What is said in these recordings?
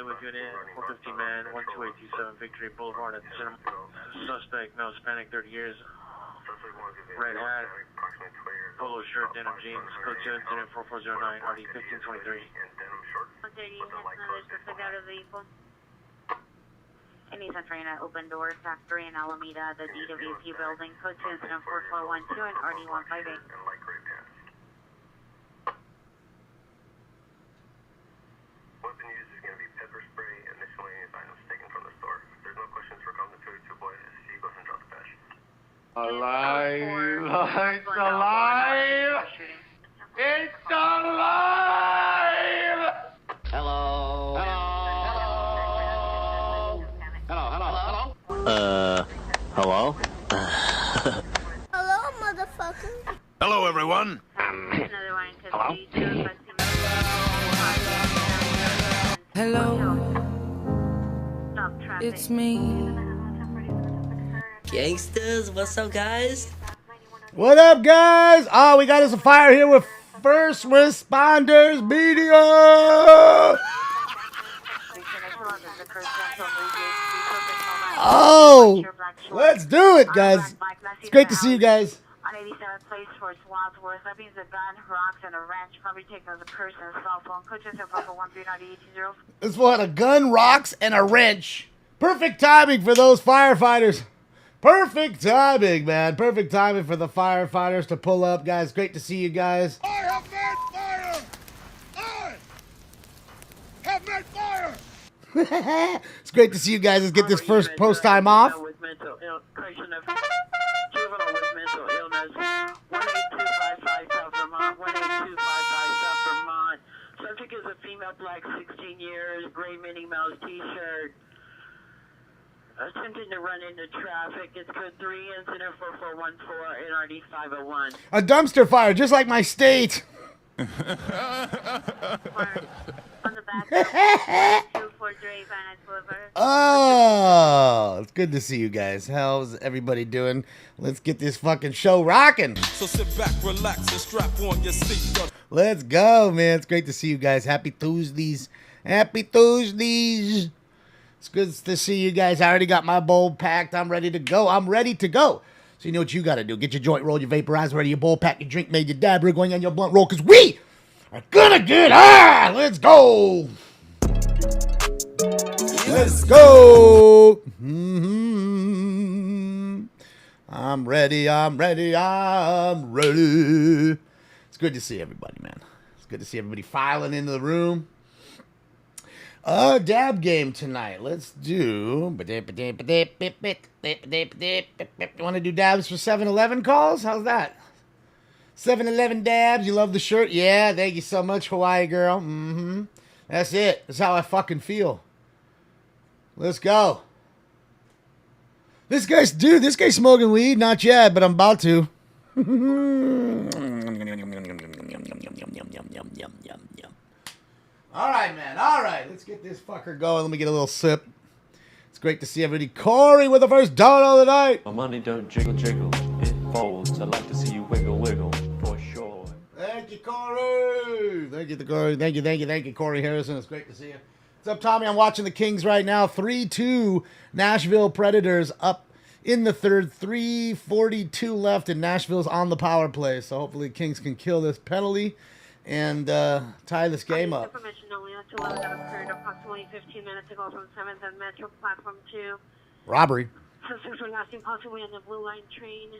with unit 415 man, 12827 Victory Boulevard at Cinema. Suspect, male, Hispanic, 30 years. Red hat, polo shirt, denim jeans, code 2 incident 4409, RD 1523. 130 has another suspect out of the vehicle. And he's entering an open door, factory in Alameda, the DWP building, code 2 incident 4412 and RD 158. Weapon used is going to be pepper spray and miscellaneous items taken from the store. If there's no questions for Compton 282 boys, see goes and drop the cash. Alive! It's alive! It's alive! Hello. Hello. Hello. Hello? Hello, motherfucker. Hello, everyone. Another one in custody, Hello, stop traffic. it's me. Gangsters, what's up, guys? What up, guys? Oh, we got us a fire here with First Responders Media. Oh, let's do it, guys. It's great to see you guys. On 87th place for Swansworth. That means a gun, rocks, and a wrench. Probably taken as a person's cell phone. Coaches and 4413980. This one, a gun, rocks, and a wrench. Perfect timing for those firefighters. Perfect timing, man. Perfect timing for the firefighters to pull up, guys. Great to see you guys. I have made fire! I have made fire! It's great to see you guys. Let's get this first post time off. With mental juvenile with mental illness, 18255 South Vermont, 18255 South Vermont. Subject is a female, black, 16 years, gray Minnie Mouse t-shirt. Attempting to run into traffic. It's code 3, incident 4414, NRD 501. A dumpster fire, just like my state. On the back, 243 Van Nuys Boulevard. Oh, it's good to see you guys. How's everybody doing? Let's get this fucking show rocking. So sit back, relax, and strap on your seatbelt. Let's go, man. It's great to see you guys. Happy Tuesdays. Happy Tuesdays. It's good to see you guys. I already got my bowl packed. I'm ready to go. So you know what you got to do. Get your joint rolled, your vaporizer ready, your bowl packed, your drink made, your dab rig going on your blunt roll, because we are gonna get high. Let's go. Let's go. I'm ready. It's good to see everybody, man. It's good to see everybody filing into the room. Dab game tonight. Let's do. Want to do dabs for 7-Eleven calls? How's that? 7-Eleven dabs. You love the shirt? Yeah, thank you so much, Hawaii girl. That's it. That's how I fucking feel. Let's go. This guy's smoking weed? Not yet, but I'm about to. All right, man. All right. Let's get this fucker going. Let me get a little sip. It's great to see everybody. Corey with the first dollar of the night. My money don't jiggle, jiggle. It folds. I'd like to see you wiggle, wiggle. For sure. Thank you, Corey. Thank you, Corey. Thank you, Corey Harrison. It's great to see you. What's up, Tommy? I'm watching the Kings right now. 3-2 Nashville Predators up in the third. 3:42 left, and Nashville's on the power play. So hopefully Kings can kill this penalty and tie this game up. Information only on 211 that occurred approximately 15 minutes ago from 7th and Metro Platform 2. Robbery. Suspects were last seen possibly on the Blue Line train.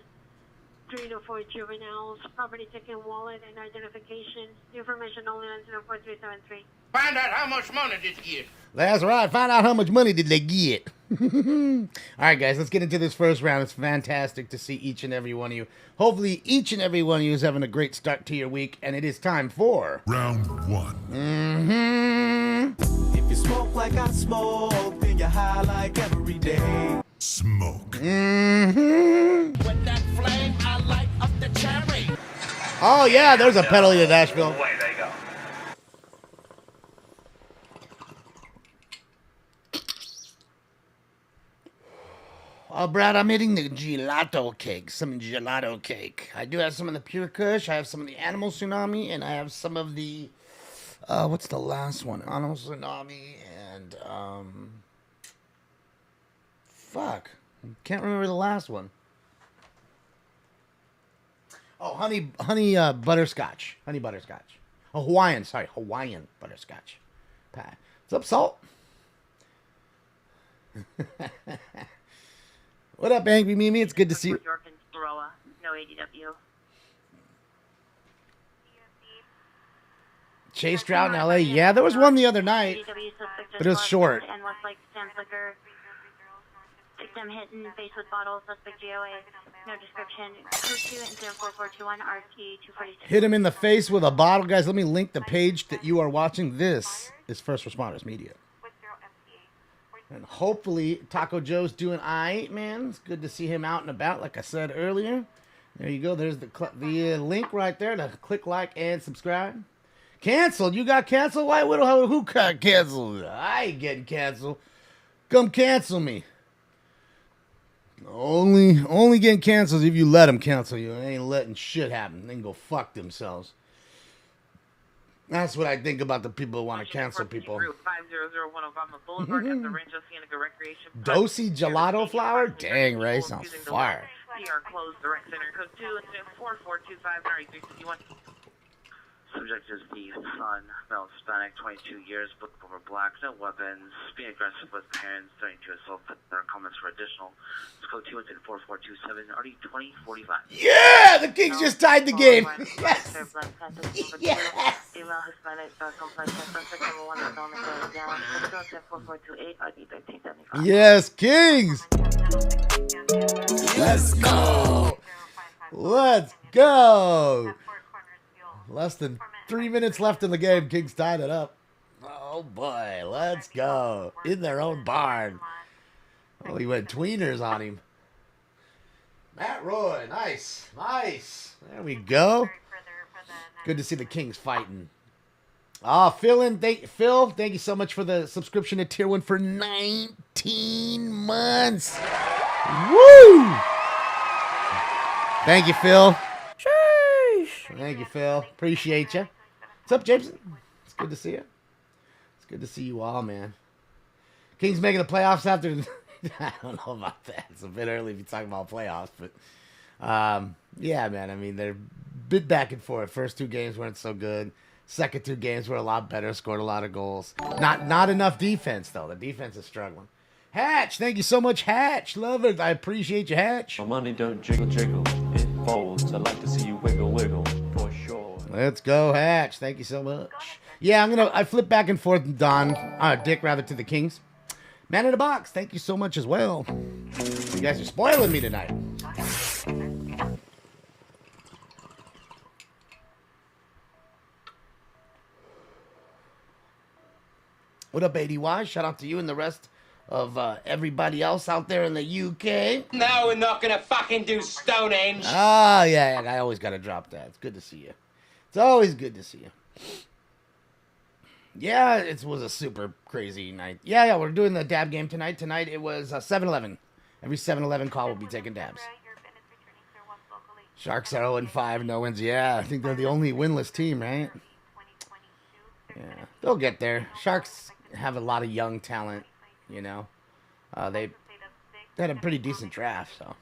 3 to 4 juveniles, property ticket, wallet, and identification. Information only on 04373. Find out how much money did you get. That's right. Find out how much money did they get. All right, guys, let's get into this first round. It's fantastic to see each and every one of you. Hopefully, each and every one of you is having a great start to your week, and it is time for Round 1. If you smoke like I smoke, then you're high like every day. Smoke. When that flame, I light up the cherry. Oh, yeah, there's a penalty to Nashville. Away they go. Oh, Brad, I'm eating the gelato cake. Some gelato cake. I do have some of the Pure Kush. I have some of the Animal Tsunami. And I have some of the... what's the last one? Animal Tsunami and and fuck, can't remember the last one. Oh, honey butterscotch. Honey butterscotch. Oh, Hawaiian butterscotch pie. What's up, Salt? What up, Angry Mimi? It's good to see you. York and Baroa, no ADW. Chase Drought in LA. Yeah, there was one the other night, but it was short. And Westlake Sam Flicker. Victim hit in face with bottle, suspect GOA. No description. Code 2 and 04421 RT 246. Hit him in the face with a bottle. Guys, let me link the page that you are watching. This is First Responders Media. And hopefully Taco Joe's doing all right, man. It's good to see him out and about, like I said earlier. There you go. There's the link right there to click like and subscribe. Canceled. You got canceled? Why? Who got canceled? I ain't getting canceled. Come cancel me. Only getting canceled if you let them cancel you. They ain't letting shit happen. They can go fuck themselves. That's what I think about the people who want to cancel people. 5001 Obama Boulevard at the Rancho Cienega Recreation Park. Dosey gelato flower? Dang, Ray, sounds fire. We are closed. The rec center code 2 and 4425 361. Subject is the son, male Hispanic, 22 years, book over black, no weapons, being aggressive with parents, threatening to assault. There are comments for additional. It's code 2 and 4427 RD 2045. Yeah, the Kings just tied the game. Yes. Yes. Female Hispanic, complex, suspect number 1 is on the way down. Code 4428 RD 1375. Yes, Kings. Let's go. Let's go. Less than 3 minutes left in the game. Kings tied it up. Oh, boy. Let's go. In their own barn. Oh, he went tweeners on him. Matt Roy. Nice. Nice. There we go. Good to see the Kings fighting. Phil, thank you so much for the subscription to Tier 1 for 19 months. Woo! Thank you, Phil. Thank you, Phil. Appreciate you. What's up, Jameson? It's good to see you. It's good to see you all, man. Kings making the playoffs after... I don't know about that. It's a bit early to be talking about playoffs, but... yeah, man. I mean, they're a bit back and forth. First 2 games weren't so good. Second 2 games were a lot better. Scored a lot of goals. Not enough defense, though. The defense is struggling. Hatch, thank you so much, Hatch. Love it. I appreciate you, Hatch. My money don't jiggle, jiggle. It folds. I like to see you wiggle, wiggle. For sure. Let's go, Hatch. Thank you so much. Yeah, I flip back and forth, Dick, to the Kings. Man in the Box, thank you so much as well. You guys are spoiling me tonight. What up, ADY? Shout out to you and the rest of everybody else out there in the UK. Now we're not gonna fucking do Stonehenge. Ah, yeah, I always gotta drop that. It's good to see you. It's always good to see you. Yeah, it was a super crazy night. Yeah, we're doing the dab game tonight. Tonight it was 7-Eleven. Every 7-Eleven call will be taking dabs. Sharks are 0-5, no wins. Yeah, I think they're the only winless team, right? Yeah, they'll get there. Sharks have a lot of young talent, you know. They had a pretty decent draft, so.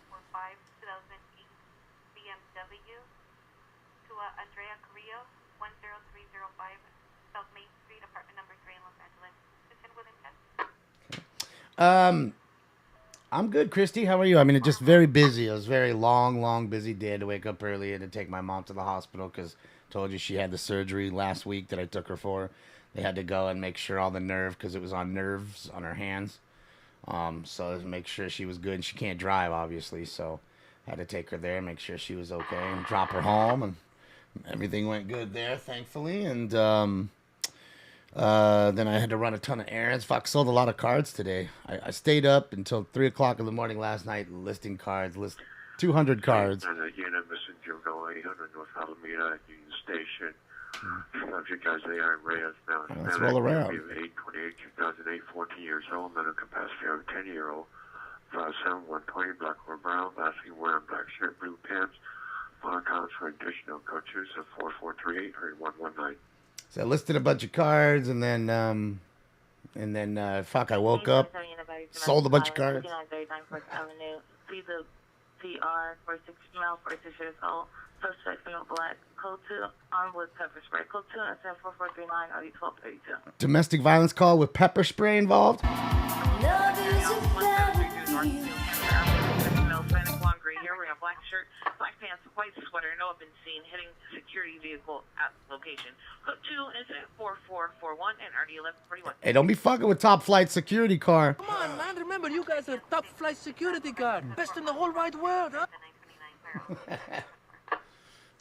I'm good, Christy. How are you? I mean, it's just very busy. It was a very long, busy day. I had to wake up early and to take my mom to the hospital because I told you she had the surgery last week that I took her for. They had to go and make sure all the nerve, because it was on nerves on her hands. So to make sure she was good. And she can't drive, obviously, so I had to take her there and make sure she was okay and drop her home. And everything went good there, thankfully. And then I had to run a ton of errands. Fuck, sold a lot of cards today. I stayed up until 3 o'clock in the morning last night listing cards, 200 cards. Unit missing Juvenile 800 North Alameda Union Station. Subject guys, they are in Reyes now. Let's roll around. 8/28/2008, 14 years old, mental capacity of a 10-year-old. 5'7", 120, black or brown, lastly wearing black shirt, blue pants. File accounts for additional coaches of 4438 or 119. So I listed a bunch of cards, and then And then, I woke up, sold a bunch of cars. Avenue. See the PR 46 mile 46 years old. Suspect female black. Code 2 armed with pepper spray. Code 2 and 74439 RD 1232. Domestic violence call with pepper spray involved. Love is a battlefield. Hispanic blonde gray hair, wearing a black shirt, black pants, white sweater. No have been seen hitting security vehicle at location. Code 2 is at 4441 and RD 1141. Hey, don't be fucking with top flight security car. Come on, man. Remember, you guys are top flight security guard. Best in the whole wide world, huh?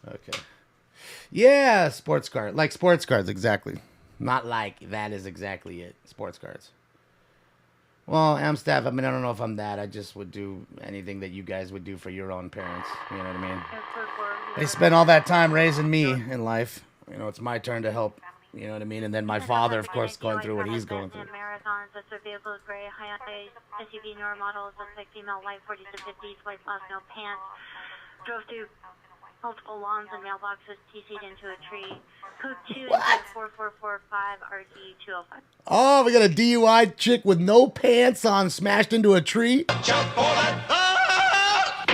Okay. Yeah, sports car. Like sports cars, exactly. Not like, that is exactly it. Sports cars. Well, Amstaff, I mean, I don't know if I'm that. I just would do anything that you guys would do for your own parents. You know what I mean? They spent all that time raising me in life. You know, it's my turn to help. You know what I mean? And then my father, of course, going through what he's going through. Marathons, that's a vehicle, gray, high SUV, newer models, looks like female, white, 40s to 50s, white blouse, no pants. Drove through multiple lawns and mailboxes, TC'd into a tree. Code 2 and 4445 RD 205. Oh, we got a DUI chick with no pants on smashed into a tree. Jump for that!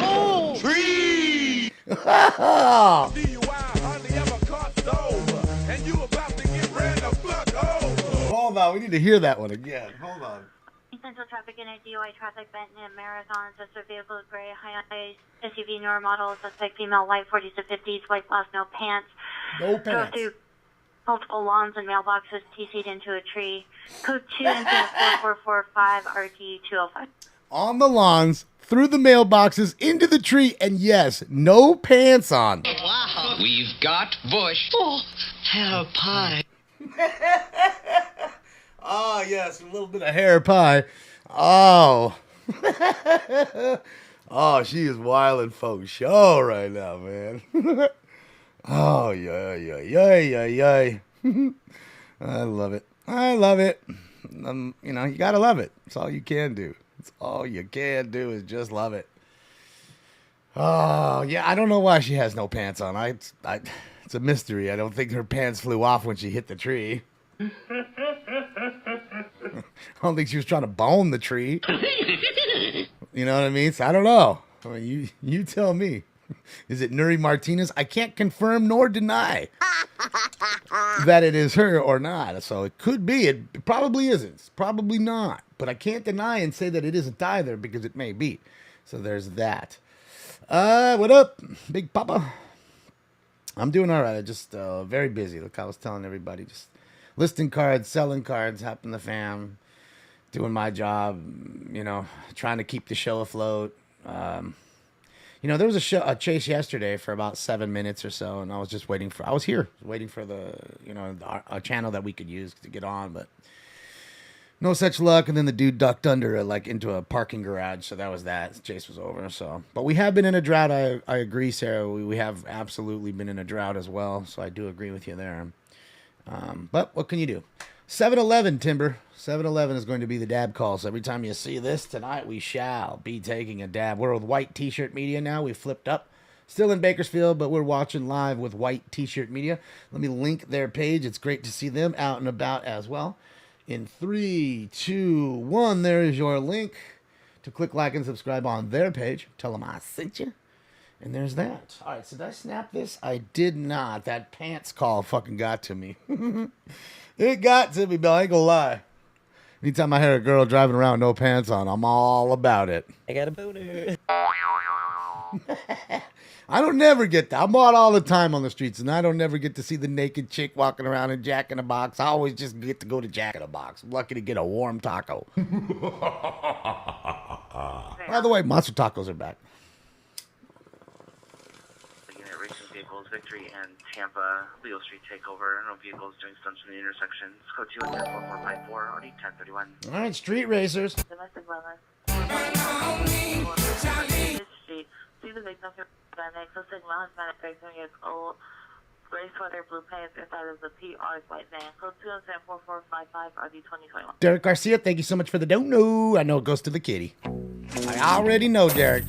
Oh! Tree! DUI hardly ever crossed over, and you about to get ready to fuck over. Hold on, we need to hear that one again. Hold on. Essential traffic in a DUI traffic Benton and Marathons, that's a vehicle, gray, high SUV, newer models, looks like female, white, 40s to 50s, white blouse, no pants. No Drove pants. through multiple lawns and mailboxes, TC'd into a tree. Code 2 and 4445 RD 205. On the lawns, through the mailboxes, into the tree, and yes, no pants on. Wow. We've got Bush. Oh, hair pie. Oh, yes, a little bit of hair pie. Oh. Oh, she is wildin' faux show right now, man. Oh, yay. I love it. I love it. You know, you gotta love it. It's all you can do. It's all you can do is just love it. Oh, yeah, I don't know why she has no pants on. It's a mystery. I don't think her pants flew off when she hit the tree. I don't think she was trying to bone the tree. You know what I mean? So I don't know. I mean, you tell me. Is it Nuri Martinez? I can't confirm nor deny that it is her or not. So it could be. It probably isn't. It's probably not. But I can't deny and say that it isn't either because it may be. So there's that. What up, Big Papa? I'm doing all right. I just very busy. Like I was telling everybody, just listing cards, selling cards, helping the fam, doing my job, you know, trying to keep the show afloat. You know, there was a chase yesterday for about 7 minutes or so, and I was just waiting for the, you know, a channel that we could use to get on, but no such luck. And then the dude ducked under into a parking garage, so that was that. The chase was over. So, but we have been in a drought. I agree, Sarah. We have absolutely been in a drought as well. So I do agree with you there. But what can you do? 7-Eleven, Timber. 7-Eleven is going to be the dab call. So every time you see this tonight, we shall be taking a dab. We're with White T-Shirt Media now. We flipped up. Still in Bakersfield, but we're watching live with White T-Shirt Media. Let me link their page. It's great to see them out and about as well. In 3, 2, 1, there is your link to click like and subscribe on their page. Tell them I sent you. And there's that. All right, so did I snap this? I did not. That pants call fucking got to me. It got to me, Bill. I ain't gonna lie. Anytime I hear a girl driving around with no pants on, I'm all about it. I got a boner. I don't never get that. I'm out all the time on the streets, and I don't never get to see the naked chick walking around in Jack in the Box. I always just get to go to Jack in the Box. I'm lucky to get a warm taco. By the way, monster tacos are back. Victory and Tampa, Leo Street takeover. No vehicles doing stunts in the intersection. Code 2 and 4454, already 1031. All right, street racers. Domestic violence. Street. See the victim here. Close signal, Hispanic, 13 years old. Gray sweater, blue pants, inside of the PR's white van. Code 2 and 4455, RD 2021. Derek Garcia, thank you so much for the dono. I know it goes to the kitty. I already know, Derek.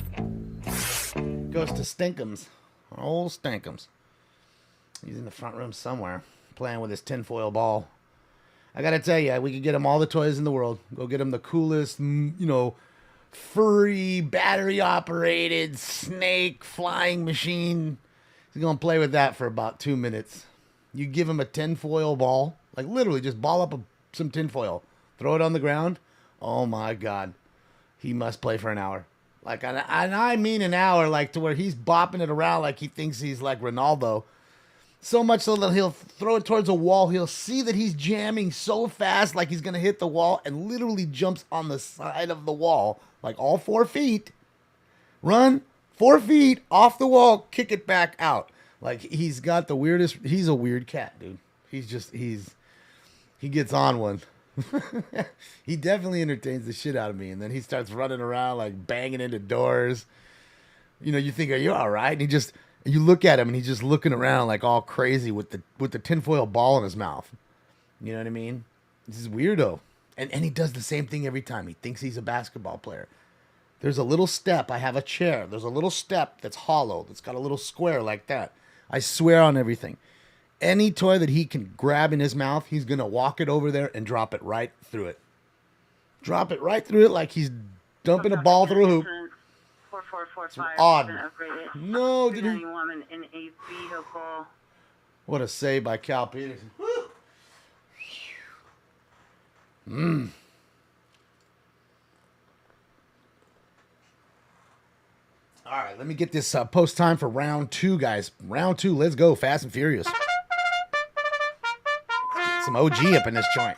Goes to Stinkums. Old Stinkums. He's in the front room somewhere, playing with his tinfoil ball. I gotta tell you, we could get him all the toys in the world. Go get him the coolest, furry, battery-operated snake flying machine. He's gonna play with that for about 2 minutes. You give him a tinfoil ball, like literally just ball up some tinfoil, throw it on the ground. Oh my God, he must play for an hour. Like, and I mean an hour, like to where he's bopping it around like he thinks he's like Ronaldo. So much so that he'll throw it towards a wall. He'll see that he's jamming so fast, like he's going to hit the wall, and literally jumps on the side of the wall, like all 4 feet. Run 4 feet off the wall, kick it back out. Like, he's got the weirdest, he's a weird cat, dude. He gets on one. He definitely entertains the shit out of me. And then he starts running around, like banging into doors. You think, are you all right? And you look at him and he's just looking around like all crazy with the tinfoil ball in his mouth. You know what I mean? This is weirdo. And he does the same thing every time. He thinks he's a basketball player. There's a little step. I have a chair. There's a little step that's hollow. That's got a little square like that. I swear on everything. Any toy that he can grab in his mouth, he's going to walk it over there and drop it right through it. Drop it right through it like he's dumping a ball through a hoop. 4445. Odd. No, did he? Woman in a vehicle. What a save by Cal Peterson. All right, let me get this post time for round 2, guys. Round 2, let's go. Fast and Furious. Some OG up in this joint.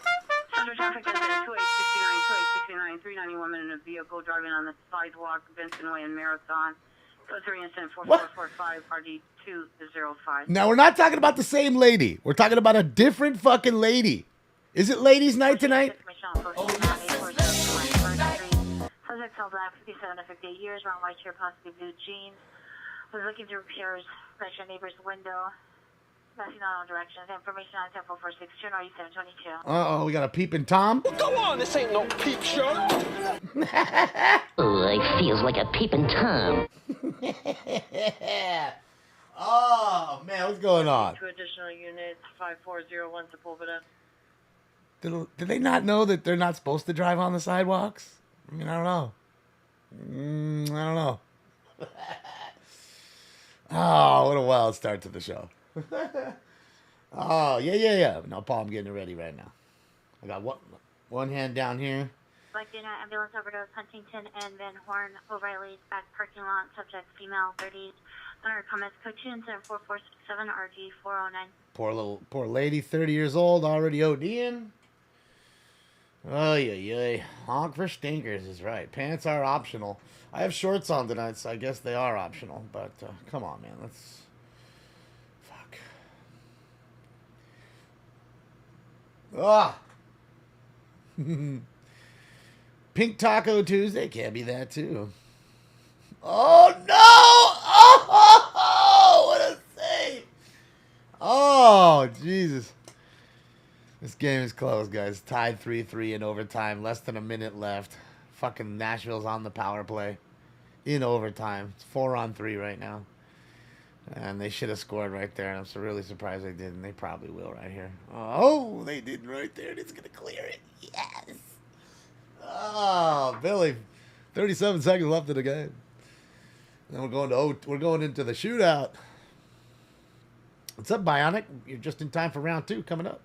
Central traffic is at 2869, 390 woman in a vehicle driving on the sidewalk, Benson Way and Marathon. Code 3 incident 4445 RD205. Now, we're not talking about the same lady. We're talking about a different fucking lady. Is it ladies' night tonight? Subject held black, 57 to 58 years, brown white shirt, possibly blue jeans. Was looking to repair his neighbor's window. Passing on all directions. Information on 10462 and RD722. Uh-oh, we got a peeping Tom. Go on, this ain't no peep show. Like feels like a peeping Tom. Oh, man, what's going on? 2 additional units, 5401 Sepulveda. Do they not know that they're not supposed to drive on the sidewalks? I mean, I don't know. I don't know. Oh, what a wild start to the show. Oh, yeah. No problem getting it ready right now. I got one hand down here. Black Dana ambulance overdose, Huntington and Van Horn, O'Reilly's back parking lot, subject female, 30. Under comments, code 2 incident 4467 RG409. Poor lady, 30 years old, already ODing. Oh, yeah. Honk for stinkers is right. Pants are optional. I have shorts on tonight, so I guess they are optional. But come on, man. Let's... Fuck. Ah! Pink Taco Tuesday. Can't be that, too. Oh, no! Oh, what a save! Oh, Jesus. This game is close, guys. Tied 3-3 in overtime. Less than a minute left. Fucking Nashville's on the power play. In overtime. It's 4-on-3 right now. And they should have scored right there. And I'm so really surprised they didn't. They probably will right here. Oh, they didn't right there. It's going to clear it. Yes. Oh, Billy. 37 seconds left in the game. Then we're going into the shootout. What's up, Bionic? You're just in time for round 2 coming up.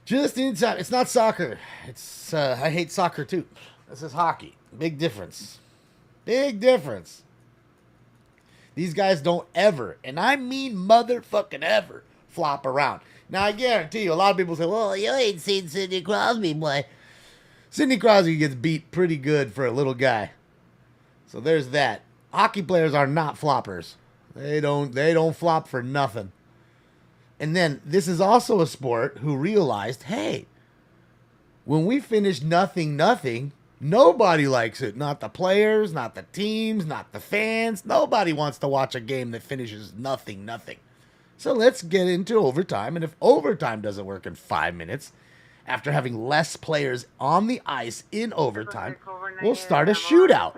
Just in time. It's not soccer. It's I hate soccer too. This is hockey. Big difference. Big difference. These guys don't ever, and I mean motherfucking ever, flop around. Now I guarantee you, a lot of people say, "Well, you ain't seen Sidney Crosby, boy." Sidney Crosby gets beat pretty good for a little guy. So there's that. Hockey players are not floppers. They don't flop for nothing. And then this is also a sport who realized, hey, when we finish 0-0, nobody likes it. Not the players, not the teams, not the fans. Nobody wants to watch a game that finishes 0-0. So let's get into overtime. And if overtime doesn't work in 5 minutes, after having less players on the ice in overtime, we'll start a shootout.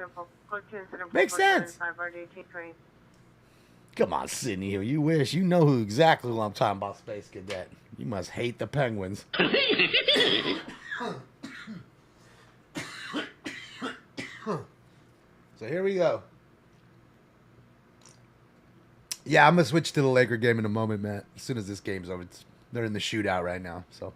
Makes sense. Come on, Sydney. You wish. You know exactly who I'm talking about, Space Cadet. You must hate the Penguins. So here we go. Yeah, I'm going to switch to the Laker game in a moment, Matt. As soon as this game's over. They're in the shootout right now. So,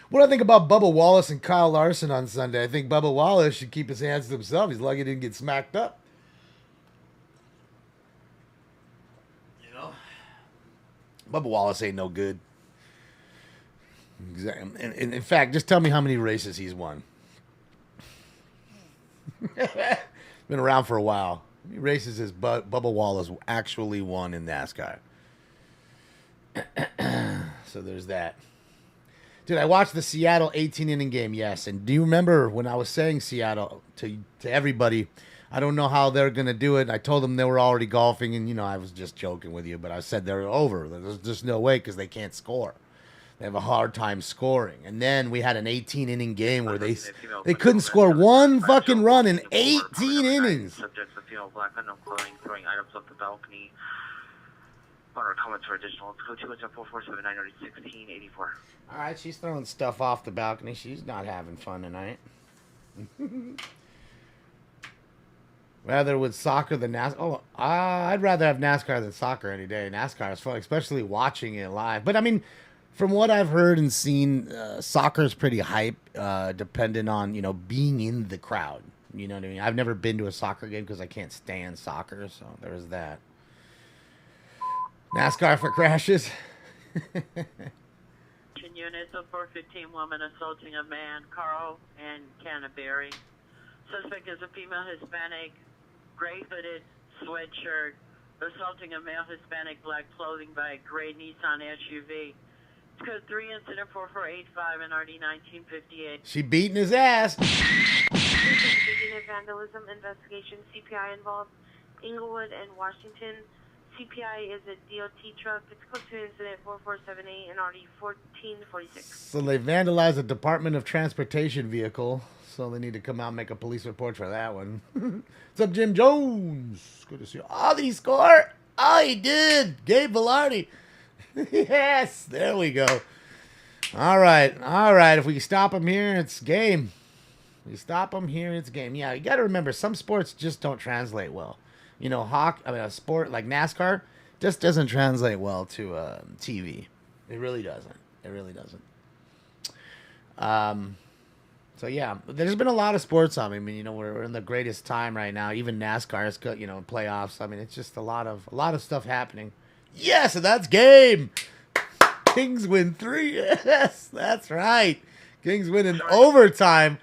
what do I think about Bubba Wallace and Kyle Larson on Sunday? I think Bubba Wallace should keep his hands to himself. He's lucky he didn't get smacked up. You know? Bubba Wallace ain't no good. Exactly. And in fact, just tell me how many races he's won. Been around for a while. How many races has Bubba Wallace actually won in NASCAR? So there's that. Dude, I watched the Seattle 18-inning game, yes. And do you remember when I was saying Seattle to everybody, I don't know how they're going to do it. I told them they were already golfing, and, you know, I was just joking with you, but I said they're over. There's just no way because they can't score. They have a hard time scoring. And then we had an 18-inning game where they couldn't score one fucking run in 18 innings. Subjects of female black unknown clothing throwing items off the balcony. Or comments for additional. Let's go 217-447-916-84. All right, she's throwing stuff off the balcony. She's not having fun tonight. Rather with soccer than NASCAR. Oh, I'd rather have NASCAR than soccer any day. NASCAR is fun, especially watching it live. But I mean, from what I've heard and seen, soccer is pretty hype, dependent on, you know, being in the crowd. You know what I mean? I've never been to a soccer game because I can't stand soccer, so there's that. NASCAR for crashes. Units of 415 woman assaulting a man, Carl and Canterbury. Suspect is a female Hispanic, gray hooded sweatshirt, assaulting a male Hispanic, black clothing by a gray Nissan SUV. Code 3 incident 4485 and RD 1958. She beating his ass. Vandalism investigation. CPI involved Inglewood and Washington. CPI is a DOT truck. It's code 2 incident 4478 and RD 1446. So they vandalized a Department of Transportation vehicle. So they need to come out and make a police report for that one. What's up, Jim Jones? Good to see you. Oh, did he score? Oh, he did. Gabe Velarde. Yes, there we go. All right. If we stop him here, it's game. If we stop him here, it's game. Yeah, you got to remember, some sports just don't translate well. You know, a sport like NASCAR just doesn't translate well to TV. It really doesn't. So yeah, there's been a lot of sports on. I mean, you know, we're in the greatest time right now. Even NASCAR is, you know, playoffs. I mean, it's just a lot of stuff happening. Yes, and that's game. Kings win 3. Yes, that's right. Kings win in overtime.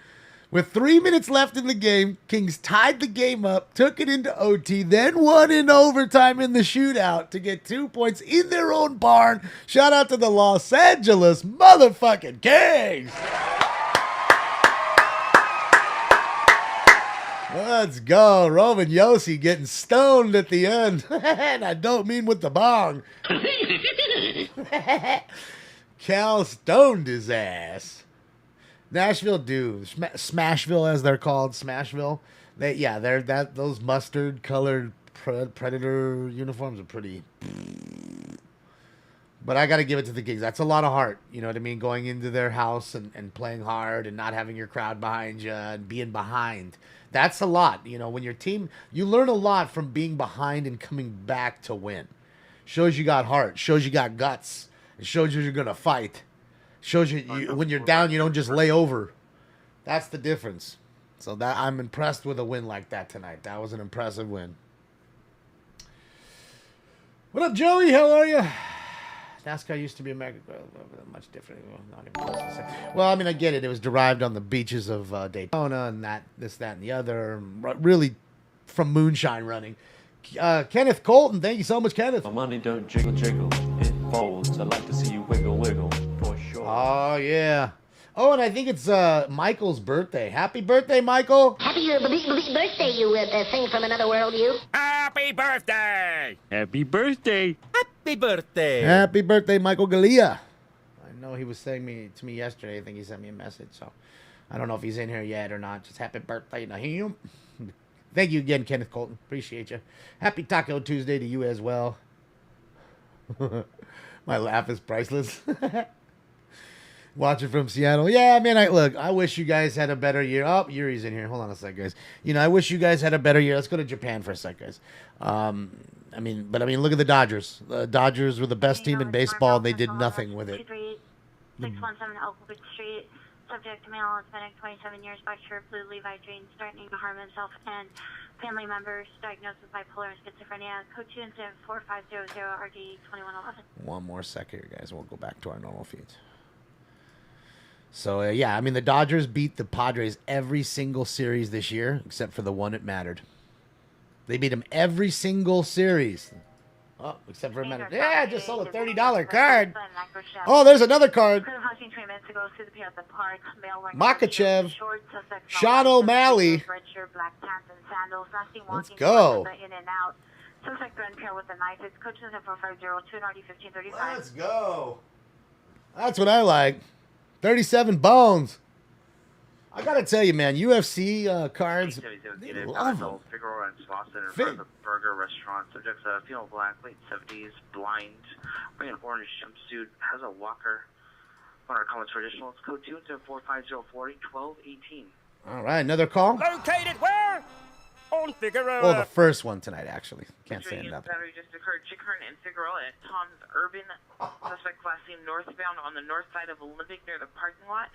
With 3 minutes left in the game, Kings tied the game up, took it into OT, then won in overtime in the shootout to get 2 points in their own barn. Shout out to the Los Angeles motherfucking Kings. Let's go. Roman Yossi getting stoned at the end. And I don't mean with the bong. Cal stoned his ass. Nashville Smashville as they're called, Smashville. Those mustard colored Predator uniforms are pretty. But I got to give it to the Kings. That's a lot of heart. You know what I mean? Going into their house and playing hard and not having your crowd behind you and being behind. That's a lot. You know, when your team, you learn a lot from being behind and coming back to win. Shows you got heart. Shows you got guts. It shows you you're going to fight. Shows you when you're down, you don't just lay over. That's the difference. So that I'm impressed with a win like that tonight. That was an impressive win. What up, Joey? How are you? NASCAR used to be America, much different. Not even close to say. Well, I mean, I get it. It was derived on the beaches of Daytona and this, that, and the other. Really, from moonshine running. Kenneth Colton, thank you so much, Kenneth. My money don't jiggle, jiggle. It folds. I'd like to see you wiggle, wiggle. For sure. Oh, yeah. Oh, and I think it's Michael's birthday. Happy birthday, Michael. Happy birthday, you thing from another world, you. Happy birthday! Happy birthday. Happy birthday! Happy birthday, Michael Galea. I know he was saying to me yesterday. I think he sent me a message, so I don't know if he's in here yet or not. Just happy birthday to him. Thank you again, Kenneth Colton. Appreciate you. Happy Taco Tuesday to you as well. My laugh is priceless. Watching from Seattle. Yeah, man, I wish you guys had a better year. Oh, Yuri's in here. Hold on a sec, guys. I wish you guys had a better year. Let's go to Japan for a sec, guys. Look at the Dodgers. The Dodgers were the best team in baseball, and they did nothing with it. 617 Elkwood Street. Subject male, Hispanic, 27 years, black shirt, blue Levi jeans, threatening to harm himself and family members, diagnosed with bipolar and schizophrenia. Code 2 incident 4500 RD 2111. One more second here, guys. We'll go back to our normal feeds. So, the Dodgers beat the Padres every single series this year, except for the one that mattered. They beat them every single series. Oh, except for a minute. Yeah, I just sold a $30 card. Oh, there's another card. Makachev. Sean O'Malley. Let's go. Let's go. That's what I like. 37 bones. I gotta tell you, man, UFC cards, they love them. Figueroa and Boston in front of the burger restaurant. Subject's female black, late 70s, blind, wearing an orange jumpsuit, has a walker. On our comments for additional, it's code 2 into 45040-1218. All right, another call. Located where? On Figueroa. Oh, the first one tonight, actually. Can't say another. Battery just occurred. Chickern and Figueroa at Tom's Urban. Suspect class seen northbound on the north side of Olympic near the parking lot.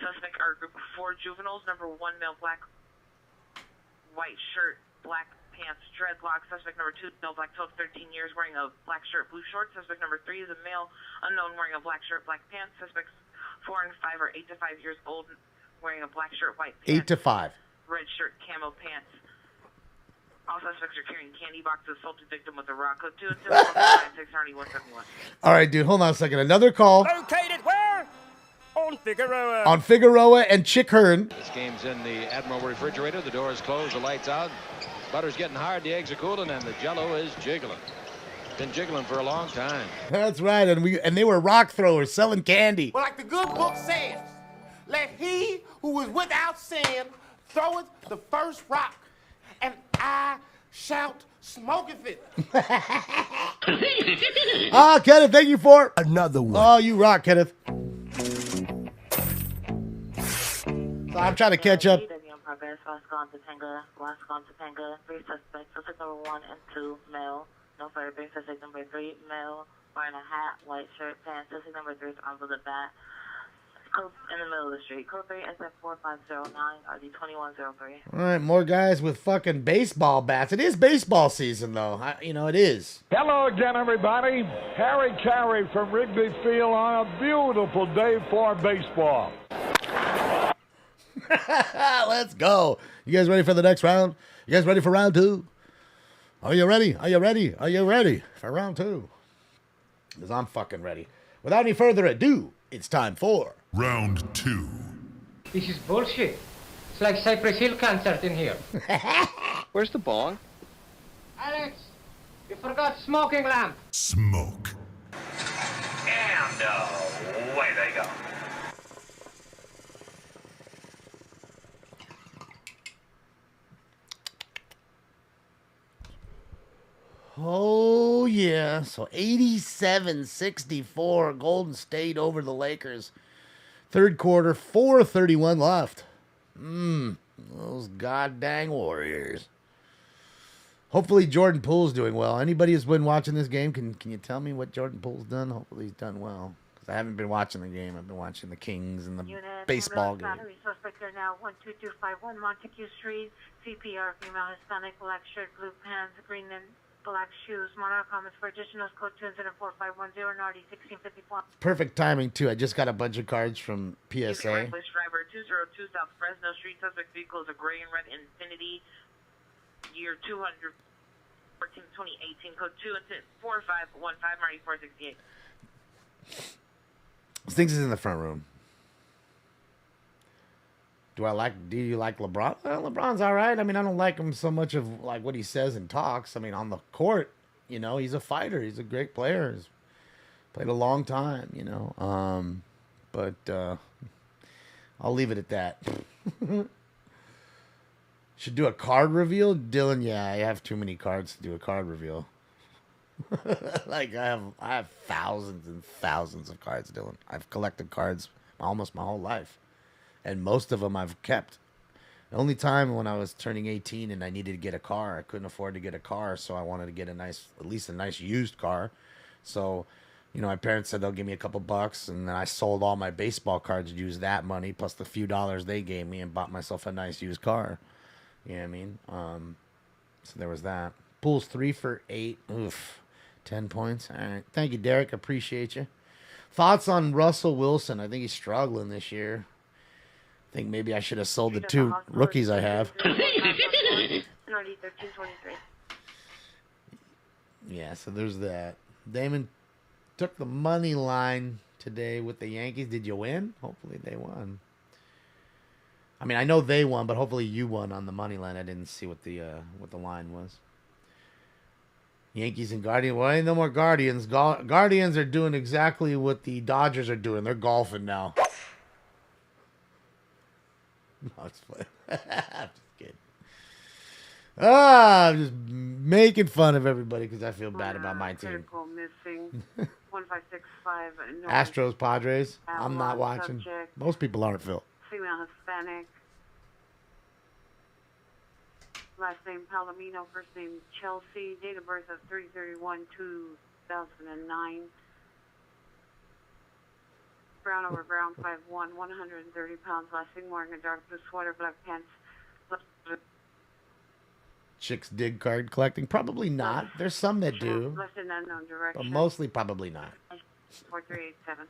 Suspect are group 4 juveniles. Number 1 male, black, white shirt, black pants, dreadlocks. Suspect number 2 male, black, 12, 13 years, wearing a black shirt, blue shorts. Suspect number 3 is a male, unknown, wearing a black shirt, black pants. Suspects 4 and 5 are 8 to 5 years old, wearing a black shirt, white pants. 8 to 5. Red shirt, camo pants. All suspects are carrying candy boxes. Assaulted victim with a rock. Code 2 and 171. All right, dude. Hold on a second. Another call. Located where? On Figueroa. On Figueroa and Chickern. This game's in the Admiral refrigerator. The door is closed. The lights out. Butter's getting hard. The eggs are cooling, and the Jello is jiggling. Been jiggling for a long time. That's right, and they were rock throwers selling candy. Well, like the good book says, let he who is without sin throweth the first rock, and I shout smoketh it. Kenneth, thank you for another one. Oh, you rock, Kenneth. So I'm trying to catch up. Three suspects. Suspect number 1 and 2, male. No fire base. Suspect number 3, male. Wearing a hat, white shirt, pants. Suspect number 3 is armed with a bat. Code in the middle of the street. Code 3, SF4509, RD2103. All right, more guys with fucking baseball bats. It is baseball season, though. It is. Hello again, everybody. Harry Carey from Wrigley Field on a beautiful day for baseball. Let's go. You guys ready for the next round? You guys ready for round 2? Are you ready? Are you ready? Are you ready for round 2? Because I'm fucking ready. Without any further ado, it's time for round 2. This is bullshit. It's like Cypress Hill concert in here. Where's the bong? Alex, you forgot smoking lamp. Smoke. And away they go. Oh, yeah. So 87-64, Golden State over the Lakers. Third quarter, 4:31 left. Those goddamn Warriors. Hopefully Jordan Poole's doing well. Anybody who's been watching this game, can you tell me what Jordan Poole's done? Hopefully he's done well. Because I haven't been watching the game. I've been watching the Kings and the baseball game. Suspects are now 12251 Montague Street. CPR, female, Hispanic, black shirt, blue pants, green and black shoes. Monarch comments for additional code 24510 and RD1654. Perfect timing, too. I just got a bunch of cards from PSA. English driver 202 South Fresno Street. Suspect vehicle is a gray and red Infinity. Year 2018. Code 24515 RD468. Thinks is in the front room. Do you like LeBron? LeBron's all right. I don't like him so much of like what he says and talks. On the court, he's a fighter. He's a great player. He's played a long time, but I'll leave it at that. Should do a card reveal, Dylan. Yeah, I have too many cards to do a card reveal. Like I have thousands and thousands of cards, Dylan. I've collected cards almost my whole life, and most of them I've kept. The only time when I was turning 18 and I needed to get a car, I couldn't afford to get a car, so I wanted to get at least a nice used car. So, my parents said they'll give me a couple bucks, and then I sold all my baseball cards and used that money plus the few dollars they gave me and bought myself a nice used car. You know what I mean? So there was that. Pool's 3 for 8. Oof. 10 points. All right. Thank you, Derek. Appreciate you. Thoughts on Russell Wilson? I think he's struggling this year. I think maybe I should have sold the 2 rookies I have. Yeah, so there's that. Damon took the money line today with the Yankees. Did you win? Hopefully they won. I mean, I know they won, but hopefully you won on the money line. I didn't see what the line was. Yankees and Guardians. Well, ain't no more Guardians. Guardians are doing exactly what the Dodgers are doing. They're golfing now. No, it's fun. I'm just kidding. I'm just making fun of everybody because I feel bad about my team. Missing 1565. Astros, Padres. I'm not watching. Subject. Most people aren't, Phil. Female Hispanic. Last name Palomino, first name Chelsea. Date of birth of 3/31/2009. Brown over brown, 5'1", 130 pounds. Last name wearing a dark blue sweater, black pants. Chicks dig card collecting? Probably not. There's some that do. Left in unknown direction. But mostly probably not. 4387.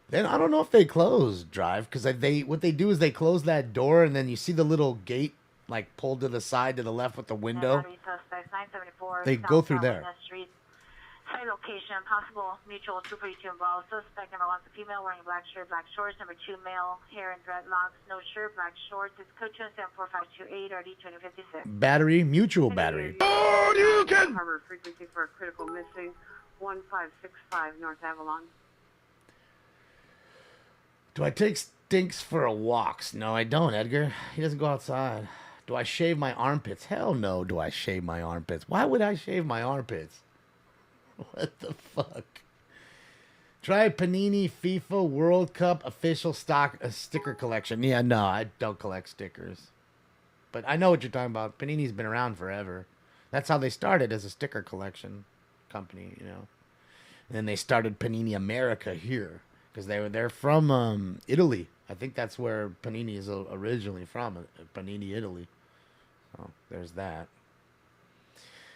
Then I don't know if they close Drive because what they do is they close that door and then you see the little gate like pulled to the side to the left with the window. They go through there. Site location, possible mutual 242 involved. Suspect number 1 is a female wearing a black shirt, black shorts. Number 2, male, hair and dreadlocks, no shirt, black shorts. It's code 274-528 RD 2056. Battery, mutual battery. Oh, you can. Harbor frequency for a critical missing 1565 North Avalon. Do I take Stinks for a walks? No, I don't, Edgar. He doesn't go outside. Do I shave my armpits? Hell no, do I shave my armpits? Why would I shave my armpits? What the fuck? Try Panini FIFA World Cup official sticker collection. Yeah, no, I don't collect stickers. But I know what you're talking about. Panini's been around forever. That's how they started, as a sticker collection company, And then they started Panini America here. Because they're from Italy. I think that's where Panini is originally from. Panini, Italy. So there's that.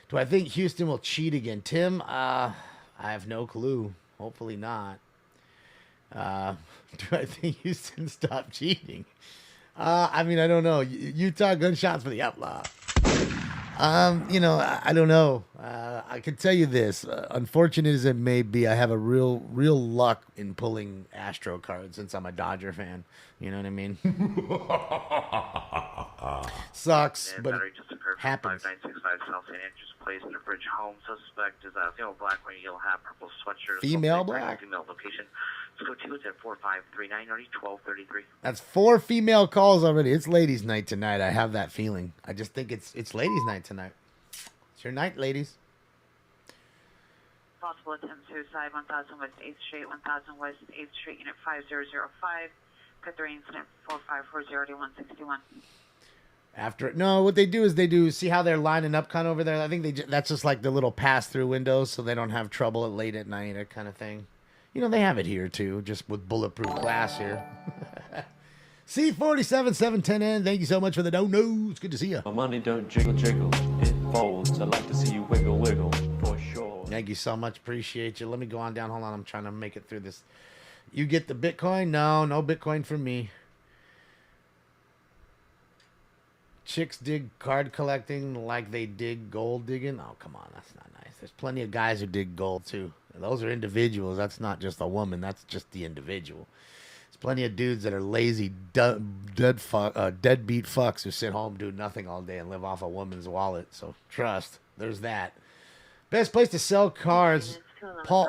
Do I think Houston will cheat again? Tim, I have no clue. Hopefully not. Do I think Houston stopped cheating? I mean, I don't know. Utah gunshots for the outlaw. I don't know. I can tell you this. Unfortunate as it may be, I have a real luck in pulling Astro cards since I'm a Dodger fan. You know what I mean? Sucks, but it happens. 5965 South St. Andrews Place, in a Bridge home. Suspect is a female black wearing yellow hat, purple sweatshirt. Female black? Female location. Let's go to it at 4539 1233. That's 4 female calls already. It's ladies' night tonight. I have that feeling. I just think it's ladies' night tonight. It's your night, ladies. Possible attempt suicide, 1000 West 8th Street, 1000 West 8th Street, Unit 5005. Cut 3 incident 4540-161. What they do is see how they're lining up kind of over there. I think that's just like the little pass-through windows so they don't have trouble late at night or kind of thing. They have it here too, just with bulletproof glass here. C47710N, thank you so much for the donos. Good to see you. My money don't jiggle, jiggle. It folds. I like to see you wiggle, wiggle, for sure. Thank you so much. Appreciate you. Let me go on down. Hold on. I'm trying to make it through this. You get the Bitcoin? No Bitcoin for me. Chicks dig card collecting like they dig gold digging. Oh, come on. That's not nice. There's plenty of guys who dig gold, too. Those are individuals. That's not just a woman. That's just the individual. There's plenty of dudes that are lazy, deadbeat fucks who sit home, do nothing all day, and live off a woman's wallet. So, trust. There's that. Best place to sell cards. Paul.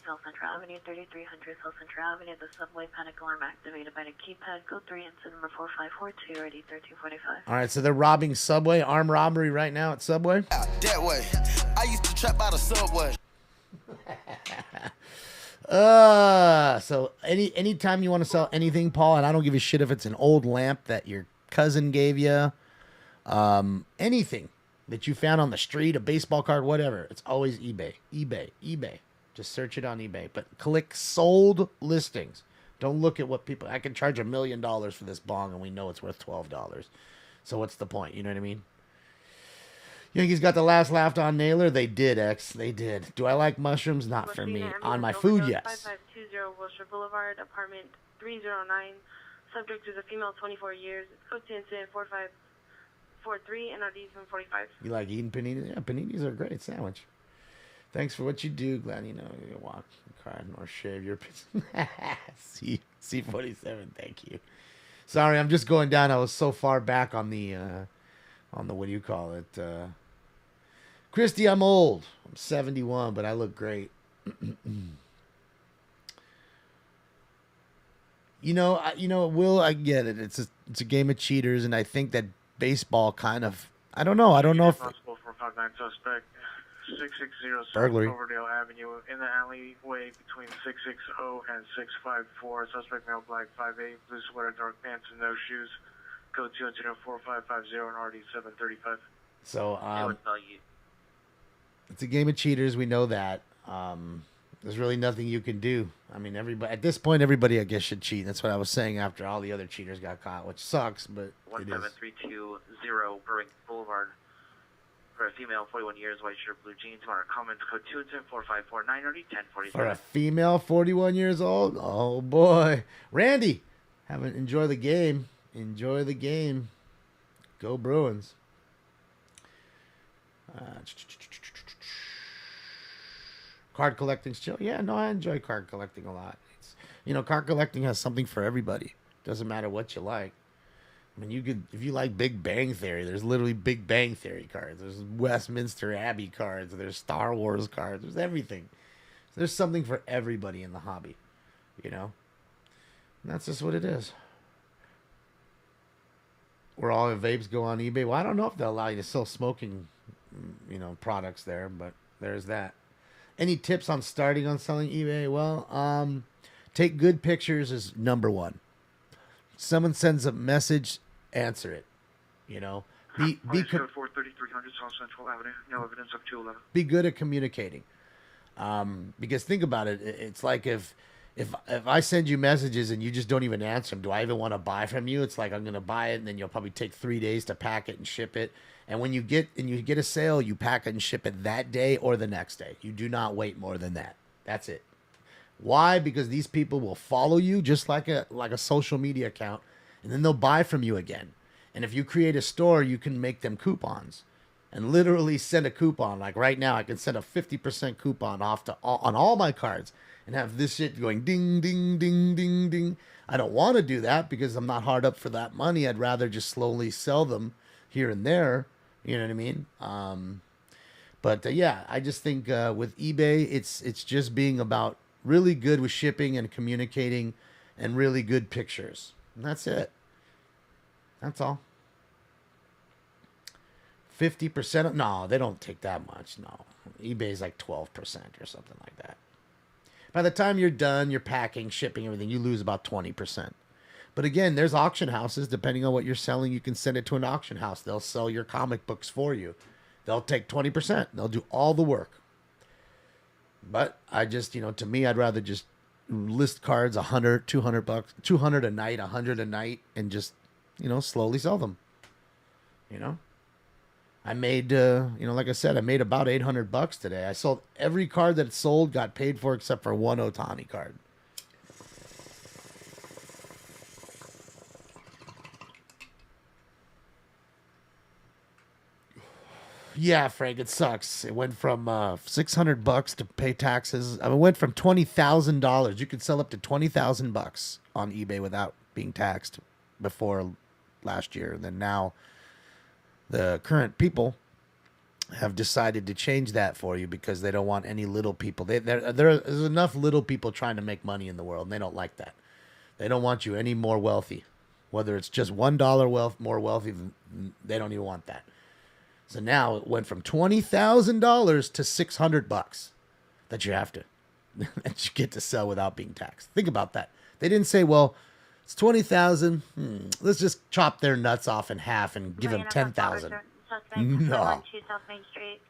South Central Avenue, 3300 South Central Avenue. The subway panic alarm activated by the keypad. Code 3 incident number 4542, ready 1345. All right, so they're robbing Subway, armed robbery right now at Subway. That way. I used to trap by the Subway. So anytime you want to sell anything, Paul, and I don't give a shit if it's an old lamp that your cousin gave you, anything that you found on the street, a baseball card, whatever, it's always eBay. Just search it on eBay, but click sold listings. Don't look at what people. I can charge $1 million for this bong, and we know it's worth $12. So what's the point? You know what I mean? Yankees got the last laugh on Naylor. They did, X. They did. Do I like mushrooms? Not for me. On my food, yes. 5520 Wilshire Boulevard, apartment 309. Subject is a female, 24 years. Code to incident 4543, NRD 745. You like eating paninis? Yeah, paninis are a great sandwich. Thanks for what you do. Glad you know you walk, cry, or shave your C47. Thank you. Sorry, I'm just going down. I was so far back on the what do you call it? Christy, I'm old. I'm 71, but I look great. Will, I get it. It's a game of cheaters, and I think that baseball kind of. I don't know if. Possible 459 suspect, 660 South Burglary. Cloverdale Avenue, in the alleyway between 660 and 654. Suspect male, black, 5'8", blue sweater, dark pants, and no shoes. Code 200-4550 and RD 735. So it's a game of cheaters. We know that. There's really nothing you can do. I mean, everybody at this point, everybody I guess should cheat. That's what I was saying after all the other cheaters got caught, which sucks, but 17320 Brewing Boulevard. For a female, 41 years, white shirt, blue jeans. Want to comment? Code 210-4549 RD 1047. For a female, 41 years old. Oh boy, Randy, enjoy the game. Enjoy the game. Go Bruins. Card collecting's chill. Yeah, no, I enjoy card collecting a lot. Card collecting has something for everybody. Doesn't matter what you like. I mean, if you like Big Bang Theory, there's literally Big Bang Theory cards. There's Westminster Abbey cards. There's Star Wars cards. There's everything. So there's something for everybody in the hobby, And that's just what it is. Where all the vapes go on eBay. Well, I don't know if they'll allow you to sell smoking, products there, but there's that. Any tips on starting on selling eBay? Well, take good pictures is number one. Someone sends a message, answer it. Be code 43300 South Central Avenue. No evidence of 211. Be good at communicating. Because think about it. It's like if I send you messages and you just don't even answer them, do I even want to buy from you? It's like I'm going to buy it, and then you'll probably take 3 days to pack it and ship it. And when you get a sale, you pack it and ship it that day or the next day. You do not wait more than that. That's it. Why? Because these people will follow you just like a social media account, and then they'll buy from you again. And if you create a store, you can make them coupons and literally send a coupon. Like right now, I can send a 50% coupon off on all my cards and have this shit going ding, ding, ding, ding, ding. I don't want to do that because I'm not hard up for that money. I'd rather just slowly sell them here and there. You know what I mean? Yeah, I just think with eBay, it's just being about really good with shipping and communicating and really good pictures. And that's it. That's all. 50%? No, they don't take that much. No. eBay's like 12% or something like that. By the time you're done, you're packing, shipping, everything, you lose about 20%. But again, there's auction houses. Depending on what you're selling, you can send it to an auction house. They'll sell your comic books for you. They'll take 20%. They'll do all the work. But I just, to me, I'd rather just list cards $100, $200, $200 a night, $100 a night, and just, slowly sell them. I made, like I said, I made about $800 today. I sold every card that sold, got paid for except for one Otani card. Yeah, Frank, it sucks. It went from $600 to pay taxes. I mean, it went from $20,000. You could sell up to $20,000 on eBay without being taxed before last year. And then now the current people have decided to change that for you because they don't want any little people. There's enough little people trying to make money in the world, and they don't like that. They don't want you any more wealthy. Whether it's just $1 more wealthy, they don't even want that. So now it went from $20,000 to $600 that you have to that you get to sell without being taxed. Think about that. They didn't say, well, it's 20,000. Let's just chop their nuts off in half and give them 10,000. No.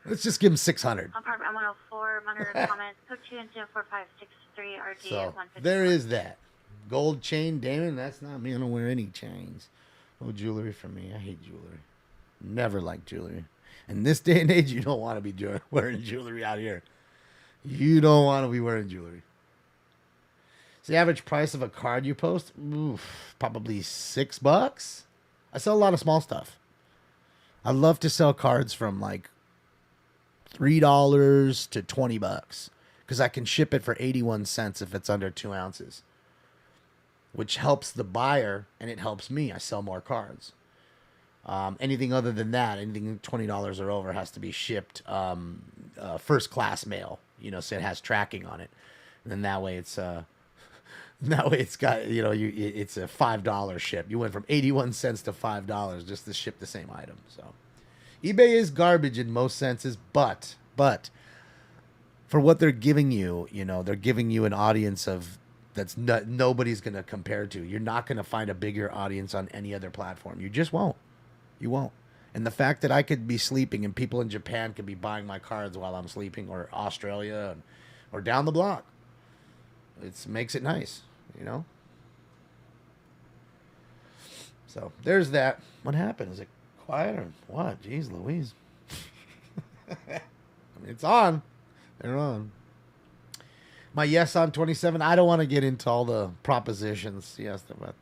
Let's just give them 600. Apartment 104, monitor comments, code 2104563 RD So 150. there is that. Gold chain, Damon. That's not me. I don't wear any chains. No jewelry for me. I hate jewelry. Never liked jewelry. In this day and age, you don't want to be wearing jewelry out here. You don't want to be wearing jewelry. It's the average price of a card you post? Oof, probably $6. I sell a lot of small stuff. I love to sell cards from like $3 to $20 because I can ship it for 81 cents if it's under 2 ounces, which helps the buyer and it helps me. I sell more cards. Anything other than that, anything $20 or over has to be shipped first class mail, so it has tracking on it. And then that way it's got, it's a $5 ship. You went from 81 cents to $5 just to ship the same item. So eBay is garbage in most senses, but for what they're giving you, they're giving you an audience that's nobody's going to compare to. You're not going to find a bigger audience on any other platform. You just won't. You won't. And the fact that I could be sleeping and people in Japan could be buying my cards while I'm sleeping, or Australia, or down the block, it makes it nice, So there's that. What happened? Is it quiet or what? Jeez Louise. It's on. They're on. My yes on 27. I don't want to get into all the propositions. Yes, but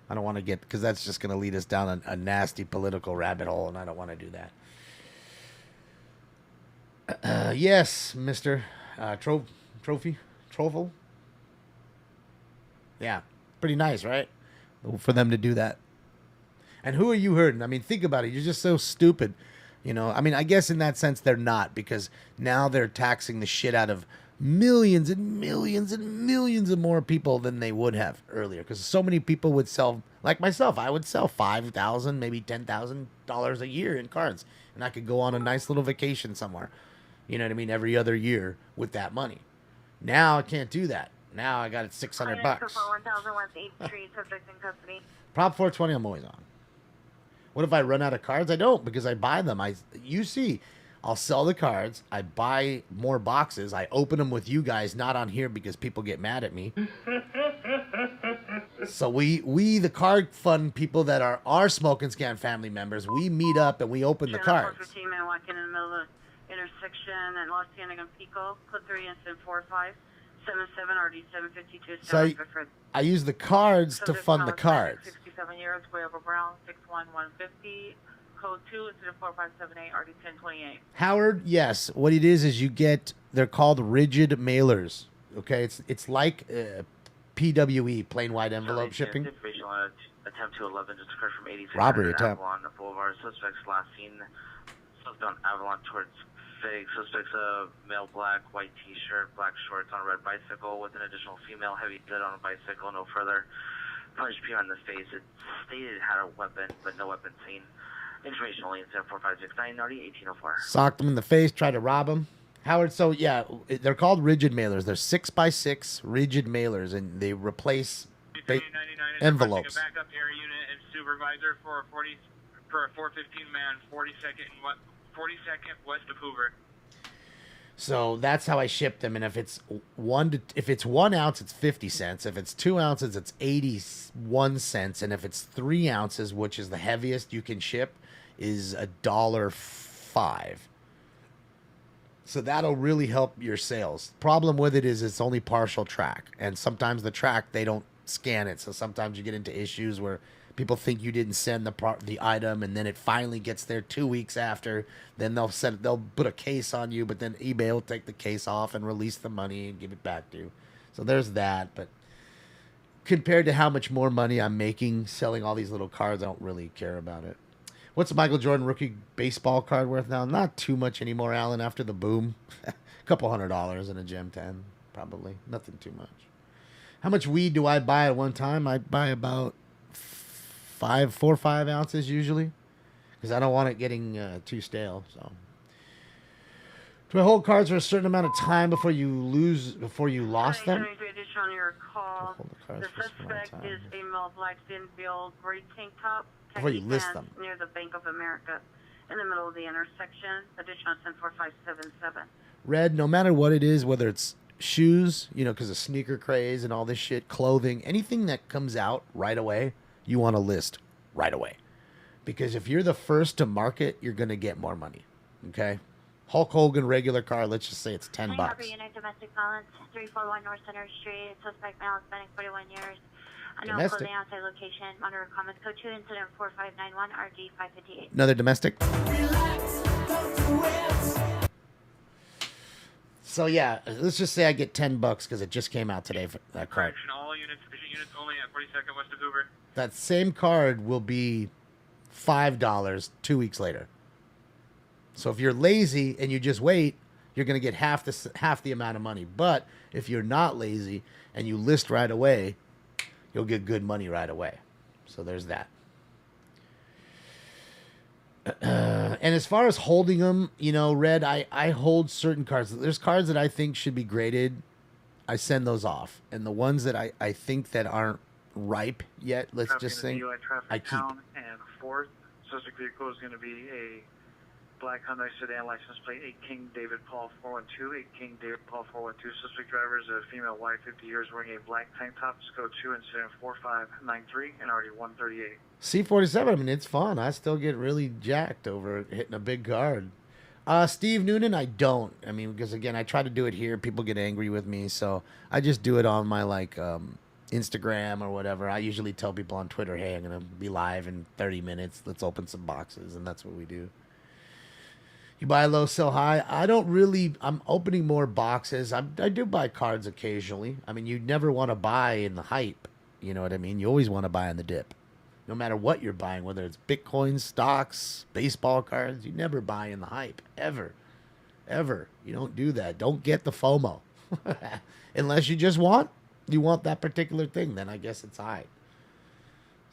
I don't want to get, because that's just going to lead us down a nasty political rabbit hole, and I don't want to do that. Yes, Mr. Trofel. Yeah, pretty nice, right? For them to do that. And who are you hurting? I mean, think about it. You're just so stupid. I mean, I guess in that sense they're not, because now they're taxing the shit out of millions and millions and millions of more people than they would have earlier, because so many people would sell, like myself, I would sell $5,000, maybe $10,000 a year in cards, and I could go on a nice little vacation somewhere, you know what I mean, every other year with that money. Now I can't do that. Now I got it $600. Prop 420, I'm always on. What if I run out of cards? I don't, because I buy them. I'll sell the cards. I buy more boxes. I open them with you guys, not on here because people get mad at me. So we the card fund people that are our Smoke and Scan family members, we meet up and we open the cards. 15 man walking in the middle of the intersection at Los Angeles and Pico, code 3 instant 4577 RD 752. So I use the cards to fund the cards. 67 years, way over Brown, 61150. Code 2 instead of 4578 RD 1028. Howard, yes. What it is they're called rigid mailers. Okay, it's like PWE, plain white envelope shipping. Information on attempt to 11 just occurred from 86 robbery attempt. Avalon Boulevard. Suspects last seen southbound Avalon towards Fig. Suspects male, black, white T-shirt, black shorts on a red bicycle with an additional female heavy set on a bicycle. No further. Punch P on the face. It stated it had a weapon, but no weapon seen. Information only in 74569 1804. Socked him in the face, tried to rob him. Howard, so yeah, they're called rigid mailers. They're 6x6 rigid mailers, and they replace envelopes. Backup air unit and supervisor for a 415 man, 42nd west of Hoover. So that's how I ship them. And if it's 1 ounce, it's 50 cents. If it's 2 ounces, it's 81 cents. And if it's 3 ounces, which is the heaviest you can ship, is $1.05. So that'll really help your sales. Problem with it is it's only partial track, and sometimes the track, they don't scan it. So sometimes you get into issues where people think you didn't send the item, and then it finally gets there 2 weeks after. Then they'll put a case on you, but then eBay will take the case off and release the money and give it back to you. So there's that. But compared to how much more money I'm making selling all these little cards, I don't really care about it. What's the Michael Jordan rookie baseball card worth now? Not too much anymore, Alan, after the boom. A couple $100 in a Gem 10, probably. Nothing too much. How much weed do I buy at one time? I buy about 4 or 5 ounces usually, because I don't want it getting too stale. So, do I hold cards for a certain amount of time before you lost them? On your call, the suspect is a male black thin build, gray tank top, Before you khaki list pants them. near the Bank of America, in the middle of the intersection. Additional 104577. Red, no matter what it is, whether it's shoes, because of sneaker craze and all this shit, clothing, anything that comes out right away, you want to list right away. Because if you're the first to market, you're going to get more money. Okay? Hulk Hogan regular car, let's just say it's $10. Unit domestic violence, 341 North Center Street. Suspect male, Hispanic, 41 years. Unknown Domestic. clothing outside location. Monitor comments. Code 2, incident 4591, RG 558. Another domestic. So yeah, let's just say I get $10 because it just came out today for that card. Correction, all units, efficient units only at 42nd west of Hoover. That same card will be $5 2 weeks later. So if you're lazy and you just wait, you're going to get half the amount of money. But if you're not lazy and you list right away, you'll get good money right away. So there's that. And as far as holding them, Red, I hold certain cards. There's cards that I think should be graded. I send those off. And the ones that I think that aren't ripe yet, let's just say, I keep. And fourth, suspect vehicle is going to be a black Hyundai sedan, license plate 8 King David Paul 412, 8 King David Paul 412. Suspect driver is a female, white, 50 years, wearing a black tank top. Code 2, incident 4593, and already 138. C47, I mean, it's fun. I still get really jacked over hitting a big card. Steve Noonan, I don't. I mean, because, again, I try to do it here. People get angry with me, so I just do it on my, Instagram or whatever. I usually tell people on Twitter, hey, I'm going to be live in 30 minutes. Let's open some boxes, and that's what we do. You buy low, sell high. I'm opening more boxes. I do buy cards occasionally. I mean, you never want to buy in the hype. You know what I mean? You always want to buy in the dip. No matter what you're buying, whether it's Bitcoin, stocks, baseball cards, you never buy in the hype. Ever. Ever. You don't do that. Don't get the FOMO. Unless you want that particular thing, then I guess it's hype.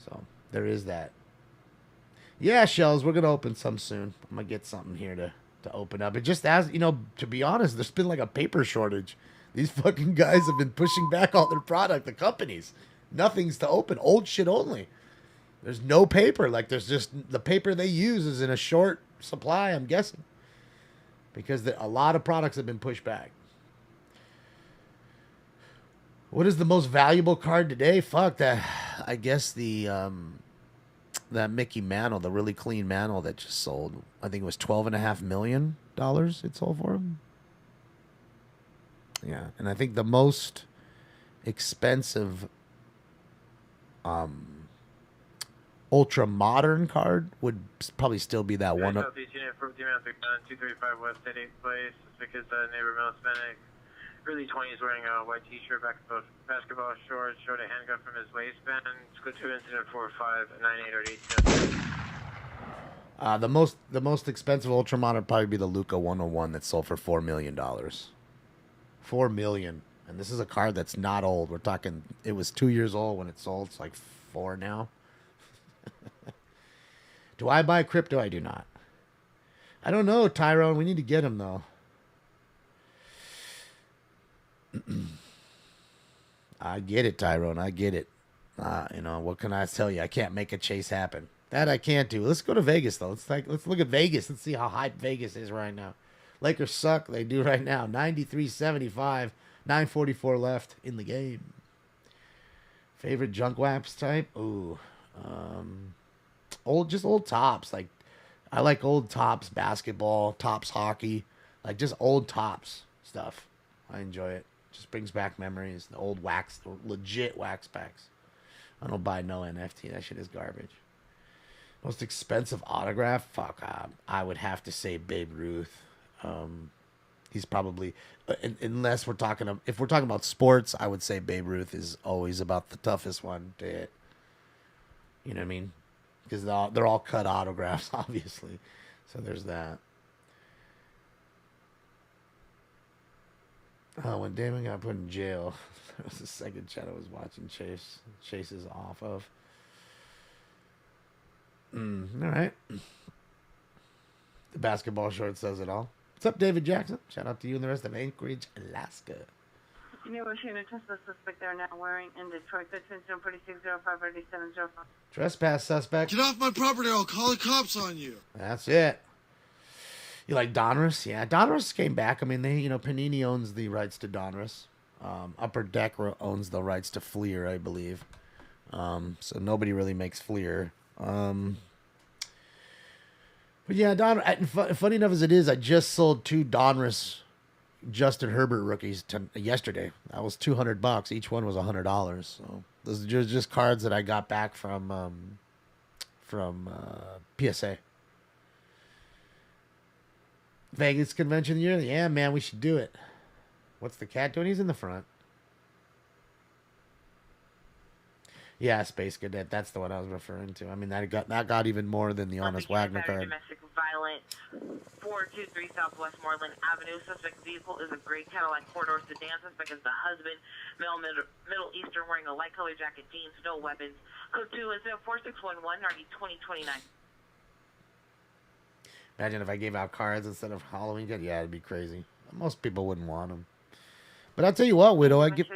So, there is that. Yeah, Shells, we're going to open some soon. I'm going to get something here to open up. It just as, to be honest, there's been like a paper shortage. These fucking guys have been pushing back all their product, the companies. Nothing's to open. Old shit only. There's no paper. There's just, the paper they use is in a short supply, I'm guessing. Because a lot of products have been pushed back. What is the most valuable card today? Fuck that. I guess that Mickey Mantle, the really clean Mantle that just sold, I think it was $12.5 million it sold for him. Yeah, and I think the most expensive ultra modern card would probably still be that one. Southeast unit 235 West at 8th place. Because neighbor male Hispanic, early 20s, wearing a white t-shirt, basketball shorts, showed a handgun from his waistband. Code 2, incident 4598 or 18. The most expensive ultramodern would probably be the Luca 101 that sold for $4 million. $4 million. And this is a card that's not old. We're talking, it was 2 years old when it sold. It's like 4 now. Do I buy crypto? I do not. I don't know, Tyrone. We need to get him, though. I get it, Tyrone. I get it. What can I tell you? I can't make a chase happen. That I can't do. Let's go to Vegas, though. Let's look at Vegas. Let's see how hyped Vegas is right now. Lakers suck. They do right now. 93-75. 9:44 left in the game. Favorite junk wax type? Ooh. Old tops. I like old tops basketball, tops hockey. Just old tops stuff. I enjoy it. Just brings back memories. The old wax, the legit wax packs. I don't buy no NFT. That shit is garbage. Most expensive autograph? Fuck. I would have to say Babe Ruth. He's probably, unless if we're talking about sports, I would say Babe Ruth is always about the toughest one to hit. You know what I mean? because they're all cut autographs, obviously. So there's that. Oh, when Damon got put in jail, that was the second chat I was watching Chase is off of. All right. The basketball short says it all. What's up, David Jackson? Shout out to you and the rest of Anchorage, Alaska. You know, we're seeing a Tesla suspect there now wearing in Detroit. Good 4605 Trespass suspect. Get off my property or I'll call the cops on you. That's it. You like Donruss? Yeah, Donruss came back. I mean, Panini owns the rights to Donruss. Upper Deck owns the rights to Fleer, I believe. So nobody really makes Fleer. But yeah, funny enough as it is, I just sold 2 Donruss Justin Herbert rookies yesterday. That was $200. Each one was $100. So those are just cards that I got back from PSA. Vegas convention year? Yeah, man, we should do it. What's the cat doing? He's in the front. Yeah, Space Cadet. That's the one I was referring to. I mean, that got even more than the Honest Wagner card. Domestic violence, 423 Southwest Moreland Avenue. Suspect vehicle is a gray Cadillac four-door sedan. Suspect is the husband, male, Middle Eastern, wearing a light colored jacket, jeans, no weapons. Code 2 is 4611, RD 2029. Imagine if I gave out cards instead of Halloween. Yeah, it'd be crazy. Most people wouldn't want them. But I'll tell you what, Widow, I give...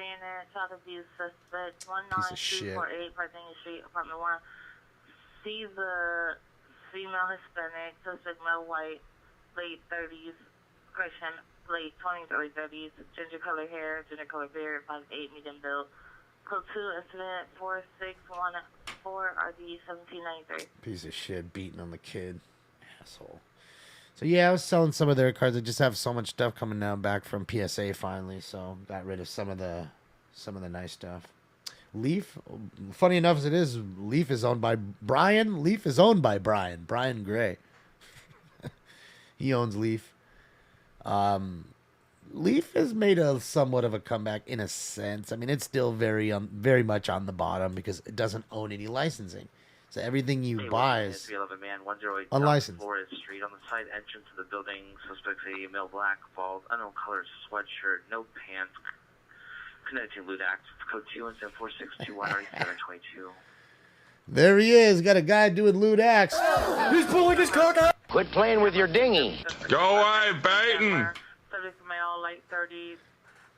Suspect Piece of shit. 19248 Parthenia Street, apartment 1. See the female Hispanic, suspect male white, late 30s, Christian, late 20s, early 30s, ginger color hair, ginger color beard, 5'8", medium build. Code 2, incident 4614, RD 1793. Piece of shit, beating on the kid. Asshole. So yeah, I was selling some of their cards. I just have so much stuff coming down back from PSA finally, so got rid of some of the nice stuff. Leaf, funny enough as it is, Leaf is owned by Brian. Leaf is owned by Brian Gray. He owns Leaf. Leaf has made a somewhat of a comeback in a sense. I mean, it's still very much on the bottom because it doesn't own any licensing. So everything you buy is 311 man 108 unlicensed. Flores Street. On the side entrance to the building, suspects a male black, bald, unknown color sweatshirt, no pants, connecting loot act. Code 2 and 74621 722. There he is. Got a guy doing lewd acts. He's pulling his coat out. Quit playing with your dinghy. Go away, Baton. Subject male, late 30s.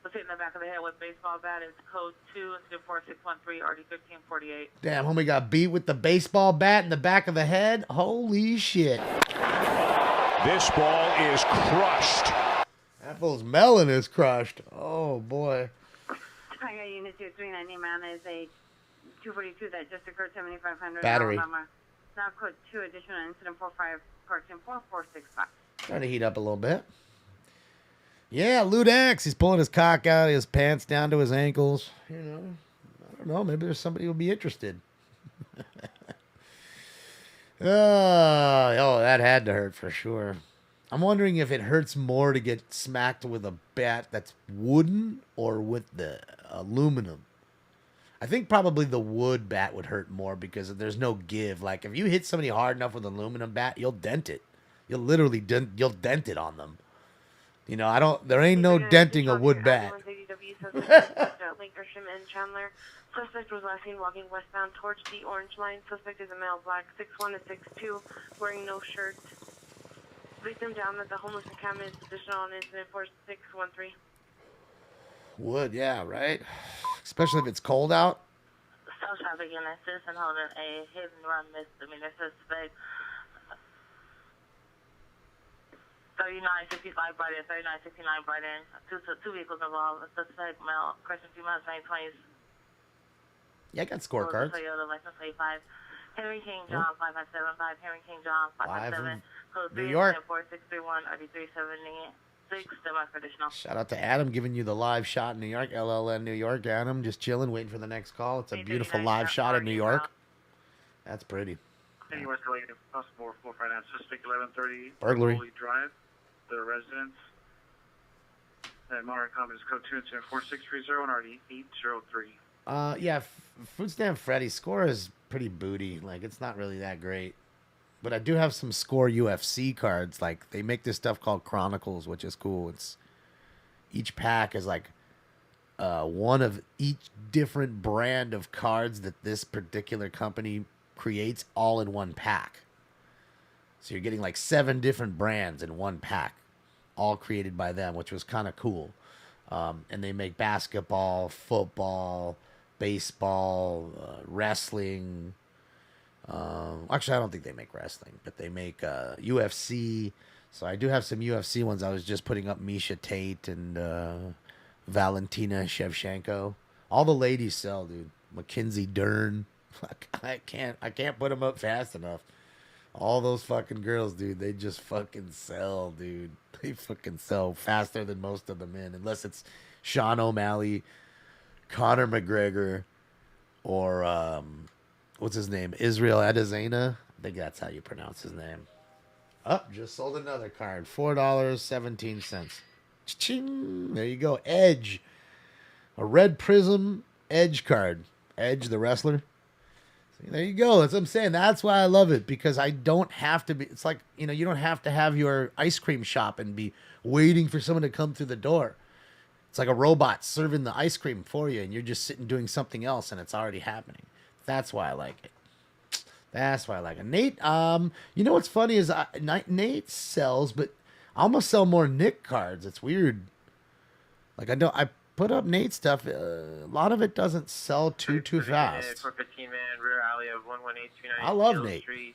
Was hit in the back of the head with baseball bat. It's code 2 and 4613, RD 1548. Damn, homie got beat with the baseball bat in the back of the head. Holy shit. This ball is crushed. Apple's melon is crushed. Oh, boy. Tiger Unit 239 man is a 242 that just occurred 7500 Battery. Alabama. Now code 2 additional incident 45 person 4465. Trying to heat up a little bit. Yeah, lewd acts. He's pulling his cock out, his pants down to his ankles. You know, I don't know. Maybe there's somebody who'll be interested. Oh, that had to hurt for sure. I'm wondering if it hurts more to get smacked with a bat that's wooden or with the aluminum. I think probably the wood bat would hurt more because there's no give. Like if you hit somebody hard enough with an aluminum bat, you'll dent it. You'll literally dent it on them. You know, there ain't no denting a wood bat. Linkersham and Chandler. Suspect was last seen walking westbound towards the orange line. Suspect is a male, black, 6'1" to 6'2", wearing no shirt. Victim down at the homeless encampment. Additional on incident 4613. Wood, yeah, right? Especially if it's cold out. South traffic and citizen holding a hit and run misdemeanor suspect. 3965 Brighton, 3969 Brighton. Two vehicles involved. A suspect male, Christian female, 920s. Yeah, I got scorecards. Toyota license plate 5. Henry King John 5575. Henry King John 557. Code 3 New York. 4631 RD376. Semi-traditional. Shout out to Adam giving you the live shot in New York. LLN New York. Adam just chilling, waiting for the next call. It's a beautiful live shot in New York. That's pretty. Anywhere escalating possible floor finance. Suspect 1130 Burglary. Holy Drive. The residence. And Monterey Commons code 2 and 4630 and RD 803. Yeah, Food Stamp Freddy's score is pretty booty. Like, it's not really that great. But I do have some Score UFC cards. Like, they make this stuff called Chronicles, which is cool. Each pack is like one of each different brand of cards that this particular company creates all in one pack. So you're getting like 7 different brands in one pack, all created by them, which was kind of cool. And they make basketball, football, baseball, wrestling. Actually, I don't think they make wrestling, but they make UFC. So I do have some UFC ones. I was just putting up Misha Tate and Valentina Shevchenko. All the ladies sell, dude. Mackenzie Dern. I can't put them up fast enough. All those fucking girls, dude, they just fucking sell, dude. They fucking sell faster than most of the men, unless it's Sean O'Malley, Conor McGregor, or what's his name? Israel Adesanya. I think that's how you pronounce his name. Oh, just sold another card. $4.17. Ching! There you go. Edge. A red prism Edge card. Edge, the wrestler. See, there you go. That's what I'm saying. That's why I love it, because I don't have to be. It's like, you don't have to have your ice cream shop and be waiting for someone to come through the door. It's like a robot serving the ice cream for you, and you're just sitting doing something else, and it's already happening. That's why I like it. That's why I like it. Nate, you know what's funny is Nate sells, but I almost sell more Nick cards. It's weird. Like, I put up Nate stuff. A lot of it doesn't sell too fast. For 15-man rear alley of 11829. I love Nate. Street.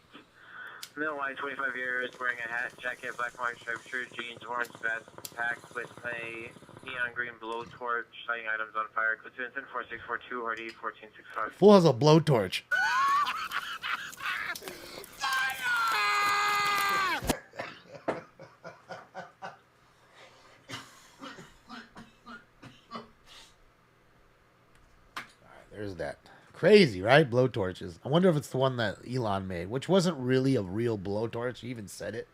Middle white, 25 years, wearing a hat, jacket, black white striped shirt, jeans, orange vest, packed with a neon green blowtorch, lighting items on fire. Code 4642 or D1465. Fool has a blowtorch. There's that. Crazy, right? Blowtorches. I wonder if it's the one that Elon made, which wasn't really a real blowtorch. He even said it.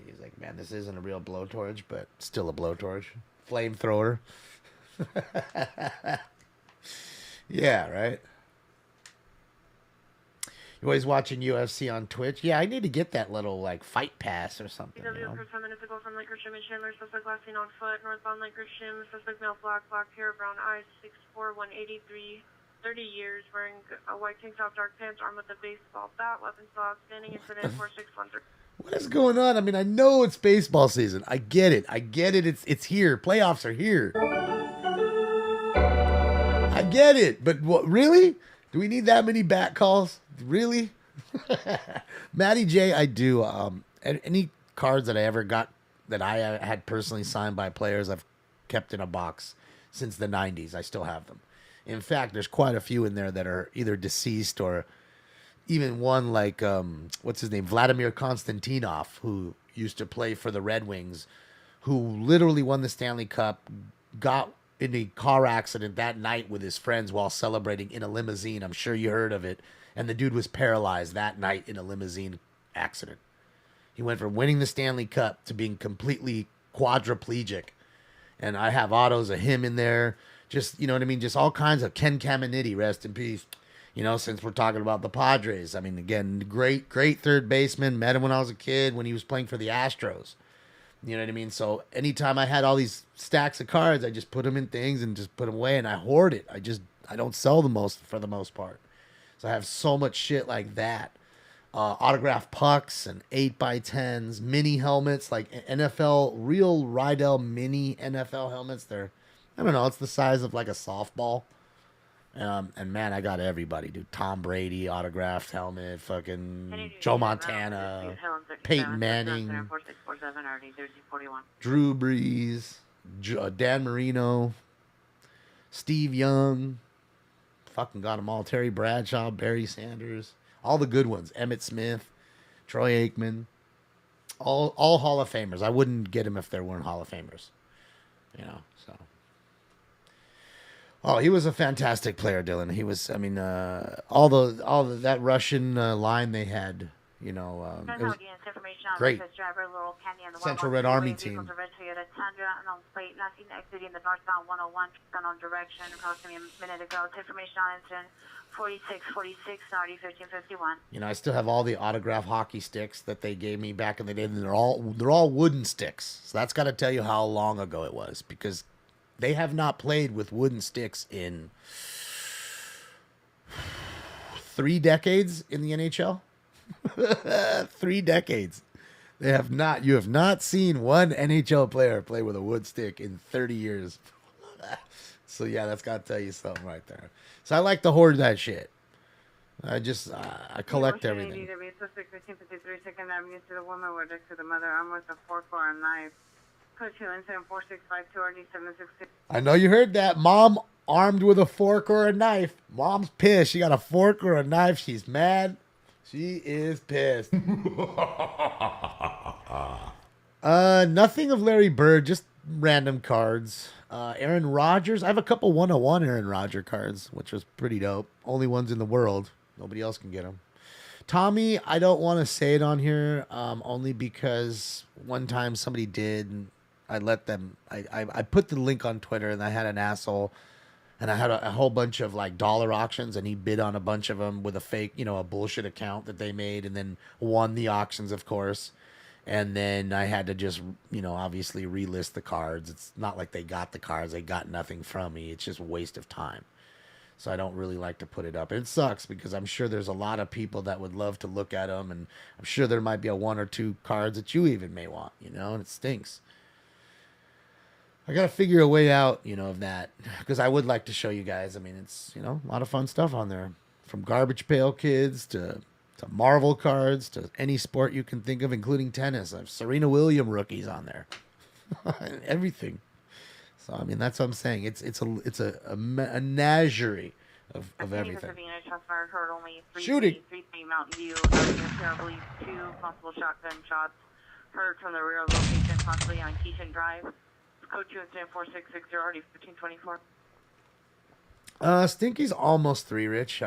He's like, man, this isn't a real blowtorch, but still a blowtorch. Flamethrower. Yeah, right? You always watching UFC on Twitch? Yeah, I need to get that little, like, fight pass or something. DW occurred 10 minutes ago from Lake Christian and Chandler. Suspect last seen on foot, northbound Lake Christian. Suspect male, black hair, brown eyes, 6'4", 183, 30 years, wearing a white tank top, dark pants, armed with a baseball bat, weapon still outstanding, incident 4613. What is going on? I mean, I know it's baseball season. I get it. It's here. Playoffs are here. I get it. But what, really? Do we need that many bat calls? Really? Matty J, I do. Any cards that I ever got that I had personally signed by players, I've kept in a box since the 90s. I still have them. In fact, there's quite a few in there that are either deceased or even one like, what's his name? Vladimir Konstantinov, who used to play for the Red Wings, who literally won the Stanley Cup, got in a car accident that night with his friends while celebrating in a limousine. I'm sure you heard of it. And the dude was paralyzed that night in a limousine accident. He went from winning the Stanley Cup to being completely quadriplegic. And I have autos of him in there. Just, you know what I mean? Just all kinds of Ken Caminiti, rest in peace. You know, since we're talking about the Padres. I mean, again, great third baseman. Met him when I was a kid when he was playing for the Astros. You know what I mean? So anytime I had all these stacks of cards, I just put them in things and just put them away, and I hoard it. I don't sell for the most part. So I have so much shit like that. Autographed pucks and 8x10s, mini helmets, like NFL, real Rydell mini NFL helmets. They're, I don't know, it's the size of like a softball. And man, I got everybody, dude. Tom Brady, autographed helmet, fucking Joe Montana, Peyton Manning, Drew Brees, Dan Marino, Steve Young. Fucking got them all. Terry Bradshaw, Barry Sanders, all the good ones. Emmitt Smith, Troy Aikman, all Hall of Famers. I wouldn't get him if there weren't Hall of Famers. You know, so. Oh, he was a fantastic player, Dylan. He was. I mean, that Russian line they had. You know, it was great. Central Red Army team. Announce plate. Last seen exiting the northbound 101 tunnel direction approximately a minute ago. Information on incident 4646 Saudi 1551. You know, I still have all the autograph hockey sticks that they gave me back in the day, and they're all wooden sticks. So that's got to tell you how long ago it was, because they have not played with wooden sticks in 3 decades in the NHL. 3 decades. They have not. You have not seen one NHL player play with a wood stick in 30 years. So yeah, that's got to tell you something right there. So I like to hoard that shit. I collect everything. Suspect 1553 Second Avenue to the woman were next to the mother armed with a fork or a knife. Code 2 incident 4652 RD 760. I know you heard that. Mom armed with a fork or a knife. Mom's pissed. She got a fork or a knife. She's mad. She is pissed. Nothing of Larry Bird, just random cards. Aaron Rodgers. I have a couple 101 Aaron Rodgers cards, which was pretty dope. Only ones in the world. Nobody else can get them. Tommy, I don't want to say it on here, only because one time somebody did, and I let them. I put the link on Twitter, and I had an asshole, and I had a whole bunch of like dollar auctions, and he bid on a bunch of them with a fake, a bullshit account that they made, and then won the auctions, of course. And then I had to just, obviously relist the cards. It's not like they got the cards. They got nothing from me. It's just a waste of time. So I don't really like to put it up. And it sucks because I'm sure there's a lot of people that would love to look at them. And I'm sure there might be a 1 or 2 cards that you even may want, and it stinks. I got to figure a way out, of that. Because I would like to show you guys. I mean, it's, a lot of fun stuff on there. From Garbage Pail Kids to Marvel cards, to any sport you can think of, including tennis. I have Serena Williams rookies on there. Everything. So, I mean, that's what I'm saying. It's a menagerie of everything. Shooting. 3 Mountain View. I believe 2 possible shotgun shots heard from the rear location, possibly on Keaton Drive. Code 2 incident 4660 already 1524. Stinky's almost 3, Rich.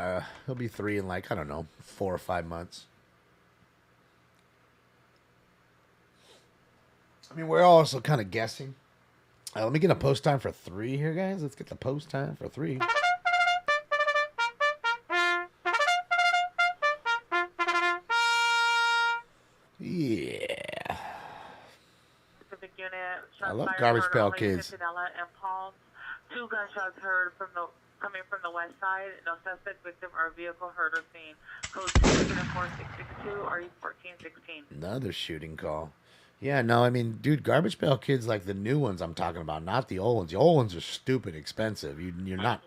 He'll be 3 in 4 or 5 months. I mean, we're also kind of guessing. Let me get a post time for 3 here, guys. Let's get the post time for 3. Yeah. I love Garbage Pail Kids. 2 gunshots heard coming from the west side. No suspect, victim, or vehicle heard or seen. Code 2-4662 RE 1416. Another shooting call. Yeah, no, I mean, dude, Garbage Pail Kids, like the new ones I'm talking about, not the old ones. The old ones are stupid expensive. You're not.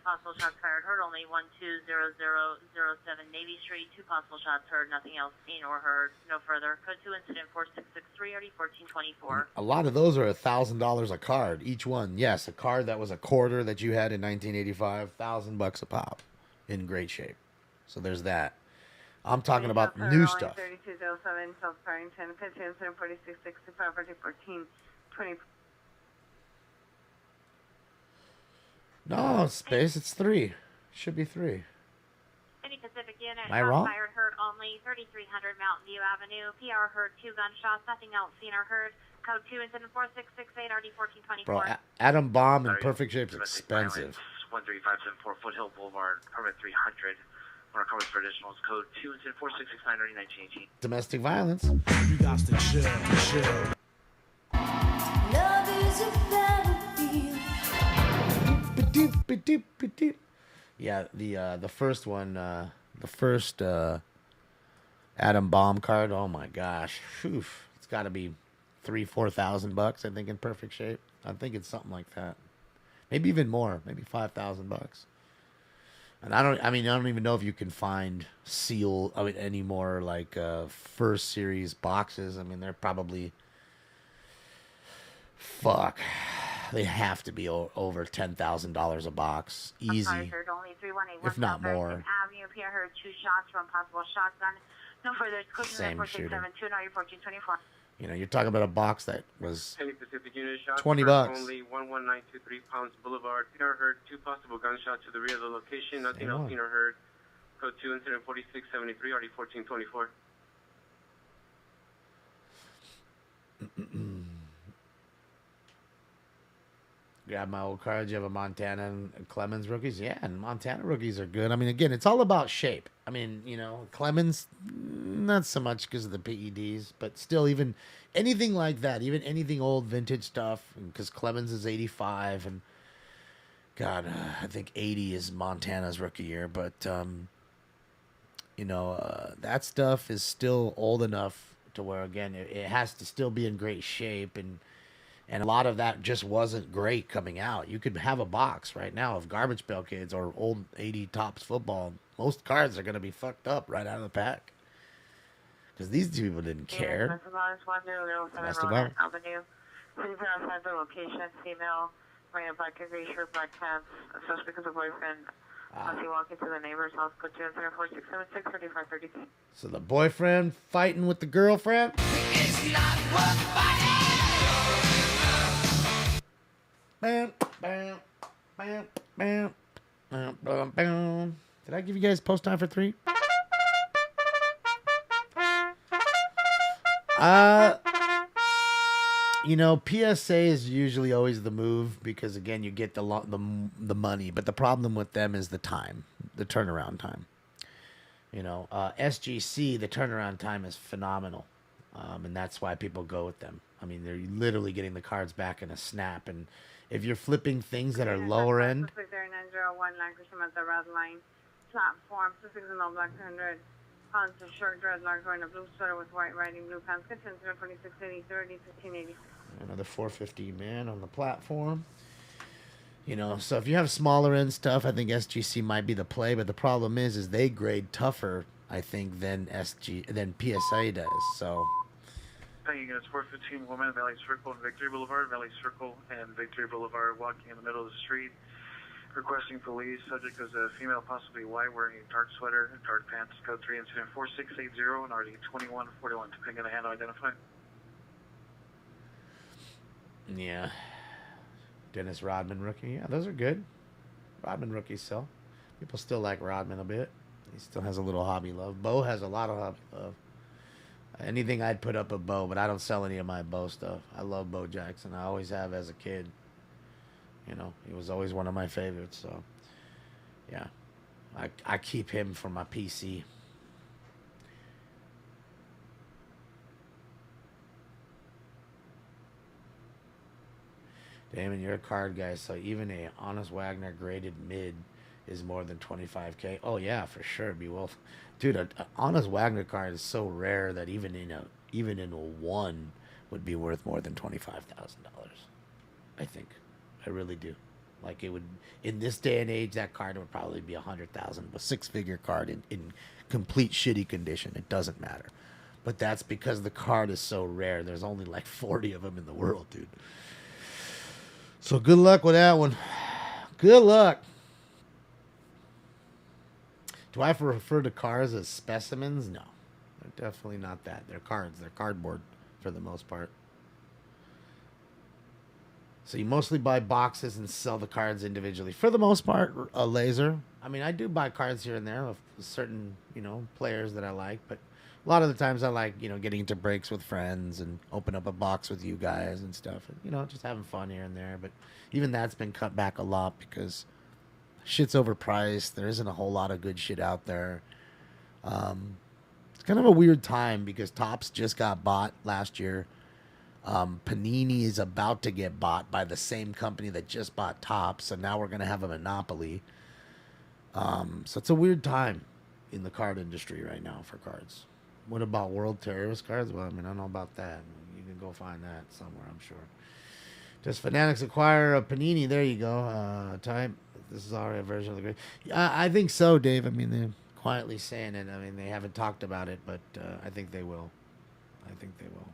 Possible shots fired. Heard only 120007 Navy Street. 2 possible shots heard. Nothing else seen or heard. No further. Code 2 incident 4663 RD 1424. A lot of those are $1,000 a card, each one. Yes, a card that was a quarter that you had in 1985, $1,000 a pop, in great shape. So there's that. I'm talking about new stuff. 3207 South Farrington. Code 2 incident 4665 RD 1424. No, space. It's 3. Should be 3. Any Pacific unit. Am I wrong? Fired. Heard only 3300 Mountain View Avenue. PR heard 2 gunshots. Nothing else seen or heard. Code 2 incident 4668 RD 1424. Bro, Atom Bomb in perfect shape is expensive. 13574 Foothill Boulevard, permit 300. One recovery for additionals. Code 2 incident 4669 RD 1918. Domestic violence. You got to chill. Love is a battlefield. Yeah, the first one, the first Atom Bomb card. Oh my gosh, Whew. It's got to be $3,000-4,000. I think in perfect shape. I think it's something like that. Maybe even more. Maybe $5,000. And I don't even know if you can find any more like first series boxes. I mean, they're probably they have to be over $10,000 a box, easy, Only 318 if not more. Avenue. PR heard 2 shots from possible shotgun. No further. Code Same shooting. 4672 1424. You're talking about a box that was Penny Pacific unit shot. $20. Only 11923 Pounds Boulevard. PR heard 2 possible gunshots to the rear of the location. Nothing else seen or heard. Code 2 incident 4673 RD 1424. grab my old cards. You have a Montana and Clemens rookies. Yeah, and Montana rookies are good. I mean, again, it's all about shape. I mean, you know, Clemens, not so much because of the PEDs, but still, even anything like that, even anything old vintage stuff, because Clemens is 85, and God, I think 80 is Montana's rookie year, but, you know, that stuff is still old enough to where, again, it has to still be in great shape, and a lot of that just wasn't great coming out. You could have a box right now of Garbage Pail Kids or old 80 Topps football. Most cards are going to be fucked up right out of the pack. Because these two people didn't care. Messed about. Avenue. City outside the location, female, wearing a black and gray shirt, black pants, suspect is a boyfriend. As you walk into the neighbor's house, put you in 4676 3532. So the boyfriend fighting with the girlfriend? It's not worth fighting! Bam, bam, bam, bam, bam, bam, bam. Did I give you guys post time for 3? You know, PSA is usually always the move because, again, you get the money. But the problem with them is the time, the turnaround time. You know, SGC, the turnaround time is phenomenal. And that's why people go with them. I mean, they're literally getting the cards back in a snap. And if you're flipping things that are lower end. 3901 Lancashire at the red line platform, 6 black 100 pounds of short dreadlocks wearing a blue sweater with white riding blue pants. Kitchen 02680 30 1580. Another 450 man on the platform. You know, so if you have smaller end stuff, I think SGC might be the play. But the problem is they grade tougher, I think, than PSA does. So. Thank you, it's 415 woman, Valley Circle and Victory Boulevard. Valley Circle and Victory Boulevard, walking in the middle of the street, requesting police. Subject is a female, possibly white, wearing a dark sweater and dark pants. Code 3, incident 4680 and RD 2141. Depending on the hand identified. Yeah. Dennis Rodman rookie. Yeah, those are good. Rodman rookies sell. People still like Rodman a bit. He still has a little hobby love. Bo has a lot of hobby love. Anything I'd put up a Bo, but I don't sell any of my Bo stuff. I love Bo Jackson. I always have as a kid. You know, he was always one of my favorites. So, yeah. I keep him for my PC. Damon, you're a card guy, so even a Honest Wagner graded mid is more than 25K. Oh yeah, for sure. Be well, dude. A Honest Wagner card is so rare that even in a 1 would be worth more than $25,000. I think, I really do. Like it would in this day and age, that card would probably be $100,000, a 6-figure card in complete shitty condition. It doesn't matter, but that's because the card is so rare. There's only like 40 of them in the world, dude. So good luck with that one. Good luck. Do I refer to cars as specimens? No. They're definitely not that. They're cards. They're cardboard for the most part. So you mostly buy boxes and sell the cards individually. For the most part, a laser. I mean, I do buy cards here and there of certain, you know, players that I like. But a lot of the times I like, you know, getting into breaks with friends and open up a box with you guys and stuff. And, you know, just having fun here and there. But even that's been cut back a lot because shit's overpriced. There isn't a whole lot of good shit out there. It's kind of a weird time because Topps just got bought last year. Panini is about to get bought by the same company that just bought Topps. So now we're going to have a monopoly. So it's a weird time in the card industry right now for cards. What about World Terrorist cards? Well, I mean, I don't know about that. You can go find that somewhere, I'm sure. Does Fanatics acquire a Panini? There you go. Type. This is already a version of the great. I think so, Dave. I mean, they're quietly saying it. I mean, they haven't talked about it, but I think they will. I think they will.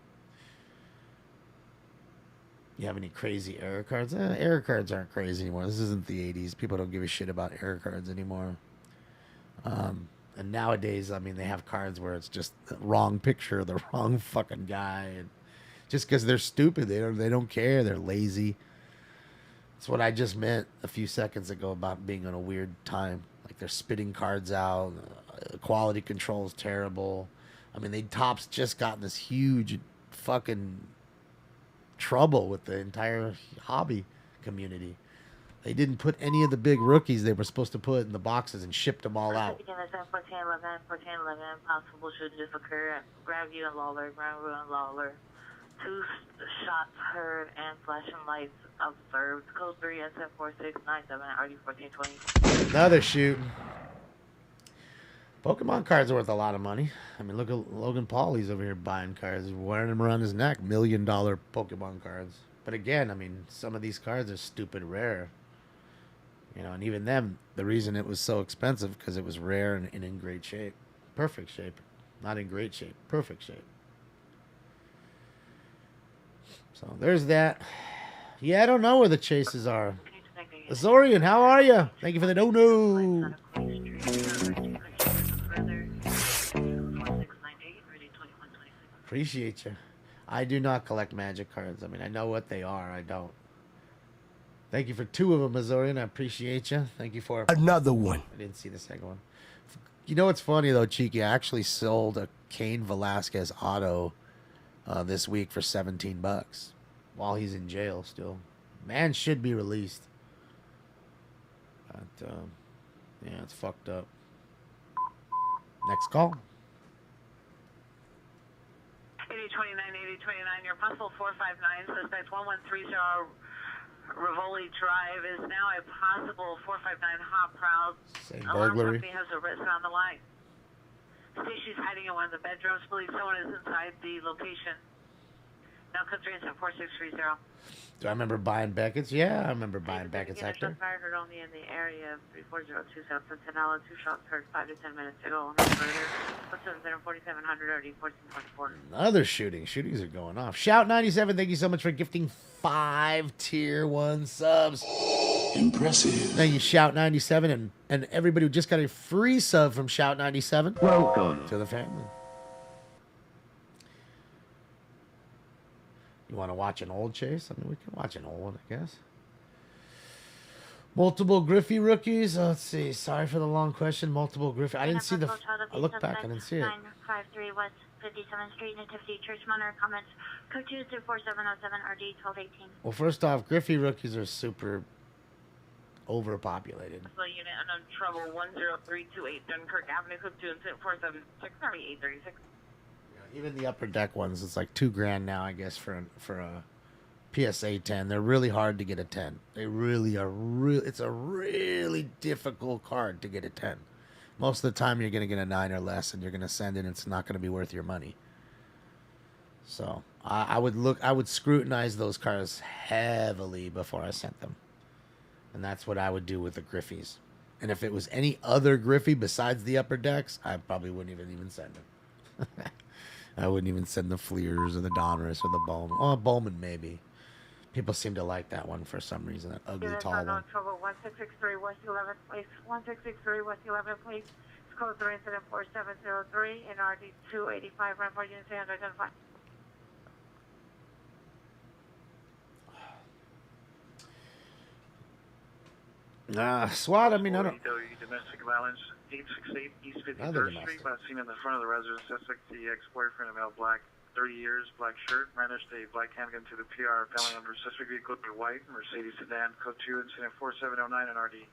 You have any crazy error cards? Error cards aren't crazy anymore. This isn't the 80s. People don't give a shit about error cards anymore. And nowadays, I mean, they have cards where it's just the wrong picture, the wrong fucking guy, and just because they're stupid, they don't care. They're lazy. That's what I just meant a few seconds ago about being in a weird time. Like they're spitting cards out. Quality control is terrible. I mean, Topps just got in this huge fucking trouble with the entire hobby community. They didn't put any of the big rookies they were supposed to put in the boxes and shipped them all out. 1411, 1411, possible should just occur at Grandview and Lawler, Grandview and Lawler. 2 shots heard and flashing lights observed. Code 3 SF4697, RD 1420. Another shooting. Pokemon cards are worth a lot of money. I mean, look at Logan Paul. He's over here buying cards, wearing them around his neck. $1 million Pokemon cards. But again, I mean, some of these cards are stupid rare. You know, and even them, the reason it was so expensive because it was rare and in great shape. Perfect shape. Not in great shape. Perfect shape. So there's that. Yeah, I don't know where the chases are. Azorian, how are you? Thank you for the no-no. Appreciate you. I do not collect magic cards. I mean, I know what they are. I don't. Thank you for 2 of them, Azorian. I appreciate you. Thank you for another one. I didn't see the second one. You know what's funny though, Cheeky? I actually sold a Cain Velasquez auto this week for $17 while he's in jail still. Man should be released. But yeah, it's fucked up. Next call. 8029, 8029, your possible 459, suspect 1130 Rivoli Drive is now a possible 459 hot proud. Same Alarm burglary. company has arrested on the line. Stacy's hiding in one of the bedrooms. Believe someone is inside the location. Now code 3 and 4630. Do I remember buying Beckett's? Yeah, I remember buying Beckett's, Hector. Shots fired heard only in the area of 3402 South Centinela. 2 shots heard 5 to 10 minutes ago. No further. What's 4700 RD 1424. Another shooting. Shootings are going off. Shout 97, thank you so much for gifting 5 tier 1 subs. Impressive. Thank you, Shout 97, and everybody who just got a free sub from Shout 97. Welcome to the family. You want to watch an old chase? I mean, we can watch an old one, I guess. Multiple Griffey rookies. Let's see. Sorry for the long question. Multiple Griffey. I didn't see the. I looked back. I didn't see it. 953 West 57th Street, Nativity Church, Monterey. Comments. Code 24707 RD 1218. Well, first off, Griffey rookies are super overpopulated. Unit unknown trouble 10328 Dunkirk Avenue, code 2 incident 476 836. Even the upper deck ones, it's like $2,000 now, I guess, for a PSA 10. They're really hard to get a 10. They really are. It's a really difficult card to get a 10. Most of the time, you're gonna get a 9 or less, and you're gonna send it. And it's not gonna be worth your money. So I would scrutinize those cards heavily before I sent them, and that's what I would do with the Griffies. And if it was any other Griffey besides the upper decks, I probably wouldn't even send them. I wouldn't even send the Fleers or the Donruss or the Bowman. Oh, Bowman maybe. People seem to like that one for some reason, that ugly tall one. Trouble 1663 West 11th Place. 1663 West 11th Place. It's code 3 incident 4703 in RD 285. Rampart units identified. SWAT, I mean, I don't. Domestic violence, 868 East 53rd Street. Last seen in the front of the residence. Suspect, the ex-boyfriend, a male, black, 30 years, black shirt. Managed a black handgun to the PR. Family number, suspect vehicle, white, Mercedes sedan, code 2, incident 4709 and RD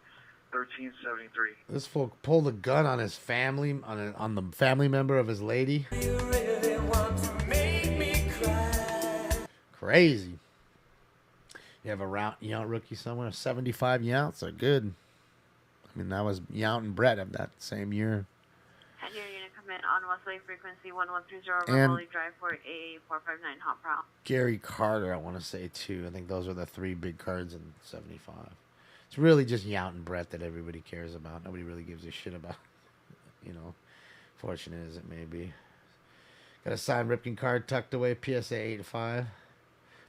1373. This fool pulled a gun on his family, on the family member of his lady. You really want to make me cry. Crazy. You have a Yount rookie somewhere. 75 Younts are good. I mean, that was Yount and Brett of that same year. And your unit come in on Westlake frequency 1130 And Rivoli Drive for A459 Hot Prowl. Gary Carter, I want to say, too. I think those are the 3 big cards in 75. It's really just Yount and Brett that everybody cares about. Nobody really gives a shit about, you know, fortunate as it may be. Got a signed Ripken card tucked away, PSA 8-5.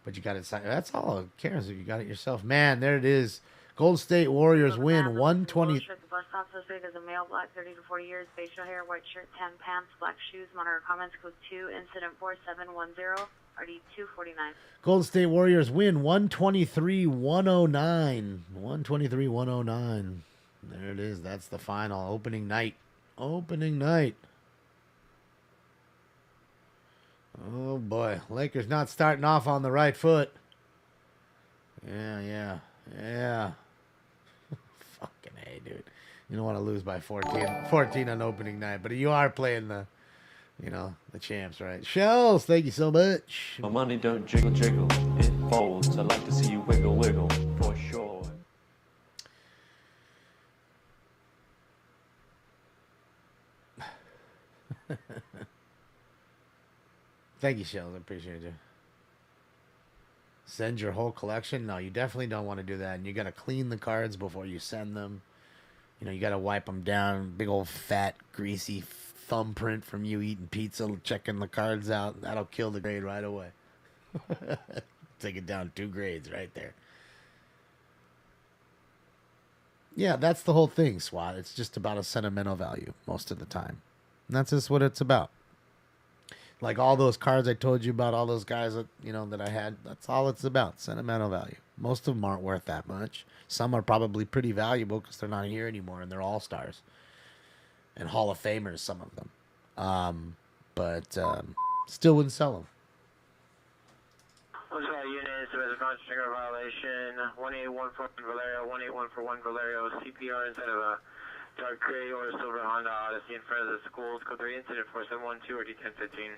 But you got it signed. That's all it cares if you got it yourself. Man, there it is. Golden State Warriors win 120. The bus stop suspect is a male, black, 30 to 40 years, facial hair, white shirt, tan pants, black shoes. Monitor comments, code 2, incident 4710, RD 249. Golden State Warriors win 123-109. 123-109. There it is. That's the final. Opening night. Opening night. Oh, boy. Lakers not starting off on the right foot. Yeah. Yeah. Fucking A, dude. You don't want to lose by 14 on opening night, but you are playing the, the champs, right? Shells, thank you so much. My money don't jiggle, jiggle. It folds. I like to see you wiggle, wiggle, for sure. Thank you, Shells. I appreciate you. Send your whole collection? No, you definitely don't want to do that. And you got to clean the cards before you send them. You got to wipe them down. Big old fat, greasy thumbprint from you eating pizza, checking the cards out. That'll kill the grade right away. Take it down 2 grades right there. Yeah, that's the whole thing, SWAT. It's just about a sentimental value most of the time. And that's just what it's about. Like all those cards I told you about, all those guys that, that I had, that's all it's about, sentimental value. Most of them aren't worth that much. Some are probably pretty valuable because they're not here anymore and they're all-stars. And Hall of Famers, some of them. But still wouldn't sell them. What's that units? There was a constant trigger violation. 1814 Valerio, 1814 Valerio, CPR inside of a dark gray or silver Honda Odyssey in front of the schools. Code 3 incident 4712 or D1015.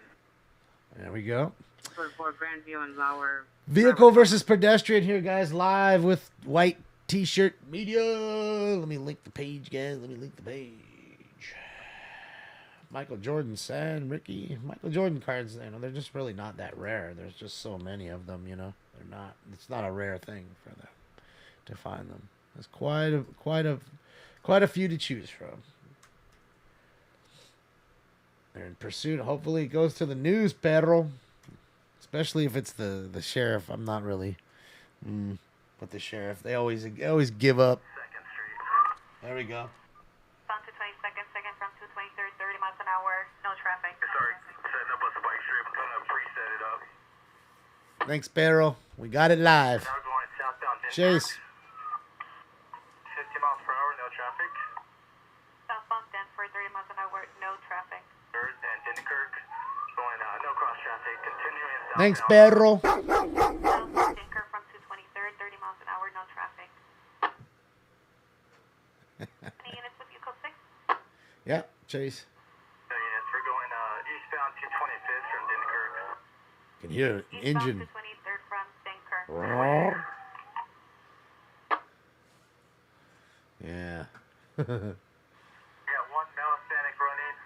There we go. For Grandview and Lauer. Vehicle versus pedestrian here, guys. Live with white t-shirt media. Let me link the page, guys. Let me link the page. Michael Jordan, San, Ricky. Michael Jordan cards, they're just really not that rare. There's just so many of them, They're not. It's not a rare thing for them to find them. There's quite a few to choose from. They're in pursuit. Hopefully it goes to the news, Pedro. Especially if it's the sheriff. I'm not really. But the sheriff, they always give up. There we go. Down to 22nd, second from 223rd, 30 miles an hour, no traffic. Sorry, setting up a spike strip. I'm gonna preset it up. Thanks, Pedro. We got it live. Now going southbound Denver. Chase. 50 miles per hour, no traffic. Southbound Denver, 30 miles an hour, no traffic. Third and Dunkirk, going no cross traffic. Continuing southbound. Thanks, Pedro. Southbound Dunkirk from 223rd, 30 miles an hour, no traffic. Any units with you, code 6? Yeah, Chase. No units, we're going eastbound 225th from Dunkirk. Can hear it. Engine. Eastbound 223rd from Dunkirk. Yeah. We got one male Hispanic running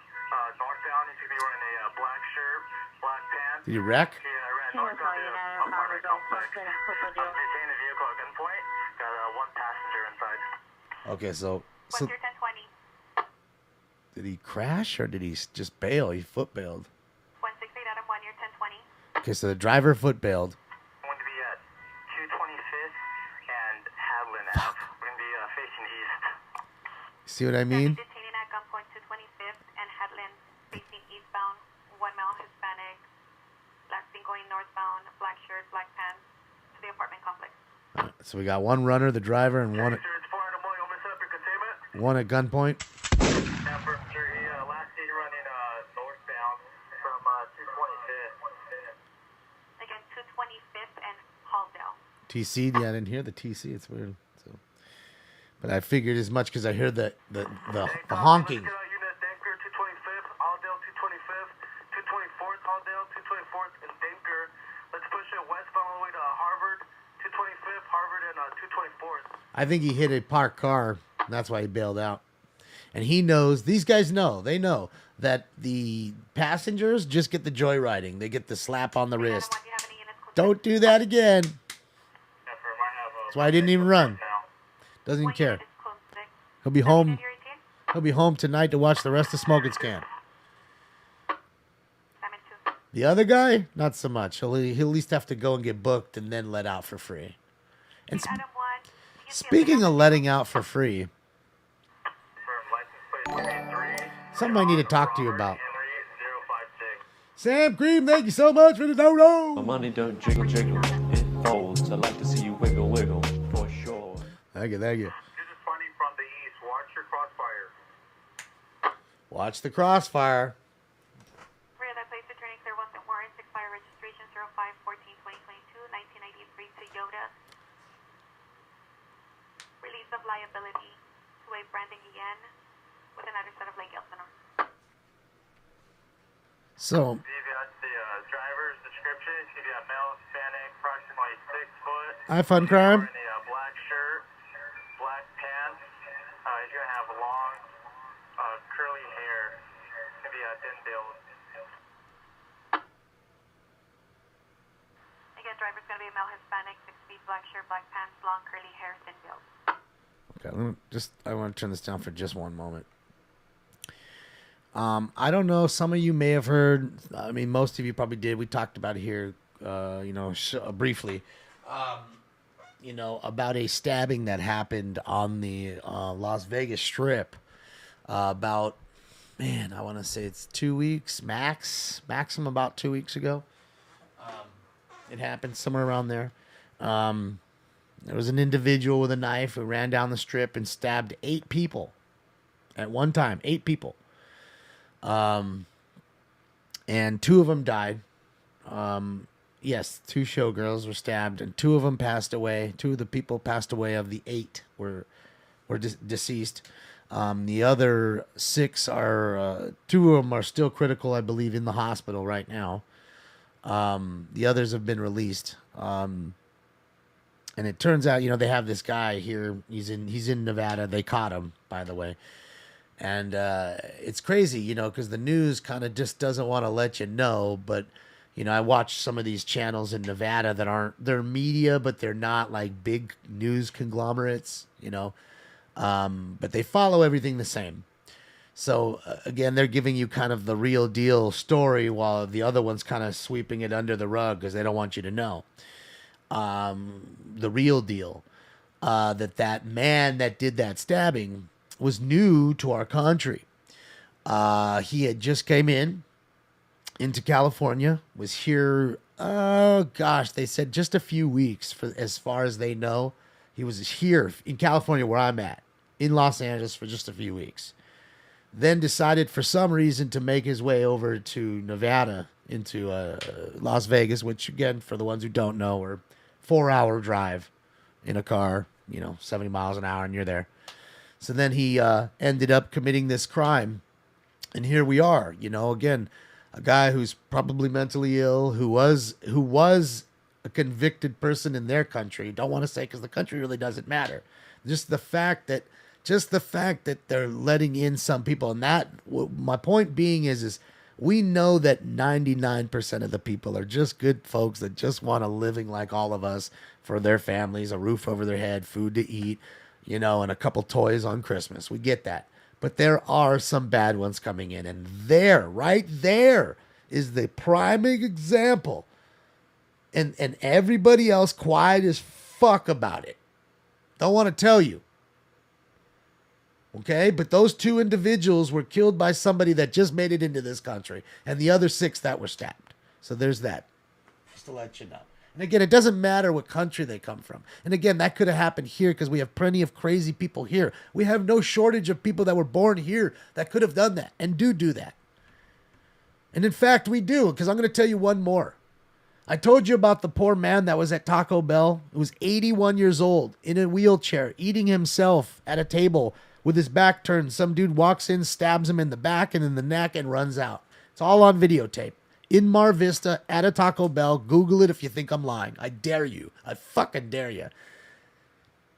northbound. He should be wearing a black shirt, black pants. Did you wreck? He ran northbound to the apartment complex. Detained the vehicle at gunpoint. Got one passenger inside. Okay, so What's your 1020? did he crash or did he just bail? He foot bailed. 168 out of 1, your 1020. Okay, so the driver foot bailed. Going to be at 225th and Hadlin Ave. We're going to be facing east. See what I mean? Detaining at gunpoint 225th and Hadlin, facing eastbound, 1 male Hispanic, last thing going northbound, black shirt, black pants, to the apartment complex. So we got one runner, the driver, and one at gunpoint. Last seen running northbound from 225th. Again, 225th and Halldale. TC, yeah, I didn't hear the TC. It's weird. So, but I figured as much because I heard the honking. Unit Denker 225th, Halldale 225th, 224th Halldale, 224th and Denker. Let's push it westbound all the way to Harvard, 225th, Harvard and 224th. I think he hit a parked car. That's why he bailed out. And he knows, these guys know, they know that the passengers just get the joyriding. They get the slap on the wrist. Don't do that again. That's why I didn't even run. Doesn't even care. He'll be home. He'll be home tonight to watch the rest of Smoke and Scan. The other guy, not so much. He'll at least have to go and get booked and then let out for free. And speaking of letting out for free, something I need to talk to you about. Sam Cream, thank you so much for the dono. My money don't jiggle, jiggle. It folds. I like to see you wiggle, wiggle, for sure. Thank you, thank you. This is funny from the east. Watch your crossfire. Watch the crossfire. Rear that place returning clear wasn't warrant, expired registration 0514-2022, 1993 Toyota. PN with another set of leg minimum. So, That's the driver's description. It's going to be a male Hispanic, approximately 6 foot. Hi, Fun Crime. Wearing a black shirt, black pants. He's going to have long, curly hair. It's going to be a thin build. Again, driver's going to be a male Hispanic, 6 feet, black shirt, black pants, long, curly hair, thin build. okay, I want to turn this down for just one moment. I don't know. Some of you may have heard. I mean, most of you probably did. We talked about it here, briefly. About a stabbing that happened on the Las Vegas Strip. I want to say it's 2 weeks, maximum about 2 weeks ago. It happened somewhere around there. There was an individual with a knife who ran down the strip and stabbed 8 people at one time. 8 people. And 2 of them died. Yes, 2 showgirls were stabbed, and 2 of them passed away. 2 of the people passed away. Of the 8 were deceased. The other 6 are 2 of them are still critical, I believe, in the hospital right now. The others have been released. And it turns out, they have this guy here. He's in Nevada. They caught him, by the way. And it's crazy, because the news kind of just doesn't want to let you know. But, I watch some of these channels in Nevada that they're media, but they're not like big news conglomerates, but they follow everything the same. So, again, they're giving you kind of the real deal story while the other one's kind of sweeping it under the rug because they don't want you to know. The real deal, that man that did that stabbing was new to our country. He had just came into California, was here, they said just a few weeks for as far as they know. He was here in California where I'm at, in Los Angeles for just a few weeks. Then decided for some reason to make his way over to Nevada, into Las Vegas, which again, for the ones who don't know, are 4-hour drive in a car, 70 miles an hour and you're there. So then he ended up committing this crime. And here we are, again, a guy who's probably mentally ill, who was a convicted person in their country. Don't want to say because the country really doesn't matter. Just the fact that they're letting in some people. And that, my point being is we know that 99% of the people are just good folks that just want a living like all of us for their families, a roof over their head, food to eat, and a couple toys on Christmas. We get that. But there are some bad ones coming in. And right there is the prime example. And everybody else quiet as fuck about it. Don't want to tell you. Okay? But those 2 individuals were killed by somebody that just made it into this country. And the other 6 that were stabbed. So there's that. Just to let you know. And again, it doesn't matter what country they come from. And again, that could have happened here because we have plenty of crazy people here. We have no shortage of people that were born here that could have done that and do that. And in fact, we do, because I'm going to tell you one more. I told you about the poor man that was at Taco Bell. He was 81 years old, in a wheelchair, eating himself at a table with his back turned. Some dude walks in, stabs him in the back and in the neck and runs out. It's all on videotape. In Mar Vista, at a Taco Bell. Google it if you think I'm lying. I dare you. I fucking dare you.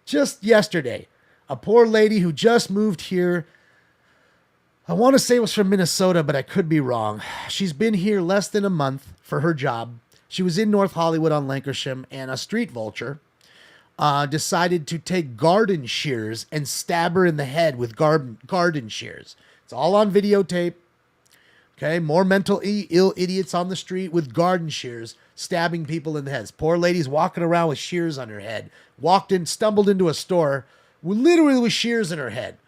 Just yesterday, a poor lady who just moved here, I want to say it was from Minnesota, but I could be wrong. She's been here less than a month for her job. She was in North Hollywood on Lankershim, and a street vulture decided to take garden shears and stab her in the head with garden shears. It's all on videotape. Okay, more mentally ill idiots on the street with garden shears stabbing people in the heads. Poor lady's walking around with shears on her head. Stumbled into a store, literally with shears in her head.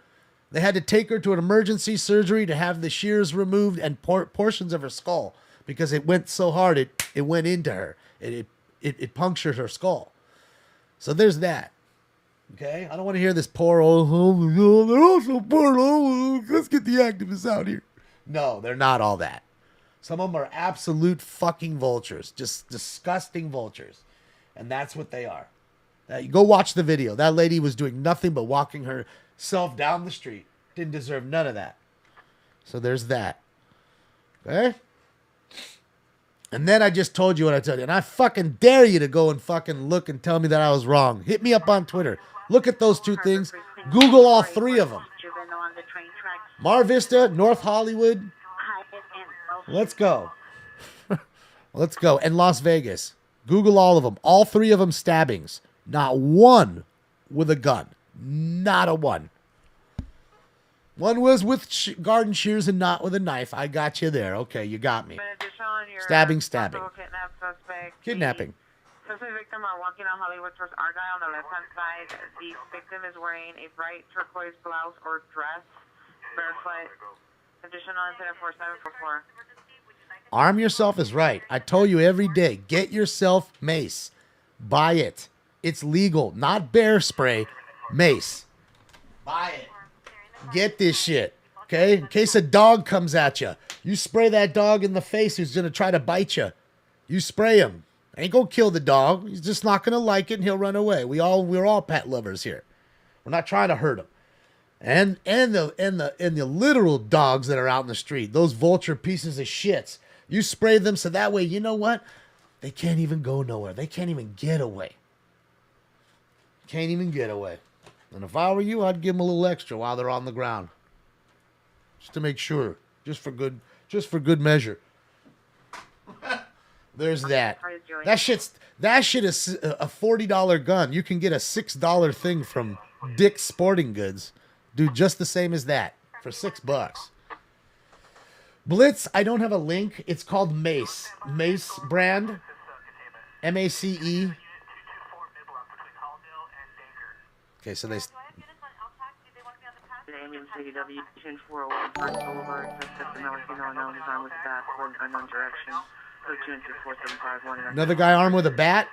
They had to take her to an emergency surgery to have the shears removed and portions of her skull because it went so hard it went into her. It punctured her skull. So there's that. Okay, I don't want to hear this poor old. Oh, they're all so poor. Oh, let's get the activists out here. No, they're not all that. Some of them are absolute fucking vultures. Just disgusting vultures. And that's what they are. You go watch the video. That lady was doing nothing but walking herself down the street Didn't deserve none of that. So there's that. Okay? And then I just told you what I told you. And I fucking dare you to go and fucking look and tell me that I was wrong. Hit me up on Twitter. Look at those two things. Google all three of them. Mar Vista, North Hollywood. Let's go. Let's go. And Las Vegas. Google all of them. All three of them stabbings. Not one with a gun. Not a one. One was with garden shears and not with a knife. I got you there. Okay, you got me. Stabbing. Kidnapping. Suspect victim are walking on Hollywood towards Argyle on the left-hand side. The victim is wearing a bright turquoise blouse or dress, barefoot. Additional incident 4744. Arm yourself is right. I told you every day. Get yourself mace. Buy it. It's legal. Not bear spray. Mace. Buy it. Get this shit. Okay? In case a dog comes at you. You spray that dog in the face who's going to try to bite you. You spray him. Ain't going to kill the dog. He's just not going to like it and he'll run away. We're all pet lovers here. We're not trying to hurt him. And the literal dogs that are out in the street. Those vulture pieces of shits. You spray them so that way, you know what? They can't even go nowhere. They can't even get away. Can't even get away. And if I were you, I'd give them a little extra while they're on the ground. Just to make sure. Just for good measure. There's that. That shit is a $40 gun. You can get a $6 thing from Dick's Sporting Goods. Dude, just the same as that. For $6. Blitz, I don't have a link. It's called Mace. Mace brand. MACE. Okay, so they... Ambulance CDW 10401 Park Boulevard. Suspect in Melrose, unknown, is armed with a bat, going unknown direction. Code 24751. Another guy armed with a bat?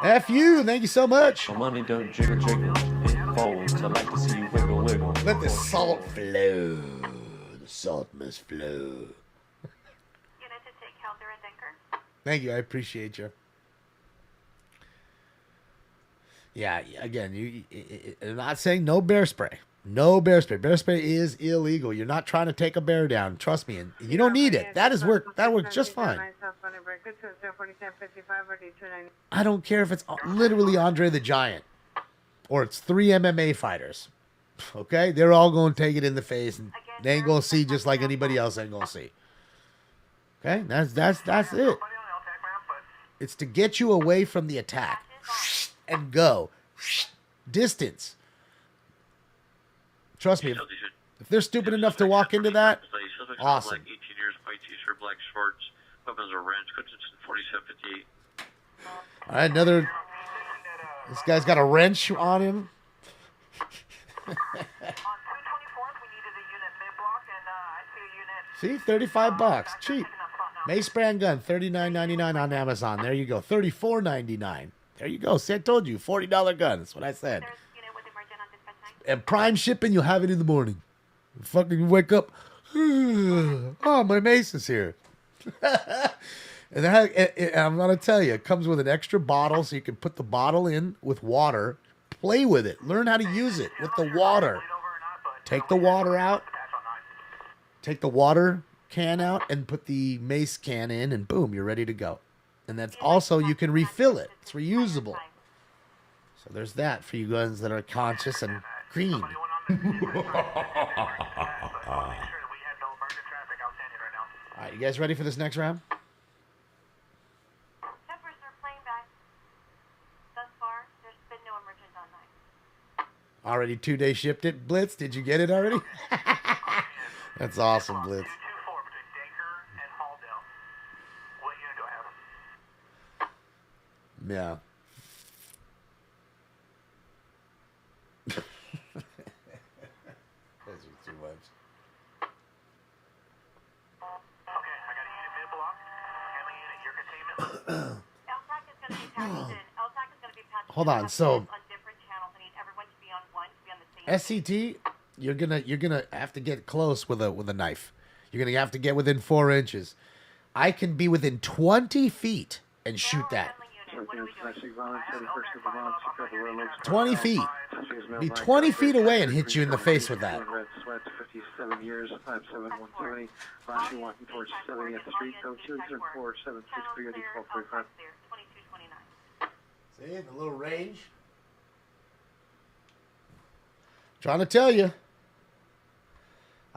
F you, thank you so much. My money don't jiggle, it folds. I like to see you wiggle, wiggle. Let the salt flow. The salt must flow. Thank you, I appreciate you. Yeah, again, I'm not saying no bear spray. No bear spray. Bear spray is illegal. You're not trying to take a bear down. Trust me, and you don't need it. That works just fine. I don't care if it's literally Andre the Giant or it's 3 MMA fighters. Okay? They're all going to take it in the face, and they ain't going to see just like anybody else ain't going to see. Okay? That's it. It's to get you away from the attack. And go. Distance. Trust me, if they're stupid enough to walk into that, awesome. 18 years, white t-shirt, black shorts, weapons are wrench, Hutchinson 4758. All right, another. This guy's got a wrench on him. See, $35, cheap. Mace brand gun, $39.99 on Amazon. There you go, $34.99. There you go. See, I told you, $40 gun. That's what I said. And prime shipping, you'll have it in the morning. Fucking wake up. Oh, my mace is here. And I'm going to tell you, it comes with an extra bottle, so you can put the bottle in with water. Play with it. Learn how to use it with the water. Take the water out. Take the water can out and put the mace can in, and boom, you're ready to go. And that's also, you can refill it. It's reusable. So there's that for you guys that are conscious and green. All right, you guys ready for this next round? Already 2-day shipped it, Blitz? Did you get it already? That's awesome, Blitz. Yeah. Those are too much. Okay, I got a unit mid-block. Handling unit, your containment. LTAC is going to be patched in. LTAC is going to be patched Hold on, so on different channels. I need everyone to be on one, to be on the same SCT, you're gonna have to get close with a knife. You're gonna have to get within 4 inches. I can be within 20 feet and shoot that. domestic violence, 31st of Vermont, 20 feet. Be 20 feet away and hit you in the face with that. Red sweat, 57 years, 57170. Flashing, walking towards 70 at the street, code 24763 at 1245. See, the little range. Trying to tell you.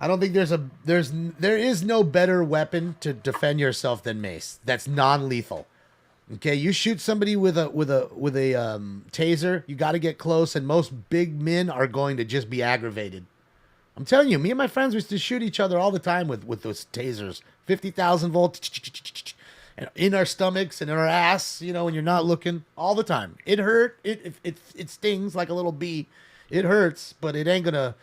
I don't think there is no better weapon to defend yourself than mace. That's non-lethal. Okay, you shoot somebody with a taser, you got to get close, and most big men are going to just be aggravated. I'm telling you, me and my friends used to shoot each other all the time with those tasers, 50,000 volt, and in our stomachs and in our ass. You know, when you're not looking, all the time. It hurt. It stings like a little bee. It hurts, but it ain't gonna.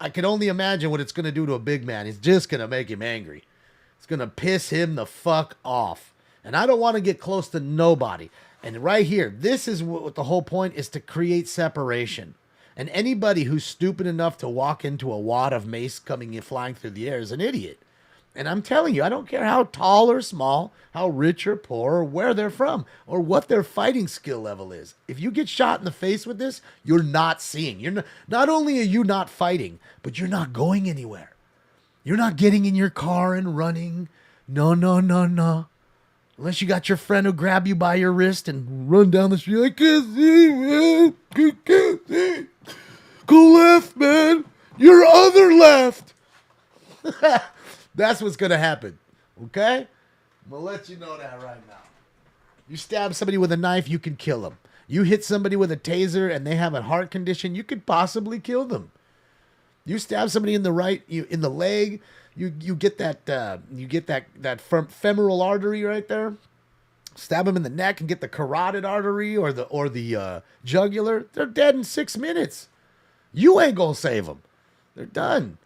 I can only imagine what it's gonna do to a big man. It's just gonna make him angry. It's gonna piss him the fuck off. And I don't want to get close to nobody. And right here, this is what the whole point is, to create separation. And anybody who's stupid enough to walk into a wad of mace coming in flying through the air is an idiot. And I'm telling you, I don't care how tall or small, how rich or poor, or where they're from, or what their fighting skill level is. If you get shot in the face with this, you're not seeing. Not only are you not fighting, but you're not going anywhere. You're not getting in your car and running. No. Unless you got your friend who grab you by your wrist and run down the street. I can't see, man. I can't see. Go left, man. Your other left. That's what's going to happen. Okay? I'm going to let you know that right now. You stab somebody with a knife, you can kill them. You hit somebody with a taser and they have a heart condition, you could possibly kill them. You stab somebody in the leg, you get that femoral artery right there. Stab them in the neck and get the carotid artery or the jugular. They're dead in 6 minutes. You ain't gonna save them. They're done.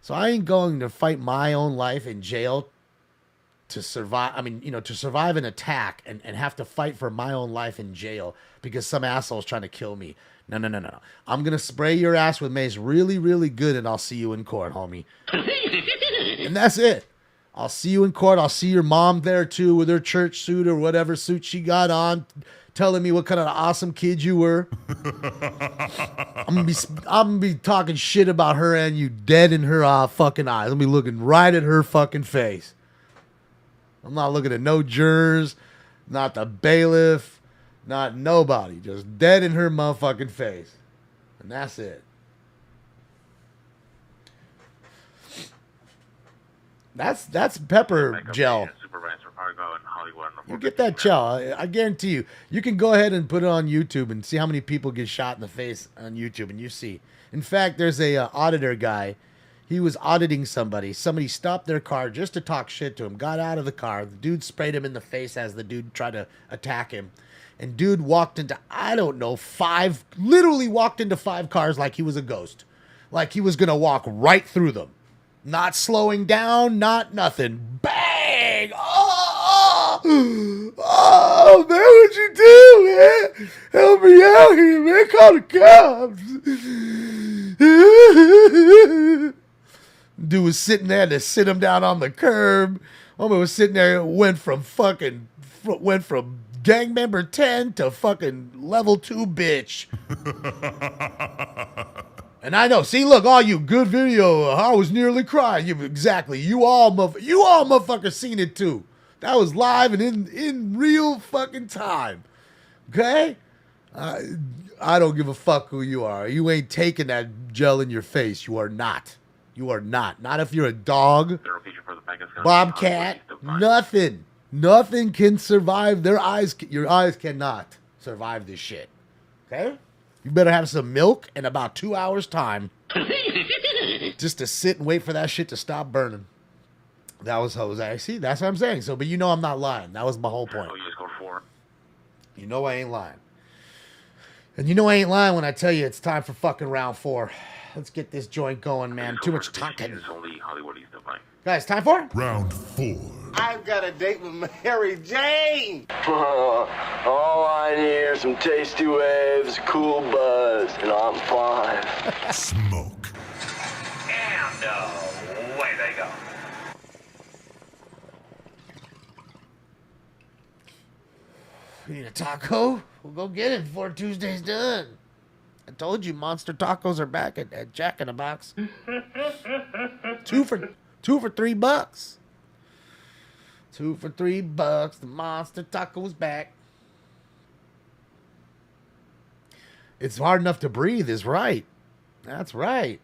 So I ain't going to fight my own life in jail to survive. I mean, to survive an attack and have to fight for my own life in jail because some asshole's trying to kill me. No. I'm going to spray your ass with mace really, really good, and I'll see you in court, homie. And that's it. I'll see you in court. I'll see your mom there, too, with her church suit or whatever suit she got on, telling me what kind of awesome kid you were. I'm gonna be talking shit about her and you dead in her fucking eyes. I'm gonna be looking right at her fucking face. I'm not looking at no jurors, not the bailiff, not nobody. Just dead in her motherfucking face. And that's it. That's pepper gel. You get that gel. I guarantee you. You can go ahead and put it on YouTube and see how many people get shot in the face on YouTube, and you see. In fact, there's a auditor guy. He was auditing somebody. Somebody stopped their car just to talk shit to him. Got out of the car. The dude sprayed him in the face as the dude tried to attack him. And dude walked into, I don't know, literally walked into 5 cars like he was a ghost. Like he was going to walk right through them. Not slowing down, not nothing. Bang! Oh, man, what'd you do, man? Help me out here, man. Call the cops. Dude was sitting there to sit him down on the curb. Homie was sitting there, went from gang member 10 to fucking level 2 bitch. And I know, see, look, all you, good video. I was nearly crying. Exactly. You all motherfuckers seen it too. That was live and in real fucking time. Okay? I don't give a fuck who you are. You ain't taking that gel in your face. You are not. You are not. Not if you're a dog, bobcat, nothing. Nothing can survive. Your eyes cannot survive this shit. Okay? You better have some milk in about 2 hours' time just to sit and wait for that shit to stop burning. That was Jose. See, that's what I'm saying. So, but you know I'm not lying. That was my whole point. You know I ain't lying. And you know I ain't lying when I tell you it's time for fucking round 4. Let's get this joint going, man. Too much talking. Guys, time for? Round 4. I've got a date with Mary Jane. All I need are some tasty waves, cool buzz, and I'm fine. Smoke. And away they go. You need a taco? We'll go get it before Tuesday's done. I told you Monster Tacos are back at Jack in the Box. Two for $3. 2 for $3. The Monster Taco's back. It's hard enough to breathe is right. That's right.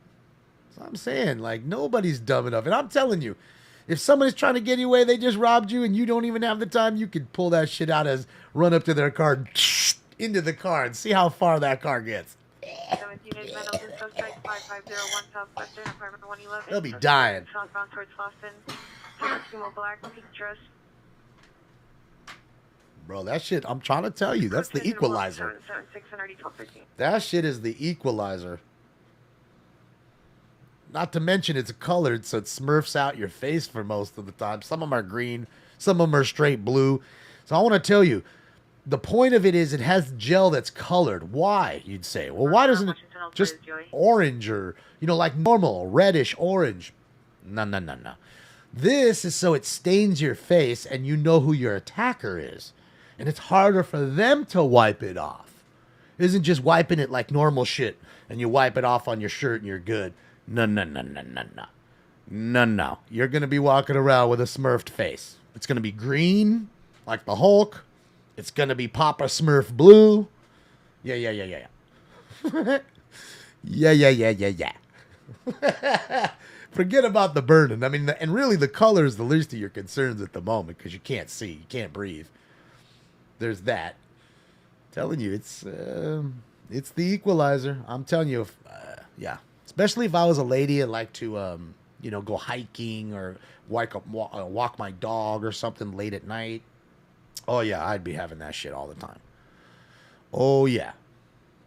That's what I'm saying. Like, nobody's dumb enough. And I'm telling you, if somebody's trying to get you away, they just robbed you and you don't even have the time, you could pull that shit out as run up to their car and into the car and see how far that car gets. They'll be dying. Southbound towards Boston. Black, pink dress. Bro, that shit, I'm trying to tell you, that's the equalizer. That shit is the equalizer. Not to mention it's colored, so it smurfs out your face for most of the time. Some of them are green, some of them are straight blue. So I want to tell you, the point of it is it has gel that's colored. Why, you'd say? Well, why doesn't it just orange or, like normal, reddish orange? No. This is so it stains your face and you know who your attacker is. And it's harder for them to wipe it off. It isn't just wiping it like normal shit and you wipe it off on your shirt and you're good. No. You're going to be walking around with a smurfed face. It's going to be green, like the Hulk. It's going to be Papa Smurf blue. Yeah. Yeah. Forget about the burning. I mean, and really the color is the least of your concerns at the moment because you can't see. You can't breathe. There's that. I'm telling you, it's the equalizer. I'm telling you, yeah. Especially if I was a lady and like to, go hiking or walk my dog or something late at night. Oh, yeah, I'd be having that shit all the time. Oh, yeah.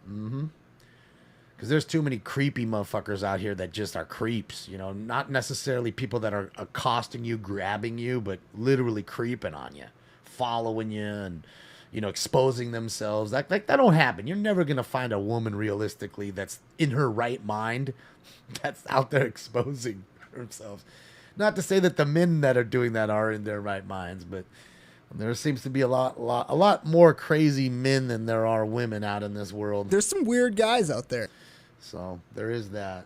Because there's too many creepy motherfuckers out here that just are creeps. Not necessarily people that are accosting you, grabbing you, but literally creeping on you, following you and, exposing themselves. That don't happen. You're never going to find a woman realistically that's in her right mind that's out there exposing themselves. Not to say that the men that are doing that are in their right minds, but there seems to be a lot more crazy men than there are women out in this world. There's some weird guys out there. So there is that.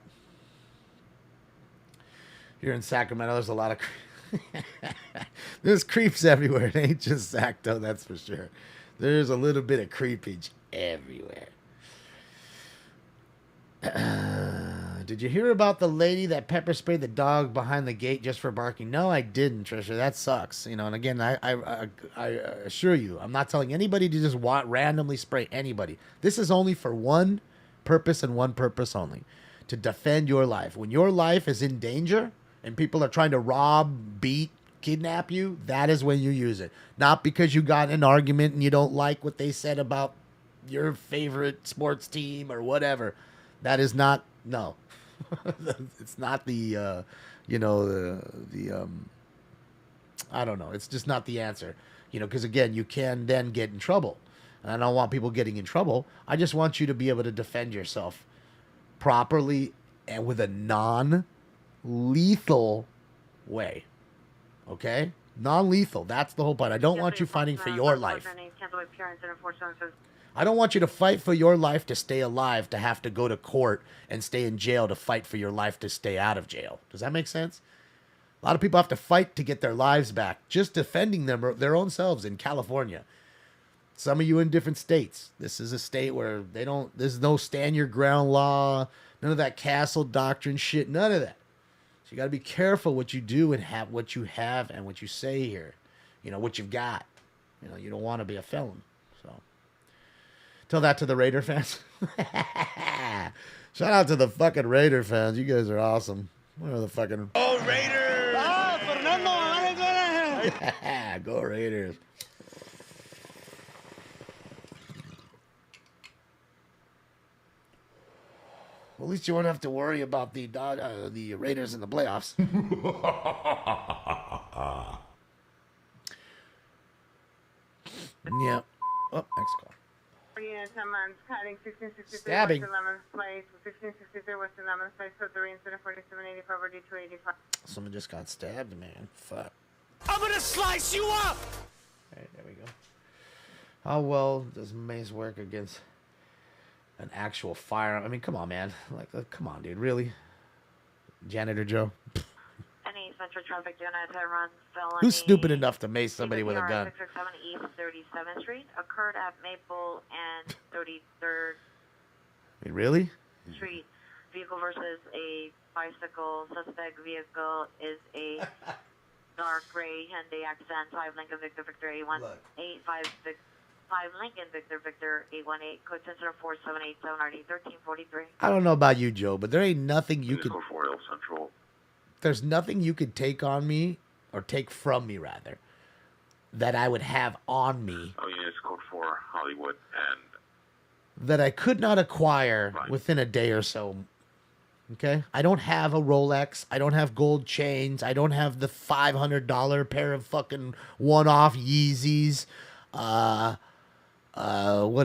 Here in Sacramento, there's a lot of there's creeps everywhere. It ain't just Sac, though, that's for sure. There's a little bit of creepage everywhere. Did you hear about the lady that pepper sprayed the dog behind the gate just for barking? No, I didn't, Trisha. That sucks. And again, I assure you, I'm not telling anybody to just randomly spray anybody. This is only for one purpose and one purpose only, to defend your life. When your life is in danger and people are trying to rob, beat, kidnap you, that is when you use it. Not because you got in an argument and you don't like what they said about your favorite sports team or whatever. That is not, no. It's not the I don't know. It's just not the answer, because again, you can then get in trouble. And I don't want people getting in trouble. I just want you to be able to defend yourself properly and with a non-lethal way. Okay? Non-lethal. That's the whole point. I don't want you fighting for your life. I don't want you to fight for your life to stay alive, to have to go to court and stay in jail to fight for your life to stay out of jail. Does that make sense? A lot of people have to fight to get their lives back, just defending their own selves in California. Some of you in different states. This is a state where there's no stand your ground law, none of that castle doctrine shit, none of that. So you got to be careful what you do and have what you have and what you say here. What you've got. You don't want to be a felon. So tell that to the Raider fans. Shout out to the fucking Raider fans. You guys are awesome. What are the fucking... Oh, Raiders! Ah, Fernando! Go Raiders. Well, at least you won't have to worry about the Raiders in the playoffs. Yeah. Oh, next call. Stabbing. Someone just got stabbed, man. Fuck. I'm gonna slice you up! Hey, there we go. How well does mace work against an actual firearm? I mean, come on, man. Come on, dude. Really? Janitor Joe? Any Central Traffic unit that runs felony. Who's stupid enough to mace somebody with a gun? 667 East 37th Street occurred at Maple and 33rd I mean, really? Street. Vehicle versus a bicycle. Suspect vehicle is a dark gray Hyundai Accent 5 Lincoln Victor Victor A18565 Lincoln Victor Victor 818 code sensor 4787 RD 1343. I don't know about you, Joe, but there ain't nothing you could. Central. There's nothing you could take on me, or take from me rather, that I would have on me. Oh yeah, it's code 4 Hollywood and. That I could not acquire within a day or so. Okay? I don't have a Rolex. I don't have gold chains. I don't have the $500 pair of fucking one-off Yeezys. What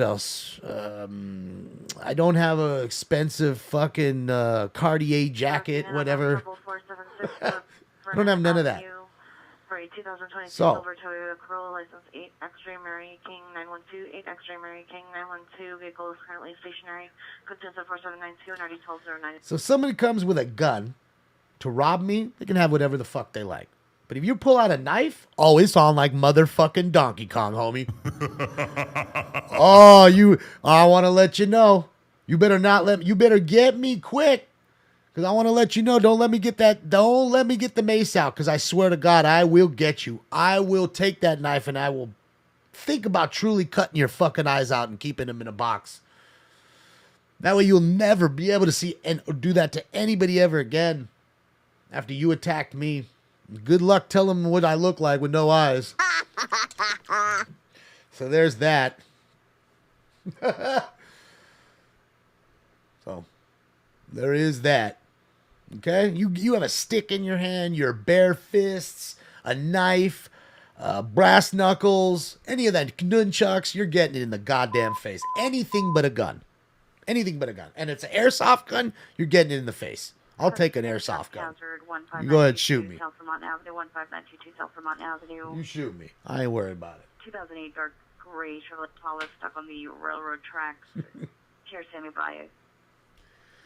else? I don't have a expensive fucking Cartier jacket, whatever. I don't have none of that. For a 2022 So. Silver Toyota Corolla, license 8 X-Ray Mary King 912, 8 X-Ray Mary King 912, vehicle is currently stationary, code sensor 4792 and RD 1209. So if somebody comes with a gun to rob me, they can have whatever the fuck they like. But if you pull out a knife, oh, it's on like motherfucking Donkey Kong, homie. I want to let you know. You better get me quick. Because I want to let you know, don't let me get the mace out. Because I swear to God, I will get you. I will take that knife and I will think about truly cutting your fucking eyes out and keeping them in a box. That way you'll never be able to see and do that to anybody ever again. After you attacked me. Good luck telling them what I look like with no eyes. So there's that. So there is that. Okay? You have a stick in your hand, your bare fists, a knife, brass knuckles, any of that nunchucks, you're getting it in the goddamn face. Anything but a gun. Anything but a gun. And it's an airsoft gun, you're getting it in the face. I'll take an airsoft gun. You go ahead, shoot me. South Vermont Avenue, 15922 South Vermont Avenue. You shoot me. I ain't worried about it. 2008 dark gray Chevrolet Tahoe stuck on the railroad tracks. Chair standing by a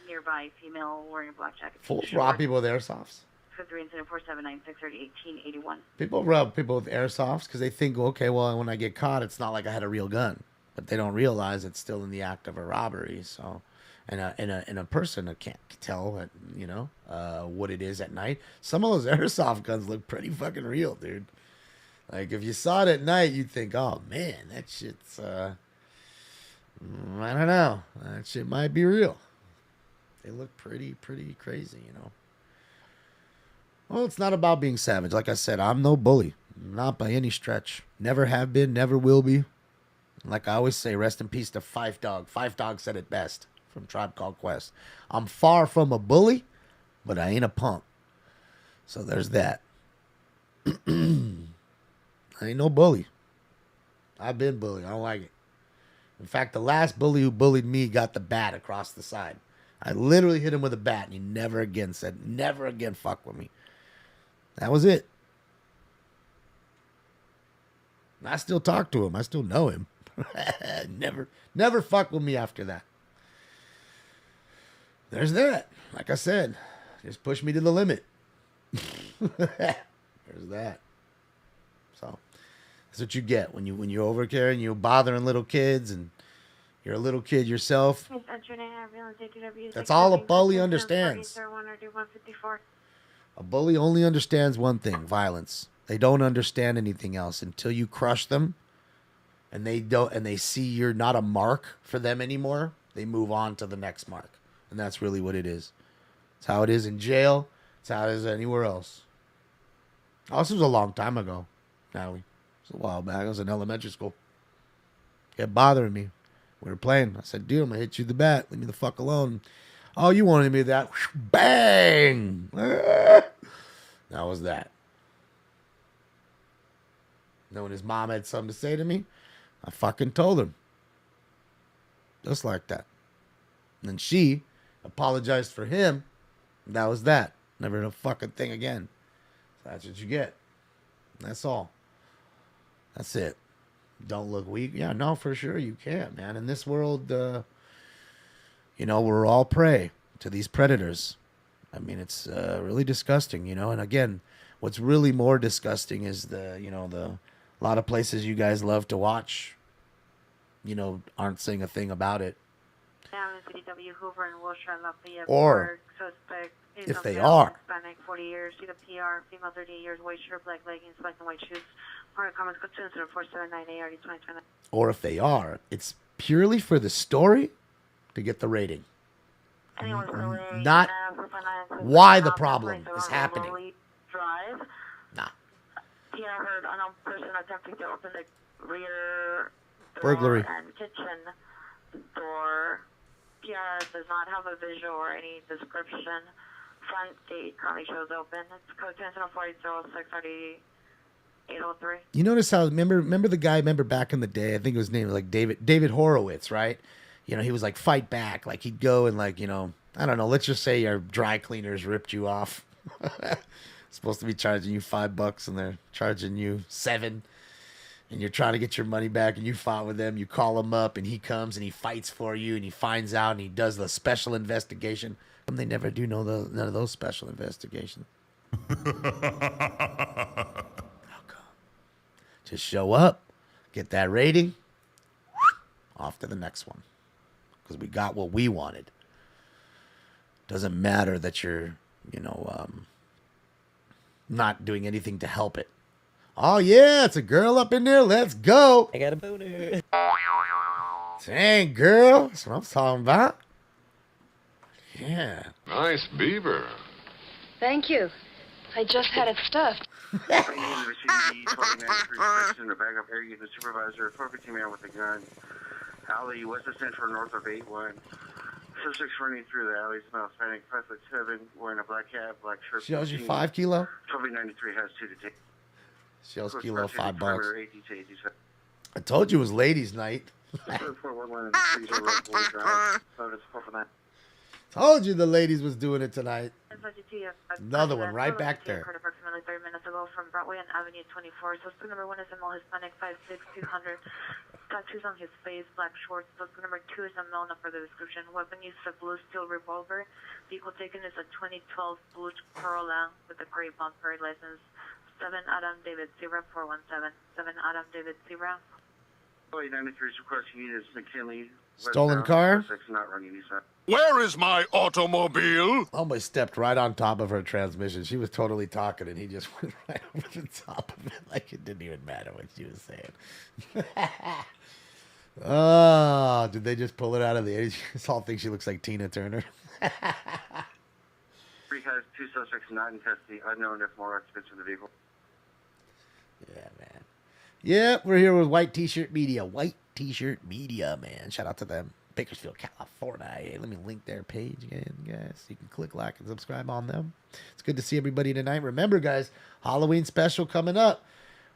nearby female wearing a black jacket. Fools rob people with airsofts. 53 incident 4796 1881. People rob people with airsofts because they think, okay, well, when I get caught, it's not like I had a real gun. But they don't realize it's still in the act of a robbery. So, and a person that can't tell that, what it is at night. Some of those airsoft guns look pretty fucking real, dude. Like if you saw it at night, you'd think, oh man, that shit's I don't know, that shit might be real. They look pretty crazy, Well, it's not about being savage. Like I said, I'm no bully. Not by any stretch. Never have been, never will be. Like I always say, rest in peace to Fife Dog. Fife Dog said it best from Tribe Called Quest. I'm far from a bully, but I ain't a punk. So there's that. I ain't no bully. I've been bullied. I don't like it. In fact, the last bully who bullied me got the bat across the side. I literally hit him with a bat, and he never again fuck with me. That was it. And I still talk to him. I still know him. Never fuck with me after that. There's that. Like I said, just push me to the limit. There's that. So that's what you get when you're over care and you're bothering little kids and you're a little kid yourself. That's all a bully understands. A bully only understands one thing: violence. They don't understand anything else until you crush them, and they see you're not a mark for them anymore. They move on to the next mark, and that's really what it is. It's how it is in jail. It's how it is anywhere else. Oh, this was a long time ago, Natalie. It was a while back. I was in elementary school. Kept bothering me. We were playing. I said, dude, I'm going to hit you with the bat. Leave me the fuck alone. Oh, you wanted me that. Bang! That was that. Then when his mom had something to say to me, I fucking told him. Just like that. And then she apologized for him. And that was that. Never a fucking thing again. So that's what you get. That's all. That's it. Don't look weak. Yeah, no, for sure you can, man. In this world, we're all prey to these predators. I mean, it's really disgusting, And again, what's really more disgusting is the lot of places you guys love to watch, aren't saying a thing about it. CDW Hoover and Wilshire Lafayette Or Park. Suspect is if a they male, are. Hispanic, 40 years, CWPR, female 38 years, white shirt, black leggings, black and white shoes. Park comments, go to incident 479 ARD 2020. Or if they are, it's purely for the story to get the rating. Not why the problem is happening. Drive. Nah. PR heard unknown person attempting to open the rear Burglary. door and kitchen door. PR does not have a visual or any description. Front gate currently shows open. It's code 10-4-06-803. You notice how remember the guy? Remember back in the day? I think his name was like David Horowitz, right? He was like fight back. Like he'd go and I don't know. Let's just say your dry cleaners ripped you off. Supposed to be charging you $5 and they're charging you $7. And you're trying to get your money back and you fought with them. You call him up and he comes and he fights for you and he finds out and he does the special investigation. And they never do none of those special investigations. Just show up, get that rating, off to the next one. Because we got what we wanted. Doesn't matter that you're, not doing anything to help it. Oh, yeah, it's a girl up in there. Let's go. I got a boner. Dang, girl. That's what I'm talking about. Yeah. Nice beaver. Thank you. I just had it stuffed. In the backup area, the supervisor, 415 man with a gun. Alley, west of Central, north of 81. Suspects running through the alley, smell Hispanic, 5'7", wearing a black hat, black shirt. Shells you 5 kilo? 1293 has 2 to take. Shells kilo, $5. I told you it was ladies' night. Told you the ladies was doing it tonight. Another one right back there. Approximately 30 minutes ago from Broadway and Avenue 24. Suspect number 1 is a male Hispanic, 5'6", 200. Tattoos on his face, black shorts. Suspect number 2 is a male, no further description. Weapon used is a blue steel revolver. Vehicle taken is a 2012 blue Corolla with a gray bumper. License 7 Adam David Sierra 417. 7 Adam David Sierra. 93 is requesting units McKinley. Stolen car? Not running eastbound. Where is my automobile? Almost stepped right on top of her transmission. She was totally talking, and he just went right over the top of it like it didn't even matter what she was saying. Oh, did they just pull it out of the 80s? This all thinks she looks like Tina Turner. Three has 2 suspects not in custody. Unknown if more occupants in the vehicle. Yeah, man. Yeah, we're here with White T-Shirt Media. White T-Shirt Media, man. Shout out to them. Bakersfield, California. Hey, let me link their page again, guys. You can click like and subscribe on them. It's good to see everybody tonight. Remember, guys, Halloween special coming up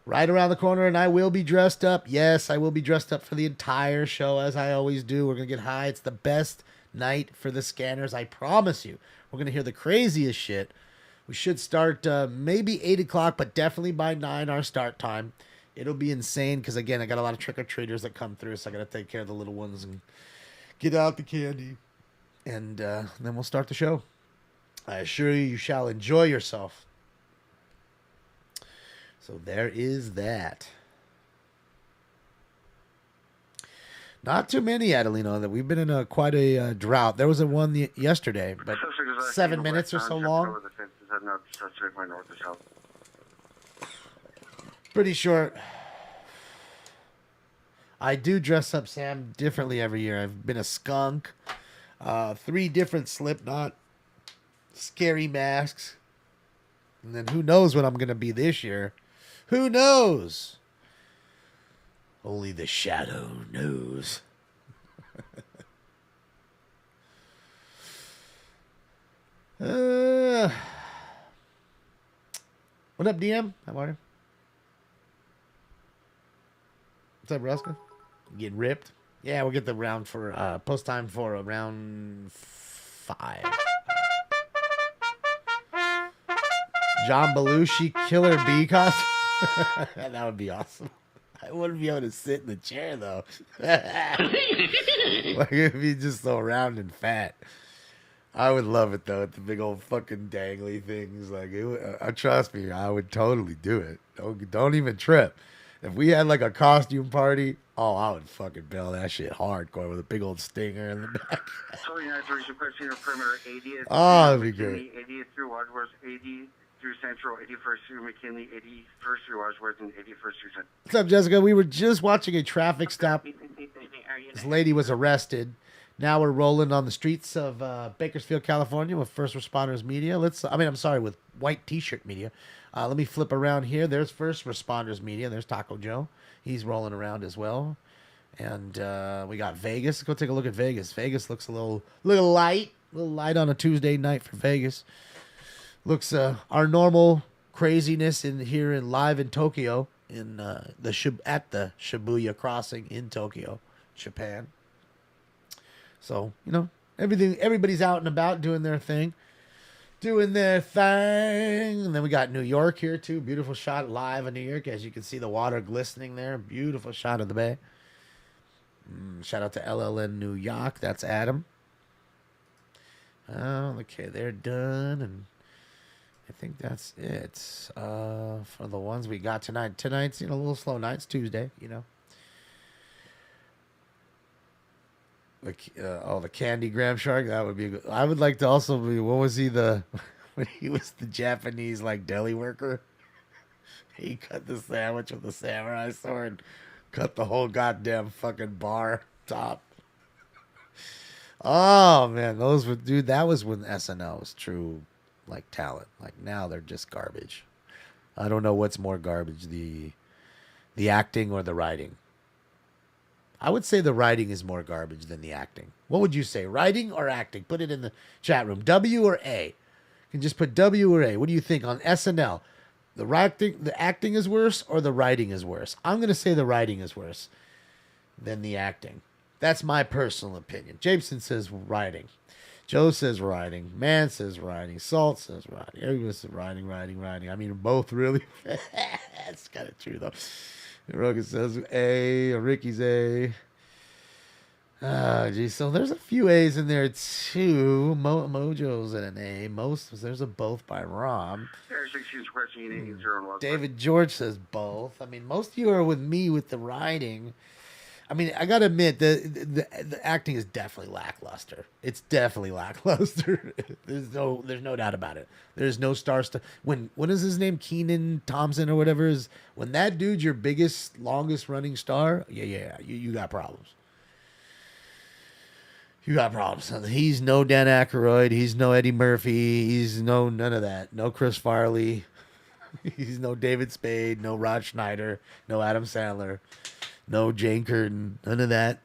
right around the corner, and I will be dressed up. Yes, I will be dressed up for the entire show, as I always do. We're going to get high. It's the best night for the scanners, I promise you. We're going to hear the craziest shit. We should start maybe 8 o'clock, but definitely by 9 our start time. It'll be insane because, again, I got a lot of trick-or-treaters that come through, so I got to take care of the little ones and get out the candy. And then we'll start the show. I assure you, you shall enjoy yourself. So there is that. Not too many, Adelino. That we've been in quite a drought. There was a one yesterday, but 7 minutes or so long. Pretty short. I do dress up Sam differently every year. I've been a skunk. 3 different Slipknot scary masks. And then who knows what I'm going to be this year. Who knows? Only the shadow knows. What up, DM? How are you? What's up, Ruska? Getting ripped? Yeah, we'll get the round for post time for round 5. John Belushi Killer Bee costume. That would be awesome. I wouldn't be able to sit in the chair though. Like it'd be just so round and fat. I would love it though, with the big old fucking dangly things. Like, trust me, I would totally do it. Don't even trip. If we had like a costume party, oh, I would fucking bail that shit hardcore with a big old stinger in the back. 29 requesting a perimeter 80th. Oh, that'd be great. 80th through Wadsworth, 80 through Central, 81st through McKinley, 81st through Wadsworth, and 81st through Central. What's up, Jessica? We were just watching a traffic stop. This lady was arrested. Now we're rolling on the streets of Bakersfield, California with First Responders Media. With White T-shirt Media. Let me flip around here. There's First Responders Media. There's Taco Joe. He's rolling around as well. And we got Vegas. Let's go take a look at Vegas. Vegas looks a little light. A little light on a Tuesday night for Vegas. Looks our normal craziness here live in Tokyo at the Shibuya crossing in Tokyo, Japan. So, everybody's out and about doing their thing. And then we got New York here too. Beautiful shot live in New York. As you can see the water glistening there. Beautiful shot of the bay. Shout out to LLN New York. That's Adam. Okay, they're done. And I think that's it for the ones we got tonight. Tonight's a little slow night. It's Tuesday, The Candy Graham Shark. That would be good. I would like to also be. What was he when he was the Japanese deli worker? He cut the sandwich with a samurai sword, cut the whole goddamn fucking bar top. Oh man, that was when SNL was true talent. Now they're just garbage. I don't know what's more garbage, the acting or the writing. I would say the writing is more garbage than the acting. What would you say, writing or acting? Put it in the chat room. W or A? You can just put W or A. What do you think on SNL? The acting is worse or the writing is worse? I'm going to say the writing is worse than the acting. That's my personal opinion. Jameson says writing. Joe says writing. Man says writing. Salt says writing. Everyone says writing. I mean, both really. That's kind of true, though. Rogan says A. Ricky's A. Geez. So there's a few A's in there, too. Mojo's at an A. There's a both by Rob. David George says both. I mean, most of you are with me with the writing. I mean, I gotta admit the acting is definitely lackluster. It's definitely lackluster. There's no doubt about it. There's no star stuff. When is his name? Kenan Thompson or whatever is. When that dude's your biggest, longest running star, yeah, you got problems. You got problems. He's no Dan Aykroyd. He's no Eddie Murphy. He's none of that. No Chris Farley. He's no David Spade. No Rod Schneider. No Adam Sandler. No Jane Curtin. None of that.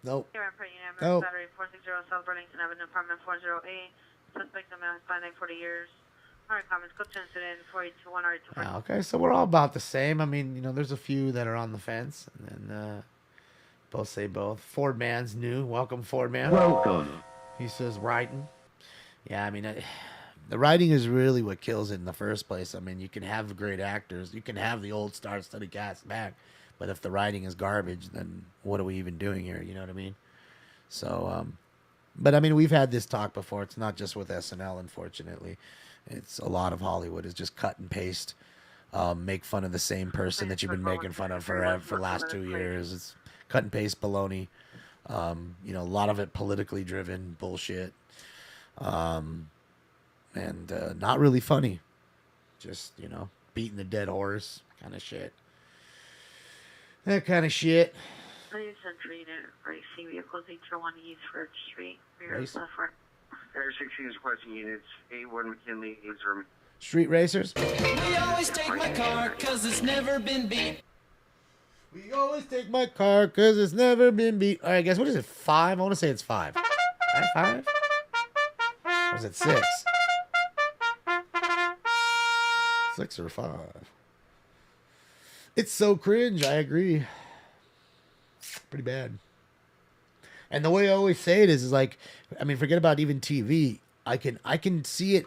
Nope. Nope. Saturday 460 South Burlington Avenue, apartment 40A. Suspect in Hispanic, 40 years. All right, comments. Go to incident 4821 R2. Okay, so we're all about the same. I mean, there's a few that are on the fence, and then both say both. Ford Man's new. Welcome, Ford Man. Welcome. He says writing. Yeah, I mean, the writing is really what kills it in the first place. I mean, you can have great actors. You can have the old star-studded cast back. But if the writing is garbage, then what are we even doing here? You know what I mean? So, but I mean, we've had this talk before. It's not just with SNL, unfortunately. It's a lot of Hollywood is just cut and paste. Make fun of the same person that you've been making fun of for the last 2 years. It's cut and paste baloney. A lot of it politically driven bullshit. And not really funny. Just, beating the dead horse kind of shit. That kind of shit. Please entry to racing vehicles H1 East First Street. Race? Air 16 is requesting units A1 McKinley, A0. Street racers? We always take my car because it's never been beat. We always take my car because it's never been beat. All right, guys, what is it, 5? I want to say it's 5. 5? Or is it 6? 6 or 5? It's so cringe. I agree. Pretty bad. And the way I always say it is like, I mean, forget about even TV. I can see it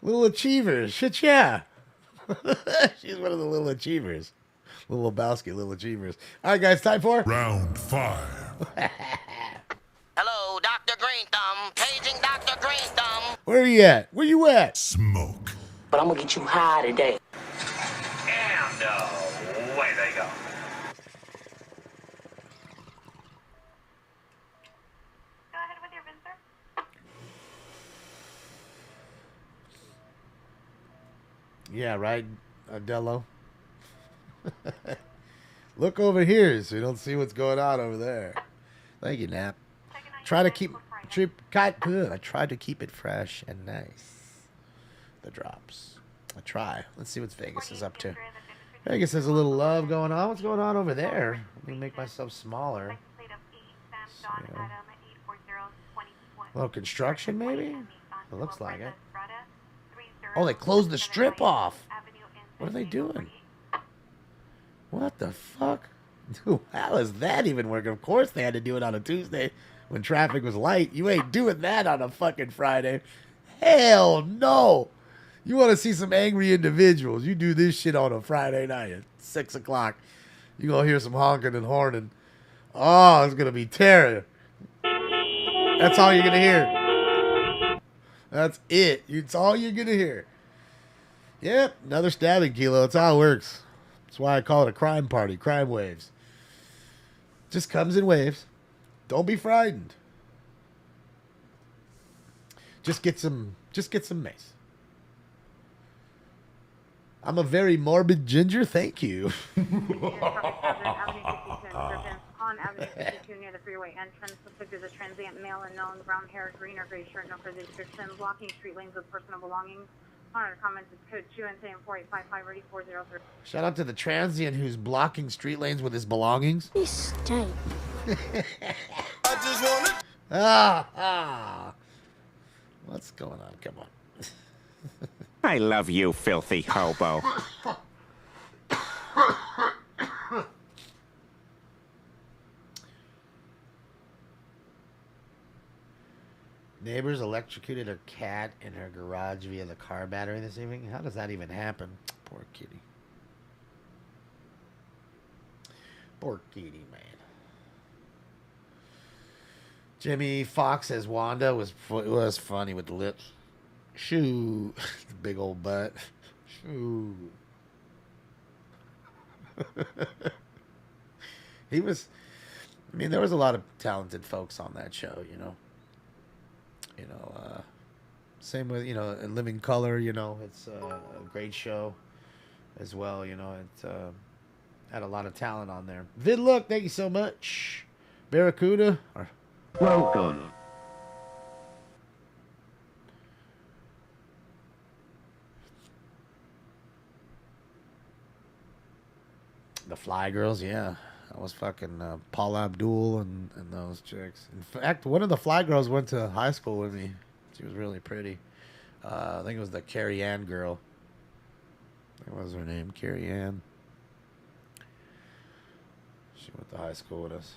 Little achievers. Shit, yeah. She's one of the little achievers. Little Lebowski, little achievers. All right, guys, time for Round 5. Hello, Dr. Green Thumb. Paging Dr. Green Thumb. Where are you at? Where you at? Smoke. But I'm gonna get you high today. And away they go. Go ahead with your Vincer. Yeah, right, Dello. Look over here so you don't see what's going on over there. Thank you, Nap. I try to keep it fresh and nice. The drops. I try. Let's see what Vegas is up to. Vegas has a little love going on. What's going on over there? Let me make myself smaller. So, a little construction, maybe? It looks like it. Oh, they closed the strip off. What are they doing? What the fuck? Dude, how is that even working? Of course they had to do it on a Tuesday when traffic was light. You ain't doing that on a fucking Friday. Hell no. You want to see some angry individuals. You do this shit on a Friday night at 6 o'clock. You're going to hear some honking and horning. Oh, it's going to be terror. That's all you're going to hear. That's it. It's all you're going to hear. Yep, another stabbing kilo. That's how it works. That's why I call it a crime party. Crime waves. Just comes in waves. Don't be frightened. Just get some mace. I'm a very morbid ginger. Thank you. On Avenue 52 near the freeway entrance. Suspect is a transient male, unknown, brown hair, green or gray shirt, no further description, blocking street lanes with personal belongings. On our comments, it's code 2 and 4855 ready 403. Shout out to the transient who's blocking street lanes with his belongings. You stink. I just wanna. What's going on? Come on. I love you, filthy hobo. Neighbors electrocuted her cat in her garage via the car battery this evening. How does that even happen? Poor kitty. Poor kitty, man. Jimmy Fox as Wanda was funny with the lips. Shoo. Big old butt. Shoo. He was, I mean, there was a lot of talented folks on that show, you know. Same with, In Living Color, it's a great show as well, it had a lot of talent on there. Vid Look, thank you so much. Barracuda. Welcome. The Fly Girls, yeah. That was fucking Paula Abdul and those chicks. In fact, one of the Fly Girls went to high school with me. She was really pretty. I think it was the Carrie Ann girl. What was her name? Carrie Ann. She went to high school with us.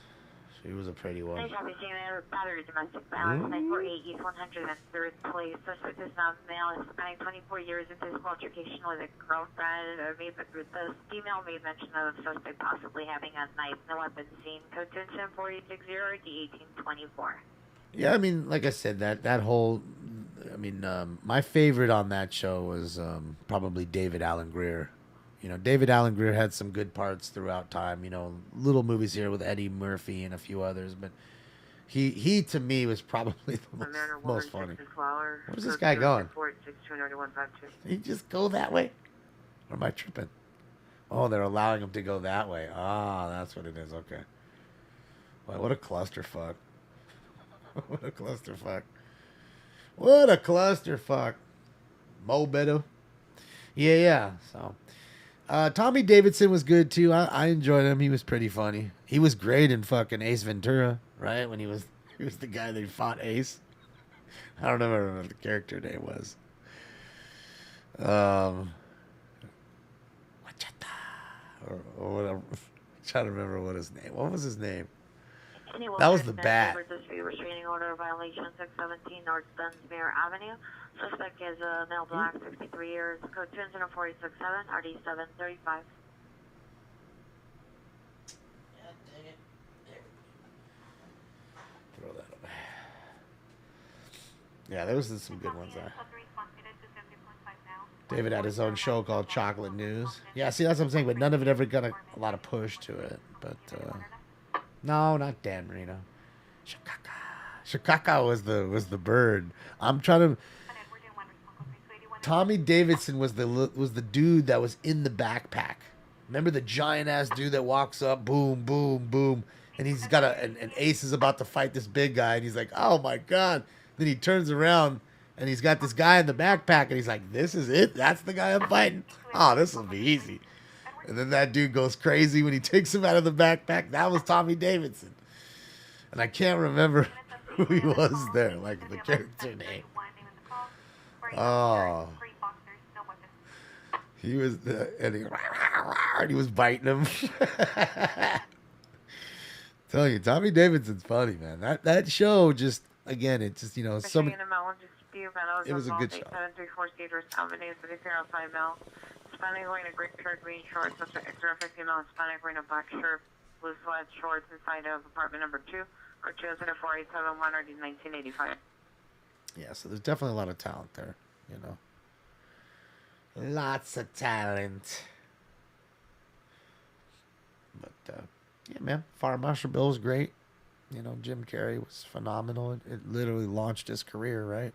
She was a pretty one. Battery domestic violence, 948 East 103rd Place. Suspect is not male, is spending 24 years in physical altercation with a girlfriend. The female made mention of the suspect possibly having a knife. No weapon seen. Code 10460 D1824. Yeah, I mean, like I said, that whole, my favorite on that show was probably David Alan Grier. David Alan Grier had some good parts throughout time. Little movies here with Eddie Murphy and a few others, but he to me was probably the most funny. Where's this guy going? Did he just go that way? Or am I tripping? Oh, they're allowing him to go that way. Ah, that's what it is. Okay. Wow, what a clusterfuck. What a clusterfuck. What a clusterfuck. Mo better. Yeah. So, Tommy Davidson was good too. I enjoyed him. He was pretty funny. He was great in fucking Ace Ventura, right? When he was the guy that fought Ace. I don't remember what the character name was. Or whatever. I'm trying to remember what his name. What was his name? That was the bat. Restraining order violation 617 North Dunsmuir Avenue. Suspect is a male black, 63 years, code 204867, RD 735. Throw that away. Yeah, those are some good ones there. David had his own show called Chocolate News. Yeah, see, that's what I'm saying, but none of it ever got a lot of push to it. But, no, not Dan Marino. Shikaka was the bird. I'm trying to... Tommy Davidson was the dude that was in the backpack. Remember the giant-ass dude that walks up, boom, boom, boom, and he's got an ace is about to fight this big guy, and he's like, oh, my God. Then he turns around, and he's got this guy in the backpack, and he's like, this is it? That's the guy I'm fighting? Oh, this will be easy. And then that dude goes crazy when he takes him out of the backpack. That was Tommy Davidson. And I can't remember who he was there, like the character name. Oh. He was, and he was biting him. Tell you, Tommy Davidson's funny, man. That show just, again, it just, you know, so many... It was a good show. 734 Cedars Avenue, 3005 Mel. Hispanic wearing a gray shirt, green shorts, suspect extra female Hispanic wearing a black shirt, blue sweat shorts inside of apartment number 2, or 204-871, or 1985. Yeah, so there's definitely a lot of talent there, you know. Lots of talent. But, yeah, man, Fire Marshal Bill was great. You know, Jim Carrey was phenomenal. It literally launched his career, right?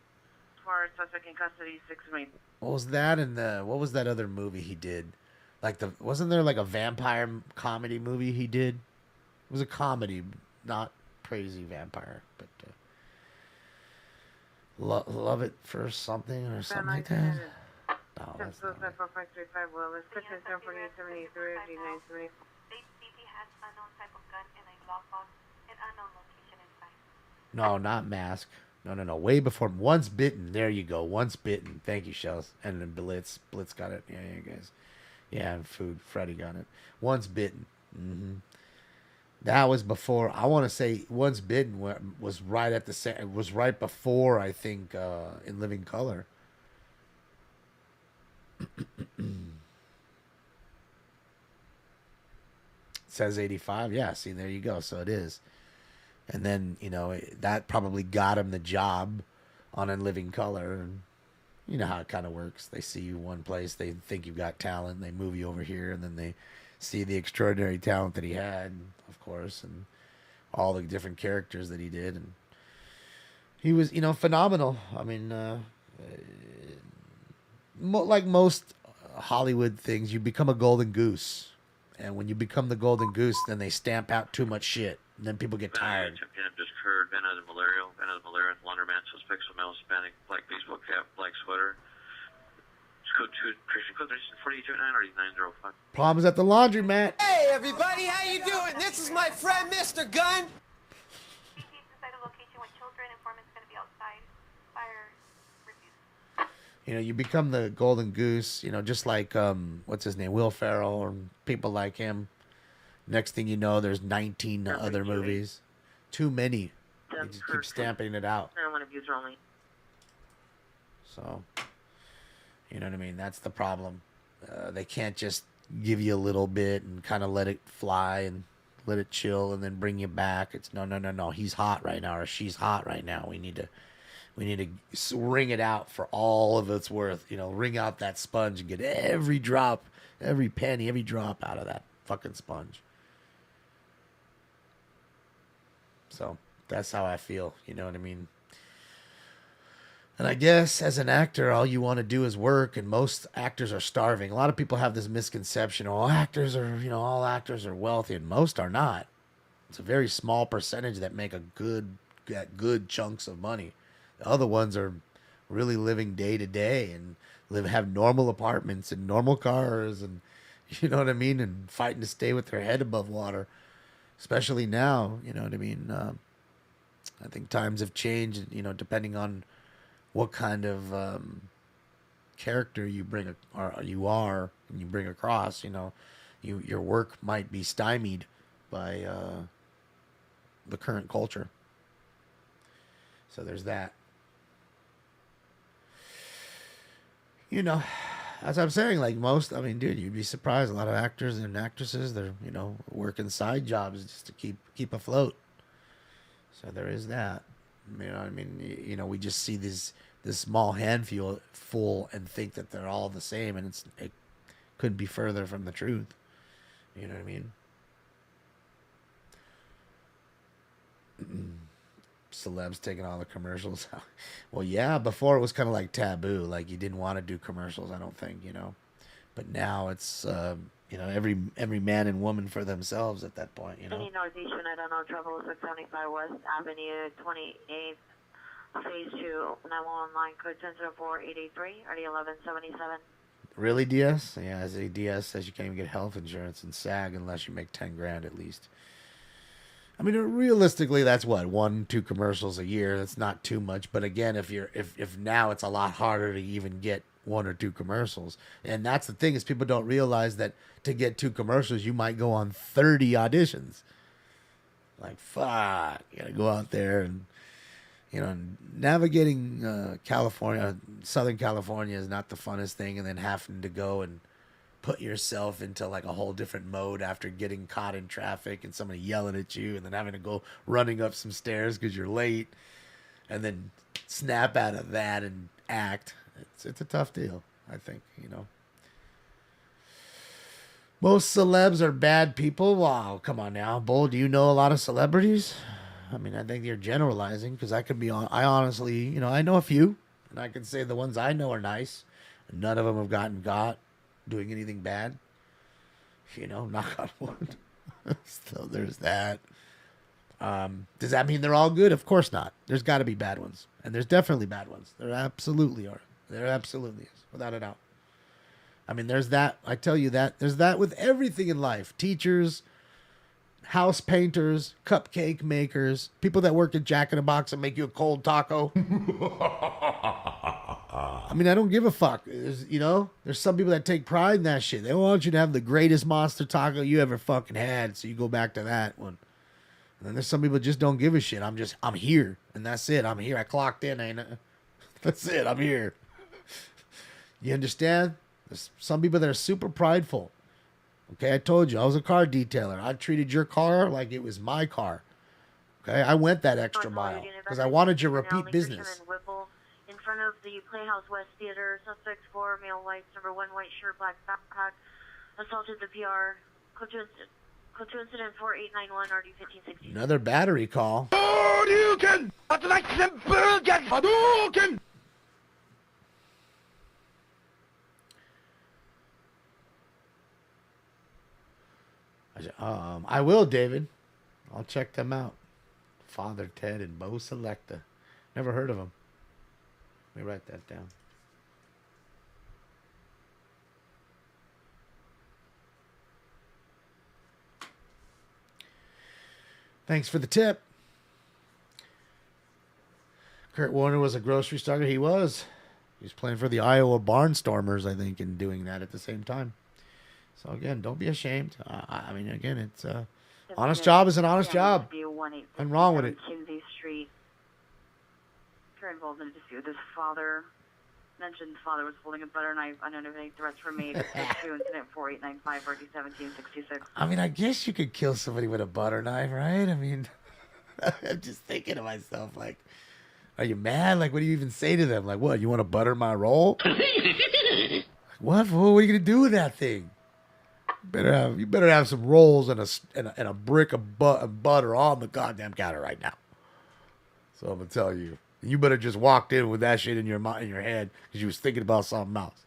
For suspect in custody, 6 May. What was that what was that other movie he did? Like wasn't there like a vampire comedy movie he did? It was a comedy, not crazy vampire, but love it for something or something like that. No, that's not it. 4535 Willis, 154873, 970. has unknown type of gun in a lockbox and unknown location inside. No, not Mask. No. Way before Once Bitten. There you go. Once Bitten. Thank you, Shells. And then Blitz. Blitz got it. Yeah, guys. Yeah, and Food. Freddie got it. Once Bitten. Mm-hmm. That was before. I want to say Once Bitten was right at the. Was right before, I think, In Living Color. Says 85. Yeah, see, there you go. So it is. And then, you know, that probably got him the job on In Living Color. And you know how it kind of works. They see you one place, they think you've got talent, they move you over here, and then they see the extraordinary talent that he had, of course, and all the different characters that he did. And he was, you know, phenomenal. I mean, like most Hollywood things, you become a golden goose. And when you become the golden goose, then they stamp out too much shit. And then people get tired. Just heard Ben has malaria. Ben has malaria. Laundromat suspects of male Hispanic, black baseball cap, black sweater. Code 2, Christian code 429 or 905. Problems at the laundromat. Hey everybody, how you doing? This is my friend Mr. Gunn. Inside a location with children, informant's gonna be outside. Fire refused. You know, you become the golden goose, you know, just like, what's his name, Will Ferrell, or people like him. Next thing you know, there's 19 other movies. Too many. They just keep stamping it out. I don't want to abuse only. So, you know what I mean? That's the problem. They can't just give you a little bit and kind of let it fly and let it chill and then bring you back. It's no. He's hot right now, or she's hot right now. We need to wring it out for all of its worth. You know, wring out that sponge and get every drop, every penny, every drop out of that fucking sponge. So that's how I feel. You know what I mean? And I guess as an actor, all you want to do is work, and most actors are starving. A lot of people have this misconception: all actors are wealthy, and most are not. It's a very small percentage that make good chunks of money. The other ones are really living day to day and have normal apartments and normal cars, and you know what I mean, and fighting to stay with their head above water. Especially now, you know what I mean. I think times have changed, you know, depending on what kind of character you bring and you bring across. You know, your work might be stymied by the current culture. So there's that. You know, as I'm saying, like most, I mean, dude, you'd be surprised. A lot of actors and actresses, they're, you know, working side jobs just to keep afloat. So there is that. You know, I mean, you know, we just see this small handful full and think that they're all the same, and it couldn't be further from the truth. You know what I mean? Celebs taking all the commercials. Well, yeah, before it was kind of like taboo, like you didn't want to do commercials, I don't think, you know. But now it's you know, every man and woman for themselves at that point, you know. Any Northeast Unit, I know trouble 675 West Avenue 28th, Phase 2, 911 line code 1004-883, RD 1177. Really, DS? Yeah, as a DS says you can't even get health insurance in SAG unless you make 10 grand at least. I mean, realistically, that's what, 1-2 commercials a year. That's not too much. But again, if now it's a lot harder to even get 1 or 2 commercials, and that's the thing is people don't realize that to get 2 commercials, you might go on 30 auditions. Like, fuck, you gotta go out there and, you know, navigating California, Southern California is not the funnest thing, and then having to go and put yourself into like a whole different mode after getting caught in traffic and somebody yelling at you and then having to go running up some stairs because you're late and then snap out of that and act. It's a tough deal, I think, you know. Most celebs are bad people. Wow, come on now. Bull, do you know a lot of celebrities? I mean, I think you're generalizing because I honestly, you know, I know a few and I can say the ones I know are nice. And none of them have gotten caught doing anything bad, you know, knock on wood. So there's that. Does that mean they're all good? Of course not. There's got to be bad ones, and there's definitely bad ones. There absolutely are. There absolutely is, without a doubt. I mean, there's that. I tell you that. There's that with everything in life. Teachers, house painters, cupcake makers, people that work at Jack in the Box and make you a cold taco. I mean, I don't give a fuck. There's some people that take pride in that shit. They want you to have the greatest monster taco you ever fucking had, so you go back to that one. And then there's some people that just don't give a shit. I'm here, and that's it. I'm here. I clocked in, ain't it? That's it. I'm here. You understand? There's some people that are super prideful. Okay, I told you, I was a car detailer. I treated your car like it was my car. Okay, I went that extra mile because I wanted your repeat business. In front of the Playhouse West Theater, suspects 4, male whites, number 1, white shirt, black backpack, assaulted the PR. Code to incident 4891, RD 1560. Another battery call. Hadouken! Hadouken! I will, David. I'll check them out. Father Ted and Bo Selecta. Never heard of them. Let me write that down. Thanks for the tip. Kurt Warner was a grocery store. He was. He was playing for the Iowa Barnstormers, I think, and doing that at the same time. So, again, don't be ashamed. I mean, again, it's honest job is an honest job. Nothing wrong with it. Kinsey Street. You're involved in a dispute with his father. Mentioned his father was holding a butter knife. Unknown if any threats were made. 2 incident 4895 RD 1766. I mean, I guess you could kill somebody with a butter knife, right? I mean, I'm just thinking to myself, like, are you mad? Like, what do you even say to them? Like, what? You want to butter my roll? Like, what? What are you gonna do with that thing? You better have some rolls and a brick of butter on the goddamn counter right now. So I'm gonna tell you, you better just walked in with that shit in your head because you was thinking about something else.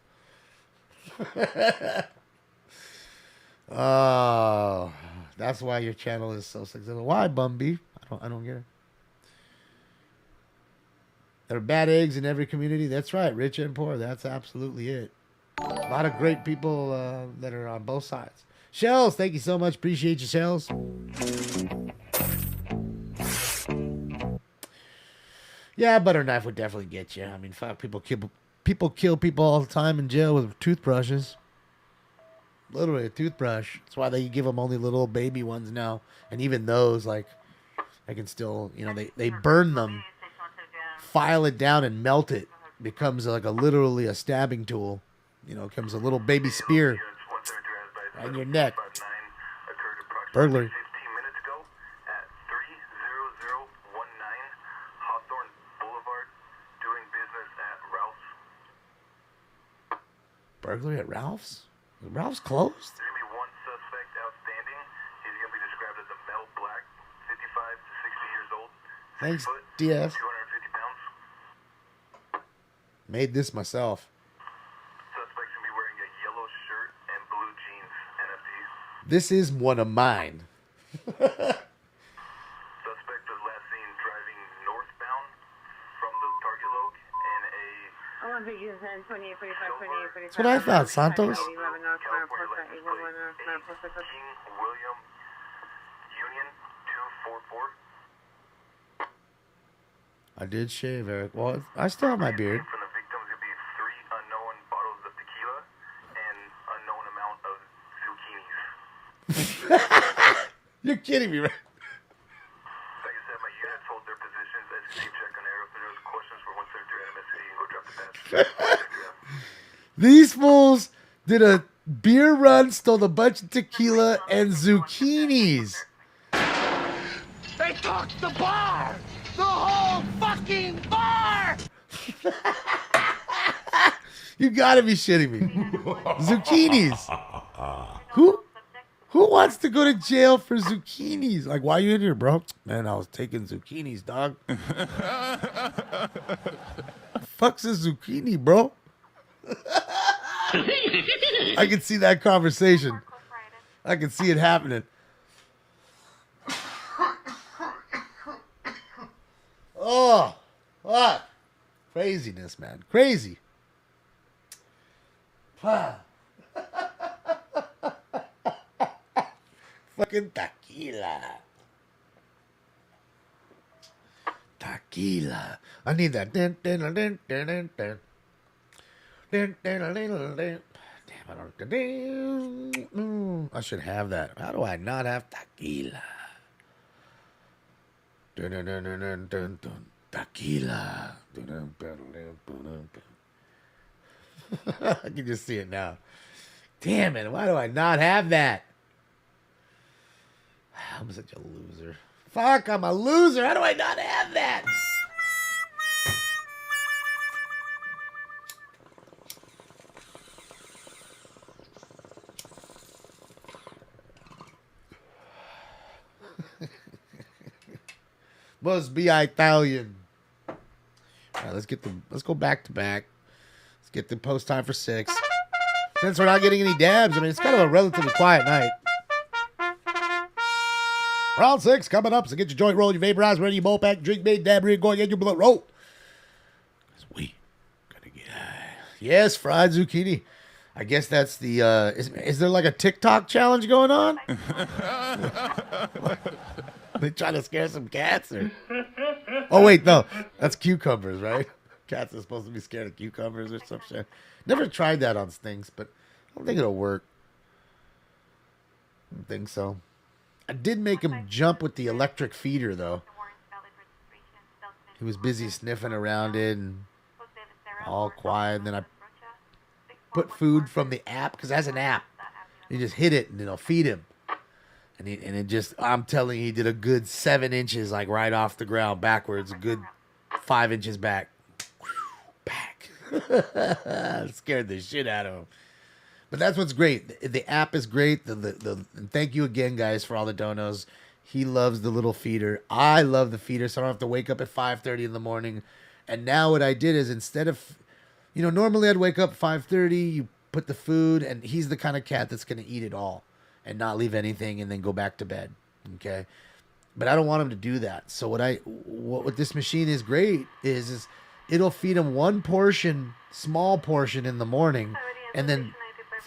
Oh, that's why your channel is so successful. Why, Bumby? I don't get it. There are bad eggs in every community. That's right, rich and poor. That's absolutely it. A lot of great people that are on both sides. Shells, thank you so much. Appreciate you, Shells. Yeah, butter knife would definitely get you. I mean, fuck, people kill people all the time in jail with toothbrushes. Literally a toothbrush. That's why they give them only little baby ones now. And even those, like, I can still, they burn them, file it down and melt it. Becomes like literally a stabbing tool. Comes a little baby spear on your neck. Burglary. 15 minutes ago at 30019 Hawthorne Boulevard, doing business at Ralph's. Burglary at Ralph's? Is Ralph's closed? There's going to be one suspect outstanding. He's going to be described as a male black, 55 to 60 years old. Thanks, 6 foot, DS. 250 pounds. Made this myself. Suspect's going to be wearing a yellow shirt and blue jeans, NFT. This is one of mine. Suspect was last seen driving northbound from the target log in a That's what I thought, Santos. King William Union 244. I did shave, Eric. Well, I still have my beard. From the victims will be 3 unknown bottles of tequila and unknown amount of zucchinis. You're kidding me, right? Like I said, my units hold their positions as you check on air. If there's questions for 173 MSC, you can go drop the pass. These fools did a beer run, stole a bunch of tequila and zucchinis. They took the bar! The whole fucking bar! You gotta be shitting me. Zucchinis. Who wants to go to jail for zucchinis? Like, why are you in here, bro? Man, I was taking zucchinis, dog. Fuck's a zucchini, bro? I can see that conversation. I can see it happening. Oh, what? Craziness, man. Crazy. Fucking tequila. Tequila. I need that. Damn, I should have that. How do I not have tequila? Tequila. I can just see it now. Damn it. Why do I not have that? I'm such a loser. Fuck, I'm a loser. How do I not have that? Must be Italian. All right, let's go back to back. Let's get the post time for 6. Since we're not getting any dabs, I mean, it's kind of a relatively quiet night. Round 6 coming up, so get your joint roll, your vaporize, ready, your bowl pack, drink made, dab, read, go, get your blood roll. Because we gonna get high. Yes, fried zucchini. I guess that's the, is there like a TikTok challenge going on? They trying to scare some cats? Or... Oh, wait, no. That's cucumbers, right? Cats are supposed to be scared of cucumbers or some shit. Never tried that on Stings, but I don't think it'll work. I don't think so. I did make him jump with the electric feeder, though. He was busy sniffing around it and all quiet. And then I put food from the app, because it has an app. You just hit it, and it'll feed him. And it just, I'm telling you, he did a good 7 inches, like right off the ground, backwards, a good 5 inches back. Back. Scared the shit out of him. But that's what's great. The app is great. And thank you again, guys, for all the donos. He loves the little feeder. I love the feeder, so I don't have to wake up at 5:30 in the morning. And now what I did is, instead of, normally I'd wake up 5:30, you put the food, and he's the kind of cat that's going to eat it all and not leave anything and then go back to bed. Okay? But I don't want him to do that. So what this machine is great is it'll feed him one portion, small portion in the morning, and then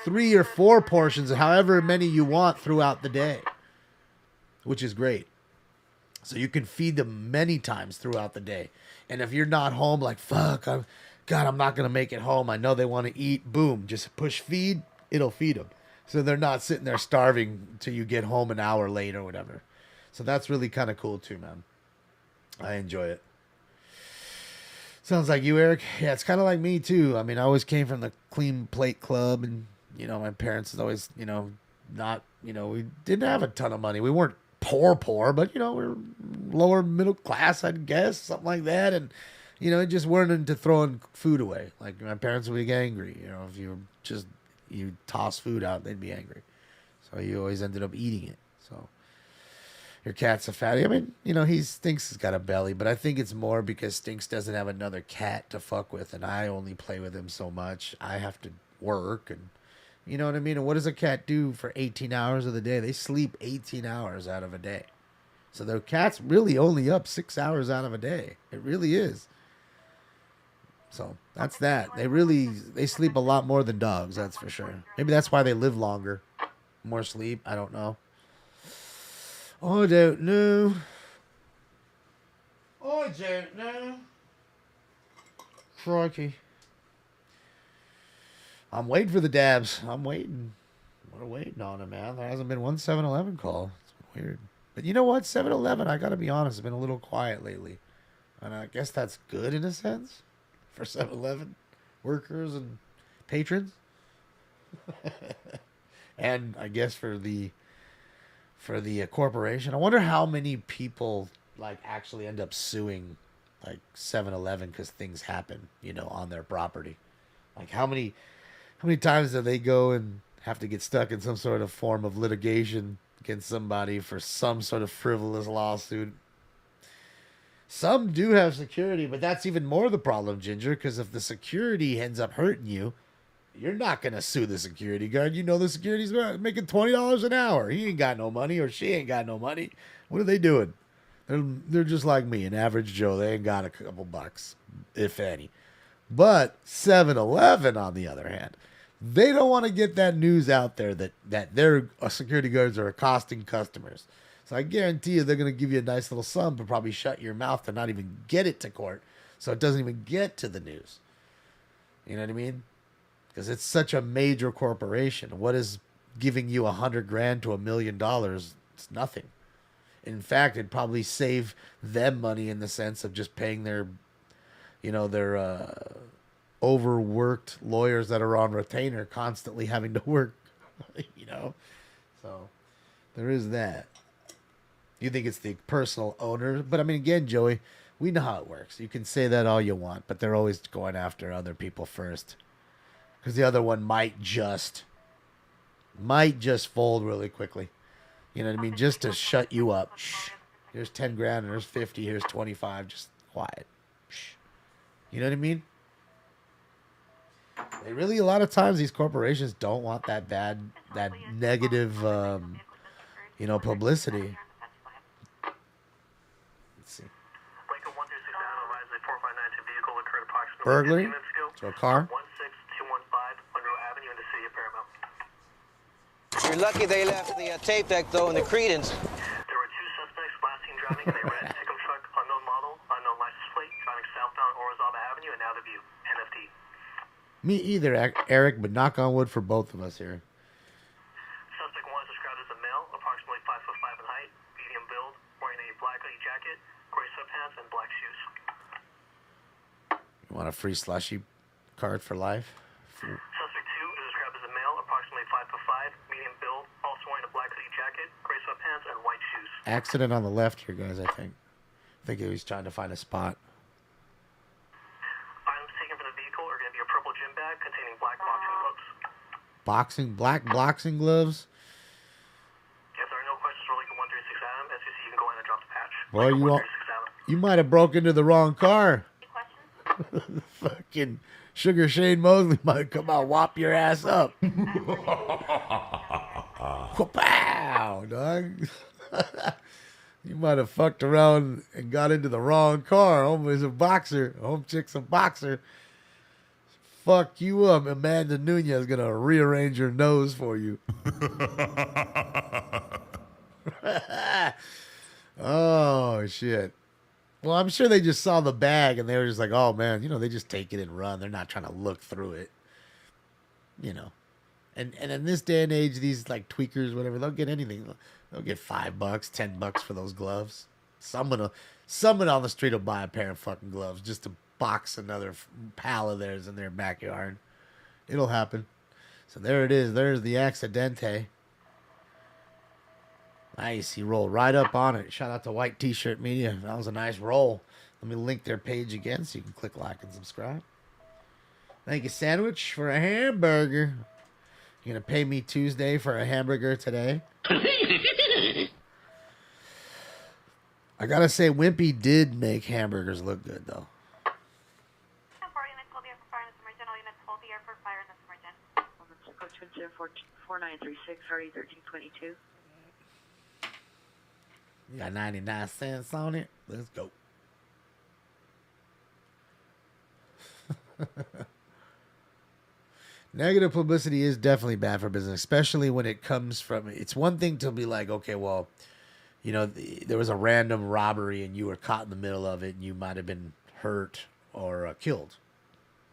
3 or 4 portions, however many you want throughout the day, which is great. So you can feed them many times throughout the day. And if you're not home, like, fuck, I'm not going to make it home. I know they want to eat. Boom, just push feed. It'll feed them. So they're not sitting there starving till you get home an hour late or whatever. So that's really kind of cool too, man. I enjoy it. Sounds like you, Eric. Yeah, it's kind of like me too. I mean, I always came from the clean plate club, and my parents always, not, we didn't have a ton of money. We weren't poor, but we were lower middle class, I'd guess, something like that. And it just weren't into throwing food away. Like my parents would get angry. If you toss food out, they'd be angry. So you always ended up eating it. So. Your cat's a fatty. I mean, Stinks has got a belly, but I think it's more because Stinks doesn't have another cat to fuck with, and I only play with him so much. I have to work, and you know what I mean? And what does a cat do for 18 hours of the day? They sleep 18 hours out of a day. So their cat's really only up 6 hours out of a day. It really is. So that's that. They sleep a lot more than dogs, that's for sure. Maybe that's why they live longer. More sleep, I don't know. I don't know. Crikey. I'm waiting for the dabs. I'm waiting. We're waiting on it, man. There hasn't been one 7-Eleven call. It's been weird. But you know what? 7-Eleven, I got to be honest, has been a little quiet lately. And I guess that's good in a sense for 7-Eleven workers and patrons. And I guess for the corporation. I wonder how many people actually end up suing 7-Eleven because things happen, on their property. Like how many times do they go and have to get stuck in some sort of form of litigation against somebody for some sort of frivolous lawsuit? Some do have security, but that's even more the problem, Ginger, because if the security ends up hurting you, you're not going to sue the security guard. The security's making $20 an hour. He ain't got no money, or she ain't got no money. What are they doing? They're just like me, an average Joe. They ain't got a couple bucks, if any. But 7-Eleven, on the other hand, they don't want to get that news out there that their security guards are accosting customers. So I guarantee you they're going to give you a nice little sum, but probably shut your mouth to not even get it to court, so it doesn't even get to the news. You know what I mean? Because it's such a major corporation. What is giving you $100,000 to $1 million? It's nothing. In fact, it'd probably save them money in the sense of just paying their overworked lawyers that are on retainer, constantly having to work. So there is that. You think it's the personal owner, but I mean, again, Joey, we know how it works. You can say that all you want, but they're always going after other people first. Because the other one might just fold really quickly. You know what I mean? Just to shut you up. Shh. Here's $10,000 and there's 50. Here's 25. Just quiet. Shh. You know what I mean? They really, a lot of times, these corporations don't want that negative, publicity. Let's see. Burglary to a car. You're lucky they left the tape deck, though, in the credence. There were two suspects last seen driving in a red pickup truck, unknown model, unknown license plate, driving southbound Orizaba Avenue and now the View, NFT. Me either, Eric, but knock on wood for both of us here. Suspect 1 is described as a male, approximately 5'5" in height, medium build, wearing a black hoodie jacket, gray sweatpants, and black shoes. You want a free slushy card for life? Suspect 2 is described as a male, approximately 5'5", medium build, also wearing a black hoodie jacket, gray sweatpants, and white shoes. Accident on the left here, guys, I think. I think he was trying to find a spot. Items taken from the vehicle are going to be a purple gym bag containing black boxing gloves. Black boxing gloves? If there are no questions for Lincoln 136 Adam, SCC, you can go ahead and drop the patch. Boy, you might have broke into the wrong car. Fucking Sugar Shane Mosley might come out, whop your ass up. Pow, dog. You might have fucked around and got into the wrong car. Home is a boxer. Home chick's a boxer. Fuck you up. Amanda Nunez is going to rearrange your nose for you. Oh, shit. Well, I'm sure they just saw the bag and they were just like, oh, man, they just take it and run. They're not trying to look through it. And in this day and age, these like tweakers, whatever, they'll get anything. They'll get $5, $10 for those gloves. Someone on the street will buy a pair of fucking gloves just to box another pal of theirs in their backyard. It'll happen. So there it is. There's the Accidente. Nice. He rolled right up on it. Shout out to White T-Shirt Media. That was a nice roll. Let me link their page again so you can click like and subscribe. Thank you, Sandwich, for a hamburger. You're going to pay me Tuesday for a hamburger today? I got to say, Wimpy did make hamburgers look good, though. Code 4936, RD 1322. You got 99 cents on it? Let's go. Negative publicity is definitely bad for business, especially when it comes from... It's one thing to be like, okay, well, you know, there was a random robbery and you were caught in the middle of it and you might have been hurt or killed.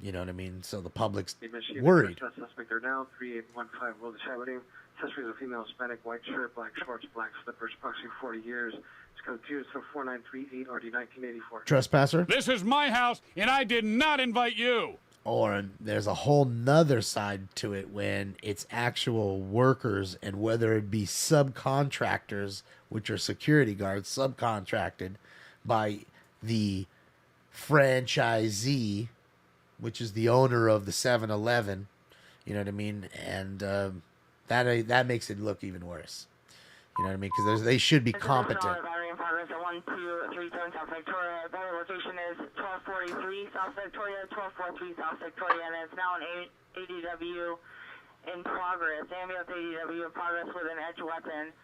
You know what I mean? So the public's worried. Suspect are now 3815 Wilderness Avenue. Suspect is a female, Hispanic, white shirt, black shorts, black slippers, approximately 40 years. It's code 24938 RD 1984. Trespasser. This is my house, and I did not invite you. Or there's a whole nother side to it when it's actual workers, and whether it be subcontractors, which are security guards, subcontracted by the franchisee, which is the owner of the 7-Eleven, you know what I mean? And that makes it look even worse. You know what I mean? Because they should be competent. Battery in progress at 1237 South Victoria. Battery location is 1243 South Victoria, 1243 South Victoria, and it's now an ADW in progress. Ambulance ADW in progress with an edge weapon.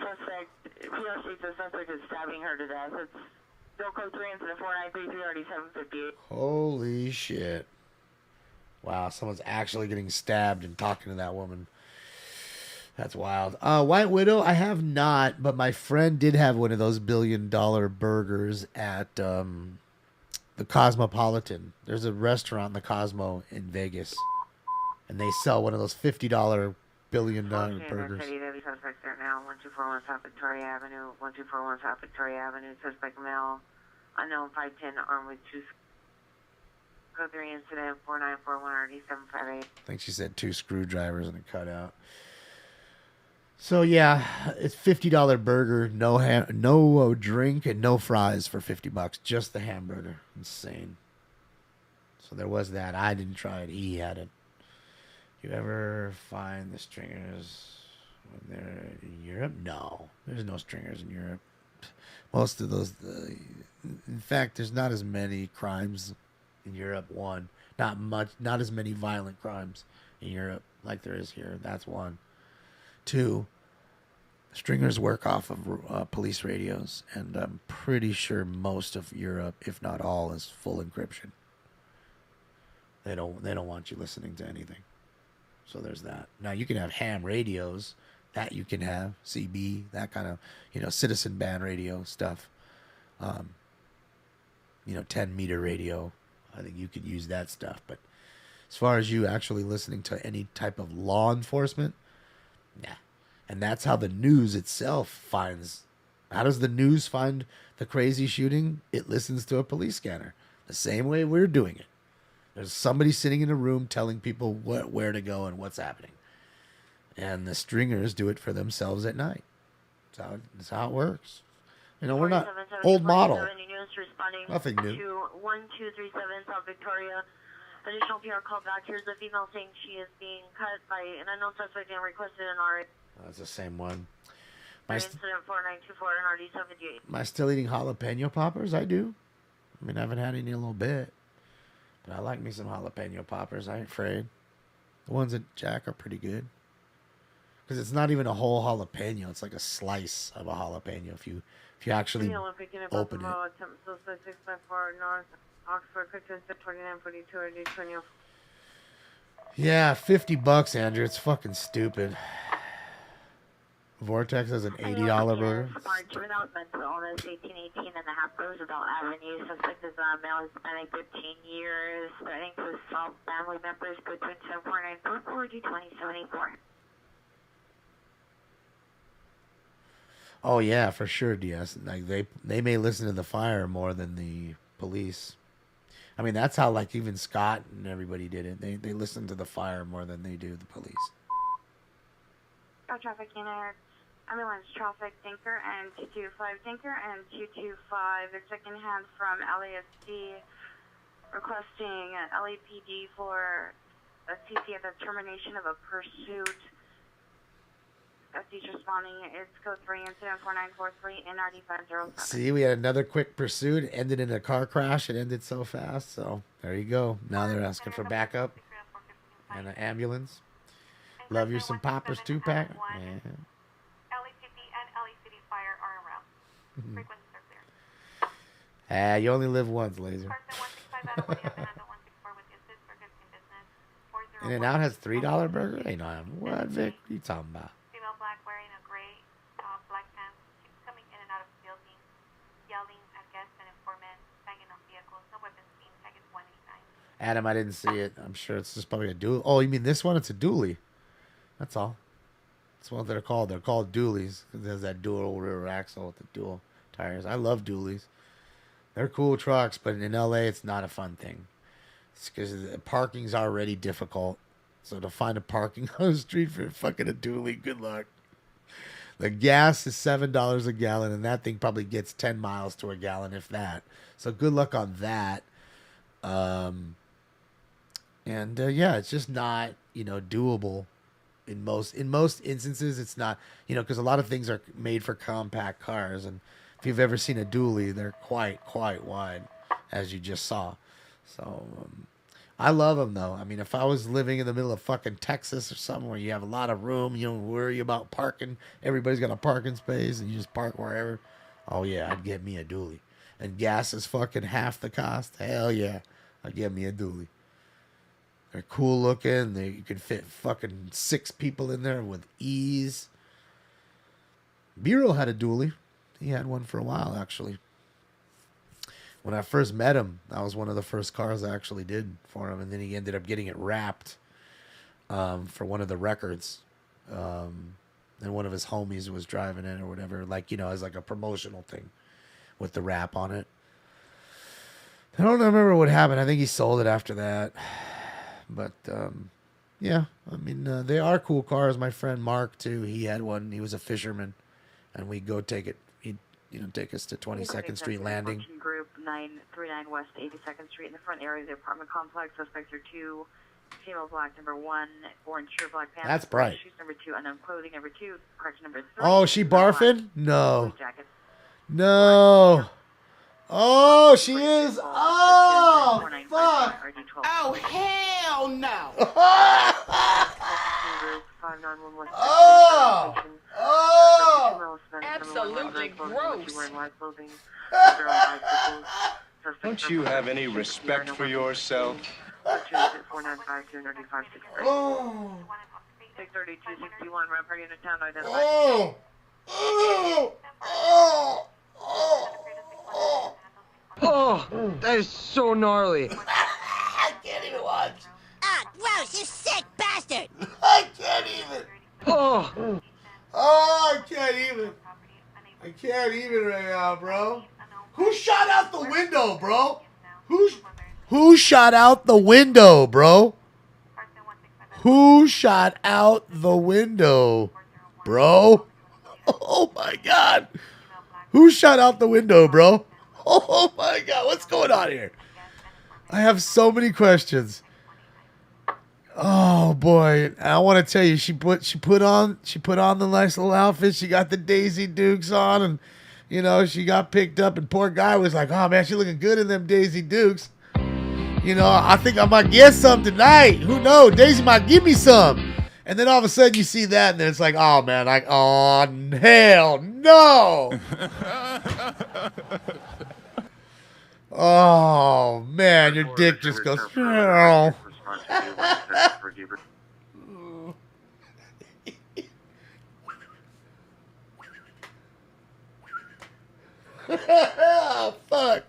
Suspect, PR states the suspect is stabbing her to death. It's Bill code 3 incident 4933 RD 758. Holy shit. Wow, someone's actually getting stabbed and talking to that woman. That's wild. White Widow, I have not, but my friend did have one of those $1 billion burgers at the Cosmopolitan. There's a restaurant in the Cosmo in Vegas, and they sell one of those $50 $1 billion burgers. Suspect there now, 1241 South Victoria Avenue, 1241 South Victoria Avenue, suspect male, unknown 510, armed with two, code 3 incident 4941 RD 758. I think she said 2 screwdrivers and a cutout. So yeah, it's $50 burger, no drink and no fries for $50, just the hamburger. Insane. So there was that. I didn't try it. He had it. You ever find the stringers when they're in Europe? No, there's no stringers in Europe. Most of those, in fact, there's not as many crimes in Europe. One, not as many violent crimes in Europe like there is here. That's one. Two, stringers work off of police radios, and I'm pretty sure most of Europe, if not all, is full encryption. They don't want you listening to anything. So there's that. Now you can have ham radios, that you can have CB, that kind of citizen band radio stuff. 10-meter radio. I think you could use that stuff, but as far as you actually listening to any type of law enforcement, nah. And that's how the news itself finds. How does the news find the crazy shooting? It listens to a police scanner. The same way we're doing it. There's somebody sitting in a room telling people where to go and what's happening. And the stringers do it for themselves at night. That's how it works. We're not old model. Nothing new. To 1237 South Victoria. Additional PR call back. Here's a female saying she is being cut by an unknown suspect and requested an RA. That's the same one. Incident 4924 and RD 78. Am I still eating jalapeno poppers? I do. I haven't had any in a little bit. But I like me some jalapeno poppers. I ain't afraid. The ones at Jack are pretty good. Because it's not even a whole jalapeno. It's like a slice of a jalapeno if you actually open it. Yeah, $50, Andrew. It's fucking stupid. Vortex has an $80 burger. March without mental illness, 1818 and a half Roosevelt Avenue. Suspect is male, Hispanic, 15 years. Threatening to assault family members. Code 27494 G2074. Oh yeah, for sure, DS. Like they may listen to the fire more than the police. I mean, that's how like even Scott and everybody did it. They listen to the fire more than they do the police. Traffic unit, ambulance traffic tanker and 225 tanker and 225 is secondhand from LASD requesting LAPD for a CC at the termination of a pursuit. FD's responding. It's code 3 incident 4943 NRD 507. See, we had another quick pursuit. It ended in a car crash. It ended so fast. So there you go. Now they're asking for backup and an ambulance. Love you some poppers 2-pack. Yeah. LACP and LACD fire are around. Frequencies are clear. You only live once, Laser. In and Out has $3 burger? Ain't no what, Vic? What you talking about? Female black wearing a gray black pants. She's coming in and out of the building, yelling at guests and informants, banging on vehicles. No weapons being tagged 189. Adam, I didn't see it. I'm sure it's just probably a dually. Oh, you mean this one? It's a dually. That's all. That's what they're called. They're called dualies because there's that dual rear axle with the dual tires. I love dualies. They're cool trucks, but in LA, it's not a fun thing. It's because the parking's already difficult. So to find a parking on the street for fucking a dually, good luck. The gas is $7 a gallon, and that thing probably gets 10 miles to a gallon, if that. So good luck on that. Yeah, it's just not, doable. In most instances, it's not, because a lot of things are made for compact cars, and if you've ever seen a dually, they're quite wide, as you just saw. So I love them though. I mean, if I was living in the middle of fucking Texas or something where you have a lot of room, you don't worry about parking. Everybody's got a parking space, and you just park wherever. Oh yeah, I'd get me a dually. And gas is fucking half the cost. Hell yeah, I'd get me a dually. They're cool looking. You can fit fucking 6 people in there with ease. Biro had a dually. He had one for a while, actually. When I first met him, that was one of the first cars I actually did for him. And then he ended up getting it wrapped for one of the records. And one of his homies was driving it or whatever. Like, as like a promotional thing with the wrap on it. I don't remember what happened. I think he sold it after that. But, yeah, I mean, they are cool cars. My friend Mark, too, he had one. He was a fisherman, and we'd go take it. He'd, take us to 22nd Street Landing. Group 939 West 82nd Street in the front area of the apartment complex. Suspects are 2, female black, number 1, orange shirt, black pants. That's bright. Shoes, number 2, unknown clothing, number 2, correction, number 3. Oh, she barfing? No. No. Oh, she is. Oh, fuck. Oh, hell no. Oh. Absolutely gross. Don't you have any respect for yourself? Oh. 63261, run party in the town, identified. Oh. Oh. Oh. Oh. Oh, that is so gnarly. I can't even watch. Ah, gross, you sick bastard! I can't even. Oh. Oh, I can't even. I can't even right now, bro. Who shot out the window, bro? Who shot out the window, bro? Who shot out the window, bro? Oh my God. Who shot out the window, bro? Oh my God, what's going on here? I have so many questions. Oh boy, I want to tell you, she put on the nice little outfit. She got the Daisy Dukes on, and she got picked up. And poor guy was like, "Oh man, she looking good in them Daisy Dukes." I think I might get some tonight. Who knows? Daisy might give me some. And then all of a sudden you see that, and then it's like, oh man, oh hell no. Oh man, your dick just goes. Oh. Fuck.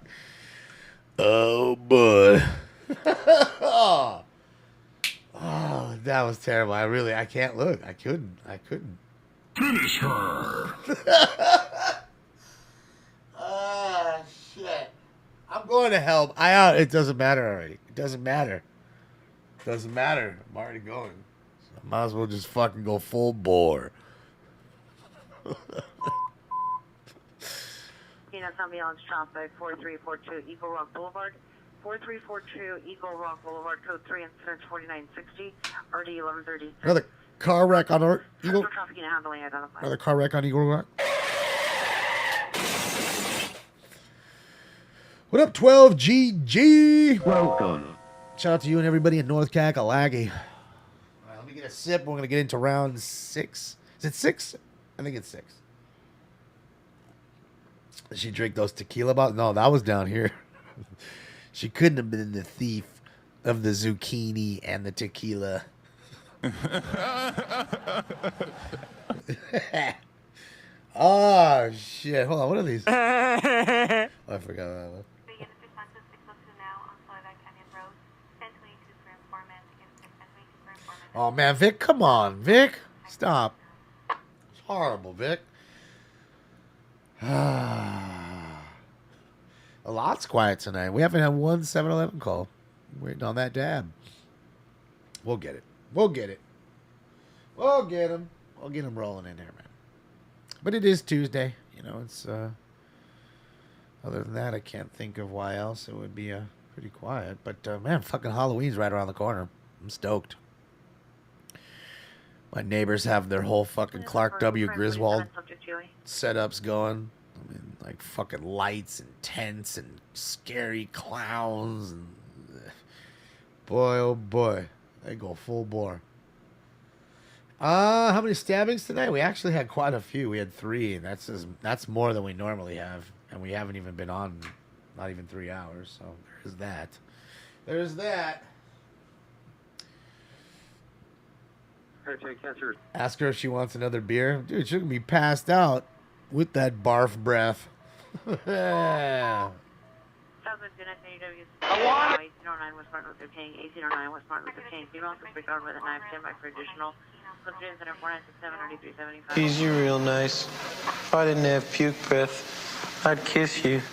Oh boy. Oh, that was terrible. I can't look. I couldn't. Finish her. going to help. It doesn't matter already. It doesn't matter. It doesn't matter. I'm already going. So I might as well just fucking go full bore. Peanuts ambulance traffic 4342 Eagle Rock Boulevard. 4342 Eagle Rock Boulevard, code 3, incident 4960, RD 1130. Another car wreck on Eagle. Traffic unit handling identified. Another car wreck on Eagle Rock. What up, 12GG? Welcome. Shout out to you and everybody in North Kakalaki. All right, let me get a sip. We're going to get into round 6. Is it 6? I think it's 6. Did she drink those tequila bottles? No, that was down here. She couldn't have been the thief of the zucchini and the tequila. Oh, shit. Hold on. What are these? Oh, I forgot that one. Oh, man. Vic, come on. Vic, stop. It's horrible, Vic. A lot's quiet tonight. We haven't had one 7-Eleven call. Waiting on that dab. We'll get it. We'll get it. We'll get him. We'll get him rolling in there, man. But it is Tuesday. You know, it's, other than that, I can't think of why else it would be, pretty quiet. But, man, fucking Halloween's right around the corner. I'm stoked. My neighbors have their whole fucking Clark W. Griswold setups going. I mean, like fucking lights and tents and scary clowns. And boy, oh boy, they go full bore. How many stabbings tonight? We actually had quite a few. We had 3, and that's more than we normally have. And we haven't even been on not even 3 hours. So there's that. There's that. Ask her if she wants another beer. Dude, she's going to be passed out with that barf breath. Yeah. A109 West Martin Luther King, 1809 West Martin Luther King. Female suspect armed with a knife, stand by for additional. Subject incident 4967 RD375. He's you real nice. If I didn't have puke breath, I'd kiss you.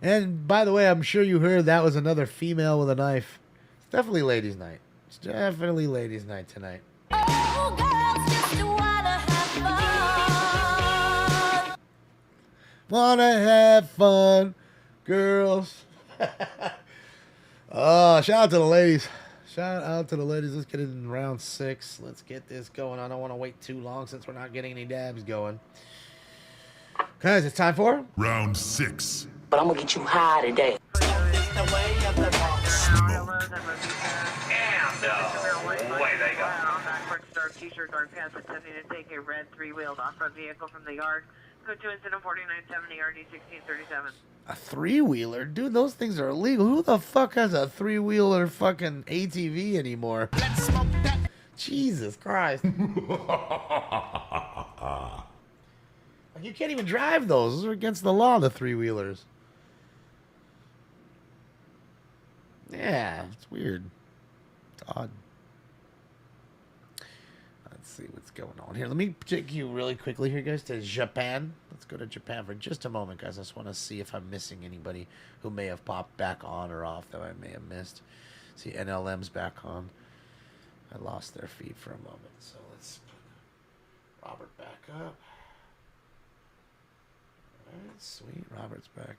And by the way, I'm sure you heard that was another female with a knife. It's definitely ladies' night. It's definitely ladies' night tonight. Oh, girls just wanna have fun. Wanna have fun, girls. Oh, shout out to the ladies. Shout out to the ladies. Let's get it in round 6. Let's get this going. I don't want to wait too long since we're not getting any dabs going. Guys, it's time for round 6. But I'm gonna get you high today. Away they go. Backwards dark t-shirt, dark pants, attempting to take a red 3-wheeled off-road vehicle from the yard. Go to incident 4970 RD 1637. a 3-wheeler? Dude, those things are illegal. Who the fuck has a 3-wheeler fucking ATV anymore? Let's smoke that. Jesus Christ. You can't even drive those. Those are against the law, the 3-wheelers. Yeah, it's weird. It's odd. Let's see what's going on here. Let me take you really quickly here, guys, to Japan. Let's go to Japan for just a moment, guys. I just want to see if I'm missing anybody who may have popped back on or off that I may have missed. See, NLM's back on. I lost their feed for a moment, so let's put Robert back up. All right, sweet. Robert's back.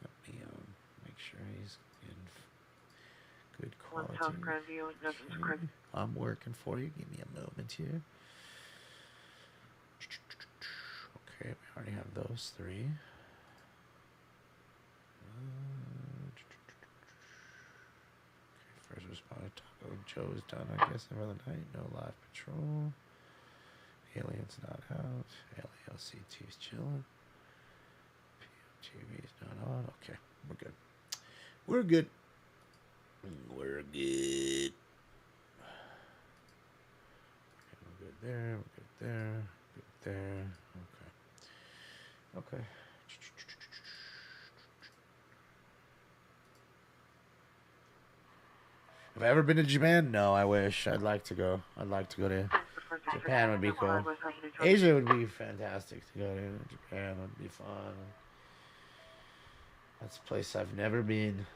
Let me make sure he's in good quality. I'm working for you. Give me a moment here. Okay, we already have those 3. Okay, first responder Taco Joe's done, I guess, for the night. No live patrol. Alien's not out. LCT's chilling. POTV's not on. Okay, we're good. We're good. We're good. Okay, we're good there. We're good there. Good there. Okay. Okay. Have I ever been to Japan? No, I wish. I'd like to go. I'd like to go to Japan. Would be cool. Asia would be fantastic to go to. Japan would be fun. That's a place I've never been.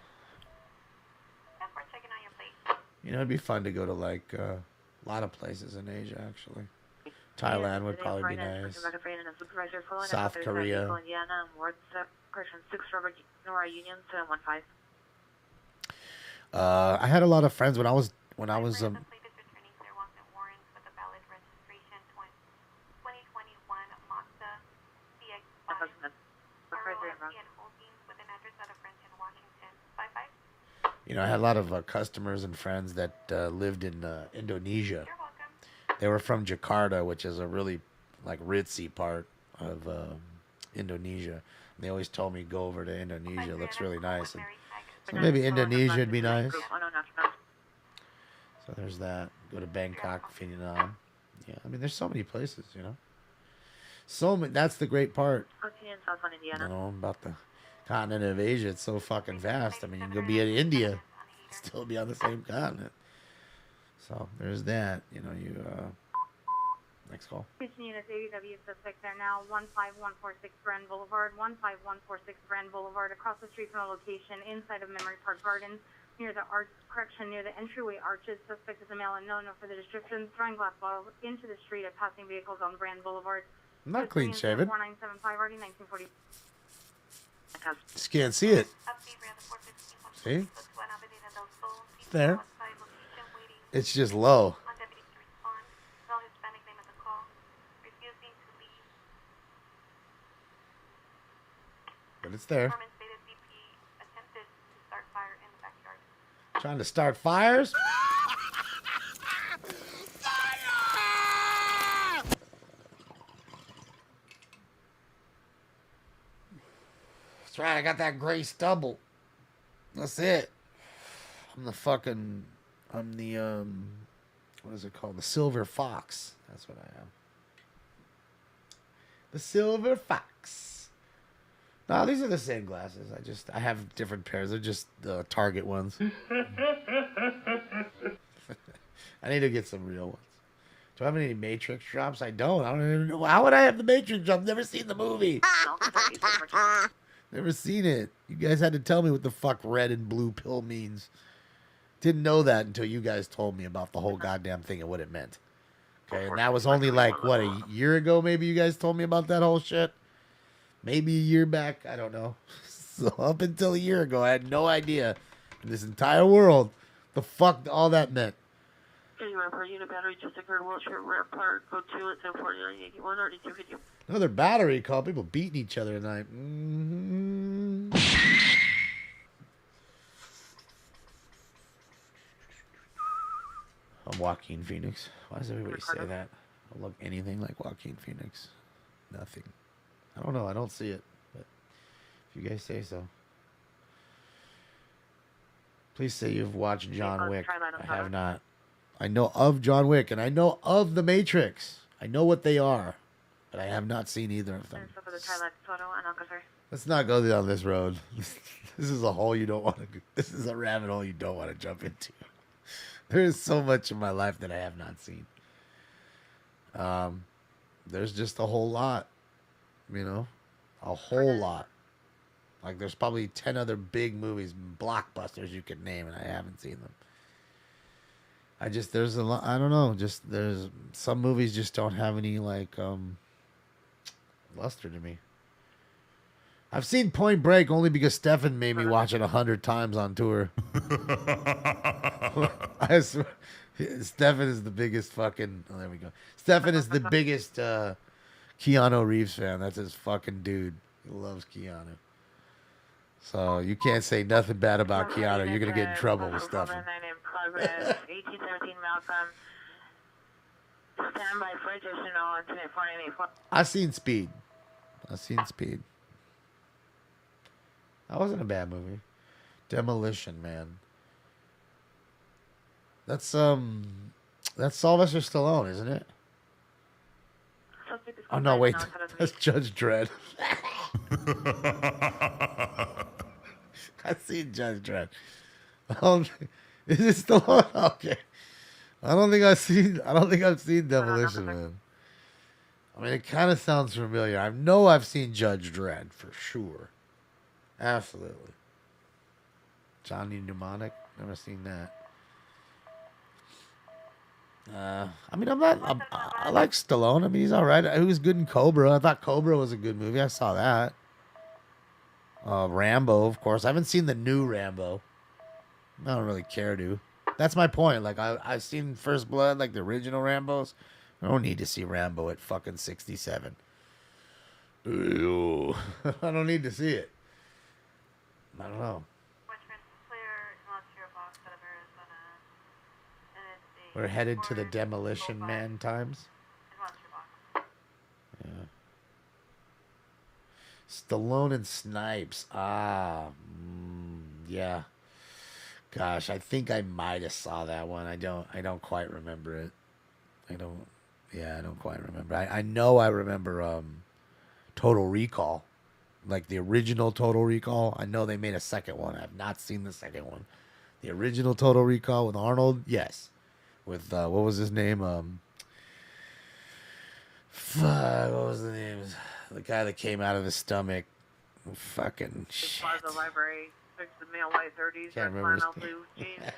Yep, we're checking on your plate. You know, it'd be fun to go to like a lot of places in Asia, actually. Thailand would probably be nice. South Korea. I had a lot of friends when I was You know, I had a lot of customers and friends that lived in Indonesia. They were from Jakarta, which is a really like ritzy part of Indonesia. They always told me go over to Indonesia. It looks really nice. And so maybe Indonesia would be nice. So there's that. Go to Bangkok, Vietnam. Yeah, I mean, there's so many places, you know. So many. That's the great part. You know, about the continent of Asia. It's so fucking vast. I mean, you can go be in India, still be on the same continent. So there's that. You know, you. Next call. Units ABW suspect there now, 15146 Brand Boulevard, 15146 Brand Boulevard, across the street from the location, inside of Memory Park Gardens, near the near the entryway arches. Suspect is a male unknown. For the description, throwing glass bottles into the street of passing vehicles on Brand Boulevard. Not clean shaven. 4975 RD 1940. Just can't see it. See? There. It's just low. But it's there. Trying to start fires? That's right, I got that gray stubble. That's it. I'm the what is it called? The silver fox. That's what I am. The silver fox. No, these are the same glasses. I have different pairs. They're just the Target ones. I need to get some real ones. Do I have any Matrix drops? I don't. I don't even know. How would I have the Matrix drops? Never seen the movie. Never seen it. You guys had to tell me what the fuck red and blue pill means. Didn't know that until you guys told me about the whole goddamn thing and what it meant. Okay, and that was only like, what, a year ago maybe you guys told me about that whole shit? Maybe a year back. I don't know. So up until a year ago, I had no idea in this entire world the fuck all that meant. Anywhere per unit battery just occurred. Wilshire Rare Park. Go to it. 74981. Already 250. Another battery call. People beating each other tonight. Mm-hmm. I'm Joaquin Phoenix. Why does everybody say that? I look anything like Joaquin Phoenix. Nothing. I don't know. I don't see it. But if you guys say so. Please say you've watched John Wick. I have not. I know of John Wick, and I know of The Matrix. I know what they are, but I have not seen either of them. Let's not go down this road. This is a hole you don't want to. This is a rabbit hole you don't want to jump into. There is so much in my life that I have not seen. There's just a whole lot, you know, a whole lot. Like there's probably 10 other big movies, blockbusters you could name, and I haven't seen them. There's a lot, I don't know, there's some movies just don't have any like luster to me. I've seen Point Break only because Stefan made me watch it 100 times on tour. I swear, Stefan is the biggest fucking, oh, there we go. Stefan is the biggest Keanu Reeves fan. That's his fucking dude. He loves Keanu. So you can't say nothing bad about Keanu. You're going to get in trouble with Stefan. 1817 Malcolm. Stand by for additional internet 484. I've seen Speed. That wasn't a bad movie. Demolition Man. That's Sylvester Stallone, isn't it? Oh no, wait, that's Judge Dredd. I've seen Judge Dredd. Is it Stallone? Okay. I don't think I've seen Demolition Man. I mean, it kind of sounds familiar. I know I've seen Judge Dredd for sure. Absolutely. Johnny Mnemonic. Never seen that. I mean, I like Stallone. I mean, he's all right. He was good in Cobra. I thought Cobra was a good movie. I saw that. Rambo, of course. I haven't seen the new Rambo. I don't really care to. That's my point. Like, I've seen First Blood, like the original Rambos. I don't need to see Rambo at fucking 67. Ew. I don't need to see it. I don't know. We're headed to the Demolition Man times. Yeah. Stallone and Snipes. Yeah. Gosh, I think I might have saw that one. I don't quite remember it. I don't quite remember. I know I remember Total Recall. Like the original Total Recall. I know they made a second one. I've not seen the second one. The original Total Recall with Arnold, yes. With what was his name? What was the name? The guy that came out of his stomach. Fucking shit. The library, fix the male white 30s, Can't red remember his flannel, blue jeans,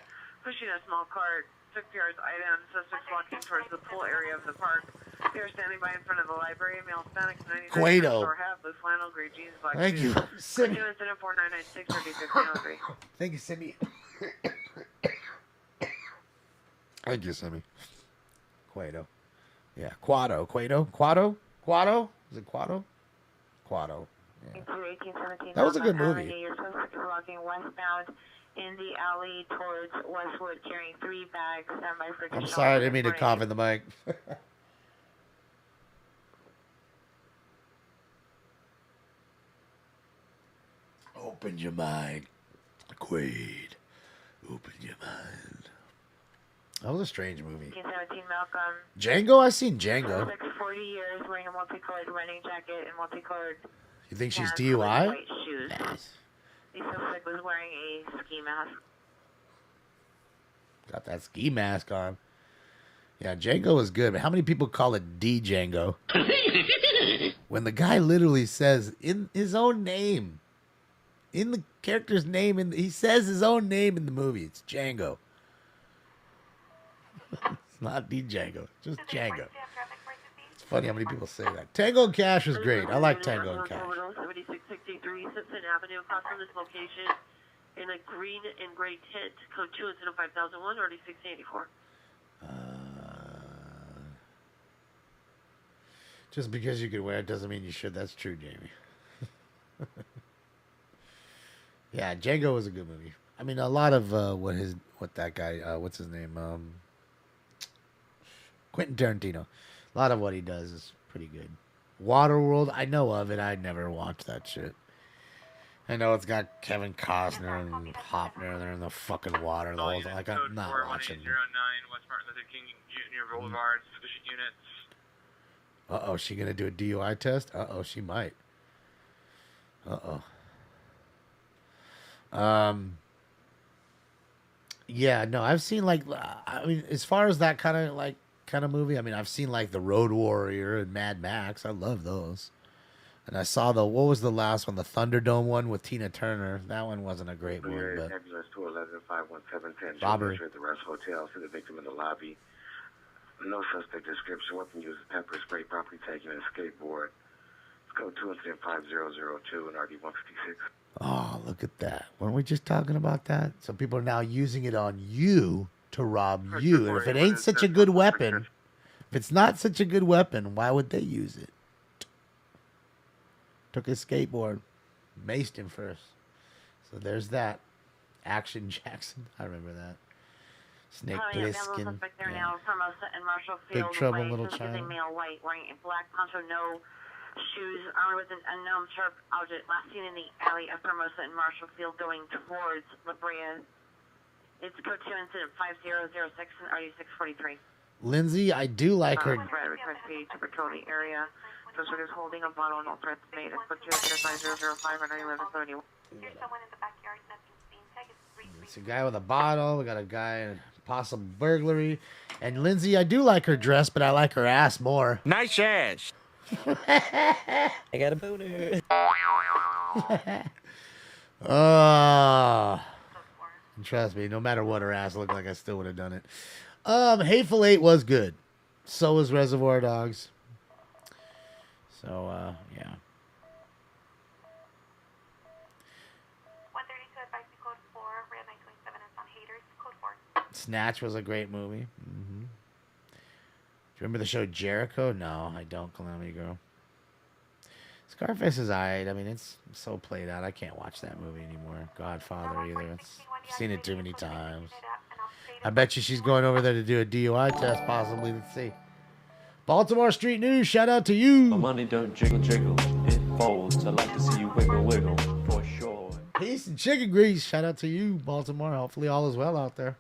pushing a small cart, 6 yards items, suspects walking towards the pool area of the park. They are standing by in front of the library, male Hispanic, 93, Cueto. or half, blue flannel, gray jeans, black Thank shoes. you, Simi. Incident 4996 or 1503. Thank you, Simi. Thank you, Simi. Cueto. Yeah, Quado. Quado? Is it Quado? Quado. Yeah. That was a good movie. Your suspect is walking westbound in the alley towards Westwood carrying 3 bags. Stand by for I'm additional sorry, I didn't mean to cough in the mic. Open your mind, Quaid. Open your mind. That was a strange movie. 17 Malcolm. Django? I've seen Django. Suspect 40 years wearing a multicolored running jacket and multicolored You think she's pants DUI? with white shoes. The suspect was wearing a ski mask. Got that ski mask on. Yeah, Django was good, but how many people call it D Django? When the guy literally says in his own name, in the character's name, and he says his own name in the movie. It's Django. It's not D Django, just Django. It's funny how many people say that. Tango and Cash was great. I like Tango and Cash. 7663 Simpson Avenue, across from this location, in a green and gray tent, code 2 instead of 5001, already 1684. Just because you can wear it doesn't mean you should. That's true, Jamie. Yeah, Django was a good movie. I mean, a lot of what that guy, what's his name? Quentin Tarantino. A lot of what he does is pretty good. Waterworld, I know of it. I never watched that shit. I know it's got Kevin Costner and Hopner. They're in the fucking water the whole time. Like, I'm not watching. 1809 West Martin Luther King Jr. Boulevard, sufficient units. Uh-oh, she gonna do a DUI test? Uh-oh, she might. Uh-oh. Yeah, no, I've seen like, I mean, as far as that kind of movie, I mean, I've seen like The Road Warrior and Mad Max. I love those. And I saw what was the last one? The Thunderdome one with Tina Turner. That one wasn't a great one, but Ambulance 211-51710. Robbery. At the Rest Hotel. See the victim in the lobby. No suspect description. Weapon used pepper spray, property taken, and a skateboard. Let's go 2 incident 5002 and RD 156. oh, look at that. Weren't we just talking about that? So people are now using it on you to rob you. And if it ain't such a good weapon, if it's not such a good weapon, why would they use it? Took his skateboard, maced him first. So there's that. Action Jackson. I remember that. Snake Plissken. Yeah. Big Trouble in Little China. Male white wearing a black poncho, no shoes, armed with an unknown sharp object, last seen in the alley of Formosa and Marshall Field going towards La Brea. It's code 2 incident 5006 and RD 643. Lindsay, I do like her. Request page to patrol the area. Suspect is holding a bottle, no threats made. It's code 2 incident 5005 and RD 1171. There's someone in the backyard, nothing's being taken. It's a guy with a bottle. We got a guy in possible burglary. And Lindsay, I do like her dress, but I like her ass more. Nice ass. I got a boner. Trust me, no matter what her ass looked like, I still would have done it. Hateful Eight was good. So was Reservoir Dogs. So, yeah. 132 advice code 4, Red 927 is on haters, code 4. Snatch was a great movie. Mm-hmm. Do you remember the show Jericho? No, I don't, Calamity Girl. Scarface is alright. I mean, it's so played out. I can't watch that movie anymore. Godfather either. I've seen it too many times. I bet you she's going over there to do a DUI test, possibly. Let's see. Baltimore Street News, shout out to you. My money don't jiggle jiggle, it folds. I like to see you wiggle wiggle, for sure. Peace and chicken grease, shout out to you, Baltimore. Hopefully all is well out there.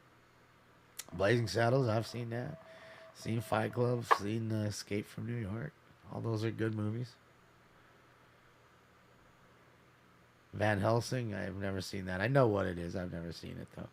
Blazing Saddles, I've seen that. Seen Fight Club, seen Escape from New York. All those are good movies. Van Helsing, I've never seen that. I know what it is. I've never seen it, though.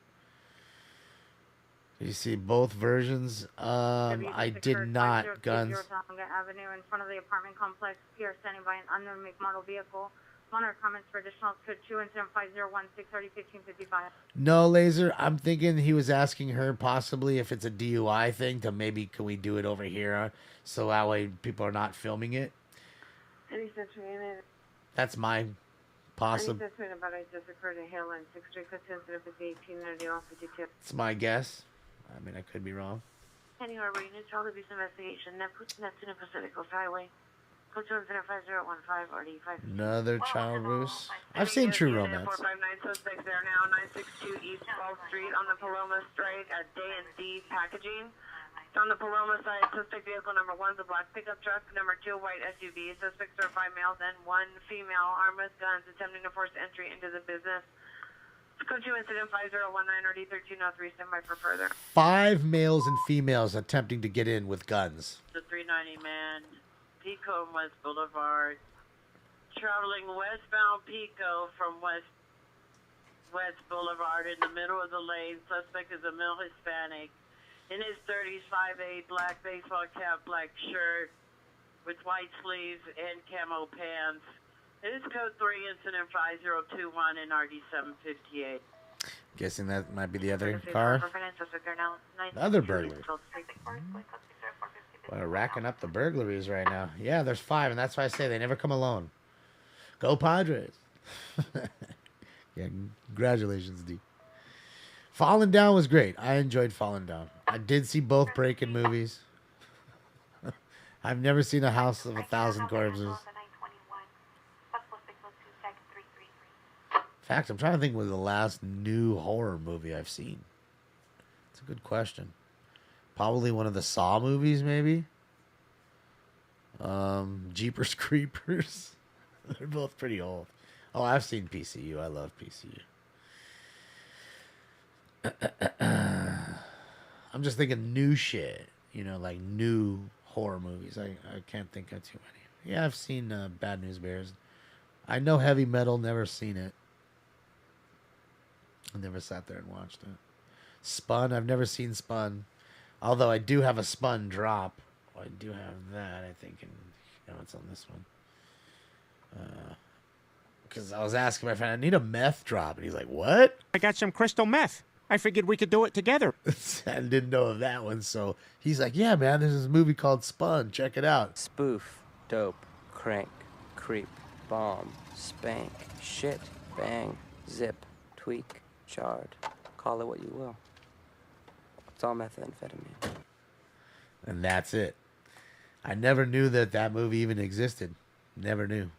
Did you see both versions? I did not. Guns. Avenue in front of the apartment complex. Here standing by an unknown make model vehicle. Monitor comments for additional code 2 incident 5016 301555. No, Laser. I'm thinking he was asking her possibly if it's a DUI thing to maybe can we do it over here so that way people are not filming it. That's my possible. About it just occurred in Hill and 6th Street. Sensitive is 189152. It's my guess. I mean, I could be wrong. Pending our reading, child abuse investigation. Neptune Pacific Coast Highway. Code 2505015 RD5. Another child abuse. I've seen True Romance. 459 suspects there now. 962 East 12th Street on the Paloma Strike at Day and D Packaging. On the Paloma side, suspect vehicle number 1 is a black pickup truck. Number 2, white SUV. Suspects are 5 males and 1 female armed with guns attempting to force entry into the business. Code 2 incident 5019 RD1303. Stand by for further. 5 males and females attempting to get in with guns. The 390 man, Pico and West Boulevard, traveling westbound Pico from West Boulevard in the middle of the lane. Suspect is a male Hispanic. In his 30s, 5'8", black baseball cap, black shirt with white sleeves and camo pants. It is code 3, incident 5021 in RD758. Guessing that might be the other car. The other burglary. We're racking up the burglaries right now. Yeah, there's 5, and that's why I say they never come alone. Go Padres. Yeah, congratulations, D. Falling Down was great. I enjoyed Falling Down. I did see both Breaking movies. I've never seen A House of a Thousand Corpses. In fact, I'm trying to think what was the last new horror movie I've seen. It's a good question. Probably one of the Saw movies, maybe. Jeepers Creepers. They're both pretty old. Oh, I've seen PCU. I love PCU. I'm just thinking new shit. You know, like new horror movies. I can't think of too many. Yeah, I've seen Bad News Bears. I know Heavy Metal. Never seen it. I never sat there and watched it. Spun. I've never seen Spun. Although I do have a Spun drop. I do have that, I think. And you know, it's on this one. Because I was asking my friend, I need a meth drop. And he's like, what? I got some crystal meth. I figured we could do it together. I didn't know of that one. So he's like, yeah, man, there's this movie called Spun. Check it out. Spoof, dope, crank, creep, bomb, spank, shit, bang, zip, tweak, chard. Call it what you will. It's all methamphetamine. And that's it. I never knew that movie even existed. Never knew.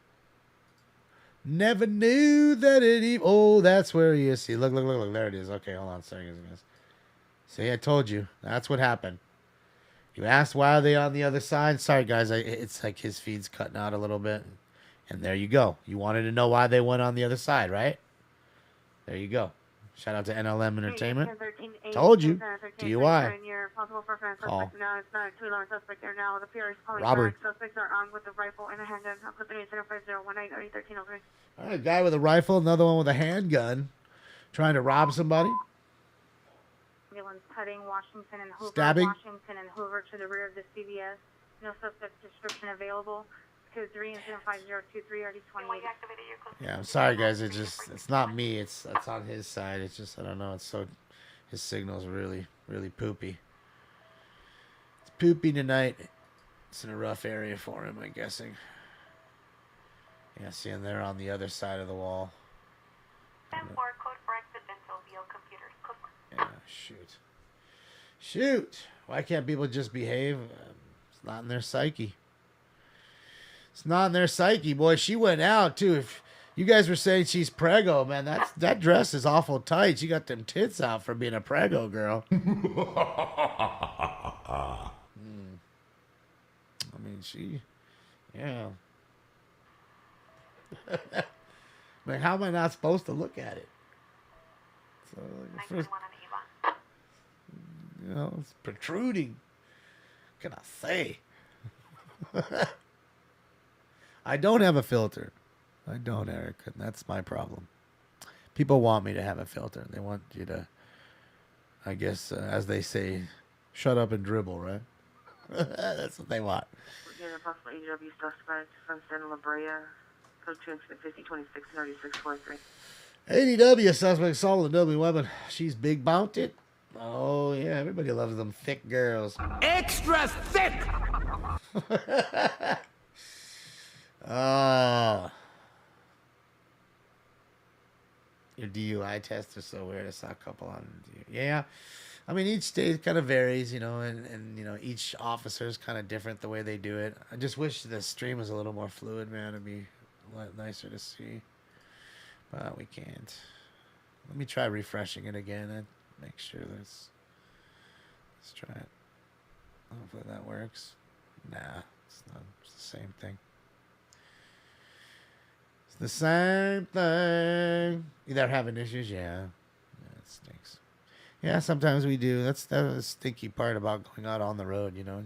Never knew that it even... Oh, that's where he is. See, look. There it is. Okay, hold on. Sorry, guys. See, I told you. That's what happened. You asked why are they on the other side? Sorry, guys. It's like his feed's cutting out a little bit. And there you go. You wanted to know why they went on the other side, right? There you go. Shout out to NLM Entertainment. Told you. DUI. Call. Robbery. Suspects are armed with a rifle and a handgun. All right, guy with a rifle, another one with a handgun, trying to rob somebody. Ambulance heading Washington and Hoover. Stabbing. Washington and Hoover to the rear of the CVS. No suspect description available. 23 and 75023, already 28. Yeah, I'm sorry, guys. It's not me. It's on his side. It's just, I don't know. His signal's really, really poopy. It's poopy tonight. It's in a rough area for him, I'm guessing. Yeah, see, and they're on the other side of the wall. 10-4 code for accidental VO computers. Code 4. Yeah, shoot. Shoot! Why can't people just behave? It's not in their psyche. It's not in their psyche, boy. She went out, too. If you guys were saying she's preggo, man, that dress is awful tight. She got them tits out for being a preggo girl. I mean, yeah. Like, how am I not supposed to look at it? So, first, you know, it's protruding. What can I say? I don't have a filter. I don't, Eric, and that's my problem. People want me to have a filter. They want you to, I guess, as they say, shut up and dribble, right? That's what they want. We're getting a possible AW suspect from Santa La Brea. Code 2 incident 5026 3643. ADW suspect assault with a deadly weapon. She's big mounted. Oh, yeah. Everybody loves them thick girls. Extra thick! Your DUI test is so weird. I saw a couple on. Yeah. I mean, each state kind of varies, you know, and you know, each officer is kind of different the way they do it. I just wish the stream was a little more fluid, man. It'd be a lot nicer to see. But we can't. Let me try refreshing it again and make sure let's try it. Hopefully that works. Nah, it's not. It's the same thing. It's the same thing. They're having issues, yeah. It stinks. Yeah, sometimes we do. That's the stinky part about going out on the road, you know,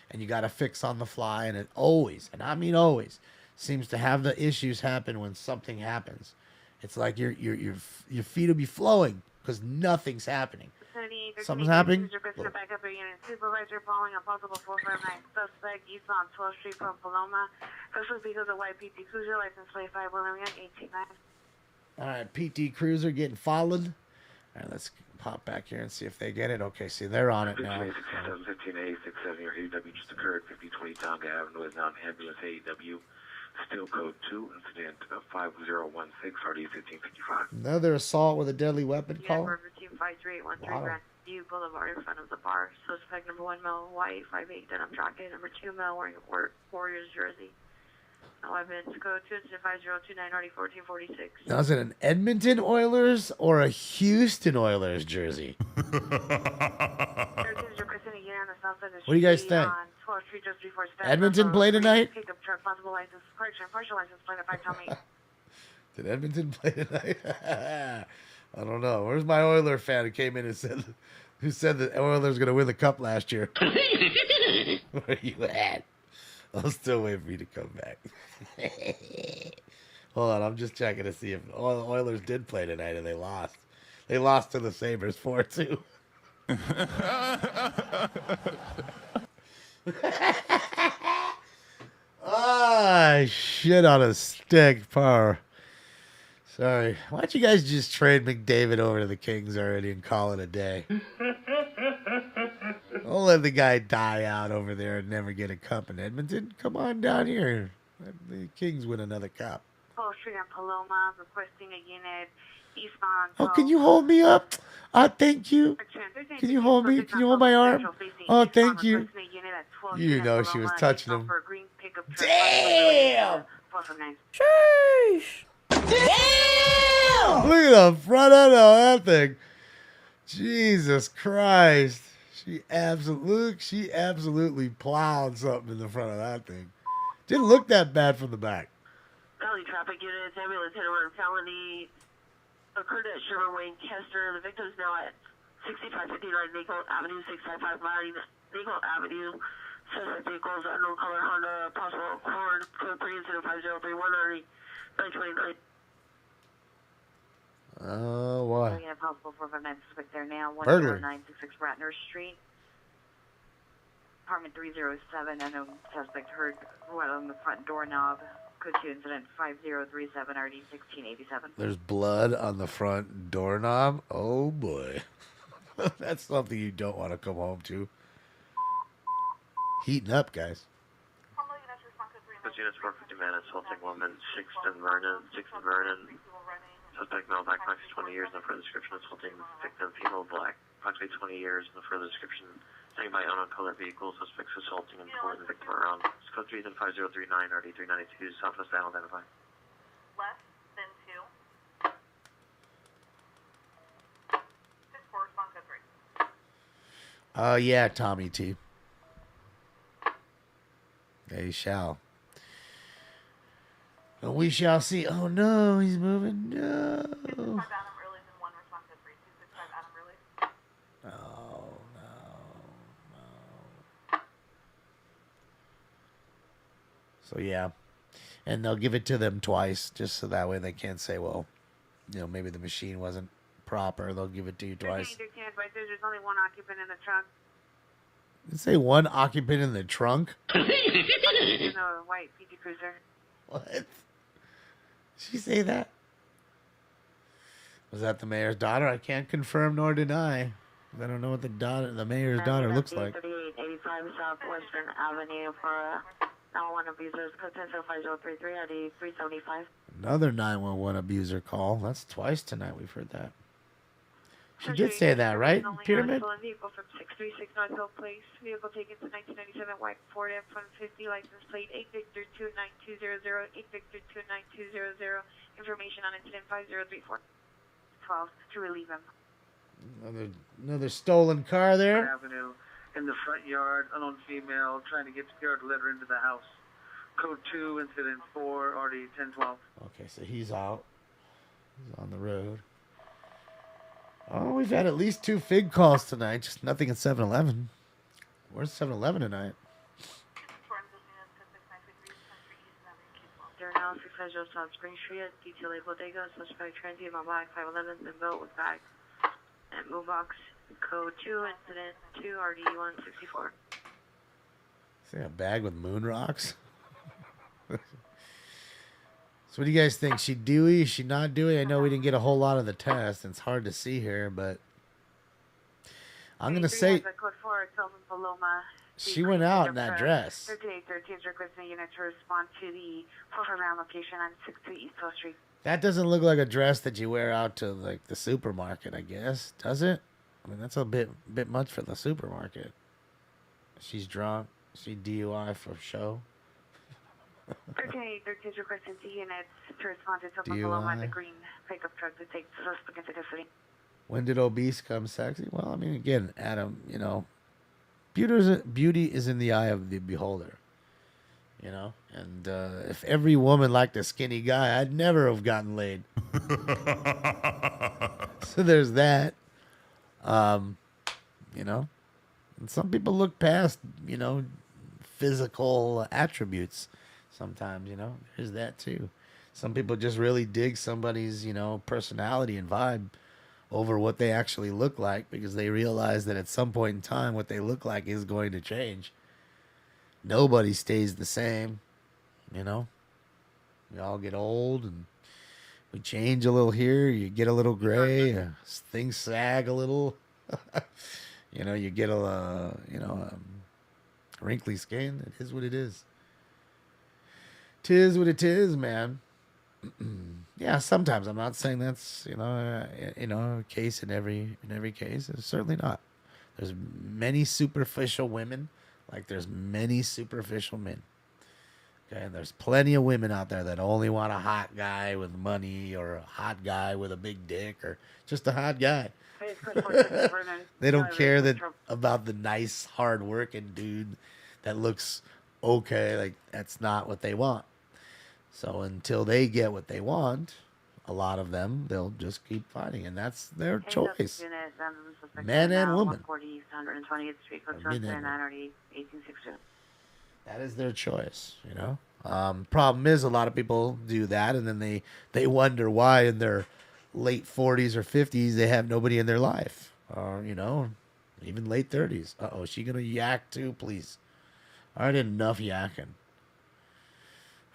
and you got to fix on the fly, and it always, and I mean always, seems to have the issues happen when something happens. It's like your feet will be flowing because nothing's happening. Something's happening. Backup unit supervisor following a possible 459 suspect east on 12th Street from Paloma. Suspect vehicles a white PT Cruiser, license plate 511 All right, PT Cruiser getting followed. All right, let's pop back here and see if they get it. Okay, see, they're on it now. 15A 67 your AEW just occurred. 5020 Tonga Avenue is now an ambulance AEW. Still code 2, incident 5016, RD 1555. Another assault with a deadly weapon call. Team 53813 Grandview Boulevard in front of the bar. Suspect number 1 male white 58 denim jacket. Number 2 male wearing a Warriors jersey. Weapons code 2 incident 5029 RD 1446. Now, is it an Edmonton Oilers or a Houston Oilers jersey? What do you guys think? Edmonton play tonight? Did Edmonton play tonight? I don't know. Where's my Oiler fan who came in and said the Oilers going to win the cup last year? Where are you at? I'll still wait for you to come back. Hold on, I'm just checking to see if the Oilers did play tonight and they lost. They lost to the Sabres 4-2. Shit on a stick, power. Sorry. Why don't you guys just trade McDavid over to the Kings already and call it a day? Don't let the guy die out over there and never get a cup in Edmonton. Come on down here. Let the Kings win another cup. Paul Street and Paloma requesting a unit eastbound. Oh, can you hold me up? Thank you. Can you hold me? Can you hold my arm? Oh, thank you. You know she was touching him. Damn! Sheesh! Damn! Look at the front end of that thing. Jesus Christ. She absolutely plowed something in the front of that thing. Didn't look that bad from the back. Valley traffic units, ambulance hit and felony occurred at Sherman Wayne Kester. The victim is now at 6559 Nickel Avenue, 655 Nickel Avenue. Suspect vehicles, unknown color Honda, possible Accord, code 3 incident 5031 929. Oh, what? We have possible 459 suspect there now. Burglary. 10966 Ratner Street. apartment 307, and a suspect heard what on the front doorknob. Code 2 incident 5037 RD 1687. There's blood on the front doorknob. Oh boy. That's something you don't want to come home to. Heating up, guys. Those units 450 man assaulting woman, 6th and Vernon. Suspect male black, approximately 20 years. No further description. Assaulting victim female black, approximately 20 years. No further description. Standing by unknown color vehicle. Suspects assaulting and pulling the victim around. Code 3 then 5039 RD 392. Southwest bound identified. Less than 2. 6-4, respond code 3. Yeah, Tommy T. They shall. And we shall see. Oh no, he's moving. No. 265 Adam release and 1 respond code 3. 265 Adam release. Oh no. So yeah. And they'll give it to them twice, just so that way they can't say, well, maybe the machine wasn't proper. They'll give it to you twice. There's only one occupant in the trunk. Did it say one occupant in the trunk? In a white PT Cruiser. What? Did she say that? Was that the mayor's daughter? I can't confirm nor deny. I don't know what the mayor's daughter looks like. 3885 Southwestern Avenue for now one abusers. Code 105033 ID 375. Another 911 abuser call. That's twice tonight we've heard that. She did say that, right? Pyramid? Vehicle from 636 North Hill Place. Vehicle taken to 1997 white Ford F-150. License plate 8 Victor 29200. 8 Victor 29200. Information on incident 5034. 12 to relieve him. Another stolen car there. Avenue in the front yard, unknown female trying to get the yard letter into the house. Code 2, incident 4, RD 1012. Okay, so he's out. He's on the road. Oh, we've had at least 2 FIG calls tonight. Just nothing at 7-Eleven. Where's 7-Eleven tonight? They're now 600 South Spring Street at Detail A Bodega. Suspect transient on black 511 and boat with bag. At move box. Code 2, incident 2, RD 164. Say a bag with moon rocks? So what do you guys think? She dewy? Is she not dewy? I know we didn't get a whole lot of the test. And it's hard to see here, but I'm going to say she went out in that dress. 3813 is requesting a unit to respond to the program location on 63 East Coast Street. That doesn't look like a dress that you wear out to like the supermarket, I guess. Does it? I mean, that's a bit much for the supermarket. She's drunk. She DUI for show. 3813 is requesting 2 units to respond to someone below on the green pickup truck to take the suspect into custody. When did obese come sexy? Well, I mean, again, Adam, beauty is in the eye of the beholder. And if every woman liked a skinny guy, I'd never have gotten laid. So there's that. And some people look past, physical attributes sometimes, there's that too. Some people just really dig somebody's, personality and vibe over what they actually look like because they realize that at some point in time what they look like is going to change. Nobody stays the same, We all get old and we change a little here. You get a little gray. Things sag a little. You get a wrinkly skin. It is what it is. 'Tis what it is, man. Yeah, sometimes I'm not saying that's a case in every case. It's certainly not. There's many superficial women, like there's many superficial men. Okay, and there's plenty of women out there that only want a hot guy with money or a hot guy with a big dick or just a hot guy. They don't care about the nice, hard-working dude that looks okay. Like, that's not what they want. So until they get what they want, a lot of them, they'll just keep fighting. And that's their choice. Man and woman. 120th Street, that is their choice, Problem is, a lot of people do that, and then they wonder why in their late 40s or 50s they have nobody in their life. Or, Even late 30s. Uh-oh, is she going to yak too? Please. I already had enough yakking.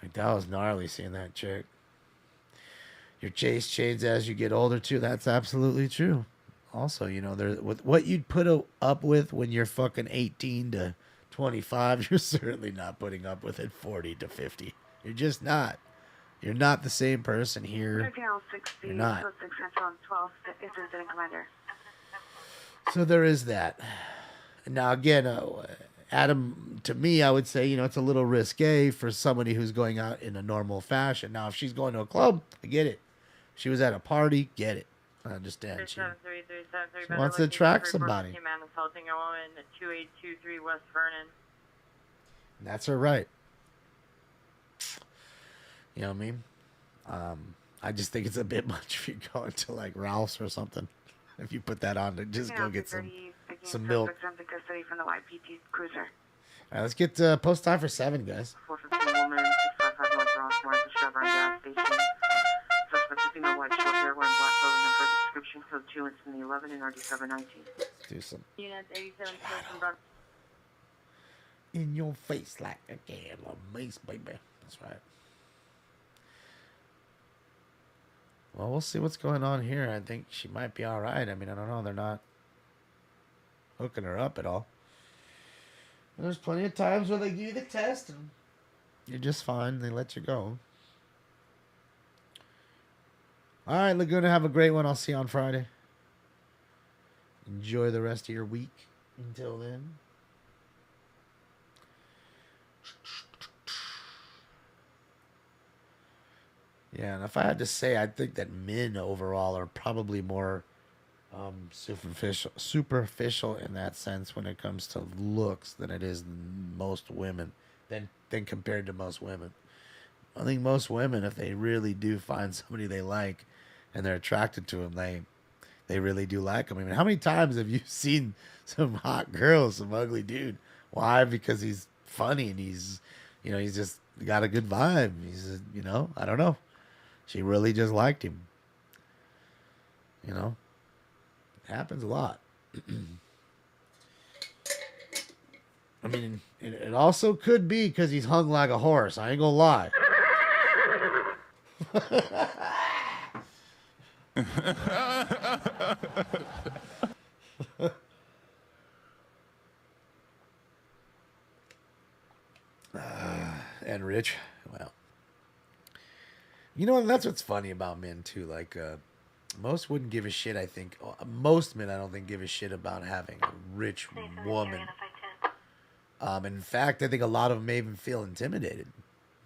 Like, that was gnarly seeing that chick. Your chase changes as you get older, too. That's absolutely true. Also, you know, with what you'd put up with when you're fucking 18 to 25, you're certainly not putting up with it 40 to 50. You're just not. You're not the same person here. You're not. So there is that. Now, again, Adam, to me, I would say, you know, it's a little risque for somebody who's going out in a normal fashion. Now, if she's going to a club, I get it. She was at a party, get it. I understand. She wants to attract somebody. Man assaulting a woman at 2823 West Vernon. That's her right. You know what I mean? I just think it's a bit much if you go into like Ralph's or something. If you put that on, to just go get some milk. From the YPT cruiser. All right, let's get post time for 7, guys. 415 woman, 655 North Rossmore at the Chevron gas station. Suspect is female, white, short hair, wearing black clothing, and first description, code 2, it's in the 11 and RD719. Let's do some. Units 87 kills from Brock. In your face like a can of mace, baby. That's right. Well, we'll see what's going on here. I think she might be all right. I mean, I don't know. They're not hooking her up at all. There's plenty of times where they give you the test and you're just fine. They let you go. All right, Laguna, have a great one. I'll see you on Friday. Enjoy the rest of your week. Until then. Yeah, and if I had to say, I think that men overall are probably more superficial in that sense when it comes to looks than it is most women, than compared to most women. I think most women, if they really do find somebody they like and they're attracted to him, they really do like him. I mean, how many times have you seen some hot girl, some ugly dude? Why? Because he's funny and he's just got a good vibe. He's, I don't know. She really just liked him. You know? It happens a lot. I mean, it also could be because he's hung like a horse. I ain't gonna lie. And Rich, well, you know, that's what's funny about men too. Like, most wouldn't give a shit. I think most men, I don't think, give a shit about having a rich woman. In fact, I think a lot of them may even feel intimidated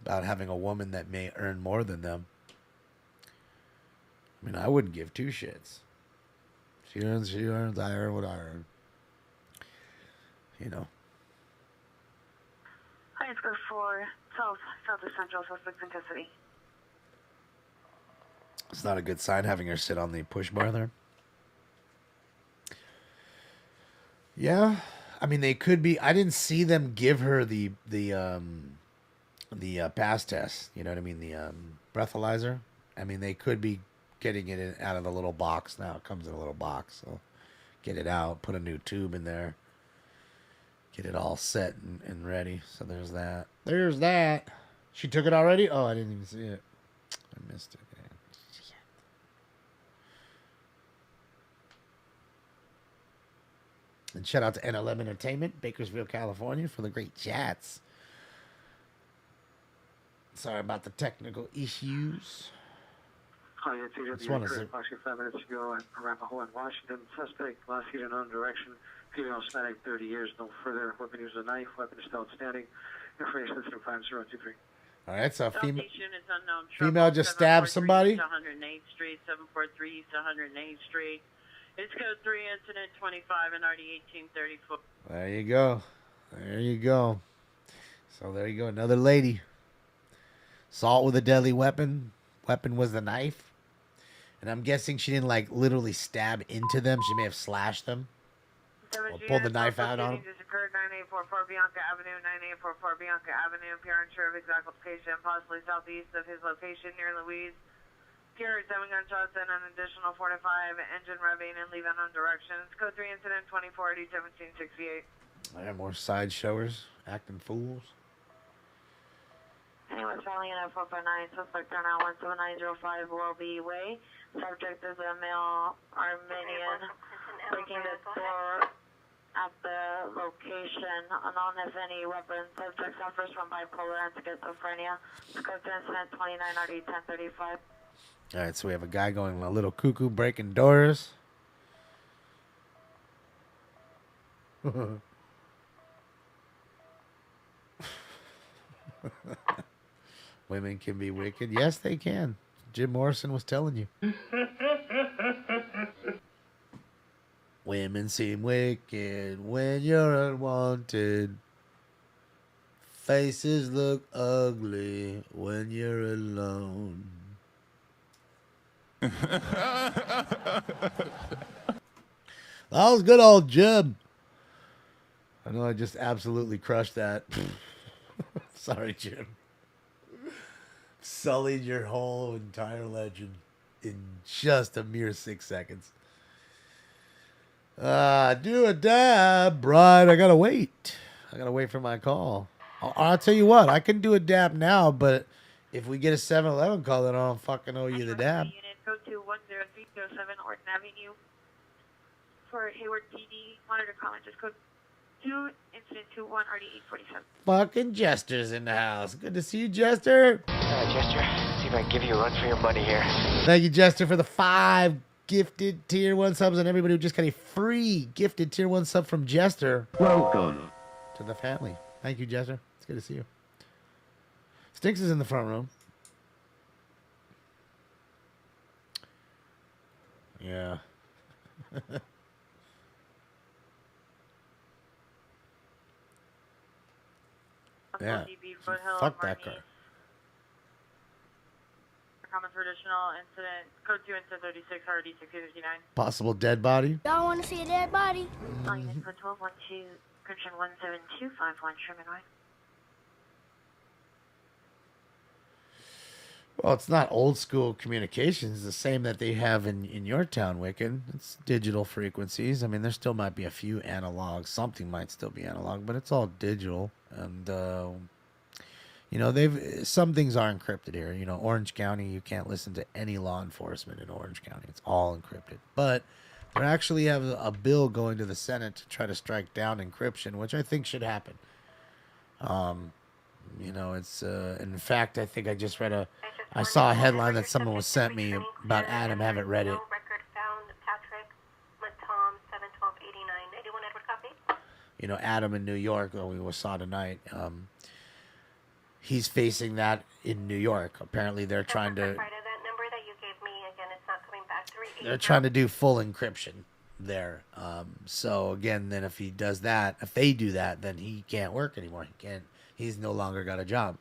about having a woman that may earn more than them. I mean, I wouldn't give two shits. She earns, I earn what I earn. You know. Hi, it's go for South Central, suspect in custody. It's not a good sign having her sit on the push bar there. Yeah, I mean, they could be. I didn't see them give her the pass test. You know what I mean? The breathalyzer. I mean, they could be getting it out of the little box now. It comes in a little box, so get it out, put a new tube in there, get it all set and ready. So there's that. There's that. She took it already? Oh, I didn't even see it. I missed it. Shit. And shout out to NLM Entertainment, Bakersfield, California, for the great chats. Sorry about the technical issues. Hi, it's AWA Curry, approximately 5 minutes ago at Arapahoe in Washington. Suspect lost in unknown direction. Female Hispanic, 30 years, no further. Weapon used a knife. Weapon is still outstanding. Information sensitive 5023. All right, so Southeast units unknown. female just stabbed somebody. 108th Street, 743 East 108th Street. It's code 3, incident 25 and RD 1834. There you go. There you go. So there you go. Another lady. Assault with a deadly weapon. Weapon was the knife. And I'm guessing she didn't, like, literally stab into them. She may have slashed them. Or pulled the knife out on them. This occurred 9844 Bianca Avenue, 9844 Bianca Avenue. Appear unsure of exact location, possibly southeast of his location near Louise. Carrier 7 gunshots and an additional 4 to 5, engine revving and leave unknown directions. Code 3 incident 2480 1768. I have more side showers acting fools. Anyone traveling in F459, suspect are now 17905 Worldby Way. Subject is a male Armenian breaking the door at the location. Unknown if any weapons. Subject suffers from bipolar and schizophrenia. Code to incident 29RD 1035. All right, so we have a guy going a little cuckoo, breaking doors. Women can be wicked. Yes, they can. Jim Morrison was telling you. Women seem wicked when you're unwanted. Faces look ugly when you're alone. That was good old Jim. I know I just absolutely crushed that. Sorry, Jim. Sullied your whole entire legend in just a mere 6 seconds. Do a dab, Brian. I gotta wait. I gotta wait for my call. I'll tell you what, I can do a dab now, but if we get a 7-Eleven call, then I don't fucking owe you the dab. Unit, go to 10307 Orton Avenue for Hayward PD. Monitor comment, just code 2, incident 21, RD 847. Fucking Jester's in the house. Good to see you, Jester. Jester, see if I can give you a run for your money here. Thank you, Jester, for the 5 gifted tier 1 subs, and everybody who just got a free gifted tier 1 sub from Jester. Welcome to the family. Thank you, Jester. It's good to see you. Stinks is in the front room. Yeah. Yeah. Fuck that car. Common traditional incident, code 2 incident 36, RD 6059. Possible dead body. Y'all want to see a dead body? All units code 1212, Christian 17251, Sherman Way. Well, it's not old school communications. It's the same that they have in your town, Wicked. It's digital frequencies. I mean, there still might be a few analog. Something might still be analog, but it's all digital. And, you know, some things are encrypted here. You know, Orange County, you can't listen to any law enforcement in Orange County. It's all encrypted. But they actually have a bill going to the Senate to try to strike down encryption, which I think should happen. You know, it's, in fact, I think I just read I saw a headline that someone was sent me about Adam. Haven't read it. Record found Patrick Latom 71289. 81 Edward copy. You know, Adam in New York, that we saw tonight. He's facing that in New York. Apparently, they're trying to. That number that you gave me again, it's not coming back. They're trying to do full encryption there. So again, then if he does that, if they do that, then he can't work anymore. He's no longer got a job.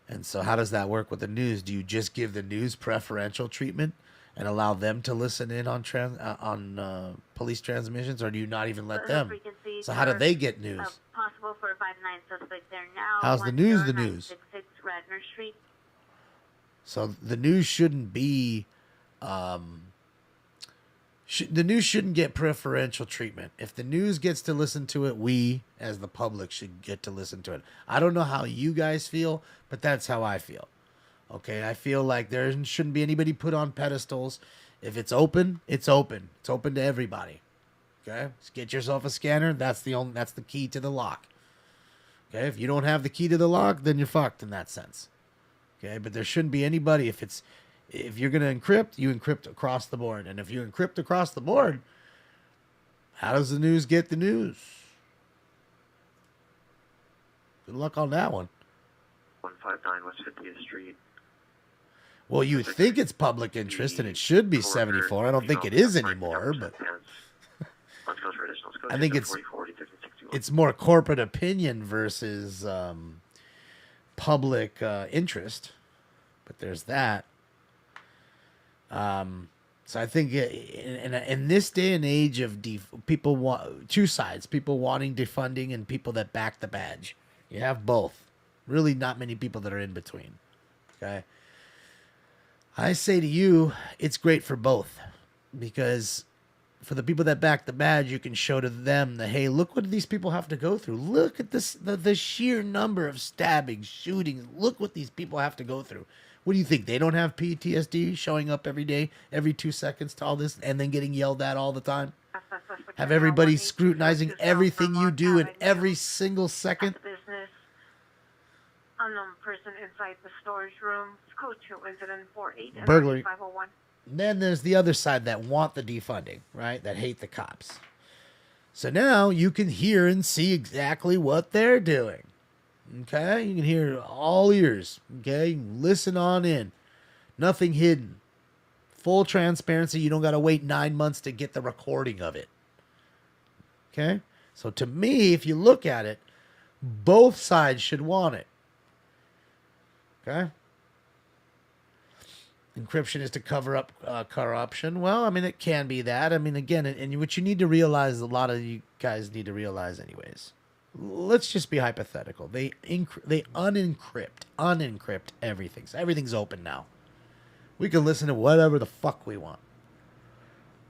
And so how does that work with the news? Do you just give the news preferential treatment and allow them to listen in on police transmissions, or do you not even let them? So how do they get news? Possible for 59 suspects there now. How's the news the news? 66 Radnor Street. So the news shouldn't be, the news shouldn't get preferential treatment. If the news gets to listen to it, we as the public should get to listen to it. I don't know how you guys feel, but that's how I feel. Okay, I feel like there shouldn't be anybody put on pedestals. If it's open, it's open. It's open to everybody. Okay, just get yourself a scanner. That's the key to the lock. Okay, if you don't have the key to the lock, then you're fucked in that sense. Okay, but there shouldn't be anybody. If you're gonna encrypt, you encrypt across the board, and if you encrypt across the board, how does the news get the news? Good luck on that one. 159 West 50th Street. Well, you think it's public interest, and it should be 74. I don't think it is anymore, but I think it's more corporate opinion versus public interest. But there's that. So I think in this day and age of people want two sides, people wanting defunding and people that back the badge. You have both. Really not many people that are in between. Okay. I say to you, it's great for both, because for the people that back the badge, you can show to them that, hey, look what these people have to go through. Look at this, the sheer number of stabbings, shootings. Look what these people have to go through. What do you think? They don't have PTSD showing up every day, every 2 seconds to all this, and then getting yelled at all the time? Have everybody scrutinizing everything you do in every single second? Business. Unknown person inside the storage room. Code 2 incident 48 and Burglary. 501. Then there's the other side that want the defunding, right? That hate the cops. So now you can hear and see exactly what they're doing. Okay? You can hear all ears. Okay? You can listen on in. Nothing hidden. Full transparency. You don't got to wait 9 months to get the recording of it. Okay? So to me, if you look at it, both sides should want it. Okay? Encryption is to cover up corruption. Well, I mean, it can be that. I mean, again, and what you need to realize, a lot of you guys need to realize anyways. Let's just be hypothetical. They unencrypt everything. So everything's open now. We can listen to whatever the fuck we want.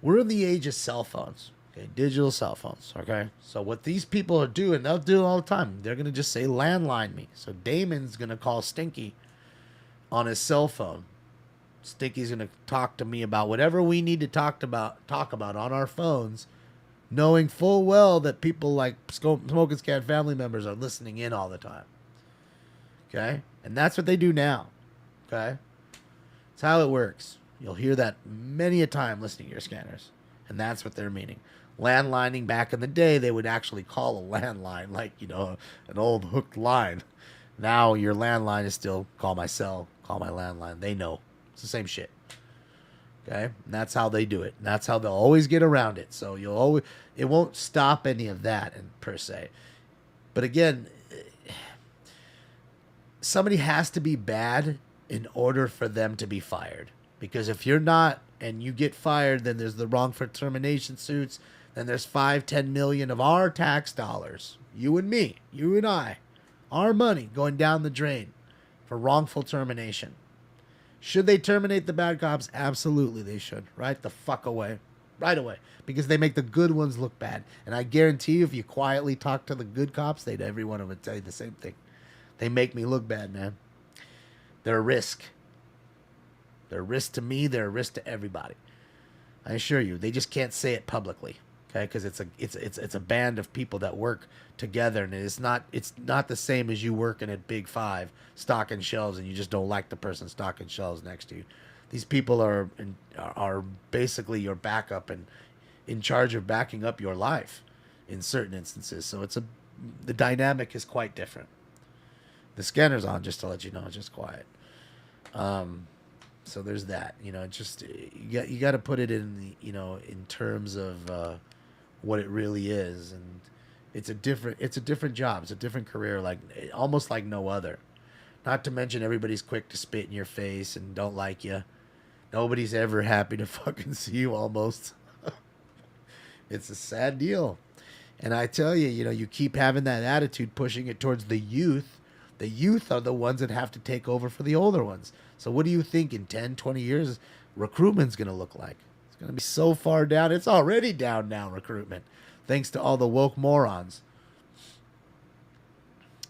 We're in the age of cell phones. Okay, digital cell phones. Okay, so what these people are doing, they'll do it all the time. They're gonna just say landline me. So Damon's gonna call Stinky on his cell phone. Stinky's gonna talk to me about whatever we need to talk about on our phones, knowing full well that people like Smoking Scan family members are listening in all the time. Okay, and that's what they do now. Okay, that's how it works. You'll hear that many a time listening to your scanners, and that's what they're meaning. Landlining, back in the day, they would actually call a landline like, you know, an old hooked line. Now your landline is still call my cell, call my landline. They know. It's the same shit. Okay? And that's how they do it. And that's how they'll always get around it. So it won't stop any of that per se. But again, somebody has to be bad in order for them to be fired. Because if you're not and you get fired, then there's the wrongful termination suits. Then there's 5-10 million of our tax dollars, you and me, you and I, our money going down the drain for wrongful termination. Should they terminate the bad cops? Absolutely they should. Right the fuck away. Right away. Because they make the good ones look bad. And I guarantee you, if you quietly talk to the good cops, every one of them would tell you the same thing. They make me look bad, man. They're a risk. They're a risk to me. They're a risk to everybody. I assure you, they just can't say it publicly. Okay, because it's a band of people that work together, and it's not the same as you working at Big Five stocking shelves, and you just don't like the person stocking shelves next to you. These people are basically your backup and in charge of backing up your life in certain instances. So the dynamic is quite different. The scanner's on, just to let you know, it's just quiet. So there's that. You know, just you got to put it in in terms of what it really is, and it's a different job, it's a different career, like almost like no other. Not to mention everybody's quick to spit in your face and don't like you. Nobody's ever happy to fucking see you almost. It's a sad deal. And I tell you, you keep having that attitude, pushing it towards the youth. The youth are the ones that have to take over for the older ones. So what do you think in 10, 20 years recruitment's going to look like? It's going to be so far down. It's already down now, recruitment, thanks to all the woke morons.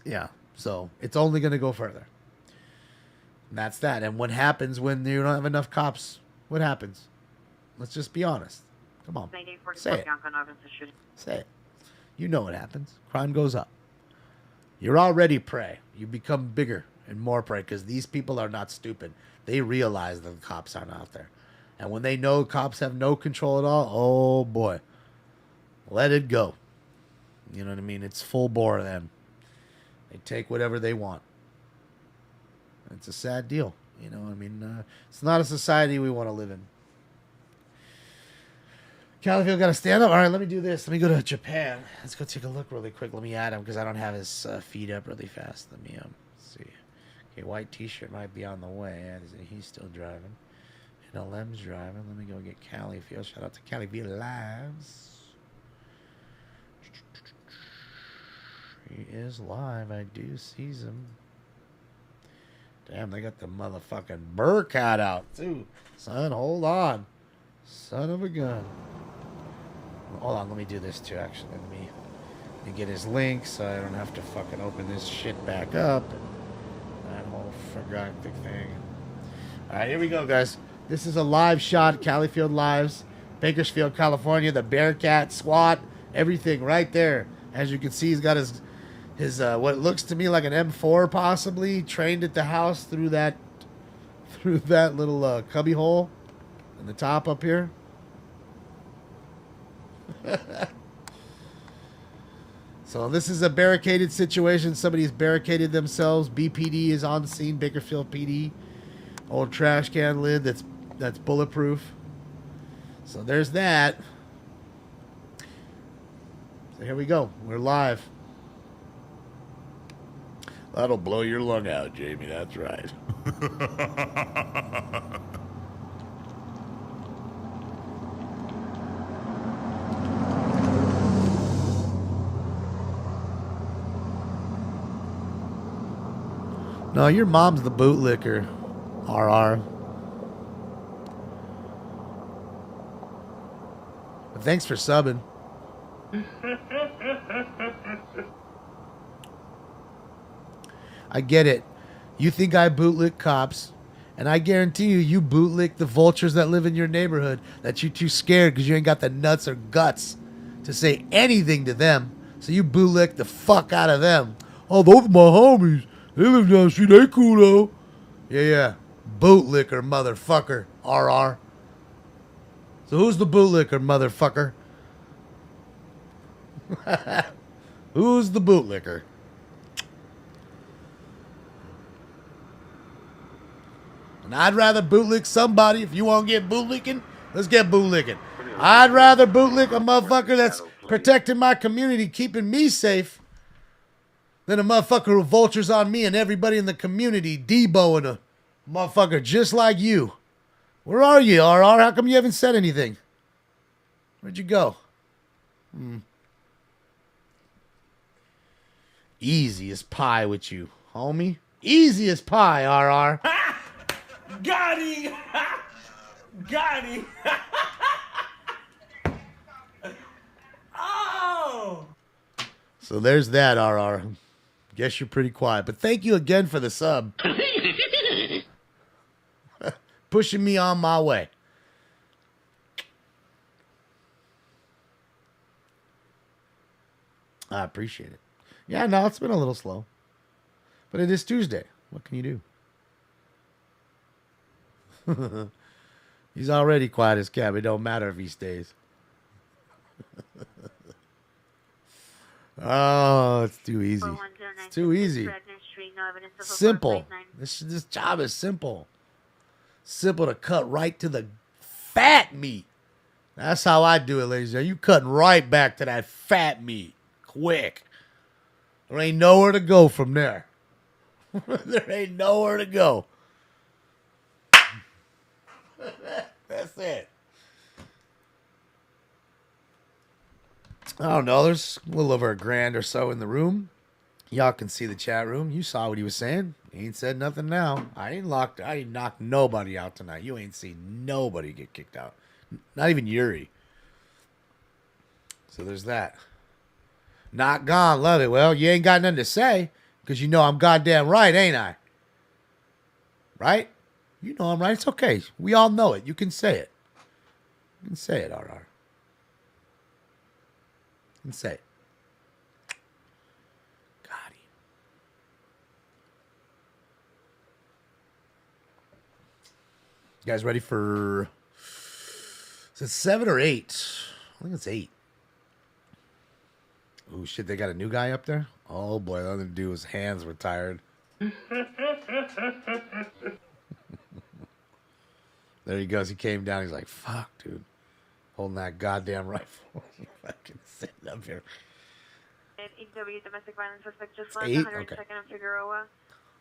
Yeah, so it's only going to go further. And that's that. And what happens when you don't have enough cops? What happens? Let's just be honest. Come on. Say it. Say it. You know what happens. Crime goes up. You're already prey. You become bigger and more prey because these people are not stupid. They realize that the cops aren't out there. And when they know cops have no control at all, oh boy, let it go. You know what I mean? It's full bore then. They take whatever they want. It's a sad deal. It's not a society we want to live in. Califield got to stand up. All right, let me do this. Let me go to Japan. Let's go take a look really quick. Let me add him because I don't have his feed up really fast. Let me see. Okay, white T-shirt might be on the way. He's still driving. And LM's driving. Let me go get Califield. Shout out to Califield Lives. He is live. I do see him. Damn, they got the motherfucking burr cat out, too. Son, hold on. Son of a gun. Hold on, let me do this, too, actually. Let me get his link so I don't have to fucking open this shit back up. That whole forgotten thing. All right, here we go, guys. This is a live shot, Califield Lives, Bakersfield, California. The Bearcat SWAT, everything right there. As you can see, he's got his what looks to me like an M4 possibly trained at the house through that little cubby hole in the top up here. So this is a barricaded situation. Somebody's barricaded themselves. BPD is on scene. Bakersfield PD. Old trash can lid that's bulletproof. So there's that. So here we go. We're live. That'll blow your lung out, Jamie. That's right. No, your mom's the bootlicker, RR. But thanks for subbing. I get it. You think I bootlick cops, and I guarantee you bootlick the vultures that live in your neighborhood that you're too scared because you ain't got the nuts or guts to say anything to them. So you bootlick the fuck out of them. Oh, those are my homies. They live down the street. They cool, though. Yeah. Bootlicker, motherfucker. RR. So who's the bootlicker, motherfucker? Who's the bootlicker? And I'd rather bootlick somebody. If you want to get bootlicking, let's get bootlicking. I'd rather bootlick a motherfucker that's protecting my community, keeping me safe, than a motherfucker who vultures on me and everybody in the community, Deboing a motherfucker just like you. Where are you, RR? How come you haven't said anything? Where'd you go? Easy as pie with you, homie. Easy as pie, RR. Got him! Got him! Oh! So there's that, RR. Guess you're pretty quiet. But thank you again for the sub. Pushing me on my way. I appreciate it. Yeah, no, it's been a little slow. But it is Tuesday. What can you do? He's already quiet as cat. It don't matter if he stays. Oh, it's too easy. It's too easy. Simple. This job is simple. Simple to cut right to the fat meat. That's how I do it, ladies. You cutting right back to that fat meat. Quick. There ain't nowhere to go from there. There ain't nowhere to go. That's it. I don't know. There's a little over $1,000 or so in the room. Y'all can see the chat room. You saw what he was saying. He ain't said nothing now. I ain't knocked nobody out tonight. You ain't seen nobody get kicked out. Not even Yuri. So there's that. Not gone. Love it. Well, you ain't got nothing to say because you know I'm goddamn right, ain't I? Right? You know I'm right. It's okay. We all know it. You can say it. You can say it, RR. You can say it. Got him. You guys ready for... Is it 7 or 8? I think it's 8. Oh, shit. They got a new guy up there? Oh, boy. The other dude's hands were tired. There he goes. He came down. He's like, fuck, dude. Holding that goddamn rifle. Fucking sitting up here. EW domestic violence suspect just left 8? 102nd Okay. and Figueroa.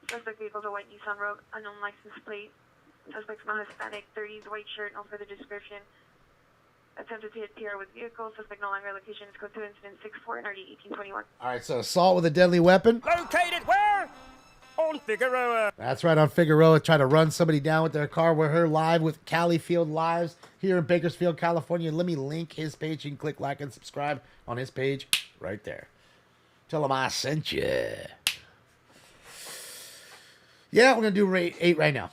Suspect vehicle's a white Nissan Rogue, unknown license plate. Suspect's male Hispanic, 30s, white shirt, no further description. Attempted to hit PR with vehicle. Suspect no longer location is code 2 incident 64 NRD 1821. All right, so assault with a deadly weapon. Located where? on Figueroa. That's right, on Figueroa, trying to run somebody down with their car. We're here live with Cali Field Lives here in Bakersfield, California. Let me link his page. You can click like and subscribe on his page right there. Tell him I sent you. Yeah, we're going to do 8 right now.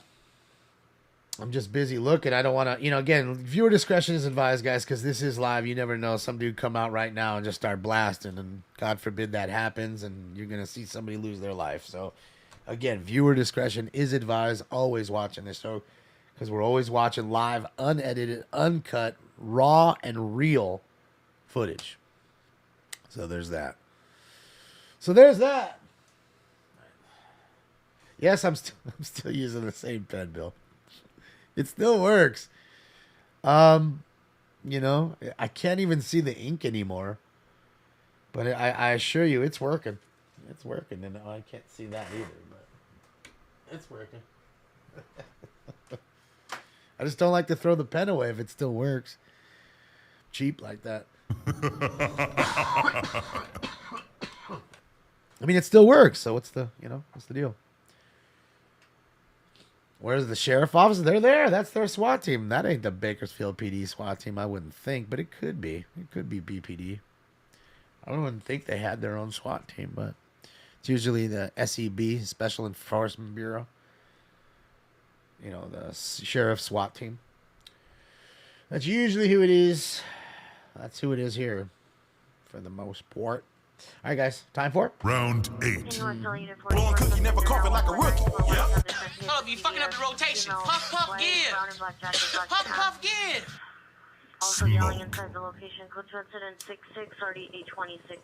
I'm just busy looking. I don't want to, again, viewer discretion is advised, guys, because this is live. You never know. Some dude come out right now and just start blasting, and God forbid that happens, and you're going to see somebody lose their life. So, again, viewer discretion is advised. Always watching this show, because we're always watching live, unedited, uncut, raw, and real footage. So there's that. Yes, I'm still using the same pen, Bill. It still works. I can't even see the ink anymore. But I assure you, it's working. It's working, and I can't see that either, but it's working. I just don't like to throw the pen away if it still works. Cheap like that. I mean, it still works, so what's the deal? Where's the sheriff office? They're there. That's their SWAT team. That ain't the Bakersfield PD SWAT team, I wouldn't think, but it could be. It could be BPD. I don't even think they had their own SWAT team, but it's usually the SEB, Special Enforcement Bureau. The sheriff SWAT team. That's usually who it is. That's who it is here, for the most part. All right, guys, time for it. Round 8. Blowing cookie, never coughing like a rookie. Yeah. Hold up, you fucking up the rotation. Puff, puff, give. Puff, puff, give. Also yelling inside the location. Code to incident 66, RD 826.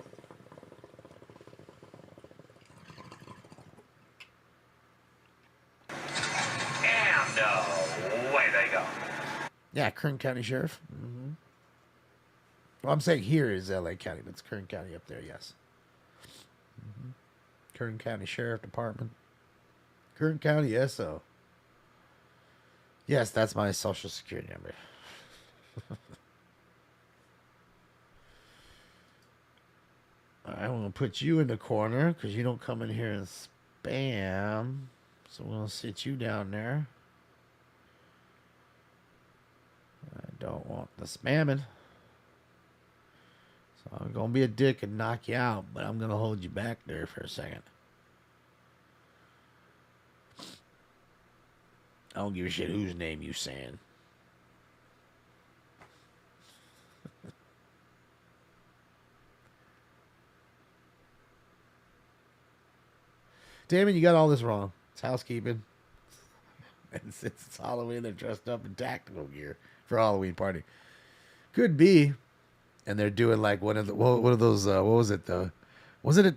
And away they go. Yeah, Kern County Sheriff. Mm-hmm. Well, I'm saying here is LA County, but it's Kern County up there, yes. Mm-hmm. Kern County Sheriff Department. Kern County SO. Yes, that's my social security number. I'm going to put you in the corner because you don't come in here and spam. So we're going to sit you down there. I don't want the spamming. So I'm going to be a dick and knock you out, but I'm going to hold you back there for a second. I don't give a shit whose name you saying. Damon, you got all this wrong. It's housekeeping. And since it's Halloween, they're dressed up in tactical gear for a Halloween party. Could be. And they're doing like one of those, what was it though? Was it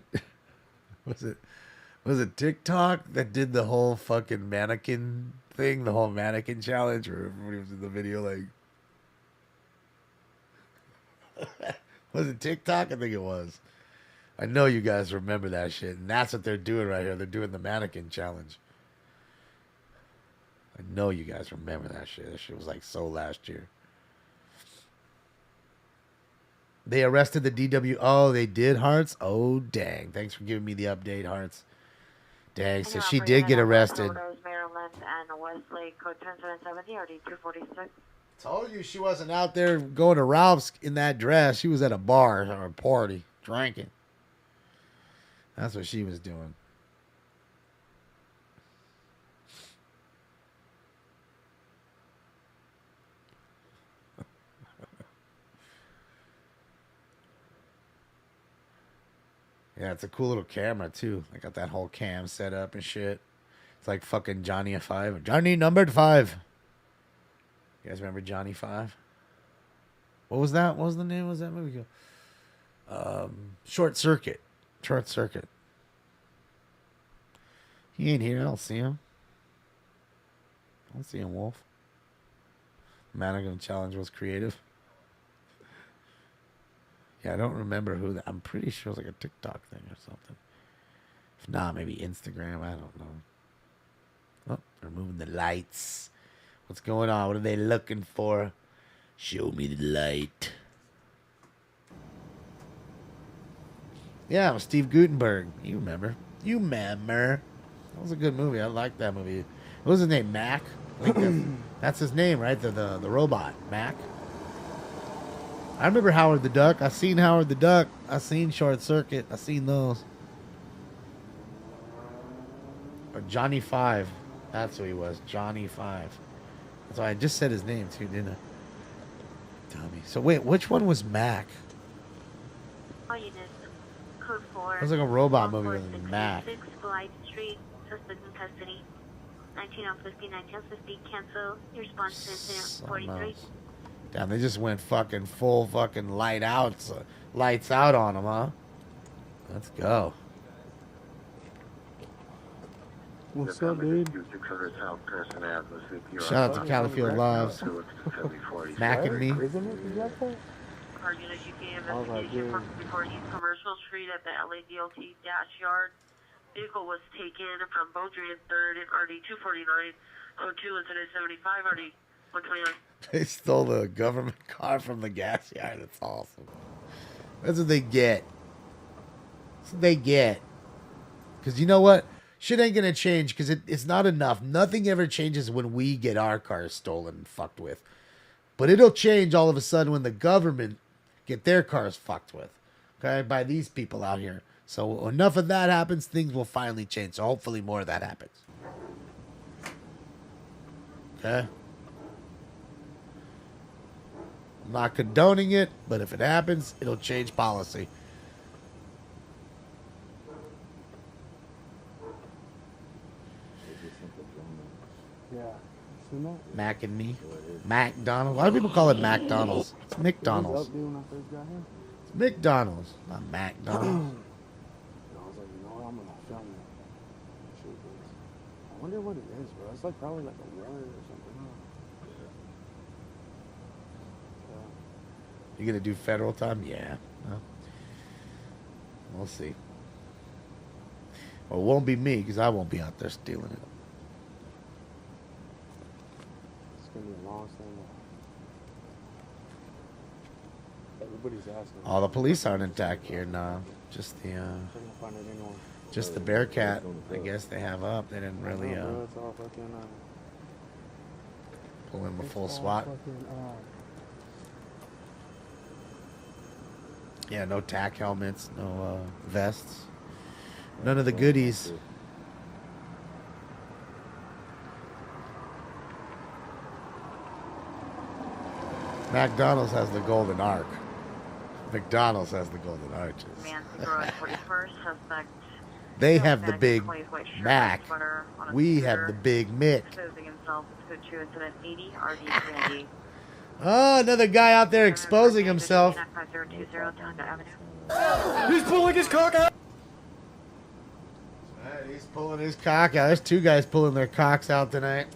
TikTok that did the whole fucking mannequin thing, the whole mannequin challenge, where everybody was in the video like, was it TikTok? I think it was. I know you guys remember that shit, and that's what they're doing right here. They're doing the mannequin challenge. I know you guys remember that shit. That shit was like so last year. They arrested the DW. Oh, they did, Hearts? Oh, dang. Thanks for giving me the update, Hearts. Dang, so she did get arrested. Maryland and Westlake, code 1070, RD 246. Told you she wasn't out there going to Ralph's in that dress. She was at a bar or a party, drinking. That's what she was doing. Yeah, it's a cool little camera, too. I got that whole cam set up and shit. It's like fucking Johnny a 5. Johnny numbered 5. You guys remember Johnny 5? What was that? What was the name of that movie? Short Circuit. Short Circuit. He ain't here. I don't see him. I don't see him, Wolf. Mannequin Challenge was creative. Yeah, I don't remember who that. I'm pretty sure it was like a TikTok thing or something. If not, maybe Instagram. I don't know. Oh, they're moving the lights. What's going on? What are they looking for? Show me the light. Yeah, it was Steve Gutenberg. You remember. You remember. That was a good movie. I liked that movie. What was his name? Mac? I think that's his name, right? The robot. Mac? I remember Howard the Duck. I seen Howard the Duck. I seen Short Circuit. I seen those. Or Johnny Five. That's who he was. Johnny Five. That's why I just said his name too, didn't I? Dummy. So wait, which one was Mac? All units. Code 4. It was like a robot movie with Mac. 6 Blythe Street. Suspect in custody. 1950, 1950. Cancel. Your response to incident 43. Damn, they just went fucking full fucking lights out on them, huh? Let's go. What's up, dude? Shout out to Califield Loves. Mac and me. Car unit, you can investigation before East Commercial Street at the LADOT dash yard. Vehicle was taken from Beaudry and 3rd and RD 249, code 2 incident 75, RD 129. They stole the government car from the gas yard. That's awesome. That's what they get. That's what they get. Because you know what? Shit ain't going to change because it's not enough. Nothing ever changes when we get our cars stolen and fucked with. But it'll change all of a sudden when the government get their cars fucked with. Okay? By these people out here. So enough of that happens, things will finally change. So hopefully more of that happens. Okay? I'm not condoning it, but if it happens, it'll change policy. Yeah. Seen that? Mac and me. McDonald's. A lot of people call it McDonald's. It's McDonald's. It's McDonald's, not McDonald's. I was like, you know what? I'm gonna film it. Shoot this. I wonder what it is, bro. It's like probably like a word or something. You gonna do federal time? Yeah. Well, we'll see. Well, it won't be me because I won't be out there stealing it. It's gonna be a long stand. Everybody's asking. All the police aren't intact here. No, just the Bearcat. I guess they have up. They didn't really pull in a full SWAT. Yeah, no tack helmets, no vests, none of the goodies. McDonald's has the golden arc. McDonald's has the golden arches. They have the big Mac. We have the big Mick. Oh, another guy out there exposing himself. He's pulling his cock out. He's pulling his cock out. There's two guys pulling their cocks out tonight.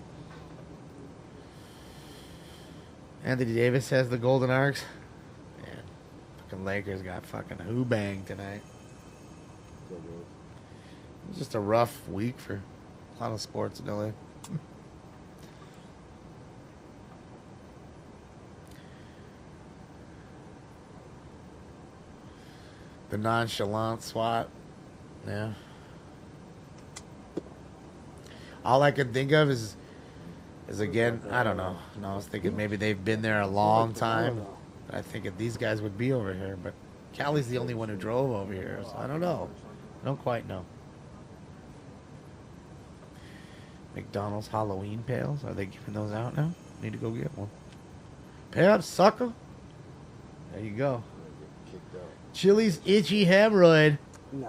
Anthony Davis has the golden arcs. Man, fucking Lakers got fucking who bang tonight. It's just a rough week for a lot of sports in LA. The nonchalant SWAT. Yeah. All I can think of is again, I don't know. No, I was thinking maybe they've been there a long time. I think if these guys would be over here, but Callie's the only one who drove over here, so I don't know. I don't quite know. McDonald's Halloween pails. Are they giving those out now? Need to go get one. Pay up, sucker. There you go. Chili's itchy hemorrhoid. Nah.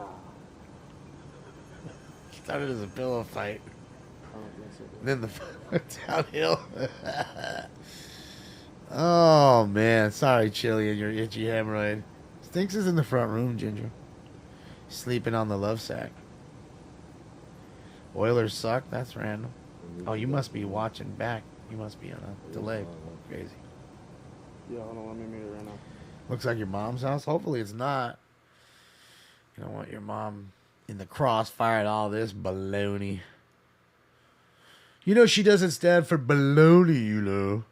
Started as a pillow fight. Then the downhill. Oh man, sorry, Chili, and your itchy hemorrhoid. Stinks is in the front room, Ginger. Sleeping on the love sack. Oilers suck. That's random. Oh, you must be watching back. You must be on a delay. Crazy. Yeah, hold on. Let me meet it right now. Looks like your mom's house. Hopefully it's not. You don't want your mom in the crossfire at all this baloney. You know she doesn't stand for baloney, you know.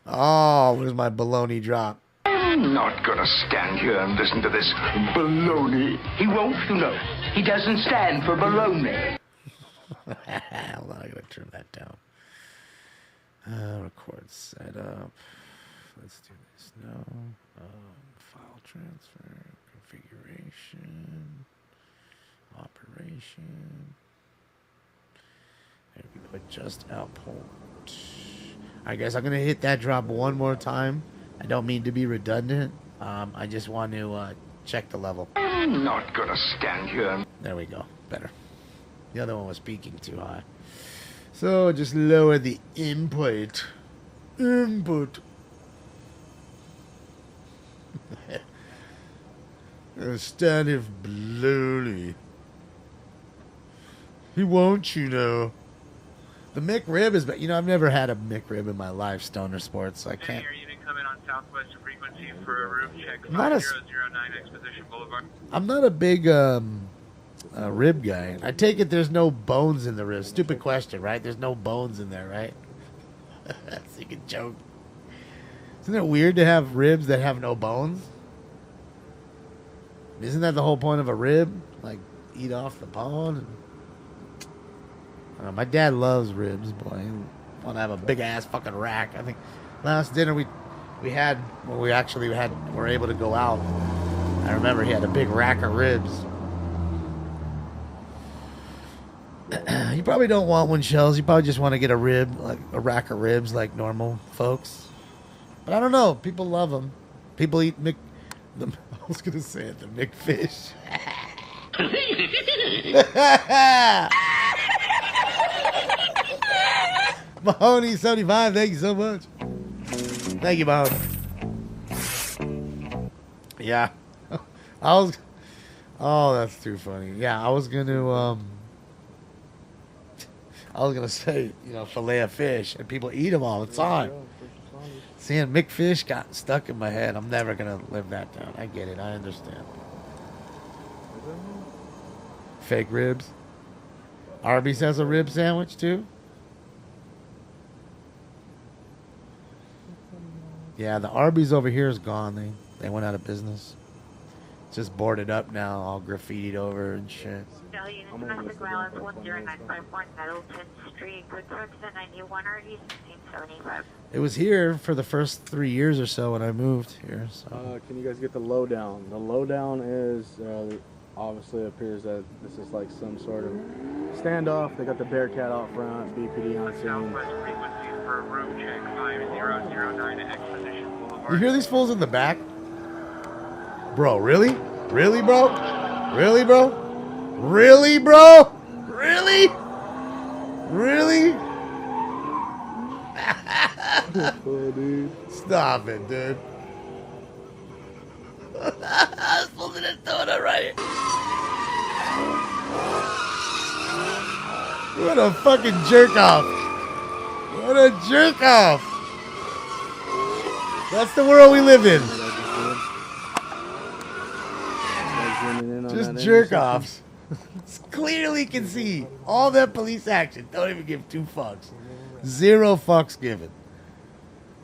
Oh, where's my baloney drop? I'm not gonna stand here and listen to this baloney. He won't, you know. He doesn't stand for baloney. Hold on, I gotta turn that down. Record setup. Let's do this. No. File transfer. Configuration. Operation. There we go. Adjust output. Alright, guys, I'm gonna hit that drop one more time. I don't mean to be redundant. I just want to check the level. I'm not gonna stand here. There we go. Better. The other one was peaking too high. So just lower the input. Standing blurry. He won't, you know. The McRib is, but you know, I've never had a McRib in my life, Stoner Sports, so I can't. Your unit coming on southwest frequency for a roof check. Not a- 5009 Exposition Boulevard. I'm not a big rib guy. I take it there's no bones in the rib. Stupid question, right? There's no bones in there, right? That's a good joke. Isn't it weird to have ribs that have no bones? Isn't that the whole point of a rib? Like, eat off the bone? I don't know, my dad loves ribs, boy. He want to have a big ass fucking rack. I think last dinner we had, when we actually were able to go out, I remember he had a big rack of ribs. You probably don't want one, Shells. You probably just want to get a rib, like a rack of ribs, like normal folks. But I don't know. People love them. People eat I was gonna say it, the McFish. Mahoney 75, thank you so much. Thank you, Mahoney. Yeah. Oh, that's too funny. Yeah, I was gonna say, you know, fillet of fish, and people eat them all the time. Seeing McFish got stuck in my head. I'm never gonna live that down. I get it. I understand. Fake ribs. Arby's has a rib sandwich too. Yeah, the Arby's over here is gone. They went out of business. It's just boarded up now, all graffitied over and shit. Unit domestic violence 10954 Middleton Street. Good trucks at 91 RD 1675. It was here for the first 3 years or so when I moved here. So. Can you guys get the lowdown? The lowdown is obviously appears that this is like some sort of standoff. They got the Bearcat out front, BPD on scene. Southwest frequency for a roof check 5009 Exposition Boulevard. You hear these fools in the back? Bro, really? Really, bro? Really, bro? Really, bro? Really? Really? Oh, dude. Stop it, dude. I was supposed to throw it right. What a fucking jerk off. What a jerk off. That's the world we live in. Just jerk offs. Clearly can see all that police action. Don't even give 2 fucks. 0 fucks given.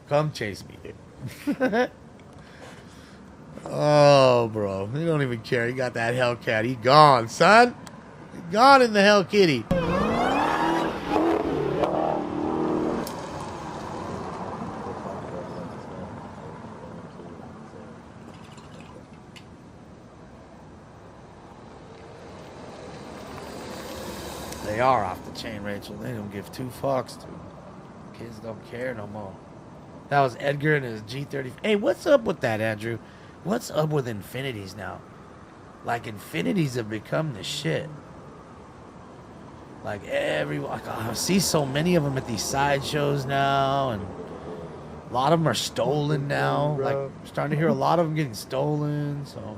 Come chase me, dude. Oh, bro. He don't even care. He got that Hellcat. He gone, son. He gone in the Hell Kitty. They are off the chain, Rachel. They don't give 2 fucks, dude. Kids don't care no more. That was Edgar and his G30. Hey, what's up with that, Andrew? What's up with Infinities now? Like, Infinities have become the shit. Like, everyone... Like, I see so many of them at these sideshows now, and a lot of them are stolen now. Like, I'm starting to hear a lot of them getting stolen, so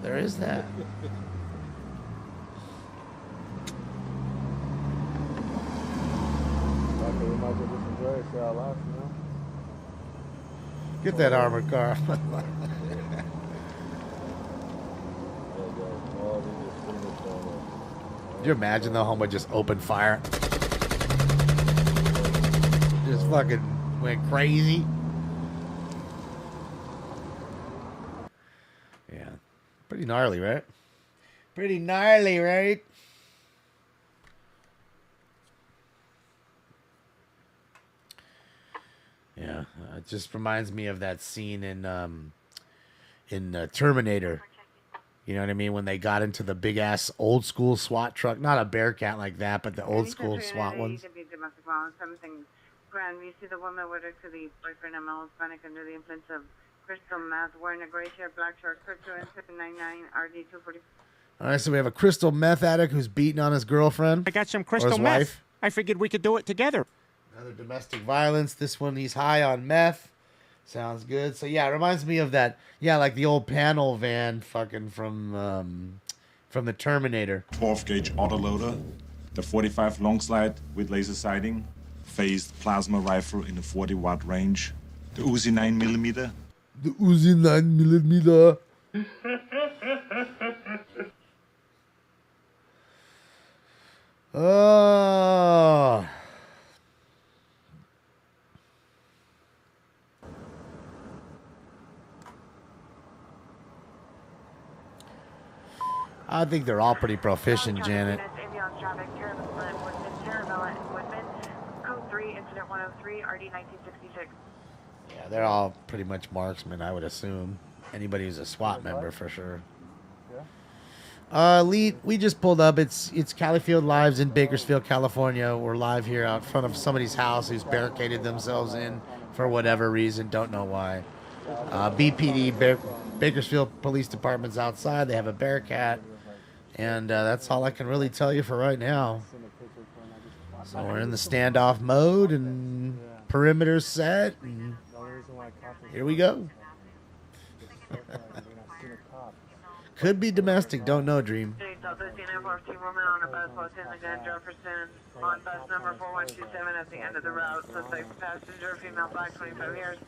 there is that. Get that armored car. Could you imagine the homie just opened fire? Just fucking went crazy. Pretty gnarly, right? Pretty gnarly, right? Yeah, it just reminds me of that scene in Terminator. You know what I mean? When they got into the big ass old school SWAT truck, not a Bearcat like that, but the old school SWAT ones. Domestic violence, something grand. You see the woman with her to the boyfriend and Mel's panic under the influence of crystal meth, wearing a gray shirt, black short, crypto, and 799 RD240. All right, so we have a crystal meth addict who's beating on his girlfriend. I got some or crystal his meth. wife. I figured we could do it together. Another domestic violence. This one, he's high on meth. Sounds good. So yeah, it reminds me of that. Yeah, like the old panel van, fucking from the Terminator. 12 gauge autoloader, the 45 long slide with laser sighting, phased plasma rifle in a 40-watt range, the Uzi 9mm. The Uzi 9mm. Oh. I think they're all pretty proficient, Janet. Code 3, incident 103, RD 1966. Yeah, they're all pretty much marksmen, I would assume. Anybody who's a SWAT member, for sure. Lee, we just pulled up. It's Califield Lives in Bakersfield, California. We're live here out front of somebody's house who's barricaded themselves in for whatever reason. Don't know why. BPD, Bakersfield Police Department's outside. They have a Bearcat. And that's all I can really tell you for right now. So we're in the standoff mode and perimeter's set. And here we go. Could be domestic. Don't know, Dream. Woman on a bus was in again, Jefferson, on bus number 4127 at the end of the route. Suspect passenger, female, black, 25 years.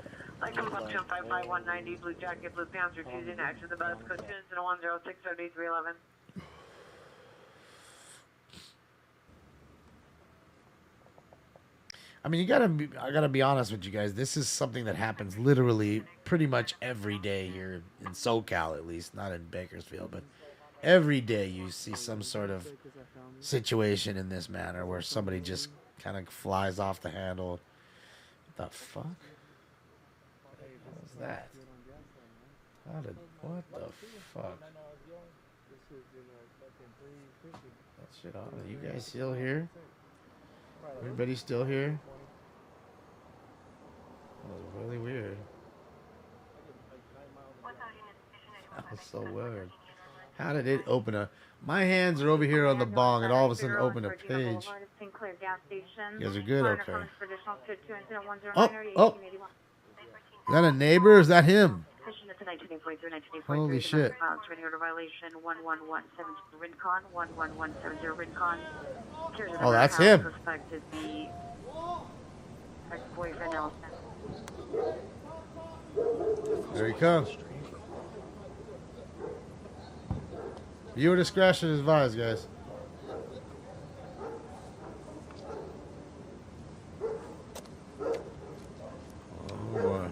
Light complexion 55190, blue jacket, blue pants, refusing to exit the bus. Code 2 incident 106 311. I mean, I gotta be honest with you guys. This is something that happens literally pretty much every day here in SoCal, at least, not in Bakersfield, but every day you see some sort of situation in this manner where somebody just kind of flies off the handle. What the fuck? What was that? What the fuck? That shit on. Are you guys still here? Everybody still here? That was really weird. That was so weird. How did it open a... My hands are over here on the bong and all of a sudden open a page. You guys are good? Okay. Oh! Is that a neighbor or is that him? Holy shit. Oh, that's him. There he comes. Viewer discretion is advised, guys. Oh boy.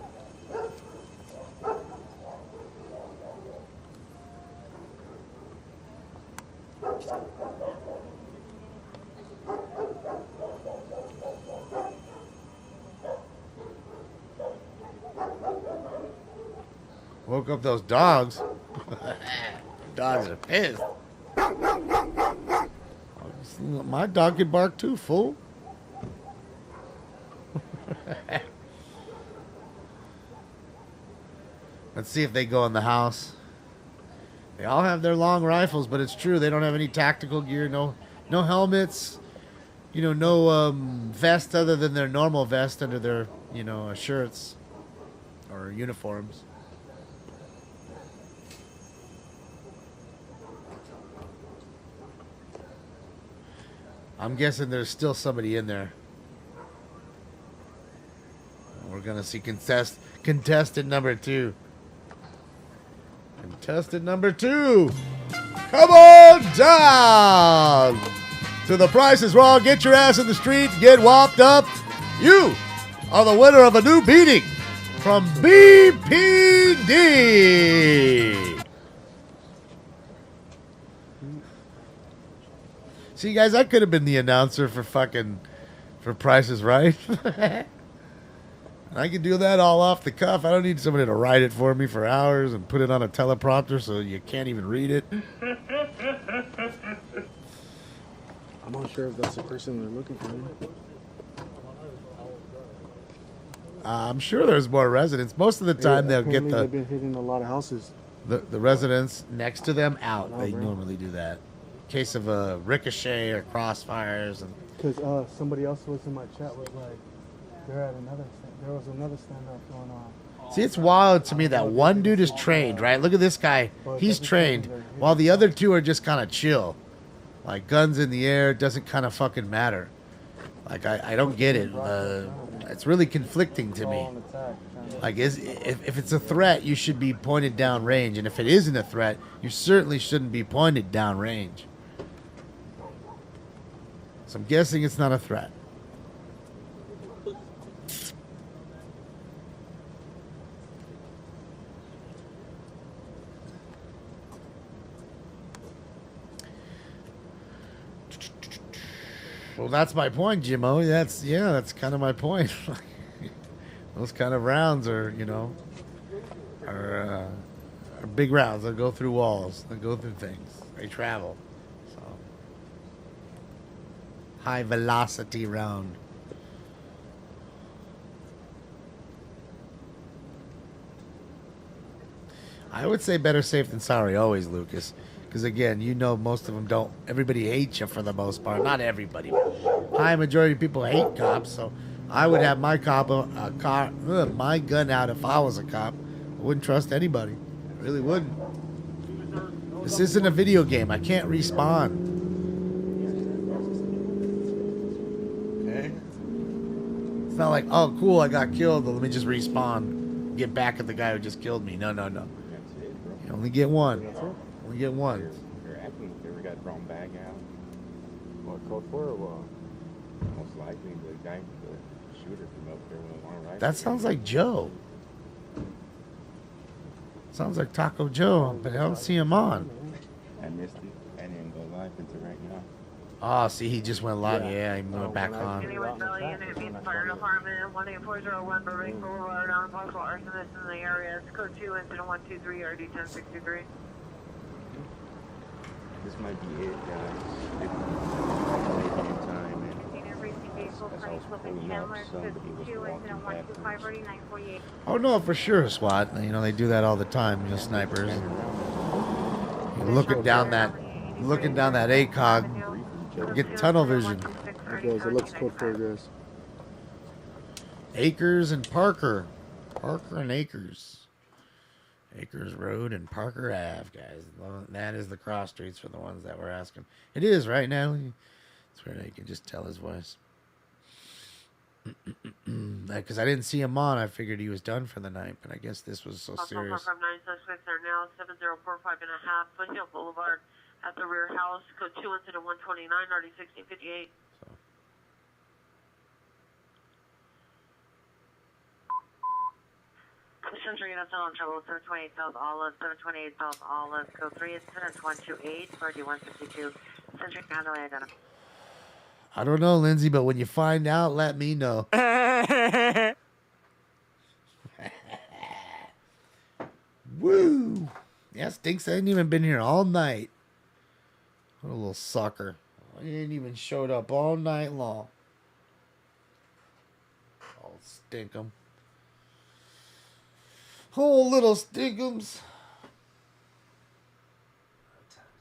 Woke up those dogs. Dogs are pissed. My dog could bark too, fool. Let's see if they go in the house. They all have their long rifles, but it's true they don't have any tactical gear, no helmets, no vest other than their normal vest under their shirts or uniforms. I'm guessing there's still somebody in there. We're gonna see contestant number 2. Contestant number 2. Come on down to The Price is Wrong. Get your ass in the street, get whopped up. You are the winner of a new beating from BPD. See, guys, I could have been the announcer for Price is Right. I can do that all off the cuff. I don't need somebody to write it for me for hours and put it on a teleprompter so you can't even read it. I'm not sure if that's the person they're looking for. I'm sure there's more residents. Most of the time, they'll get They've been hitting a lot of houses. the residents next to them out. They normally do that. In case of a ricochet or crossfires. Because somebody else was in my chat was like, there was another standoff going on. See, it's wild to me that one dude is trained, right? Look at this guy. He's trained, while the other two are just kind of chill. Like, guns in the air, doesn't kind of fucking matter. Like, I don't get it. It's really conflicting to me. Like, if it's a threat, you should be pointed down range. And if it isn't a threat, you certainly shouldn't be pointed down range. So I'm guessing it's not a threat. Well, that's my point, Jimmo. That's kind of my point. Those kind of rounds are big rounds. They go through walls. They go through things. They travel. So, high velocity round. I would say better safe than sorry always, Lucas. Because, again, most of them don't. Everybody hates you for the most part. Not everybody. But high majority of people hate cops. So I would have my my gun out if I was a cop. I wouldn't trust anybody. I really wouldn't. This isn't a video game. I can't respawn. Okay. It's not like, oh, cool, I got killed. Let me just respawn. Get back at the guy who just killed me. No. You only get one. We get one. You're acting. You ever got thrown back out? What, code 4 or what? Most likely the guy, the shooter from up there with one right. That sounds like Joe. Sounds like Taco Joe, but I don't see him on. I missed it. I didn't go live until right now. Oh, see, he just went live. Yeah, he went back on. Anyone Valley Unit means fire department 18401 Burbank Boulevard on possible arsonist in the area. It's code 2 incident 123 RD 1063. This might be it, guys. If time and Oh no, for sure, SWAT. They do that all the time. Snipers. You're looking down that ACOG, get tunnel vision. Okay, so it looks code 4, guys. Acres and Parker and Acres. Acres Road and Parker Ave, guys. That is the cross streets for the ones that were asking. It is, right, Natalie? That's where you can just tell his voice. Because I didn't see him on, I figured he was done for the night, but I guess this was so serious. 9 suspects are now 7045 and a half Foothill Boulevard at the rear house. Code 2 incident 129 RD 1658. Century Unit still in trouble. 728 South Olive, 728 South Olive, code 3 incident 128 RD 152. Century handily identified. I don't know, Lindsay, but when you find out, let me know. Woo! Yeah, Stinks hasn't even been here all night. What a little sucker. He ain't even showed up all night long. Oh, Stinkum. Oh, little Stinkums.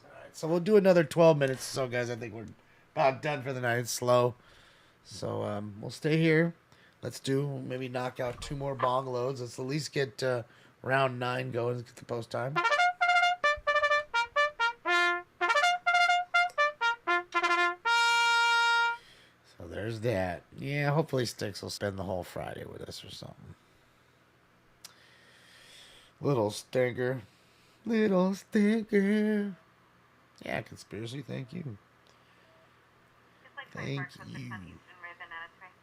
Alright, so we'll do another 12 minutes. So, guys, I think we're about done for the night. It's slow. So, we'll stay here. Maybe knock out 2 more bong loads. Let's at least get round 9 going. Get the post time. So, there's that. Yeah, hopefully Stinks will spend the whole Friday with us or something. Little stinker. Little stinker. Yeah, conspiracy, thank you. Thank you.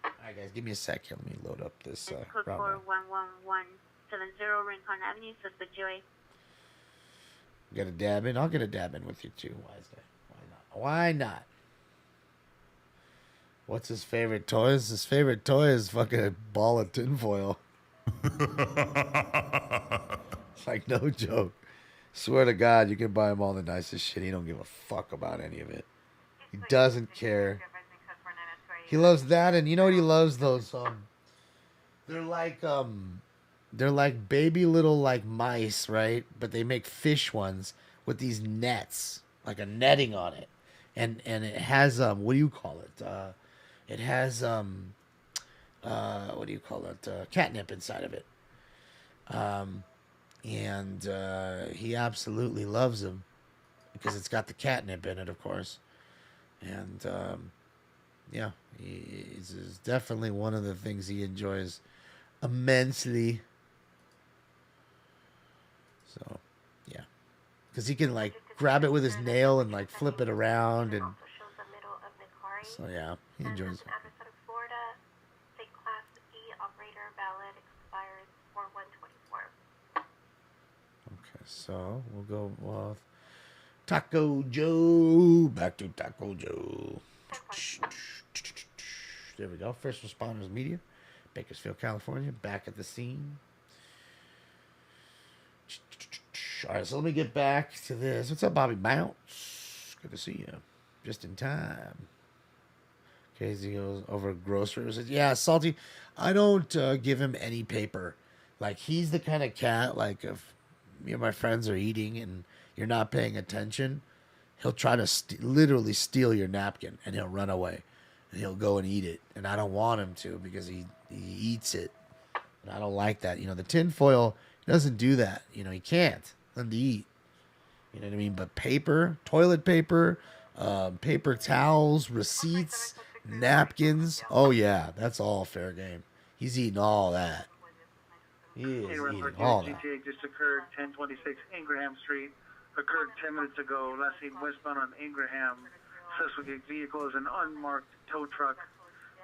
Alright, guys, give me a sec here. Let me load up this. Code 41170 Rincon Avenue, suspect Joey. Get a dab in? I'll get a dab in with you, too. Why is that? Why not? Why not? What's his favorite toys? His favorite toy is fucking a ball of tinfoil. It's like no joke. Swear to God, you can buy him all the nicest shit. He don't give a fuck about any of it. He doesn't care. He loves that, and you know what he loves? Those they're like baby little like mice, right? But they make fish ones with these nets, like a netting on it, and it has what do you call it? It has what do you call it? Catnip inside of it. And he absolutely loves them because it's got the catnip in it, of course. And yeah, it's definitely one of the things he enjoys immensely. So, yeah, because he can like grab it with his nail and like flip it around, and so yeah, he enjoys it. Okay, so we'll go with Taco Joe. Back to Taco Joe. There we go. First Responders Media, Bakersfield, California. Back at the scene. All right, so let me get back to this. What's up, Bobby Bounce? Good to see you. Just in time. Casey goes over groceries. Yeah, Salty. I don't give him any paper. Like, he's the kind of cat, like, if me and my friends are eating and you're not paying attention, he'll try to literally steal your napkin and he'll run away. And he'll go and eat it. And I don't want him to because he eats it. And I don't like that. You know, the tinfoil doesn't do that. You know, he can't. Let him to eat. You know what I mean? But paper, toilet paper, paper towels, receipts, napkins. Oh, yeah. That's all fair game. He's eating all that. He is eating all that. GTA just occurred 1026 Ingraham Street. Occurred 10 minutes ago. Last seen westbound on Ingraham. Suspect vehicle is an unmarked tow truck.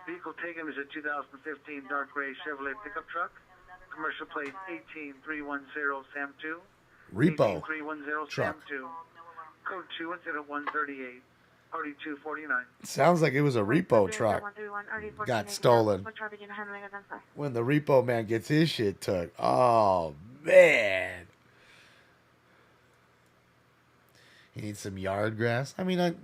Vehicle taken is a 2015 dark gray Chevrolet pickup truck. Commercial plate 18310 SAM2. Repo 18310 truck. SAM2. Code 210-138. Party 249. Sounds like it was a repo truck. Got stolen. When the repo man gets his shit took. Oh, man. He needs some yard grass. I mean,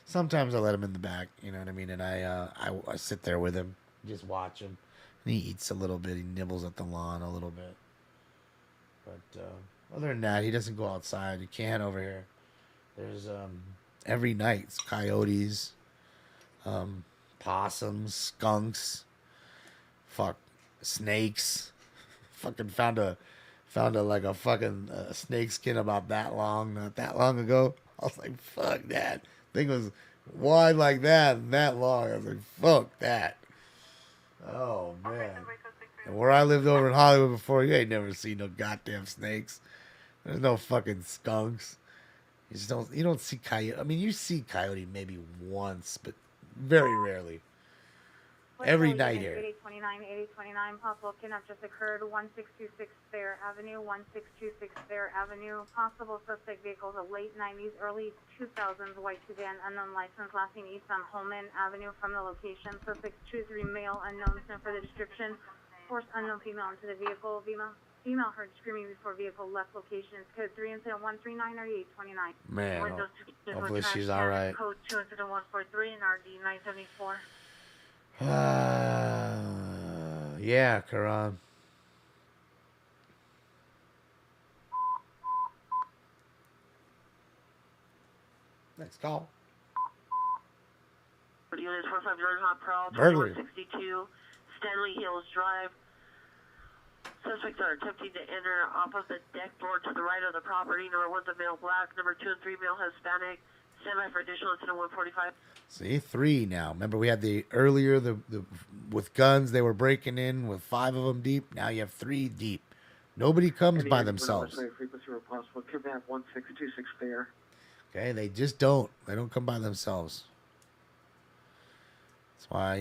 sometimes I let him in the back, you know what I mean? And I sit there with him, just watch him. And he eats a little bit. He nibbles at the lawn a little bit. But other than that, he doesn't go outside. He can't over here. There's every night it's coyotes, possums, skunks, snakes. Fucking found a like a fucking snake skin about that long, not that long ago. I was like, fuck that. Thing was wide like that and that long. I was like, fuck that. Oh, man. And where I lived over in Hollywood before, you ain't never seen no goddamn snakes. There's no fucking skunks. You don't see coyote. I mean, you see coyote maybe once, but very rarely. Every night here. 8029, possible kidnap just occurred. 1626 Fair Avenue, 1626 Fair Avenue. Possible suspect vehicles of late 90s, early 2000s, white sedan, unknown license, last seen east on Holman Avenue from the location. Suspects 2-3 male, unknown, sent for the description. Forced unknown female into the vehicle. Female heard screaming before vehicle left location. It's code 3 incident 139 or 829. Man, hopefully she's all right. Code 2 incident 143 and RD 974. Yeah, Karan. Next call. Units 450 Hot Pearl, Burglary. 62 Stanley Hills Drive. Suspects are attempting to enter off of the deck door to the right of the property. Number 1's a male black. Number 2 and 3 male Hispanic. Stand by for additional incident 145. See, 3 now. Remember we had the earlier the with guns they were breaking in with 5 of them deep. Now you have 3 deep. Nobody comes by themselves. Frequency where possible. Kidnap 1626 Fair. Okay, they just don't. They don't come by themselves. That's why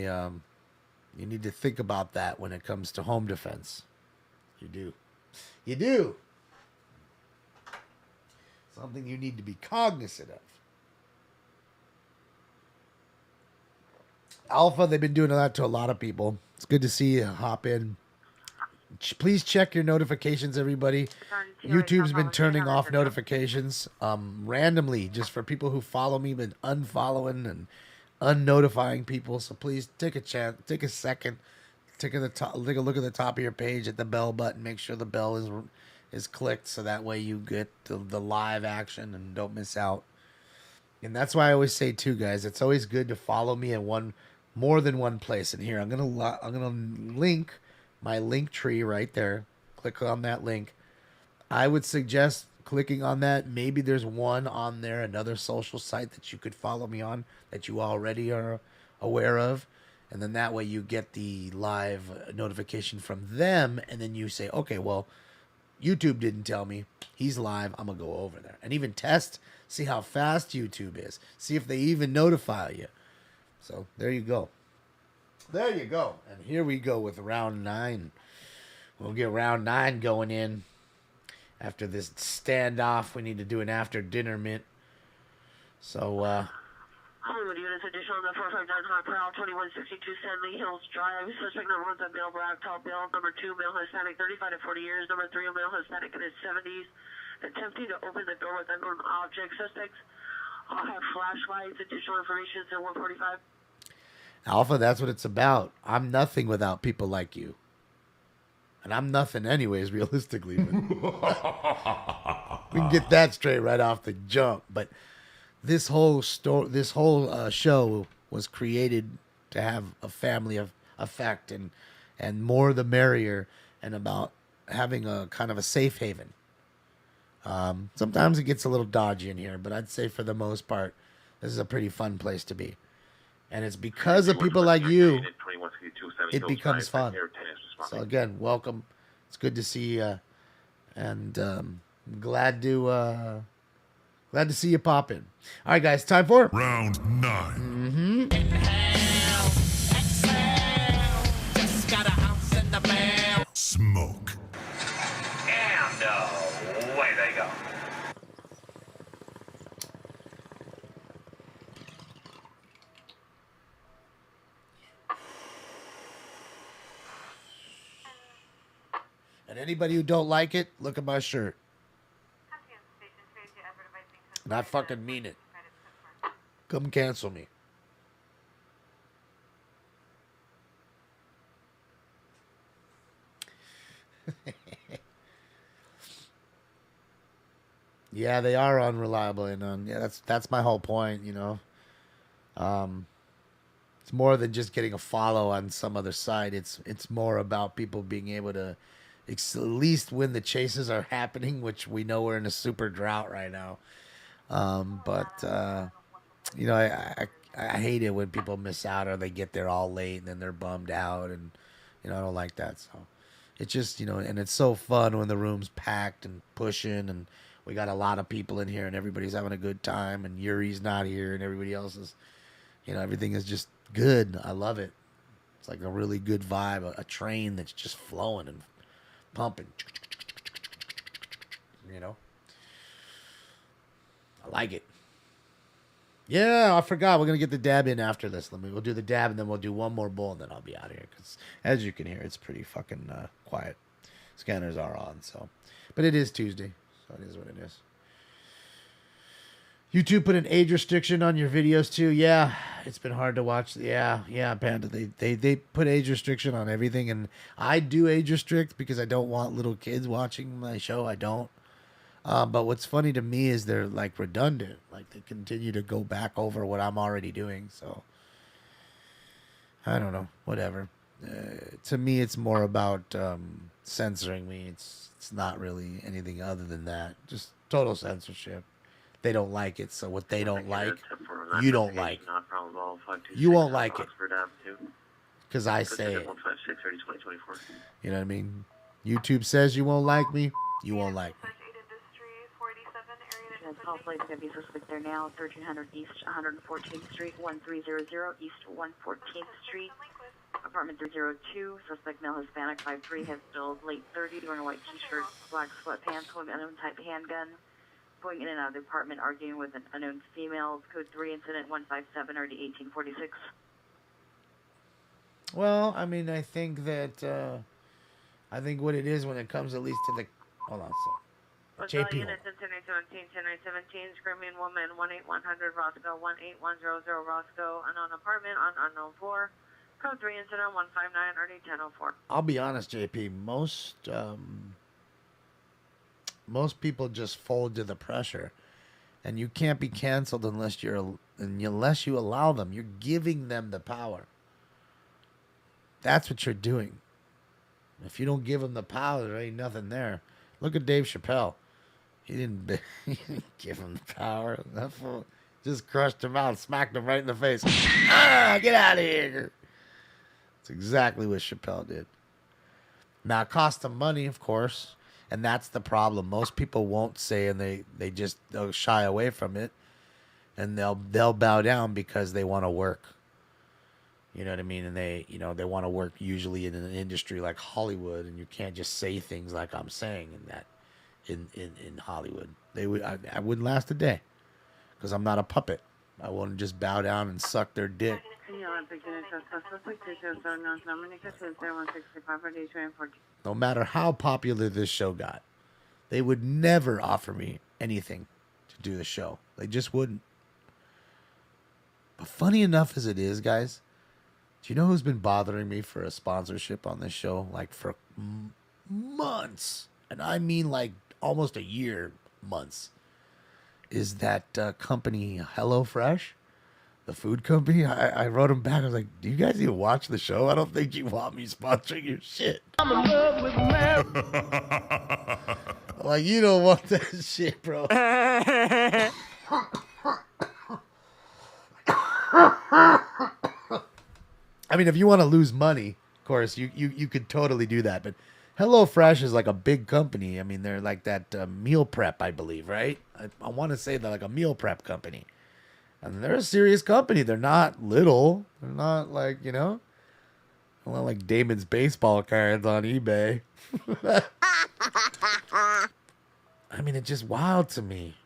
you need to think about that when it comes to home defense. You do. You do. Something you need to be cognizant of. Alpha, they've been doing that to a lot of people. It's good to see you hop in. Please check your notifications, everybody. YouTube's been turning off notifications randomly just for people who follow me, been unfollowing and unnotifying people. So please take a second, take a look at the top of your page at the bell button. Make sure the bell is clicked so that way you get the live action and don't miss out. And that's why I always say too, guys, it's always good to follow me in more than one place. And here I'm gonna link my link tree right there. Click on that link. I would suggest clicking on that. Maybe there's one on there, another social site that you could follow me on that you already are aware of. And then that way you get the live notification from them. And then you say, okay, well, YouTube didn't tell me. He's live. I'm going to go over there. And even test, see how fast YouTube is. See if they even notify you. So there you go. There you go. And here we go with round 9. We'll get round 9 going in. After this standoff, we need to do an after dinner mint. So, Hollywood units, additional on the 459 Hot Prowl, 2162 Stanley Hills Drive. Suspect number 1's a male, black, tall build. Number 2, male Hispanic, 35 to 40 years. Number 3, a male Hispanic in his 70s. Attempting to open the door with unknown object. Suspects all have flashlights. Additional information is at 145. Alpha, that's what it's about. I'm nothing without people like you. And I'm nothing anyways, realistically. But we can get that straight right off the jump. But this whole show was created to have a family effect and more the merrier, and about having a kind of a safe haven. Sometimes it gets a little dodgy in here, but I'd say for the most part, this is a pretty fun place to be. And it's because of people like you, it becomes fun. So again, welcome. It's good to see you, and glad to see you pop in. All right, guys, time for round 9. Just got a house in the mail. Smoke. And away they go. And anybody who don't like it, look at my shirt. And I fucking mean it. Come cancel me. Yeah, they are unreliable, and yeah, that's my whole point, you know. It's more than just getting a follow on some other site. It's more about people being able to at least when the chases are happening, which we know we're in a super drought right now. But you know, I hate it when people miss out or they get there all late and then they're bummed out, and you know, I don't like that. So it's just, you know, and it's so fun when the room's packed and pushing and we got a lot of people in here and everybody's having a good time and Yuri's not here and everybody else is, you know, everything is just good. I love it. It's like a really good vibe, a train that's just flowing and pumping. You know? I like it. Yeah, I forgot. We're going to get the dab in after this. We'll do the dab and then we'll do one more bowl and then I'll be out of here. Because as you can hear, it's pretty fucking quiet. Scanners are on, so. But it is Tuesday, so it is what it is. YouTube put an age restriction on your videos too. Yeah, it's been hard to watch. Yeah, Panda. They put age restriction on everything, and I do age restrict because I don't want little kids watching my show. I don't. But what's funny to me is they're like redundant. Like they continue to go back over what I'm already doing. So I don't know. Whatever. To me, it's more about censoring me. It's not really anything other than that. Just total censorship. They don't like it, so what they don't like, you don't like. You won't like it. Because I say it. You know what I mean? YouTube says you won't like me, you won't like me. Call flight is going to be suspect there now, 1300 East 114th Street, 1300 East 114th Street, apartment 302, suspect male Hispanic, 5'3", has build, late 30s, wearing a white t-shirt, black sweatpants, holding an unknown type handgun, going in and out of the apartment, arguing with an unknown female, code 3, incident 157, RD 1846. Well, I mean, I think that I think what it is when it comes at least to the hold on, so What's all JP. units in 10917, screaming woman, 18100 Roscoe, 18100 Roscoe, unknown apartment on unknown floor. Code 3 incident 159 RD 1004. I'll be honest, JP. Most people just fold to the pressure, and you can't be canceled unless you allow them. You're giving them the power. That's what you're doing. If you don't give them the power, there ain't nothing there. Look at Dave Chappelle. He didn't give him the power. That fool just crushed him out, smacked him right in the face. Get out of here. That's exactly what Chappelle did. Now, it cost him money, of course, and that's the problem. Most people won't say, and they'll shy away from it, and they'll bow down because they want to work. You know what I mean? And they want to work usually in an industry like Hollywood, and you can't just say things like I'm saying in Hollywood. I wouldn't last a day because I'm not a puppet. I wouldn't just bow down and suck their dick. No matter how popular this show got, they would never offer me anything to do the show. They just wouldn't. But funny enough as it is, guys, do you know who's been bothering me for a sponsorship on this show? Like for months. And I mean like almost a year, months. Is that company HelloFresh? The food company? I wrote them back. I was like, do you guys even watch the show? I don't think you want me sponsoring your shit. I'm in love with Mary. Like, you don't want that shit, bro. I mean, if you want to lose money, of course, you could totally do that. But HelloFresh is like a big company. I mean, they're like that meal prep, I believe, right? I want to say they're like a meal prep company. And they're a serious company. They're not little. They're not like, they're not like Damon's baseball cards on eBay. I mean, it's just wild to me.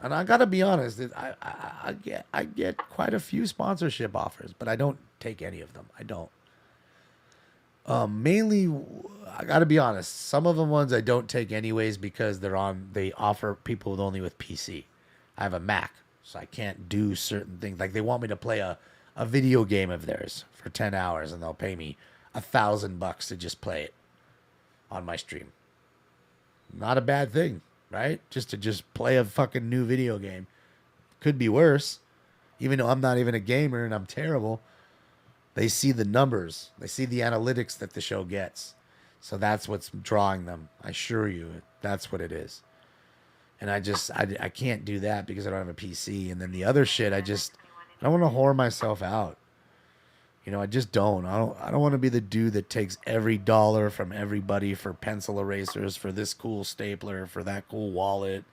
And I gotta be honest, I get quite a few sponsorship offers, but I don't take any of them. I don't. Mainly, I gotta be honest. Some of the ones I don't take anyways because they offer people with PC. I have a Mac, so I can't do certain things. Like they want me to play a video game of theirs for 10 hours, and they'll pay me $1,000 to just play it on my stream. Not a bad thing. Right? Just to play a fucking new video game. Could be worse. Even though I'm not even a gamer and I'm terrible. They see the numbers. They see the analytics that the show gets. So that's what's drawing them. I assure you. That's what it is. And I can't do that because I don't have a PC. And then the other shit, I don't want to whore myself out. I just don't. I don't want to be the dude that takes every dollar from everybody for pencil erasers, for this cool stapler, for that cool wallet.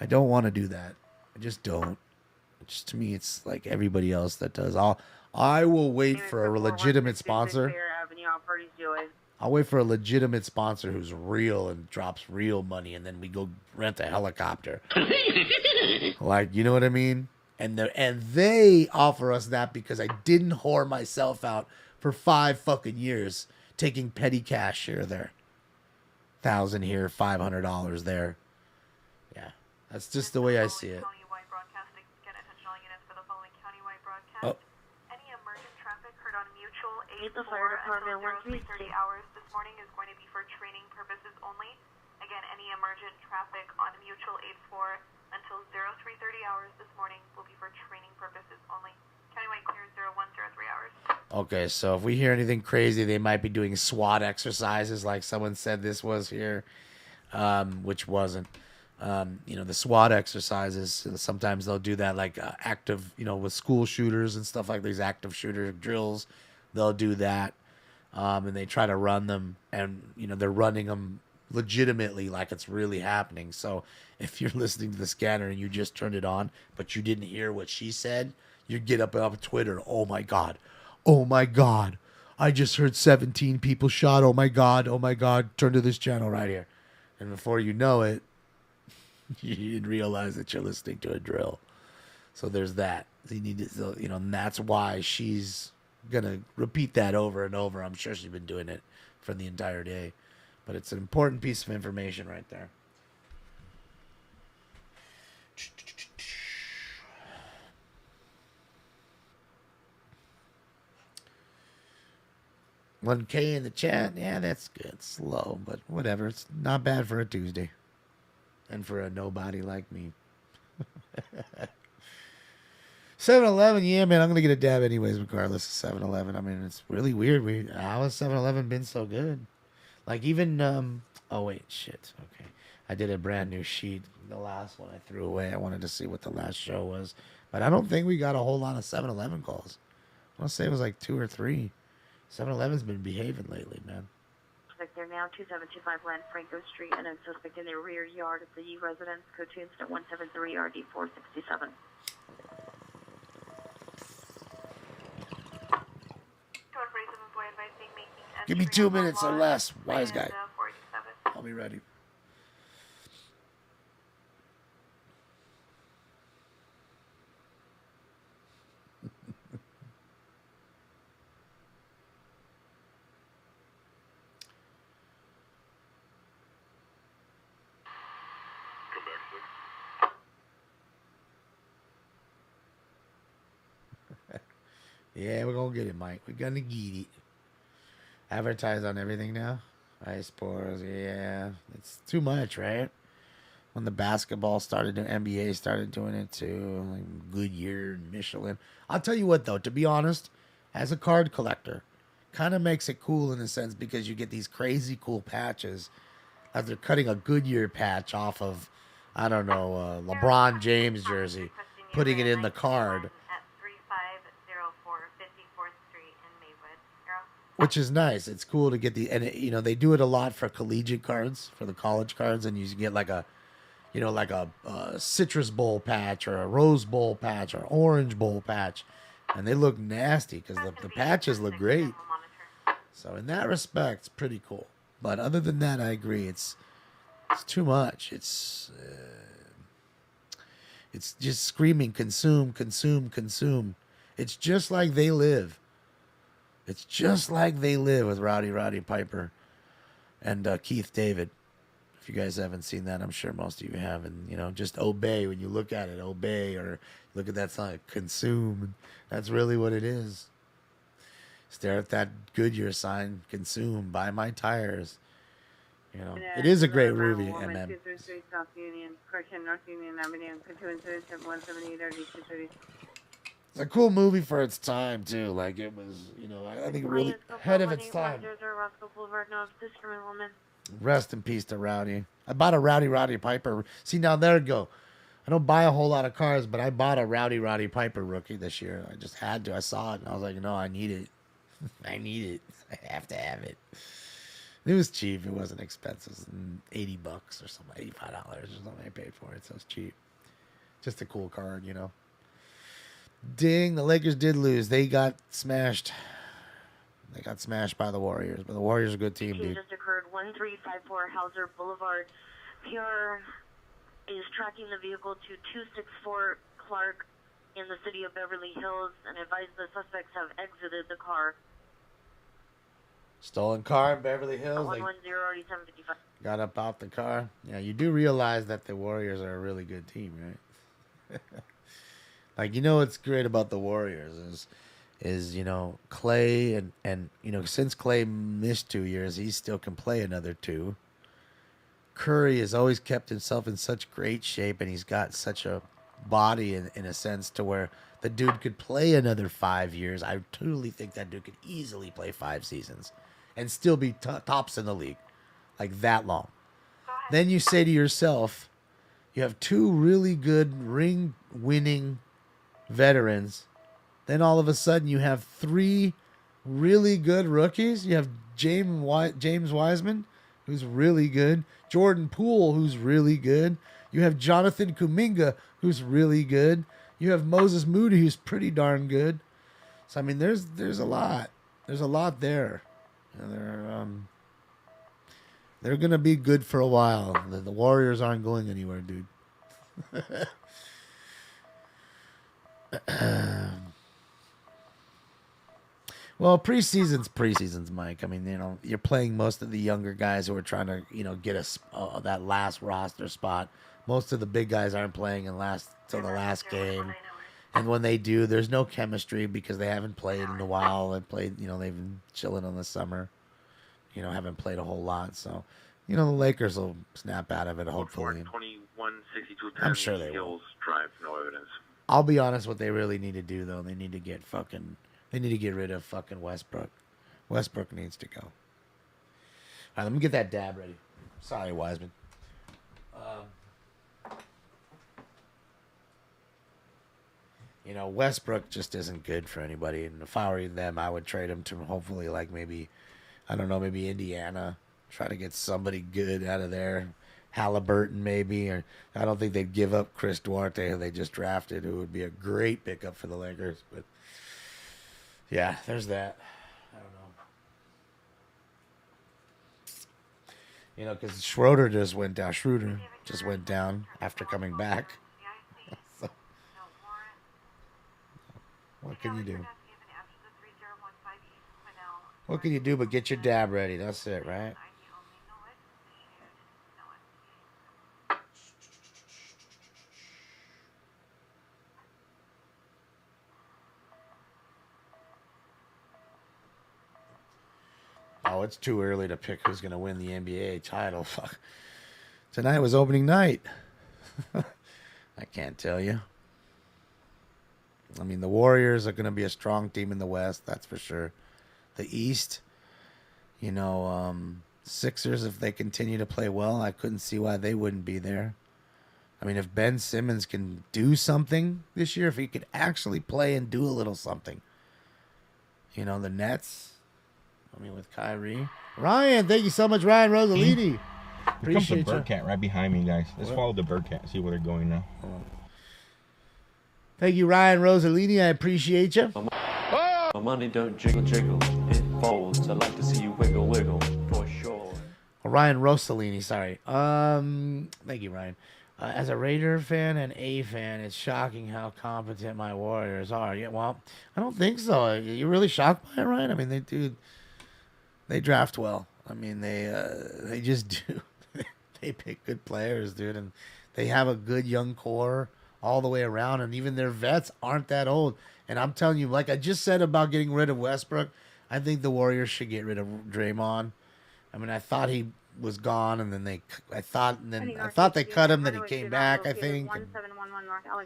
I don't want to do that. I just don't. Just to me, it's like everybody else that does. I will wait for a legitimate sponsor. I'll wait for a legitimate sponsor who's real and drops real money, and then we go rent a helicopter. Like, you know what I mean? And they offer us that because I didn't whore myself out for 5 fucking years taking petty cash here or there. $1,000 here, $500 there. Yeah, that's just the way I see it. Oh. Any emergent traffic heard on Mutual 84 until 03:30 hours this morning is going to be for training purposes only. Again, any emergent traffic on Mutual 84 until 03:30 hours this morning will be for training purposes only. Countywide clear 0103 hours. Okay, so if we hear anything crazy, they might be doing SWAT exercises like someone said this was here, which wasn't. The SWAT exercises, sometimes they'll do that like active, with school shooters and stuff like these active shooter drills. They'll do that, and they try to run them, and, they're running them legitimately like it's really happening. So if you're listening to the scanner and you just turned it on, but you didn't hear what she said, you get up on Twitter, oh my God, I just heard 17 people shot, oh my God, turn to this channel right here. And before you know it, you didn't realize that you're listening to a drill. So there's that. You need to, and that's why she's gonna repeat that over and over. I'm sure she's been doing it for the entire day, but it's an important piece of information right there. $1K in the chat. Yeah, that's good. Slow, but whatever. It's not bad for a Tuesday. And for a nobody like me. 7-Eleven, yeah, man. I'm going to get a dab anyways, regardless of 7-Eleven. I mean, it's really weird. How has 7-Eleven been so good? Like, even, oh, wait, shit. Okay. I did a brand new sheet. The last one I threw away. I wanted to see what the last show was. But I don't think we got a whole lot of 7-Eleven calls. I want to say it was like 2 or 3. 7-Eleven's been behaving lately, man. They're now 2725 Land Franco Street, and a suspect in the rear yard of the U residence. Code 2 incident 173 RD 467. Give me 2 minutes or less, wise guy. I'll be ready. Yeah, we're gonna get it, Mike. We're gonna get it. Advertise on everything now. Ice Sports, yeah. It's too much, right? When the basketball started, the NBA started doing it too. Like Goodyear and Michelin. I'll tell you what, though, to be honest, as a card collector, kind of makes it cool in a sense because you get these crazy cool patches as they're cutting a Goodyear patch off of, I don't know, LeBron James jersey, putting it in the card. Which is nice. It's cool to get and they do it a lot for collegiate cards, for the college cards, and you get like a citrus bowl patch or a rose bowl patch or orange bowl patch, and they look nasty because the patches look great. So in that respect, it's pretty cool. But other than that, I agree. It's too much. It's just screaming, consume, consume, consume. It's just like They Live. It's just like They Live with Rowdy Piper and Keith David. If you guys haven't seen that, I'm sure most of you have. And, just obey when you look at it. Obey, or look at that sign, consume. That's really what it is. Stare at that Goodyear sign, consume, buy my tires. It is a great movie, MM. 233 South Union, correction, North Union Avenue, 178 RD230. It's a cool movie for its time, too. Like, it was, I think really ahead of its time. Rest in peace to Rowdy. I bought a Rowdy Piper. See, now there you go. I don't buy a whole lot of cars, but I bought a Rowdy Piper rookie this year. I just had to. I saw it, and I was like, no, I need it. I need it. I have to have it. It was cheap. It wasn't expensive. It was $80 or something, $85 or something I paid for it, so it's cheap. Just a cool card, Ding, the Lakers did lose. They got smashed. They got smashed by the Warriors, but the Warriors are a good team, dude. Just occurred 1354 Hauser Boulevard. PR is tracking the vehicle to 264 Clark in the city of Beverly Hills and advised the suspects have exited the car. Stolen car in Beverly Hills. 110-755. Got up out the car. Yeah, you do realize that the Warriors are a really good team, right? Like, what's great about the Warriors is Clay and since Clay missed 2 years, he still can play another 2. Curry has always kept himself in such great shape, and he's got such a body in a sense to where the dude could play another 5 years. I totally think that dude could easily play 5 seasons and still be tops in the league, like that long. Then you say to yourself, you have 2 really good ring-winning veterans. Then all of a sudden you have 3 really good rookies. You have James Wiseman, who's really good. Jordan Poole, who's really good. You have Jonathan Kuminga, who's really good. You have Moses Moody, who's pretty darn good. So I mean, there's a lot. There's a lot there. And they're gonna be good for a while. The Warriors aren't going anywhere, dude. Well, preseason's, Mike. I mean, you're playing most of the younger guys who are trying to, get that last roster spot. Most of the big guys aren't playing till the last game. And when they do, there's no chemistry because they haven't played in a while. They've been chilling in the summer. Haven't played a whole lot. So, the Lakers will snap out of it, hopefully. 21-62-10, I'm sure they will. Drive, no evidence. I'll be honest, what they really need to do, though, they need to get rid of fucking Westbrook. Westbrook needs to go. All right, let me get that dab ready. Sorry, Wiseman. Westbrook just isn't good for anybody. And if I were them, I would trade him to hopefully maybe Indiana. Try to get somebody good out of there. Halliburton maybe. Or I don't think they'd give up Chris Duarte, who they just drafted, who would be a great pickup for the Lakers. But yeah, there's that. I don't know. Because Schroeder just went down after coming back. So, what can you do? What can you do but get your dab ready? That's it, right? Oh, it's too early to pick who's going to win the NBA title. Fuck. Tonight was opening night. I can't tell you. I mean, the Warriors are going to be a strong team in the West, that's for sure. The East, Sixers, if they continue to play well, I couldn't see why they wouldn't be there. I mean, if Ben Simmons can do something this year, if he could actually play and do a little something. The Nets, with Kyrie. Ryan, thank you so much, Ryan Rosalini. Here comes the bird cat right behind me, guys. Let's follow the bird cat, see where they're going now. Thank you, Ryan Rosalini. I appreciate you. My money don't jiggle, jiggle. It folds. I like to see you wiggle, wiggle, for sure. Ryan Rosalini, sorry. Thank you, Ryan. As a Raider fan and a fan, it's shocking how competent my Warriors are. Yeah, well, I don't think so. You're really shocked by it, Ryan? I mean, they draft well. I mean, they just do. They pick good players, dude, and they have a good young core all the way around, and even their vets aren't that old. And I'm telling you, like I just said about getting rid of Westbrook, I think the Warriors should get rid of Draymond. I mean, I thought he was gone, and then I thought they cut him, then he came back, I think.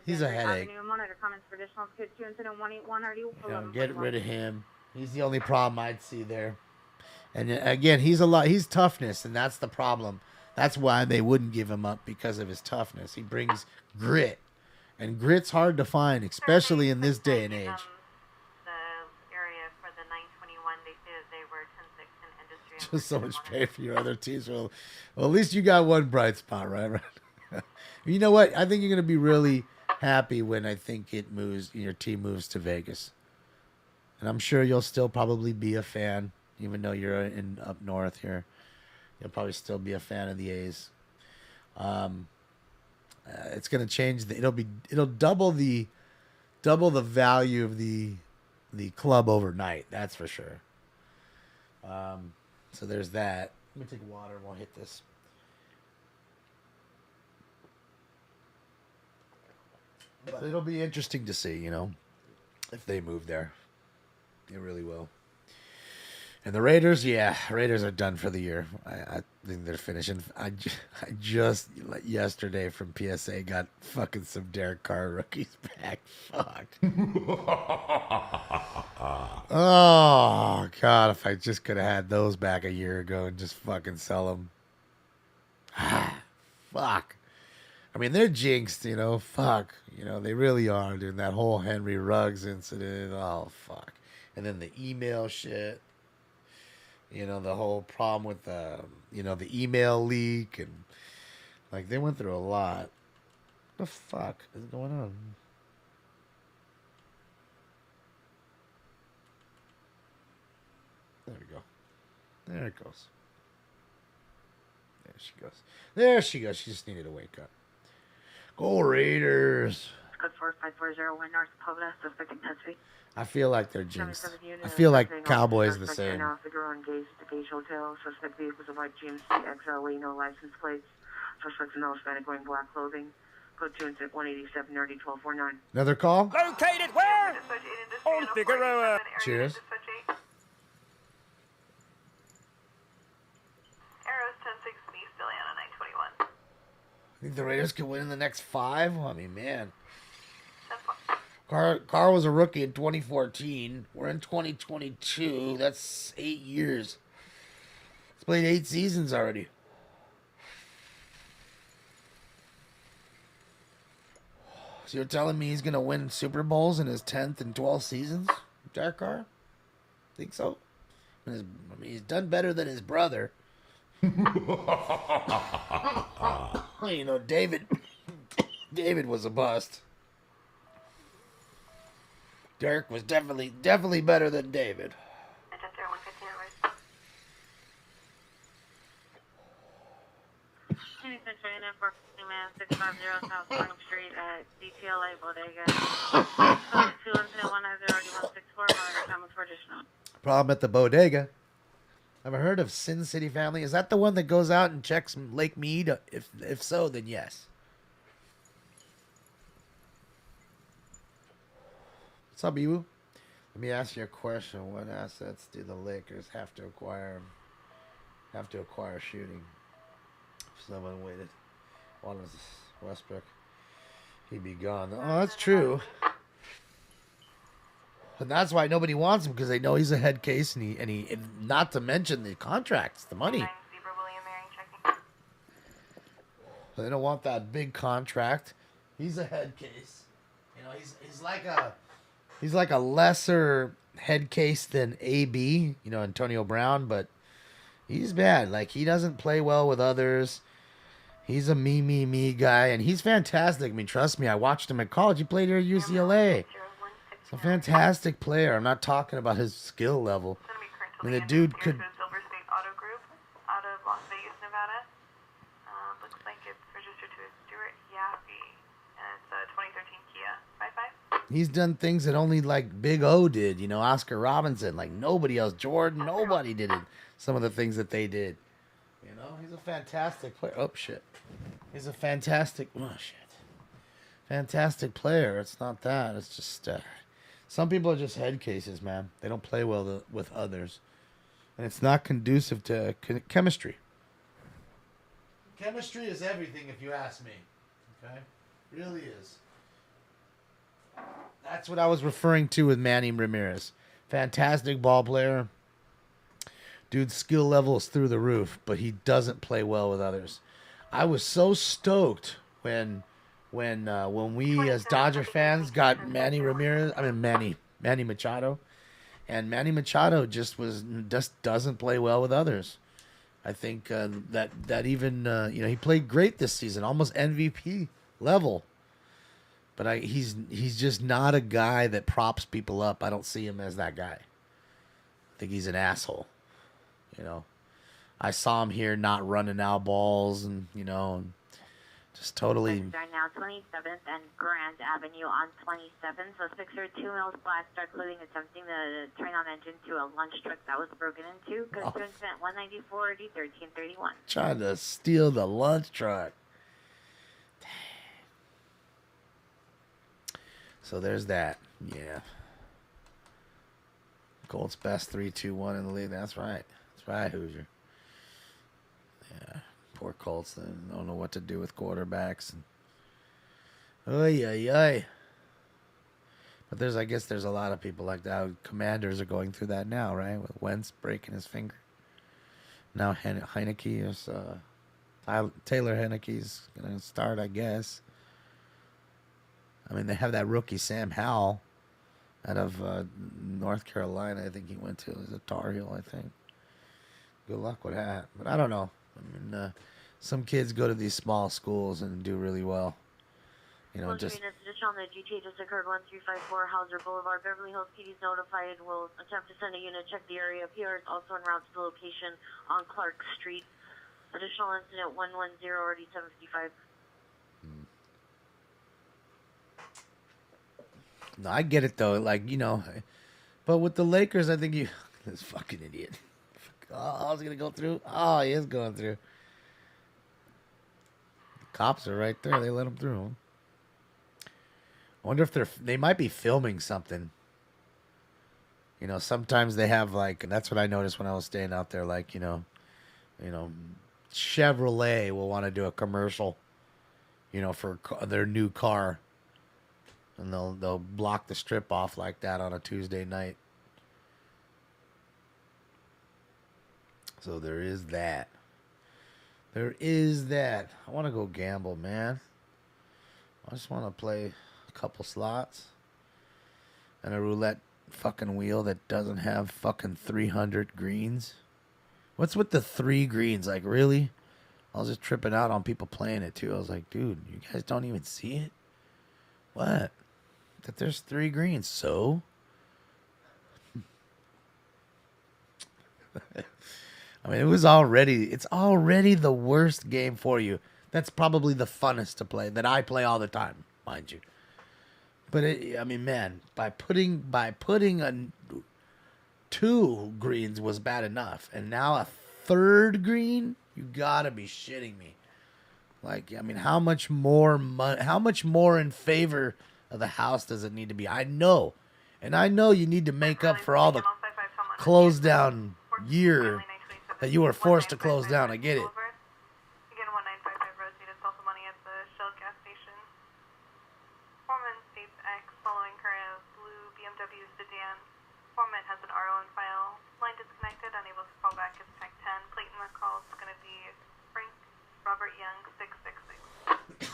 He's a headache. Get rid of him. He's the only problem I'd see there. And again, he's toughness, and that's the problem. That's why they wouldn't give him up, because of his toughness. He brings grit. And grit's hard to find, especially in this day and age. The area for the 921, they say that they were 10-6 in industry. Just so much pay for your other teams. Well, at least you got one bright spot, right? You know what? I think you're going to be really happy when I think your team moves to Vegas. And I'm sure you'll still probably be a fan, even though you're up north here. You'll probably still be a fan of the A's. It's going to change. It'll double the value of the club overnight. That's for sure. So there's that. Let me take water and we'll hit this. But it'll be interesting to see, if they move there. It really will. And the Raiders, Raiders are done for the year. I think they're finishing. I just yesterday from PSA got fucking some Derek Carr rookies back. Fuck. Oh, God, if I just could have had those back a year ago and just fucking sell them. Fuck. I mean, they're jinxed, Fuck. They really are, dude. That whole Henry Ruggs incident. Oh, fuck. And then the email shit. The whole problem with the email leak, and they went through a lot. What the fuck is going on? There we go. There it goes. There she goes. There she goes. She just needed to wake up. Go Raiders. code 4540 North Poveda, suspect in custody. I feel like they're jinxed. I feel like Cowboy's the same. Now, Figaro engaged at the Gage Hotel. Suspect vehicles a white GMC XLE, no license plates. Suspects in Hispanic wearing black clothing. Code 187 nerdy 1249. Another call? Located where? On Figueroa. Cheers. Arrows 10-6 me, still on 921. I think the Raiders could win in the next 5. I mean, man. Carr was a rookie in 2014. We're in 2022. That's 8 years. He's played 8 seasons already. So you're telling me he's going to win Super Bowls in his 10th and 12th seasons? Derek Carr? Think so? I mean, he's done better than his brother. You know, David was a bust. Derek was definitely better than David. For 650 South Spring Street at DTLA Bodega. 210-190-164, Thomas for additional. Problem at the bodega. Ever heard of Sin City Family? Is that the one that goes out and checks Lake Mead? If so, then yes. What's up, Iwu? Let me ask you a question. What assets do the Lakers have to acquire shooting? If someone waited on Westbrook, he'd be gone. Oh, that's true. And that's why nobody wants him, because they know he's a head case, and not to mention the contracts, the money. They don't want that big contract. He's a head case. You know, he's like a lesser head case than AB, you know, Antonio Brown, but he's bad. Like, he doesn't play well with others. He's a me guy, and he's fantastic. I mean, trust me, I watched him at college. He played here at UCLA. He's a fantastic player. I'm not talking about his skill level. I mean, the dude could... Silver State Auto Group out of Las Vegas, Nevada. Looks like it's registered to Stuart Yaffe, and it's a 2013 Kia 5.5. He's done things that only, like, Big O did. You know, Oscar Robinson. Like, nobody else. Jordan, nobody did it. Some of the things that they did. You know, he's a fantastic player. Oh, shit. He's a fantastic... Oh, shit. Fantastic player. It's not that. It's just... some people are just head cases, man. They don't play well with others. And it's not conducive to chemistry. Chemistry is everything, if you ask me. Okay? It really is. That's what I was referring to with Manny Ramirez. Fantastic ball player. Dude's skill level is through the roof, but he doesn't play well with others. I was so stoked when we as Dodger fans got Manny Machado, and Manny Machado just doesn't play well with others. I think that even you know, he played great this season, almost MVP level. But he's just not a guy that props people up. I don't see him as that guy. I think he's an asshole. You know, I saw him here not running out balls, and you know, just totally. Now 27th and Grand Avenue on 27th. So 602 Mills Black start clothing, attempting to turn on engine to a lunch truck that was broken into. Code to incident 194 1331. Trying to steal the lunch truck. So there's that. Yeah. Colts best 3-2-1 in the league. That's right. That's right, Hoosier. Yeah. Poor Colts. They don't know what to do with quarterbacks. Oy. But I guess there's a lot of people like that. Commanders are going through that now, right? With Wentz breaking his finger. Now Heineke is Taylor Heineke's going to start, I guess. I mean, they have that rookie Sam Howell out of North Carolina. I think he went to. He's a Tar Heel, I think. Good luck with that. But I don't know. I mean, some kids go to these small schools and do really well. You know, just... Incident on the GTA just occurred, 1354 Hauser Boulevard. Beverly Hills PD is notified. Will attempt to send a unit, check the area. PR is also en route to the location on Clark Street. Additional incident 110 already 755. No, I get it though. Like, you know, but with the Lakers, I think you this fucking idiot. Oh, I was gonna go through. Oh, he is going through. The cops are right there. They let him through. I wonder if they might be filming something. You know, sometimes they have like, and that's what I noticed when I was staying out there. Like, you know, Chevrolet will want to do a commercial, you know, for their new car, and they'll block the strip off like that on a Tuesday night. So there is that. There is that. I want to go gamble, man. I just want to play a couple slots and a roulette fucking wheel that doesn't have fucking 300 greens. What's with the 3 greens? Like, really? I was just tripping out on people playing it too. I was like, dude, you guys don't even see it? What? That there's 3 greens. So? I mean, it's already the worst game for you. That's probably the funnest to play, that I play all the time, mind you. But I mean, man, by putting 2 greens was bad enough, and now a 3rd green, you gotta be shitting me. Like, I mean, how much more in favor of the house does it need to be? I know you need to make up for all the close down year that you were forced to close down. I get it. Again, 1955 Road, to sell some money at the Shell gas station. Foreman states X following current blue BMW sedan. Foreman has an RO on file. Line disconnected, unable to call back. It's tag 10. Plate in the call is going to be Frank Robert Young 666.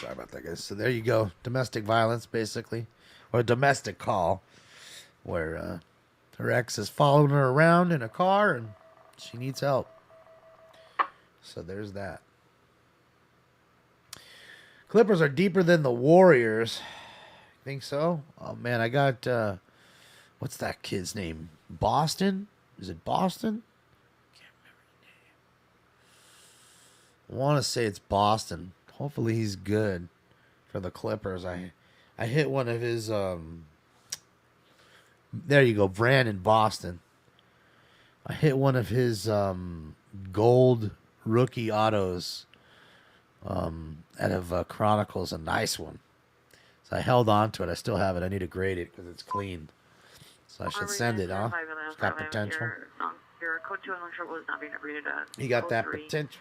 Sorry about that, guys. So there you go. Domestic violence, basically. Or a domestic call where her ex is following her around in a car and she needs help. So there's that. Clippers are deeper than the Warriors. Think so? Oh, man, I got... what's that kid's name? Boston? Is it Boston? Can't remember the name. I want to say it's Boston. Hopefully he's good for the Clippers. I hit one of his... there you go, Brandon Boston. I hit one of his gold rookie autos out of Chronicles, a nice one. So I held on to it. I still have it. I need to grade it because it's clean. So I should send it, huh? It's got potential. Your code 2 on trouble is not being upgraded at. You got that potential.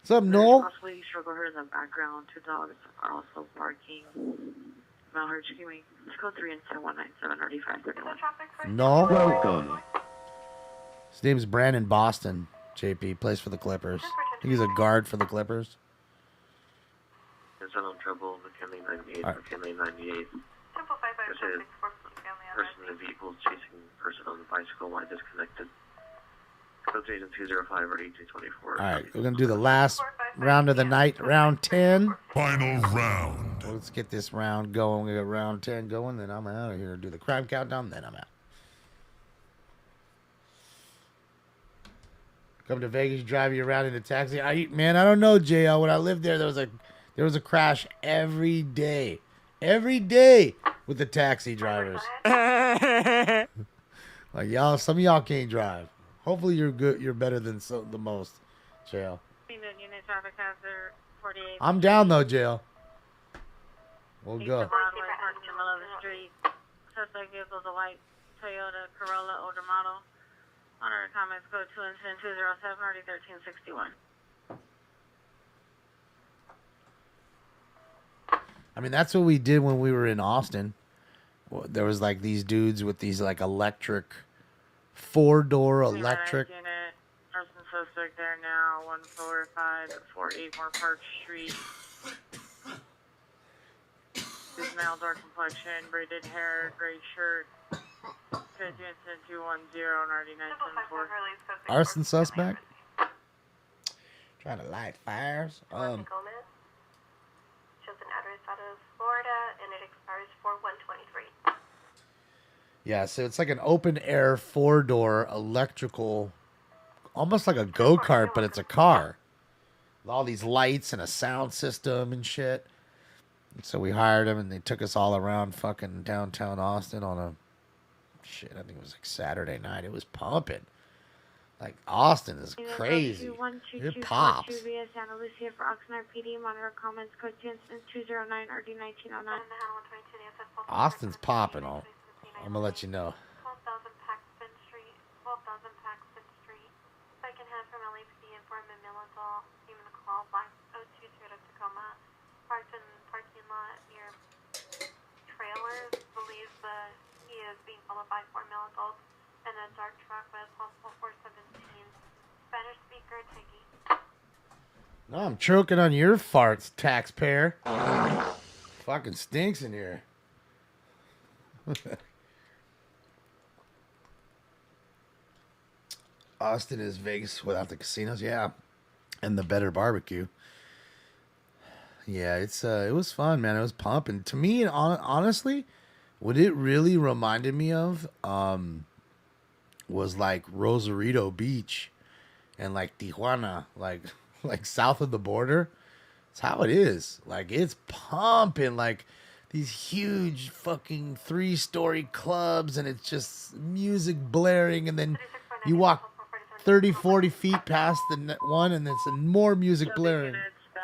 What's up, Noel? Possibly struggle here in the background. 2 dogs are also barking. Malheur screaming. Let's go 3 and 197 3531. No. Welcome. His name's Brandon Boston. JP plays for the Clippers. I think he's a guard for the Clippers. There's no trouble. McKinley 98. Right. McKinley 98. Person in the vehicle chasing person on the bicycle while disconnected. Code agent 205 or 1824. All right, we're going to do the last round of the night, round 10. Final round. Let's get this round going. We got round 10 going, then I'm out of here. Do the crime countdown, then I'm out. Come to Vegas, drive you around in a taxi. I don't know, JL. When I lived there, there was a crash every day. Every day with the taxi drivers. Like, y'all, some of y'all can't drive. Hopefully you're good. You're better than the most, JL. I'm down though, JL. We'll go. Suspect vehicle is a white Toyota Corolla, older model. Honor comments code 2 and 207 already 1361. I mean, that's what we did when we were in Austin. There was like these dudes with these like electric, 4-door electric. Person suspect there now, 145 48 More Park Street. His male, dark complexion, braided hair, gray shirt. 210 and Arson suspect? Trying to light fires. Shows an address out of Florida, and it expires 4/1/23. Yeah, so it's like an open air 4-door electrical, almost like a go-kart, but it's a car. with all these lights and a sound system and shit. And so we hired them, and they took us all around fucking downtown Austin on a shit. I think it was like Saturday night. It was pumping. Like Austin is crazy. It pops. Via Santa Lucia for Oxnard PD. Monitor comments code 209 RD1909. Austin's popping. I'm gonna let you know. 12,000 Paxton Street. 12,000 Paxton Street. Second hand from LAPD informant Millenthal. Even the call black 020 Tacoma. Parked in parking lot near trailers. Believes he is being followed by 4 Millenthal's and a dark truck with possible 417. Spanish speaker taking. No, I'm choking on your farts, taxpayer. Fucking stinks in here. Austin is Vegas without the casinos, yeah, and the better barbecue. Yeah, it was fun, man. It was pumping. To me, honestly, what it really reminded me of was like Rosarito Beach and like Tijuana, like south of the border. It's how it is. Like it's pumping, like these huge fucking 3-story clubs, and it's just music blaring, and then you walk 30, 40 feet past the one, and it's more music blaring.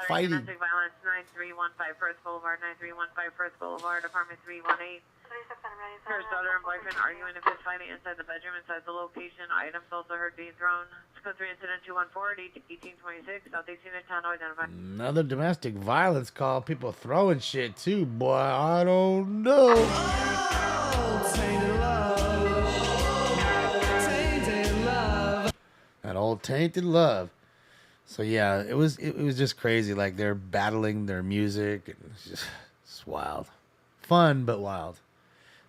Fighting. Domestic violence 9315 First Boulevard, 9315 First Boulevard, apartment 318. Her daughter and boyfriend arguing a fist fighting inside the bedroom, inside the location. Items also heard being thrown. Code 3 incident 2140, 1826, Southeast Unit Town identified. Another domestic violence call. People throwing shit too, boy. I don't know. That old tainted love. So yeah, it was just crazy. Like they're battling their music, and it's wild, fun but wild.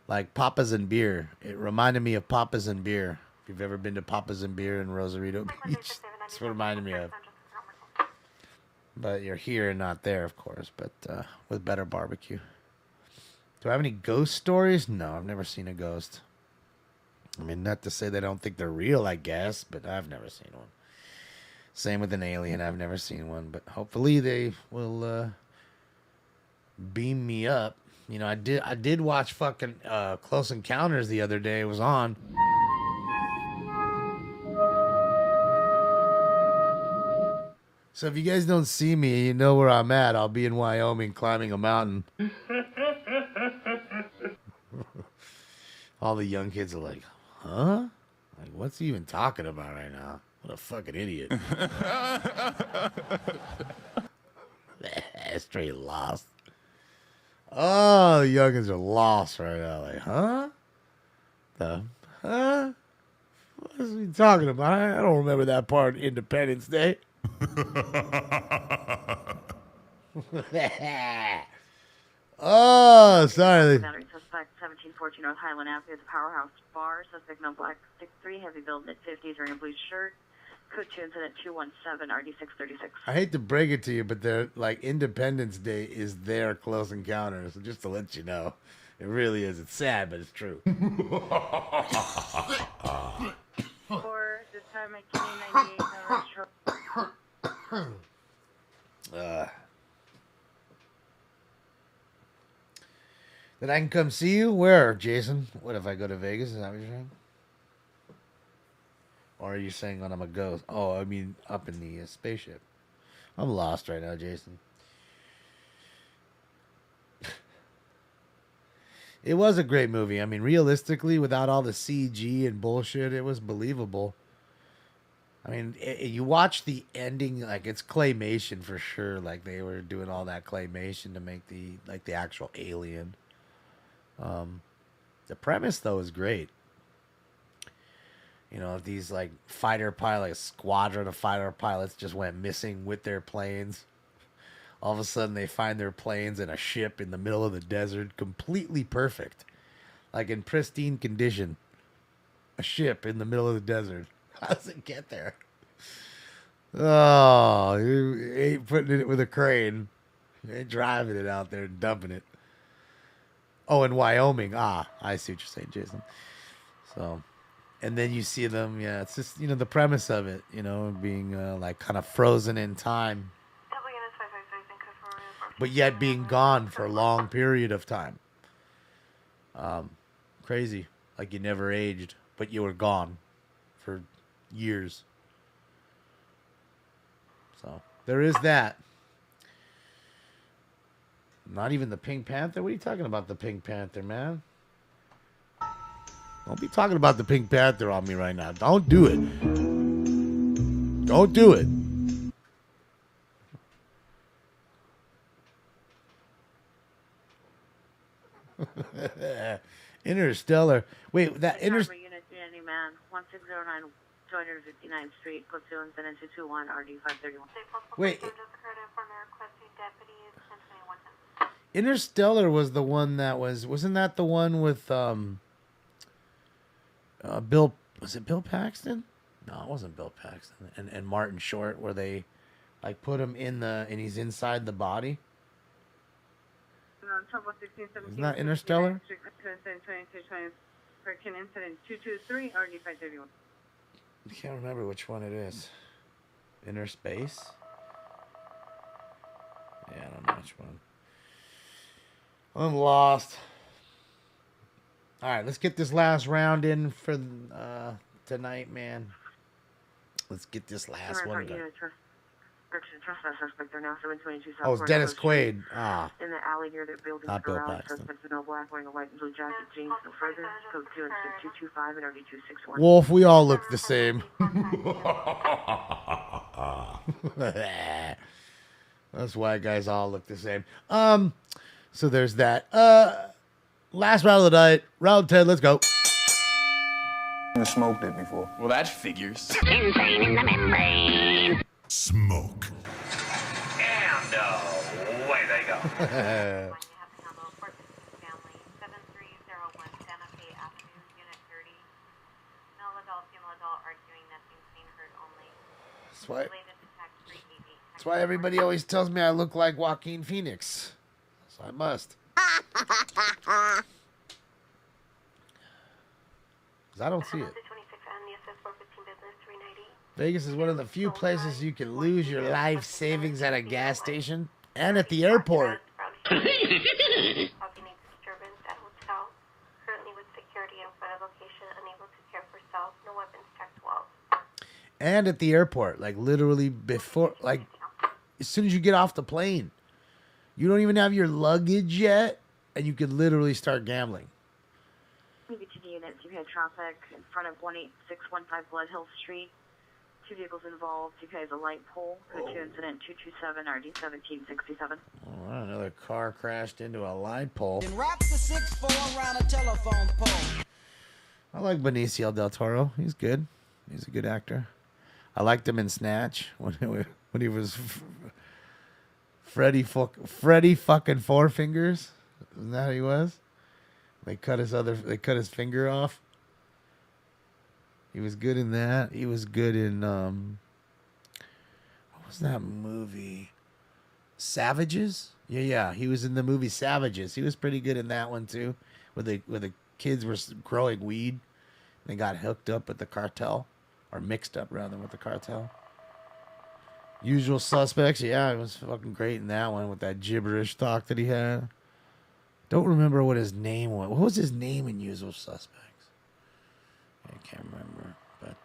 Like Papa's and Beer. It reminded me of Papa's and Beer. If you've ever been to Papa's and Beer in Rosarito Beach, that's what it reminded me of. But you're here and not there, of course. But with better barbecue. Do I have any ghost stories? No, I've never seen a ghost. I mean, not to say they don't think they're real, I guess, but I've never seen one. Same with an alien. I've never seen one, but hopefully they will beam me up. You know, I did watch fucking Close Encounters the other day. It was on. So if you guys don't see me, you know where I'm at. I'll be in Wyoming climbing a mountain. All the young kids are like, huh? Like, what's he even talking about right now? What a fucking idiot. Straight lost. Oh, the youngins are lost right now. Like, huh? Huh? What is he talking about? I don't remember that part of Independence Day. Oh, sorry. Suspect 1714 North Highland Avenue at the Powerhouse Bar. Suspect no black 6'3", heavy build, mid-50s, wearing a blue shirt. Code 2 incident 217 RD636. I hate to break it to you, but they're like Independence Day is their Close Encounters. So just to let you know, it really is. It's sad, but it's true. For this time at Kenny 98 Then I can come see you? Where, Jason? What if I go to Vegas? Is that what you're saying? Or are you saying when I'm a ghost? Oh, I mean up in the spaceship. I'm lost right now, Jason. It was a great movie. I mean, realistically, without all the CG and bullshit, it was believable. I mean, you watch the ending, like it's claymation for sure. Like they were doing all that claymation to make the actual alien. The premise though is great. You know, these like fighter pilots, squadron of fighter pilots just went missing with their planes. All of a sudden they find their planes in a ship in the middle of the desert, completely perfect. Like in pristine condition. A ship in the middle of the desert. How does it get there? Oh, you ain't putting it with a crane. You ain't driving it out there and dumping it. Oh, in Wyoming. Ah, I see what you're saying, Jason. So, and then you see them, yeah, it's just, you know, the premise of it, you know, being like kind of frozen in time but yet being gone for a long period of time. Crazy. Like you never aged, but you were gone for years. So there is that. Not even the Pink Panther? What are you talking about, the Pink Panther, man? Don't be talking about the Pink Panther on me right now. Don't do it. Don't do it. Interstellar. Wait, that Unit Unity Man, 1609 259th Street, close to incident 221 RD 531. Wait. Interstellar was the one that wasn't that the one with Bill, was it Bill Paxton? No, it wasn't Bill Paxton. And Martin Short, where they like put him in and he's inside the body. Isn't that Interstellar? Incident 223 RD 531. I can't remember which one it is. Inner Space? Yeah, I don't know which one. I'm lost. All right, let's get this last round in for tonight, man. Let's get this last one done. Oh, it's Dennis Quaid. Ah. In the alley near the building. Not Bill Paxton. Suspect in all black, wearing a white and blue jacket, jeans, no further. Code 225 and RD 261. Wolf, we all look the same. That's why guys all look the same. So there's that. Last round of the night. Round 10, let's go. I smoked it before. Well, that figures. Insane in the membrane. Smoke. And away they go. That's why everybody always tells me I look like Joaquin Phoenix. So I must. Because I don't see it. Vegas is one of the few places you can lose your life savings at a gas station and at the airport. And at the airport, like literally before, like as soon as you get off the plane, you don't even have your luggage yet, and you could literally start gambling. Maybe to the units, you had traffic in front of 18615 Blood Hill Street. 2 vehicles involved. You guys a light pole. Code 2 incident 227 RD 1767. All right, another car crashed into a light pole. Then wrap the 6-4 around a telephone pole. I like Benicio del Toro. He's good. He's a good actor. I liked him in Snatch when he was Freddy fucking Four Fingers. Isn't that who he was? They cut his finger off. He was good in that. He was good in what was that movie? Savages? Yeah. He was in the movie Savages. He was pretty good in that one too. Where the kids were growing weed. They got hooked up with the cartel. Or mixed up rather with the cartel. Usual Suspects, yeah, it was fucking great in that one with that gibberish talk that he had. Don't remember what his name was. What was his name in Usual Suspects? I can't remember, but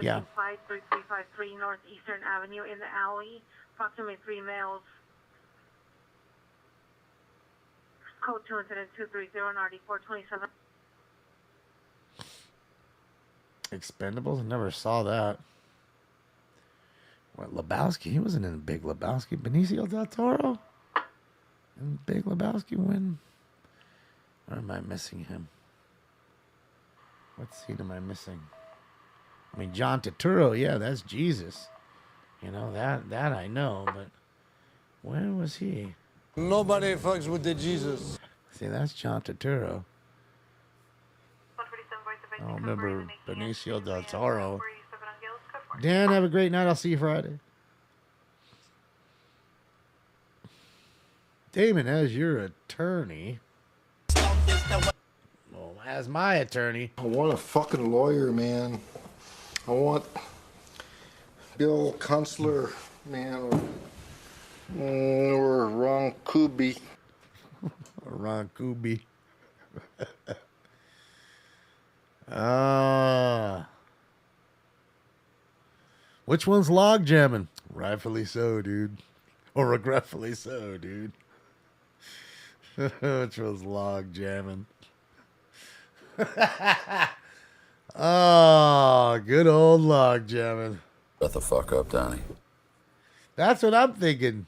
yeah. 5353 Northeastern Avenue in the alley. Approximately 3 males. Code 2 incident 230 and RD 427. Expendables? I never saw that. What, Lebowski? He wasn't in Big Lebowski. Benicio del Toro? In Big Lebowski when? Or am I missing him? What scene am I missing? I mean, John Turturro, yeah, that's Jesus. You know, that I know, but where was he? Nobody fucks with the Jesus. See, that's John Turturro. I don't remember Benicio del Toro. Dan, have a great night. I'll see you Friday. Damon, as your attorney. Well, as my attorney. I want a fucking lawyer, man. I want Bill Kunstler, man, or Or wrong Kubi. Ron Kubi. Ah. Which one's log jamming? Rightfully so, dude. Or regretfully so, dude. Which one's log jamming? Oh, good old log jamming. Shut the fuck up, Donnie. That's what I'm thinking.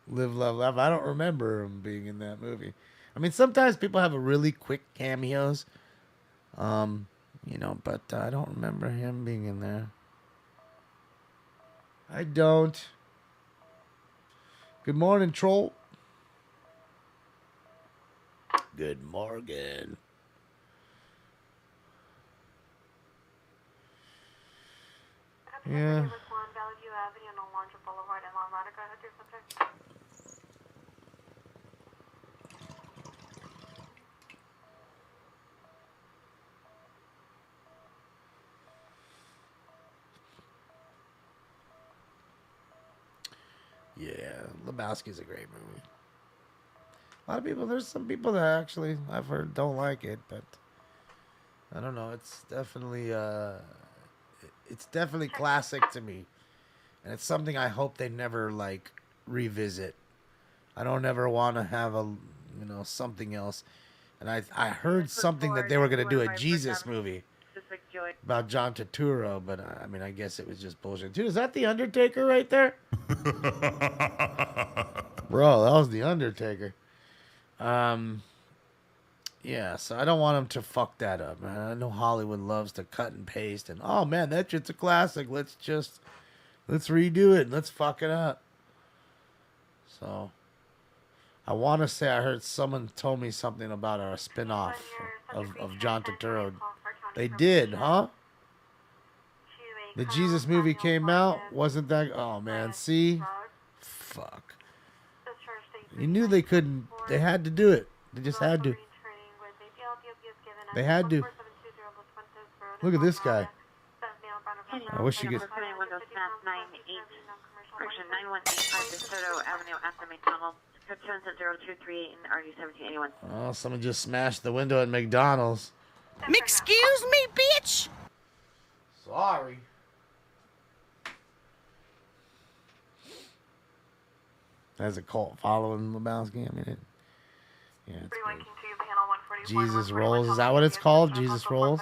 Live, Love, Laugh. I don't remember him being in that movie. I mean, sometimes people have a really quick cameos. But I don't remember him being in there. I don't. Good morning, troll. Good morning. Yeah. Yeah, Lebowski's a great movie. A lot of people, there's some people that actually I've heard don't like it, but I don't know. It's definitely classic to me, and it's something I hope they never like revisit. I don't ever want to have something else. And I heard something that they were gonna do a Jesus movie about John Turturro, but I mean I guess it was just bullshit. Dude, is that the Undertaker right there? Bro, that was the Undertaker. Yeah, so I don't want them to fuck that up, man. I know Hollywood loves to cut and paste and oh man, that shit's a classic. Let's redo it and let's fuck it up. So I want to say I heard someone told me something about a spin-off of John Turturro. They did, huh? The Jesus movie came out. Wasn't that? Oh, man. See? Fuck. You knew they couldn't. They had to do it. They just had to. They had to. Look at this guy. I wish you could. Correction, 9185 DeSoto Avenue at the main tunnel. Code 023 and RD1781. Oh, someone just smashed the window at McDonald's. Excuse me, bitch! Sorry. Has a cult following Lebowski. I mean, it's Jesus Rolls. Is that what it's called? Jesus Rolls?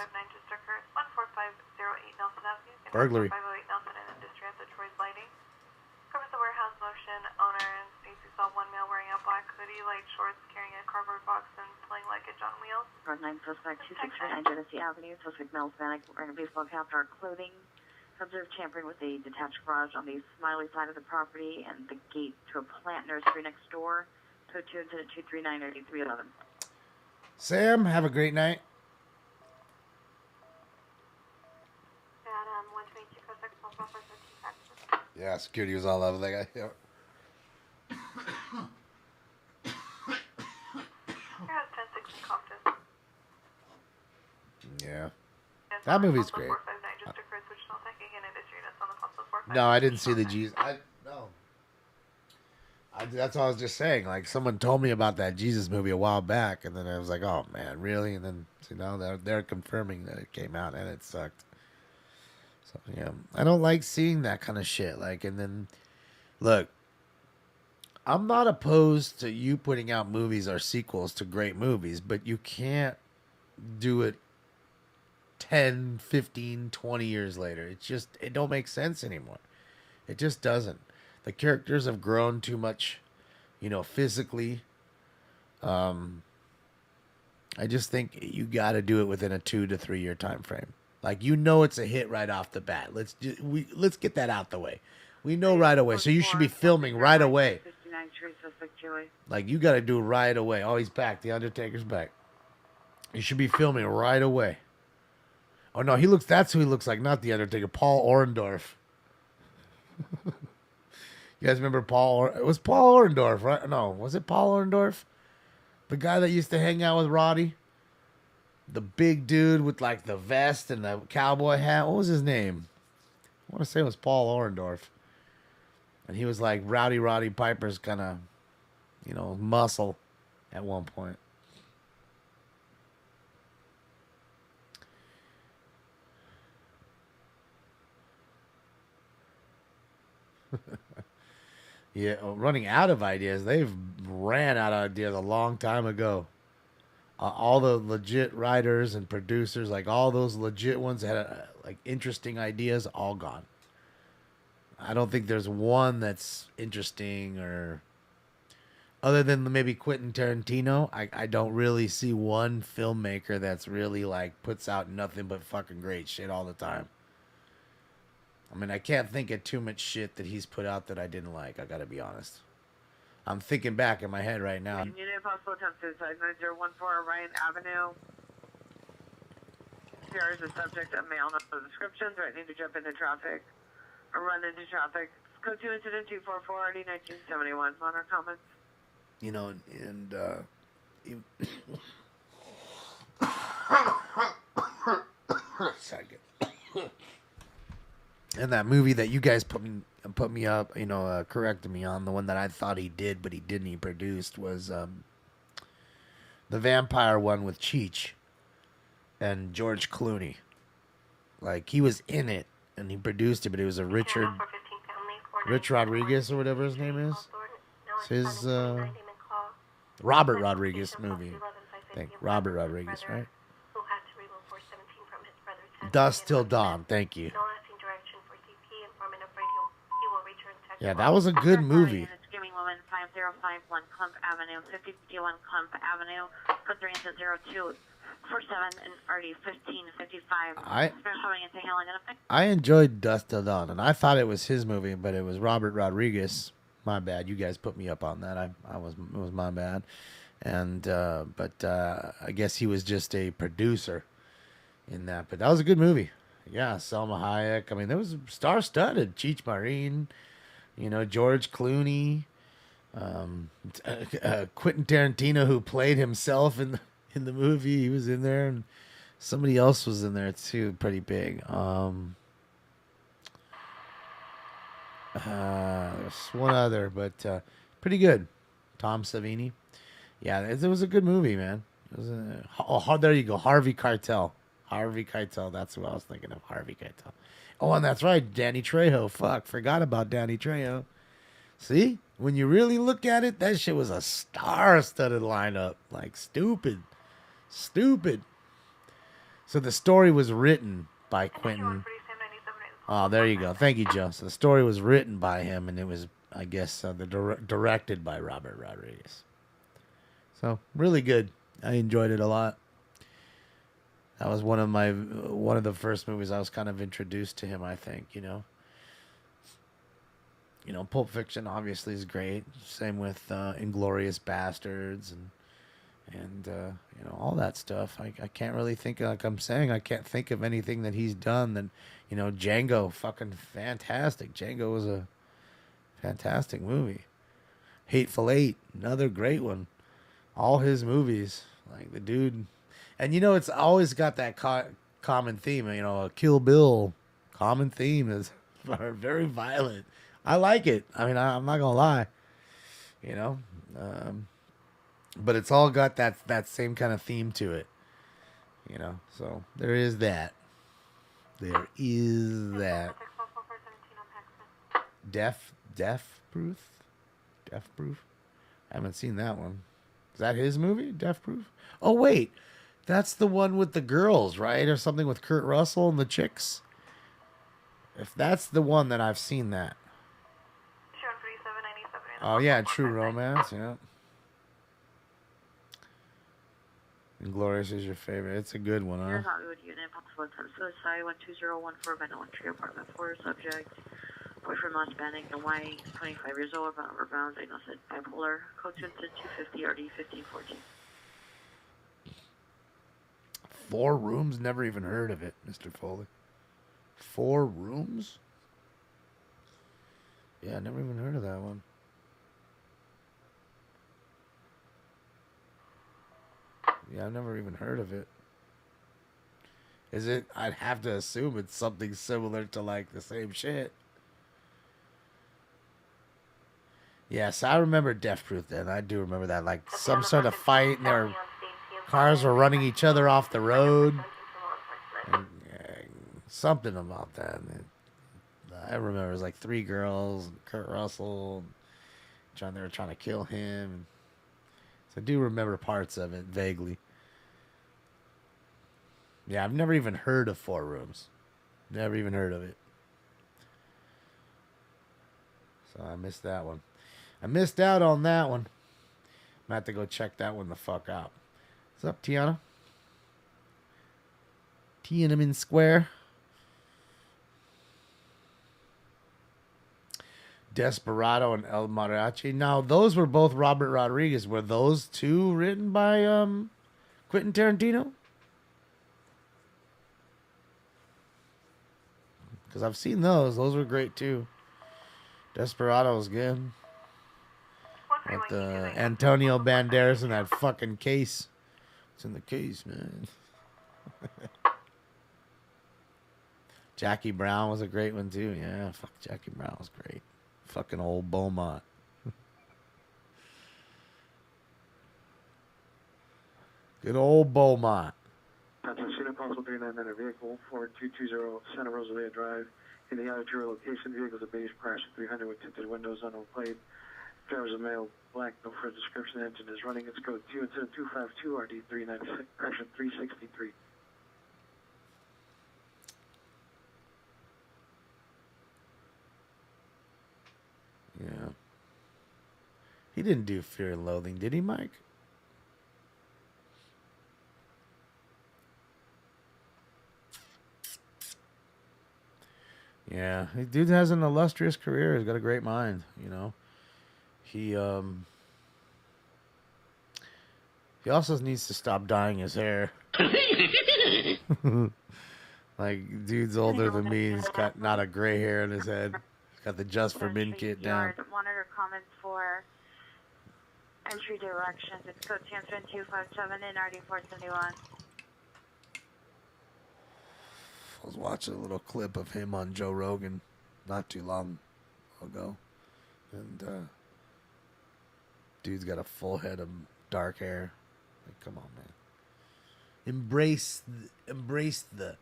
Burglary. Road 9 suspect 269 Genesee Avenue. Suspect male Hispanic wearing a baseball cap, dark clothing. Observed tampering with a detached garage on the Smiley side of the property and the gate to a plant nursery next door. Code 2 incident 239 Sam, have a great night. Yeah, security was all over that guy. Yep. Yeah. That movie's great. No, I didn't see the Jesus. That's what I was just saying. Like, someone told me about that Jesus movie a while back, and then I was like, oh, man, really? And then, they're confirming that it came out, and it sucked. So, yeah. I don't like seeing that kind of shit. Like, and then, look, I'm not opposed to you putting out movies or sequels to great movies, but you can't do it 10, 15, 20 years later. It don't make sense anymore. It just doesn't. The characters have grown too much, physically. I just think you got to do it within a 2 to 3 year time frame. Like, it's a hit right off the bat. Let's get that out the way. We know right away. So you should be filming right away. Like, you got to do it right away. Oh, he's back. The Undertaker's back. You should be filming right away. Oh, no, that's who he looks like, not the Undertaker. Paul Orndorff. You guys remember it was Paul Orndorff, right? No, was it Paul Orndorff? The guy that used to hang out with Roddy? The big dude with, like, the vest and the cowboy hat. What was his name? I want to say it was Paul Orndorff. And he was like Rowdy Roddy Piper's kind of, muscle at one point. Yeah, running out of ideas. They've ran out of ideas a long time ago. All the legit writers and producers, like all those legit ones that had like interesting ideas, all gone. I don't think there's one that's interesting, or other than maybe Quentin Tarantino. I don't really see one filmmaker that's really like puts out nothing but fucking great shit all the time. I mean, I can't think of too much shit that he's put out that I didn't like. I gotta be honest. I'm thinking back in my head right now. Unit possible attempt suicide 9014 Ryan Avenue. Here is a subject, a male, no description, threatening to jump into traffic or run into traffic. Code 2 incident 244 RD 1971. Modern comments. And that movie that you guys put me up, corrected me on, the one that I thought he did, but he didn't. He produced was the vampire one with Cheech and George Clooney. Like he was in it and he produced it, but it was a Rich Rodriguez or whatever his name is. It's his Robert Rodriguez movie. I think Robert Rodriguez, right? Dusk Till Dawn. Thank you. Yeah, that was a good movie. Screaming woman 5051 Clump Avenue, 5051 Clump Avenue, code 3 into 0247 and RD 1555. I enjoyed Dusk Till Dawn, and I thought it was his movie, but it was Robert Rodriguez. My bad. You guys put me up on that. It was my bad. And but I guess he was just a producer in that. But that was a good movie. Yeah, Selma Hayek. I mean, there was star-studded. Cheech Marin. George Clooney, Quentin Tarantino, who played himself in the movie. He was in there, and somebody else was in there too, pretty big. There's one other, but pretty good. Tom Savini. Yeah, it was a good movie, man. It was there you go, Harvey Keitel. Harvey Keitel. That's who I was thinking of. Harvey Keitel. Oh, and that's right, Danny Trejo. Fuck, forgot about Danny Trejo. See, when you really look at it, that shit was a star-studded lineup. Like, stupid. So the story was written by Quentin. Oh, there you go. Thank you, Joe. So the story was written by him, and it was, I guess, directed by Robert Rodriguez. So, really good. I enjoyed it a lot. That was one of the first movies I was kind of introduced to him, I think, Pulp Fiction obviously is great. Same with Inglourious Bastards and all that stuff. I can't really think, like I'm saying, I can't think of anything that he's done that, Django, fucking fantastic. Django was a fantastic movie. Hateful Eight, another great one. All his movies, like the dude. And it's always got that common theme. Kill Bill, common theme is very violent. I like it. I mean, I'm not gonna lie. But it's all got that same kind of theme to it. So there is that. There is that. Death Proof. I haven't seen that one. Is that his movie? Death Proof? Oh wait. That's the one with the girls, right? Or something with Kurt Russell and the chicks. If that's the one, then I've seen that. Oh, yeah, True Romance, yeah. Inglourious is your favorite. It's a good one, huh? Hollywood unit, possible attempt suicide, 12014, Benton Tree Apartment 4, subject, boyfriend lost Bannock and White, 25 years old, bound, diagnosed bipolar, code 250 RD 1514. 4 Rooms? Never even heard of it, Mr. Foley. 4 Rooms? Yeah, never even heard of that one. Yeah, I've never even heard of it. Is it? I'd have to assume it's something similar to like the same shit. Yes, I remember Death Proof then. I do remember that. Like some sort of fight and their cars were running each other off the road. And, something about that. I remember it was like 3 girls, and Kurt Russell, they were trying to kill him. So I do remember parts of it vaguely. Yeah, I've never even heard of 4 Rooms. Never even heard of it. So I missed that one. I missed out on that one. I'm going to have to go check that one the fuck out. What's up, Tiana? Tiananmen Square. Desperado and El Mariachi. Now, those were both Robert Rodriguez. Were those 2 written by Quentin Tarantino? Because I've seen those. Those were great, too. Desperado was good. With Antonio Banderas in that fucking case. It's in the case, man. Jackie Brown was a great one, too. Yeah, fuck, Jackie Brown was great. Fucking old Beaumont. Good old Beaumont. That's a City Possible 39-minute vehicle, Ford 220 Santa Rosalia Drive. In the out-of-tour location, vehicle's a beige crash 300 with tinted windows, unknown plate. Driver's a male, black, no further description. Engine is running. It's code 252 RD 396, correction 363. Yeah. He didn't do Fear and Loathing, did he, Mike? Yeah, the dude has an illustrious career. He's got a great mind, you know. He also needs to stop dyeing his hair. Like, dude's older than me. He's got not a gray hair in his head. He's got the Just for Men kit down. Monitor comments for entry directions. It's code 257 in RD 471. I was watching a little clip of him on Joe Rogan not too long ago. And dude's got a full head of dark hair. Like, come on, man. Embrace the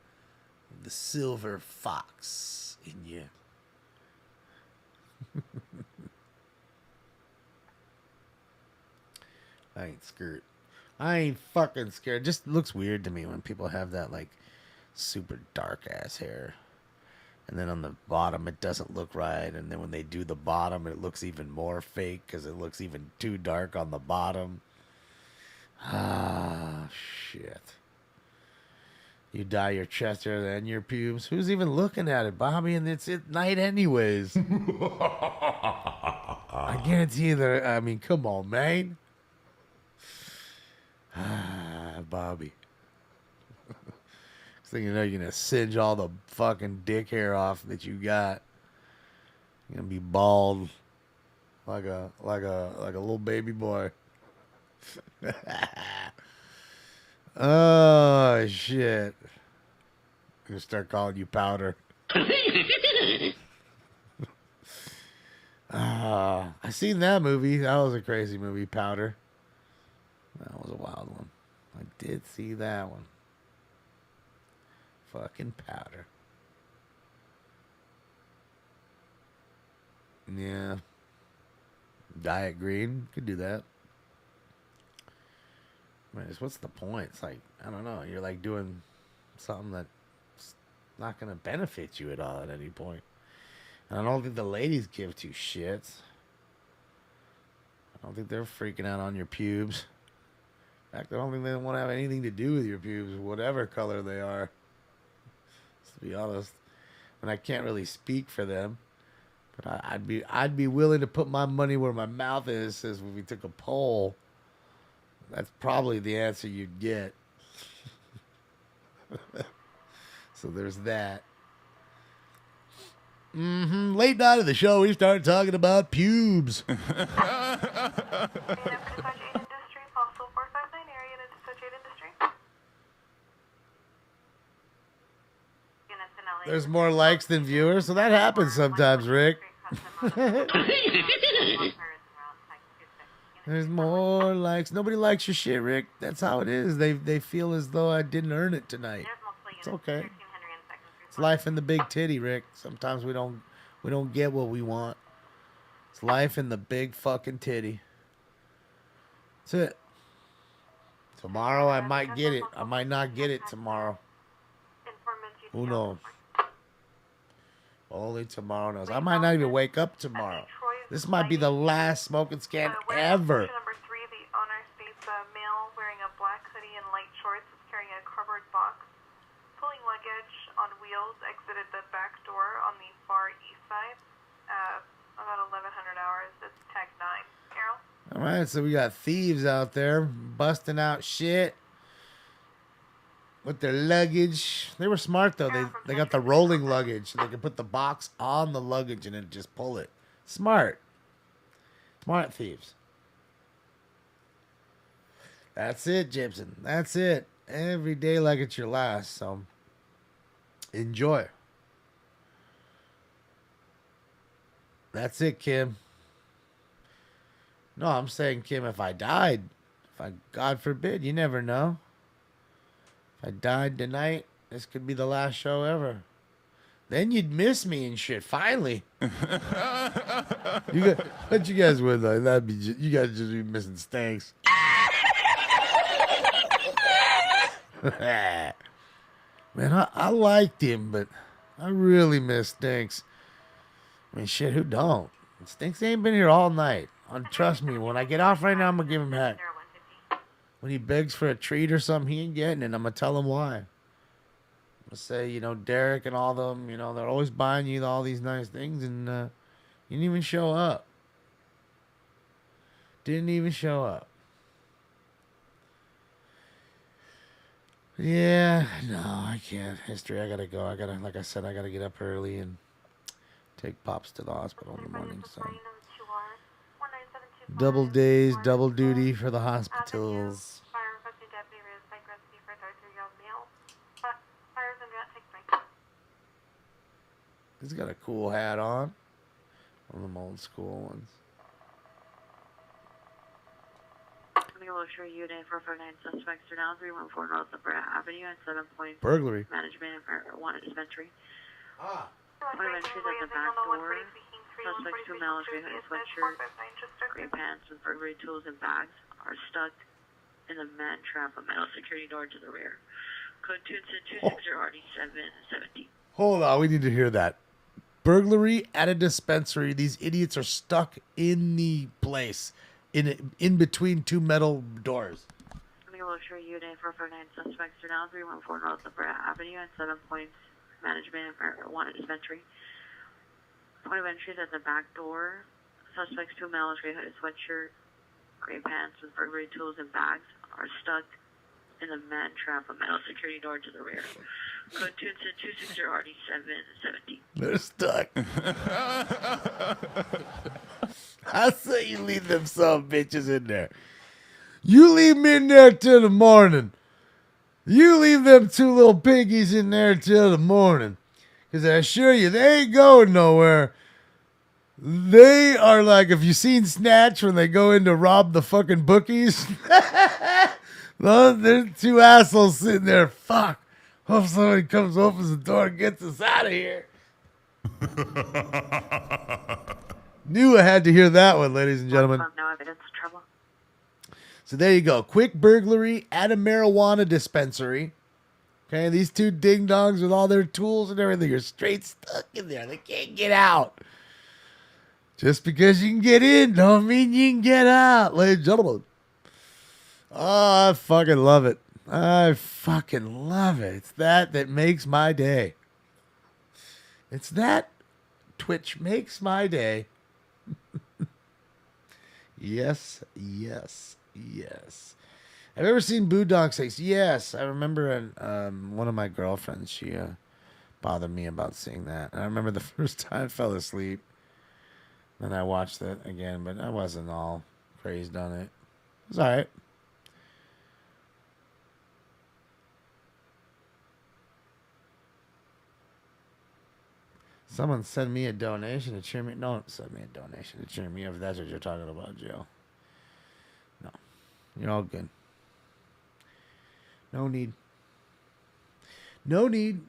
silver fox in you. I ain't scared. I ain't fucking scared. It just looks weird to me when people have that, like, super dark ass hair, and then on the bottom it doesn't look right, and then when they do the bottom it looks even more fake because it looks even too dark on the bottom. Ah, shit. You dye your chest hair and your pubes. Who's even looking at it, Bobby? And it's at night anyways. I guarantee you that. I mean, come on, man. Ah, Bobby. So you know you're gonna singe all the fucking dick hair off that you got. You're gonna be bald like a little baby boy. Oh shit. I'm gonna start calling you Powder. I seen that movie. That was a crazy movie, Powder. That was a wild one. I did see that one. Fucking Powder. Yeah. Diet green. Could do that. Man, what's the point? It's like, I don't know. You're like doing something that's not going to benefit you at all at any point. And I don't think the ladies give two shits. I don't think they're freaking out on your pubes. In fact, I don't think they want to have anything to do with your pubes, whatever color they are. To be honest, and I can't really speak for them, but I'd be willing to put my money where my mouth is. Says when we took a poll, that's probably the answer you'd get. So there's that. Late night of the show, we started talking about pubes. There's more likes than viewers, so that happens sometimes, Rick. There's more likes. Nobody likes your shit, Rick. That's how it is. They feel as though I didn't earn it tonight. It's okay. It's life in the big titty, Rick. Sometimes we don't get what we want. It's life in the big fucking titty. That's it. Tomorrow I might get it. I might not get it tomorrow. Who knows? Only tomorrow knows. I might not even wake up tomorrow. This might be the last smoking scan ever. Number 3, the owner states a male wearing a black hoodie and light shorts is carrying a cardboard box, pulling luggage on wheels, exited the back door on the far east side, about 1100 hours. It's tag 9. Carol? All right, so we got thieves out there busting out shit with their luggage. They were smart though. They got the rolling luggage, so they could put the box on the luggage and then just pull it. Smart thieves. That's it, Gibson. That's it. Every day like it's your last. So enjoy. That's it, Kim. No, I'm saying, Kim, if I died, God forbid, you never know. If I died tonight, this could be the last show ever. Then you'd miss me and shit. Finally, but you guys would though. That'd be you guys just be missing Stanks. Man, I liked him, but I really miss Stinks. I mean, shit, who don't? Stinks ain't been here all night. Trust me, when I get off right now, I'm gonna give him heck. When he begs for a treat or something, he ain't getting it. I'm gonna tell him why. Say, Derek and all them, they're always buying you all these nice things, and you didn't even show up. Didn't even show up. Yeah, no, I can't. History, I gotta go. Like I said, I gotta get up early and take Pops to the hospital in the morning, so. Double days, double duty for the hospitals. He's got a cool hat on. One of them old school ones. Luxury unit 449 suspects are down 314 North Labra Avenue and 7 points. Burglary. Management and marijuana dispensary. Point of entries at the back door. Suspects 2 males, gray hooded sweatshirt, gray pants with burglary tools and bags are stuck in the man trap, a metal security door to the rear. Code 260RD717. Hold on, we need to hear that. Burglary at a dispensary. These idiots are stuck in the place, in between 2 metal doors. Luxury unit 449 suspects are down 314 North Labra Avenue and 7 points. Management and marijuana dispensary. Point of entries at the back door. Suspects 2 males, gray hooded sweatshirt, gray pants with burglary tools and bags are stuck in the man trap, a metal security door to the rear. Code 260RD717. They're stuck. I say you leave them some bitches in there. You leave me in there till the morning. You leave them 2 little piggies in there till the morning. Because I assure you, they ain't going nowhere. They are like, if you seen Snatch when they go in to rob the fucking bookies. There's 2 assholes sitting there. Fuck. Hope somebody comes, opens the door, and gets us out of here. Knew I had to hear that one, ladies and gentlemen. No evidence of trouble. So there you go. Quick burglary at a marijuana dispensary. Okay, these 2 ding-dongs with all their tools and everything are straight stuck in there. They can't get out. Just because you can get in don't mean you can get out, ladies and gentlemen. Oh, I fucking love it. I fucking love it. It's that makes my day. It's that Twitch makes my day. Yes, yes, yes. Have you ever seen Boondog Sakes? Yes. I remember one of my girlfriends, she bothered me about seeing that. And I remember the first time I fell asleep. Then I watched it again, but I wasn't all crazed on it. It was all right. Someone send me a donation to cheer me. Don't send me a donation to cheer me up if that's what you're talking about, Joe. No. You're all good. No need. No need.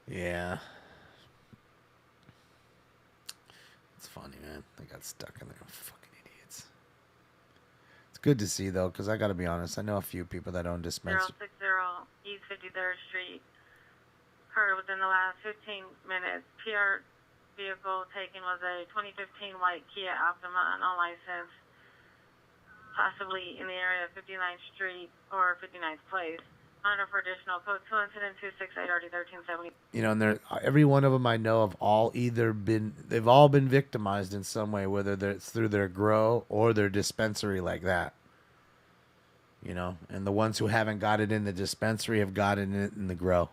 Yeah. It's funny, man. They got stuck in there. Fucking idiots. It's good to see, though, because I got to be honest. I know a few people that own dispensaries. 060 East 53rd Street. Heard within the last 15 minutes. PR vehicle taken was a 2015 white Kia Optima, unlicensed, possibly in the area of 59th Street or 59th Place. Under for additional code 2 incident 268 RD 1370. You know, and every one of them I know have all they've all been victimized in some way, whether it's through their grow or their dispensary like that. You know, and the ones who haven't got it in the dispensary have gotten it in the grow.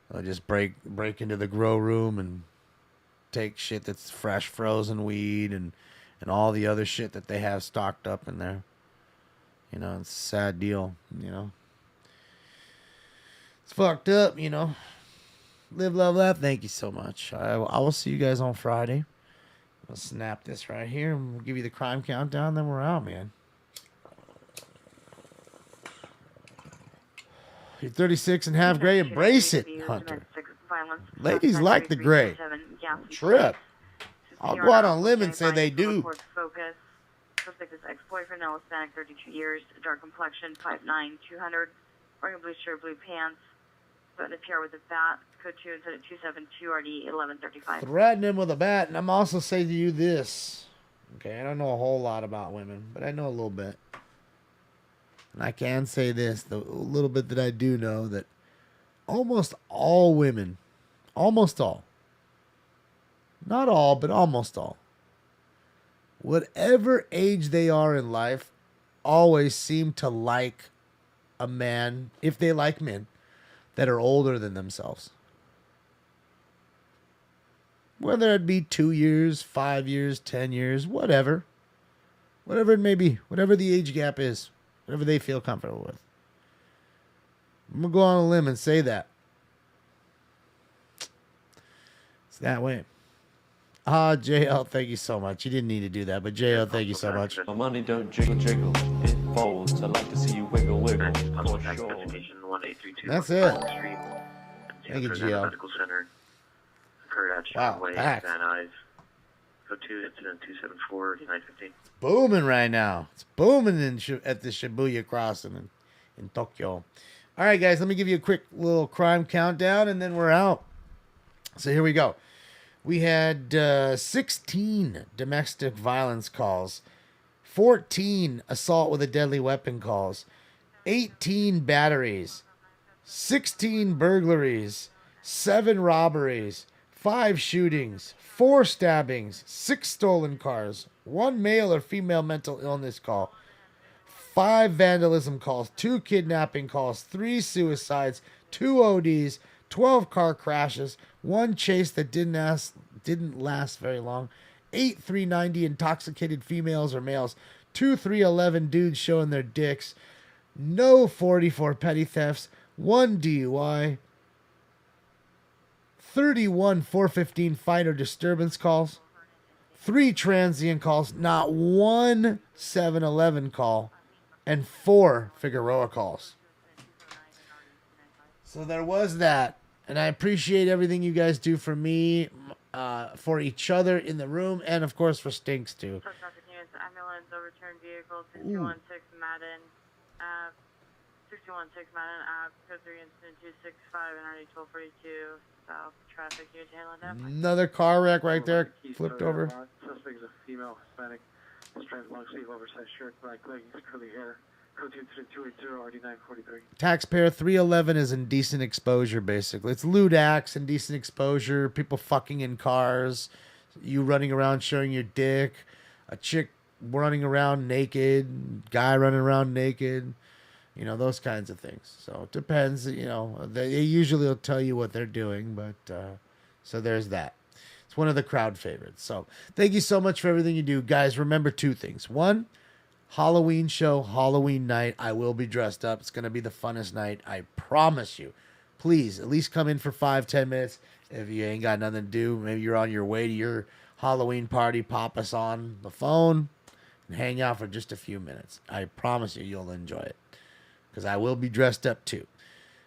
They'll just break into the grow room and take shit that's fresh frozen weed and all the other shit that they have stocked up in there. You know, it's a sad deal, you know. It's fucked up, you know. Live, love, laugh. Thank you so much. I will see you guys on Friday. I'll snap this right here and we'll give you the crime countdown. Then we're out, man. You're 36 and half gray. Embrace it, Hunter. Ladies like the gray. Trip. I'll go out on a limb and say they do. Suspect is ex-boyfriend, now Hispanic, 32 years, dark complexion, 5'9", 200, wearing a blue shirt, blue pants, but an PR with a bat, code 2 instead of 272 RD 1135. Threaten him with a bat, and I'm also saying to you this. Okay, I don't know a whole lot about women, but I know a little bit. And I can say this, the little bit that I do know, that almost all women, almost all, not all, but almost all, whatever age they are in life, always seem to like a man, if they like men, that are older than themselves. Whether it be 2 years, 5 years, 10 years, whatever. Whatever it may be. Whatever the age gap is. Whatever they feel comfortable with. I'm going to go on a limb and say that. It's that way. JL, thank you so much. You didn't need to do that, but JL, thank you so much. My money don't jiggle, jiggle. It folds. I like to see you wiggle, wiggle. For sure. That's it. Thank you, GL. Medical Center. Occurred at Wow, Way, packed. Van Nuys. Code 2, incident 274, 915. Booming right now. It's booming at the Shibuya crossing in Tokyo. All right, guys, let me give you a quick little crime countdown, and then we're out. So here we go. We had 16 domestic violence calls, 14 assault with a deadly weapon calls, 18 batteries, 16 burglaries, 7 robberies, 5 shootings, 4 stabbings, 6 stolen cars, 1 male or female mental illness call, 5 vandalism calls, 2 kidnapping calls, 3 suicides, 2 ODs, 12 car crashes, 1 chase that didn't last very long, 8 390 intoxicated females or males, 2 311 dudes showing their dicks, no 44 petty thefts, 1 DUI, 31 415 fight or disturbance calls, 3 transient calls, not 1 7-Eleven call, and 4 Figueroa calls. So there was that. And I appreciate everything you guys do for me, for each other in the room, and of course for Stinks too. Ambulance overturned vehicle 616 Madden, 616 Madden, code 3 incident 265 and RD 1242 south traffic. You handle that. Another car wreck right there, flipped over. Suspect is a female Hispanic, striped long sleeve, oversized shirt, black leggings, curly hair. Code 280 RD 943. Taxpayer 311 is indecent exposure, basically. It's lewd acts, indecent exposure, people fucking in cars, you running around showing your dick, a chick running around naked, guy running around naked, you know, those kinds of things. So it depends, you know, they usually will tell you what they're doing, but so there's that. It's It's one of the crowd favorites. So thank you so much for everything you do. Guys, remember 2 things. 1, Halloween show, Halloween night. I will be dressed up. It's going to be the funnest night. I promise you. Please, at least come in for 5-10 minutes. If you ain't got nothing to do, maybe you're on your way to your Halloween party, pop us on the phone and hang out for just a few minutes. I promise you, you'll enjoy it. Because I will be dressed up too.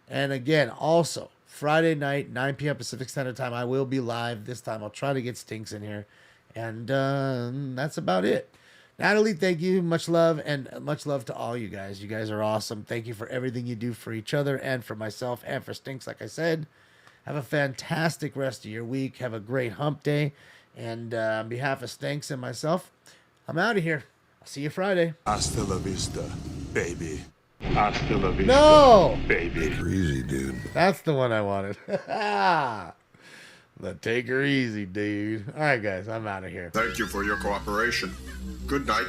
And again, also, Friday night, 9 p.m. Pacific Standard Time, I will be live. This time I'll try to get Stinks in here. And that's about it. Natalie, thank you. Much love, and much love to all you guys. You guys are awesome. Thank you for everything you do for each other and for myself and for Stinks, like I said. Have a fantastic rest of your week. Have a great hump day. And on behalf of Stinks and myself, I'm out of here. I'll see you Friday. Hasta la vista, baby. Hasta la vista, No! baby. Take her easy, dude. That's the one I wanted. The take her easy, dude. All right, guys, I'm out of here. Thank you for your cooperation. Good night.